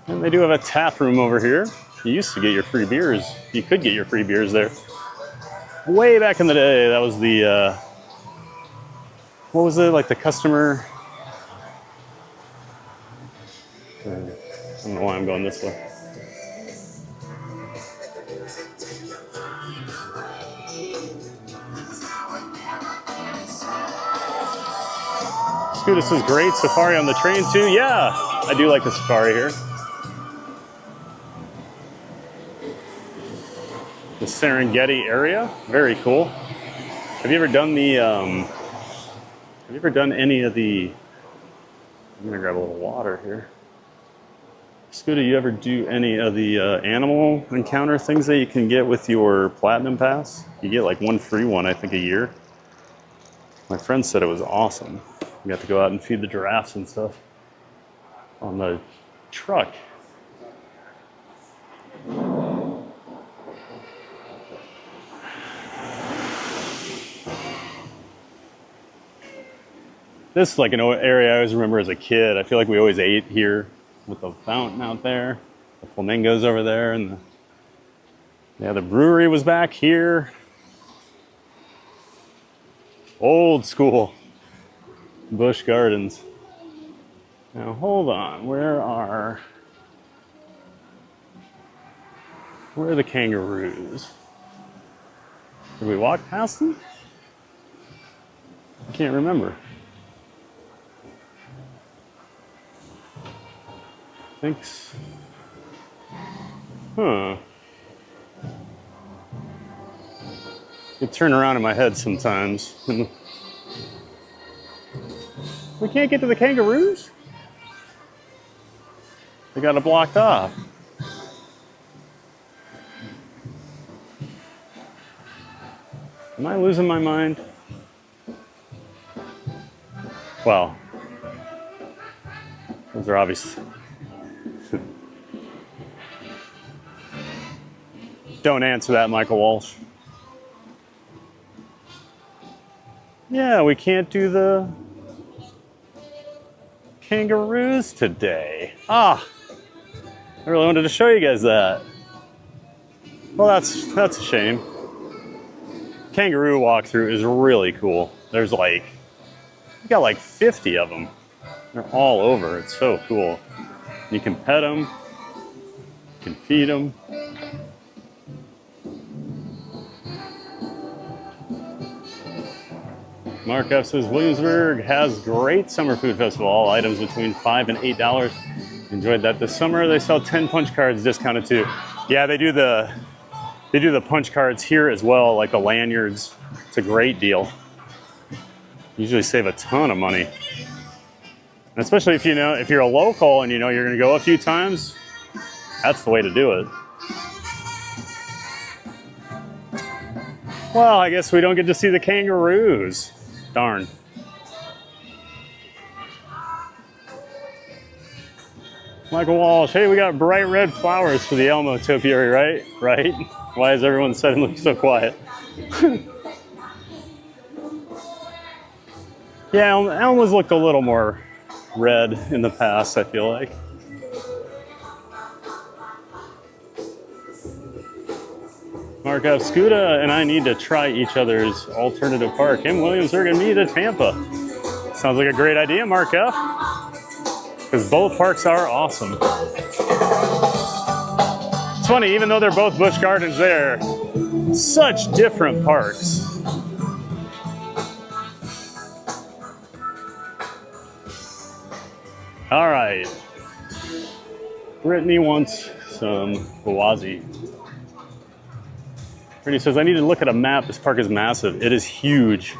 Speaker 2: And they do have a tap room over here. You used to get your free beers. You could get your free beers there. Way back in the day, that was the, what was it, like the customer? I don't know why I'm going this way. This is great. Safari on the train too. Yeah, I do like the safari here. The Serengeti area, very cool. Have you ever done the? Have you ever done any of the? I'm gonna grab a little water here. Scooter, you ever do any of the animal encounter things that you can get with your Platinum Pass? You get like one free one, I think, a year. My friend said it was awesome. We got to go out and feed the giraffes and stuff on the truck. This is like an area I always remember as a kid. I feel like we always ate here with the fountain out there, the flamingos over there, and the brewery was back here. Old school Busch Gardens. Now hold on, where are the kangaroos? Did we walk past them? I can't remember. Thanks. Huh. You turn around in my head sometimes. We can't get to the kangaroos? They got it blocked off. Am I losing my mind? Well, those are obvious. Don't answer that, Michael Walsh. Yeah, we can't do the kangaroos today. Ah, I really wanted to show you guys that. Well, that's a shame. Kangaroo walkthrough is really cool. There's like, you got like 50 of them. They're all over. It's so cool. You can pet them. You can feed them. Mark F says Williamsburg has great summer food festival. All items between $5 and $8. Enjoyed that this summer. They sell 10 punch cards discounted too. Yeah, they do the punch cards here as well, like the lanyards. It's a great deal. Usually save a ton of money. And especially if you're a local and you know you're going to go a few times, that's the way to do it. Well, I guess we don't get to see the kangaroos. Darn. Michael Walsh, hey, we got bright red flowers for the Elmo topiary, right? Right? Why is everyone suddenly so quiet? Yeah, Elmo's looked a little more red in the past, I feel like. Mark F. Scuda and I need to try each other's alternative park. Him, Williamsburg, and me to Tampa. Sounds like a great idea, Mark F. Because both parks are awesome. It's funny, even though they're both Busch Gardens, they're such different parks. All right. Brittany wants some Gwazi. Brittany says, I need to look at a map. This park is massive. It is huge.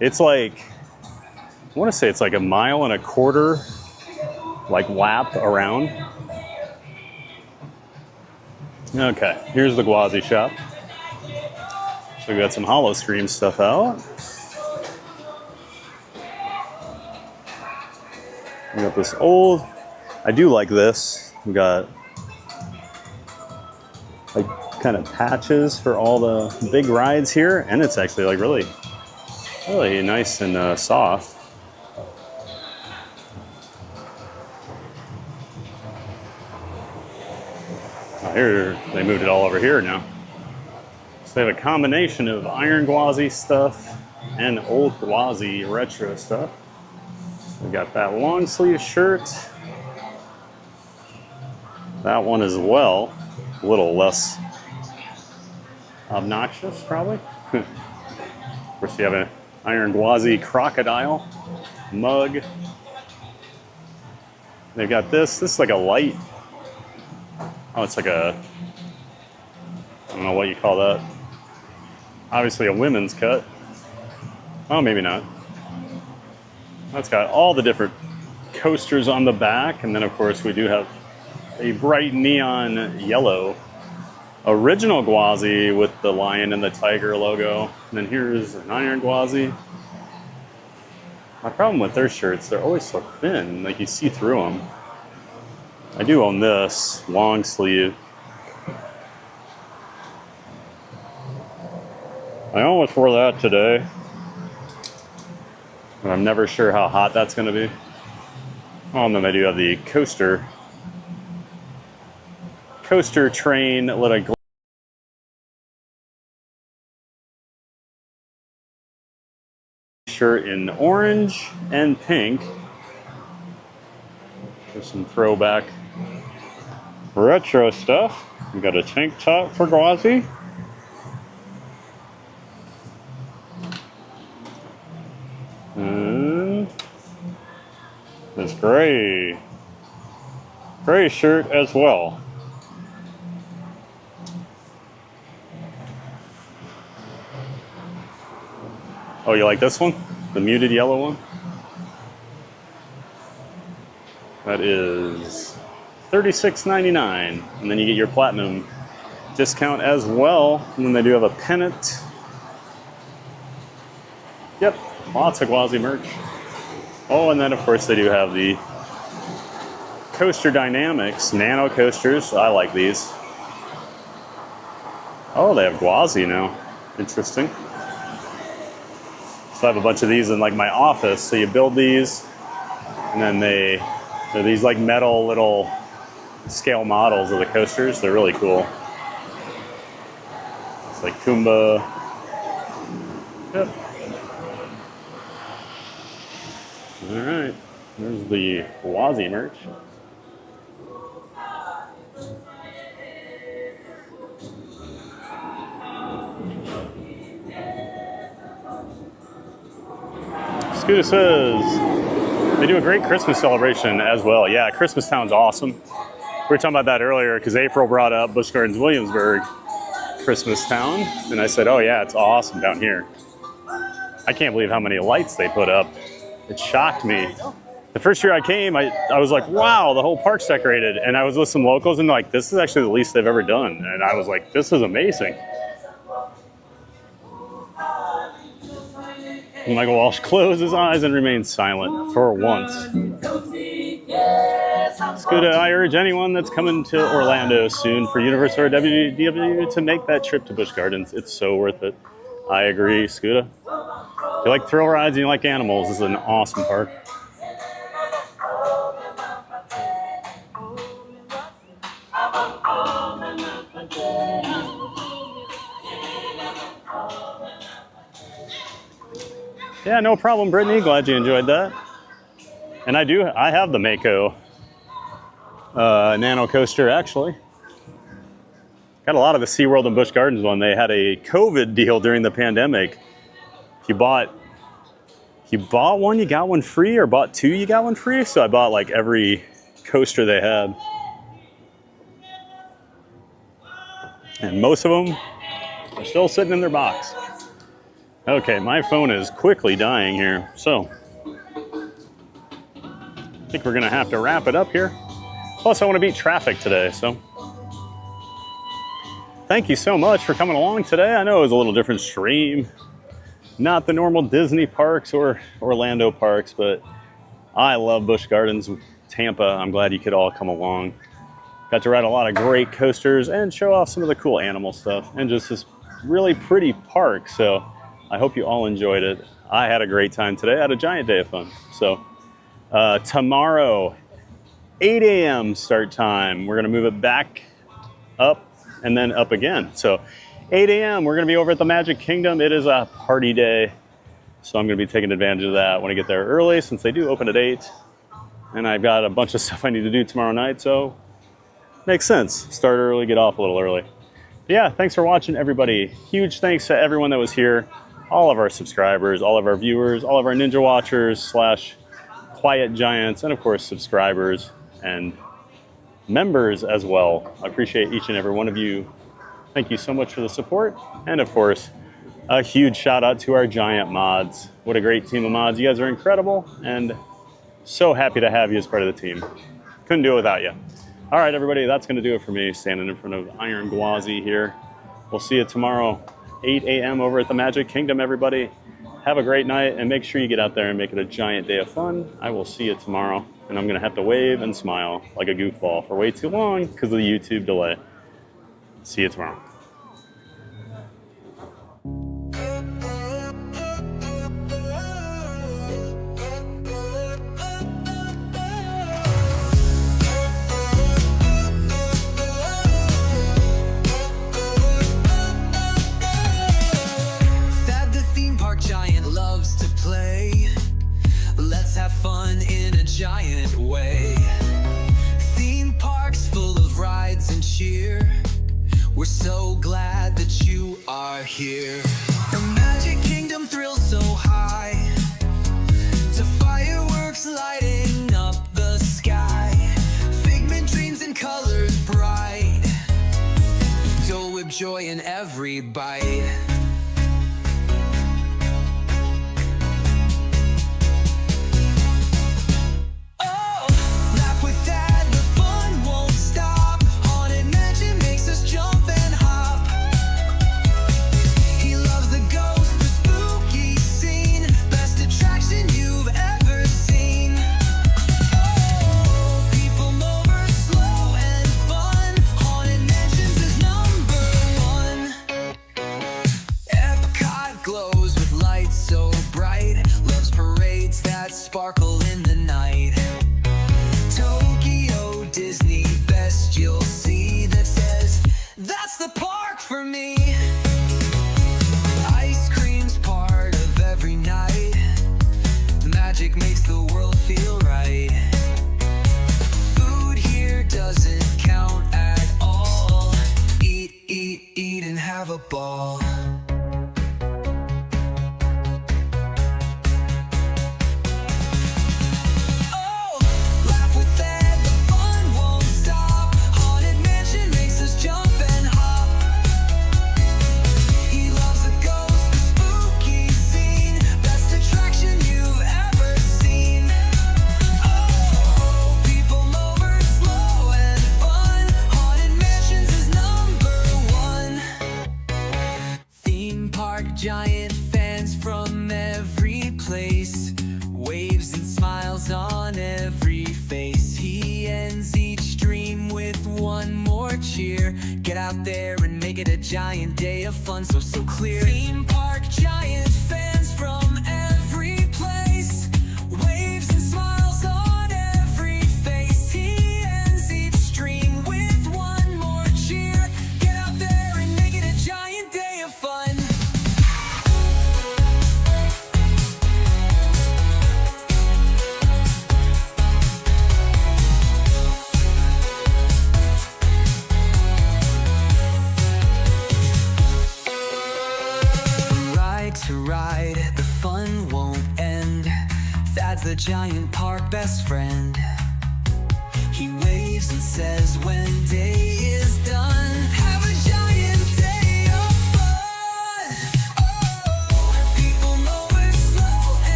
Speaker 2: It's like, I want to say it's like 1.25 miles, like lap around. Okay, here's the Gwazi shop. So we got some Hollow Stream stuff out. We got this old, I do like this. We got like kind of patches for all the big rides here, and it's actually like really nice and soft. Here, they moved it all over here now. So they have a combination of Iron Gwazi stuff and old Gwazi retro stuff. We got that long sleeve shirt. That one as well. A little less obnoxious, probably. Of course, you have an Iron Gwazi crocodile mug. They've got this. This is like a light. Oh, it's like a, I don't know what you call that. Obviously a women's cut. Oh, maybe not. That's got all the different coasters on the back. And then, of course, we do have a bright neon yellow original Gwazi with the lion and the tiger logo. And then here's an Iron Gwazi. My problem with their shirts, they're always so thin, like you see through them. I do own this long sleeve. I almost wore that today. But I'm never sure how hot that's going to be. Oh, and then they do have the coaster train little shirt in orange and pink. There's some throwback retro stuff. We got a tank top for Gwazi. This gray shirt as well. Oh, you like this one? The muted yellow one? That is $36.99. And then you get your platinum discount as well. And then they do have a pennant. Yep, lots of Gwazi merch. Oh, and then of course they do have the Coaster Dynamics nano coasters. I like these. Oh, they have Gwazi now. Interesting. So I have a bunch of these in like my office. So you build these, and then they're these like metal little scale models of the coasters. They're really cool. It's like Kumba. Yep. All right, there's the Gwazi merch. Scooter says they do a great Christmas celebration as well. Yeah, Christmas Town's awesome. We were talking about that earlier because April brought up Busch Gardens Williamsburg Christmas Town, and I said, oh yeah, it's awesome down here. I can't believe how many lights they put up. It shocked me. The first year I came, I was like, wow, the whole park's decorated. And I was with some locals and like, this is actually the least they've ever done. And I was like, this is amazing. And Michael Walsh closed his eyes and remained silent for once. Scooter, I urge anyone that's coming to Orlando soon for Universal or WDW to make that trip to Busch Gardens. It's so worth it. I agree, Scooter. If you like thrill rides and you like animals, this is an awesome park. Yeah, no problem, Brittany. Glad you enjoyed that. And I have the Mako nano coaster actually. Got a lot of the SeaWorld and Busch Gardens one. They had a COVID deal during the pandemic. If you bought one, you got one free, or bought two, you got one free. So I bought like every coaster they had. And most of them are still sitting in their box. Okay, my phone is quickly dying here. So I think we're gonna have to wrap it up here. Plus I wanna beat traffic today, so. Thank you so much for coming along today. I know it was a little different stream. Not the normal Disney parks or Orlando parks, but I love Busch Gardens Tampa. I'm glad you could all come along. Got to ride a lot of great coasters and show off some of the cool animal stuff and just this really pretty park. So I hope you all enjoyed it. I had a great time today. I had a giant day of fun. So tomorrow, 8 a.m. start time. We're gonna move it back up and then up again. So 8 a.m. we're gonna be over at the Magic Kingdom. It is a party day. So I'm gonna be taking advantage of that. I wanna get there early since they do open at 8. And I've got a bunch of stuff I need to do tomorrow night. So makes sense. Start early, get off a little early. But yeah, thanks for watching, everybody. Huge thanks to everyone that was here. All of our subscribers, all of our viewers, all of our Ninja Watchers / Quiet Giants, and of course subscribers and members as well. I appreciate each and every one of you. Thank you so much for the support. And of course, a huge shout out to our giant mods. What a great team of mods. You guys are incredible and so happy to have you as part of the team. Couldn't do it without you. All right, everybody, that's gonna do it for me, standing in front of Iron Gwazi here. We'll see you tomorrow, 8 a.m. over at the Magic Kingdom, everybody. Have a great night and make sure you get out there and make it a giant day of fun. I will see you tomorrow, and I'm gonna have to wave and smile like a goofball for way too long because of the YouTube delay. See you tomorrow.
Speaker 1: Have fun in a giant way. Theme parks full of rides and cheer. We're so glad that you are here. From Magic Kingdom thrills so high to fireworks lighting up joy in every bite. Sparkle in the night. Tokyo Disney, best you'll see that says that's the park for me. Ice cream's part of every night. Magic makes the world feel right. Food here doesn't count at all. Eat, eat, eat and have a ball. Giant fans from every place, waves and smiles on every face. He ends each dream with one more cheer. Get out there and make it a giant day of fun, so clear. Theme park giant fans from every place, waves and smiles on every face. He ends each dream with one more cheer. Get out there and make it a giant day of fun. To ride, the fun won't end. Thad's the giant park best friend. He waves and says when day is done,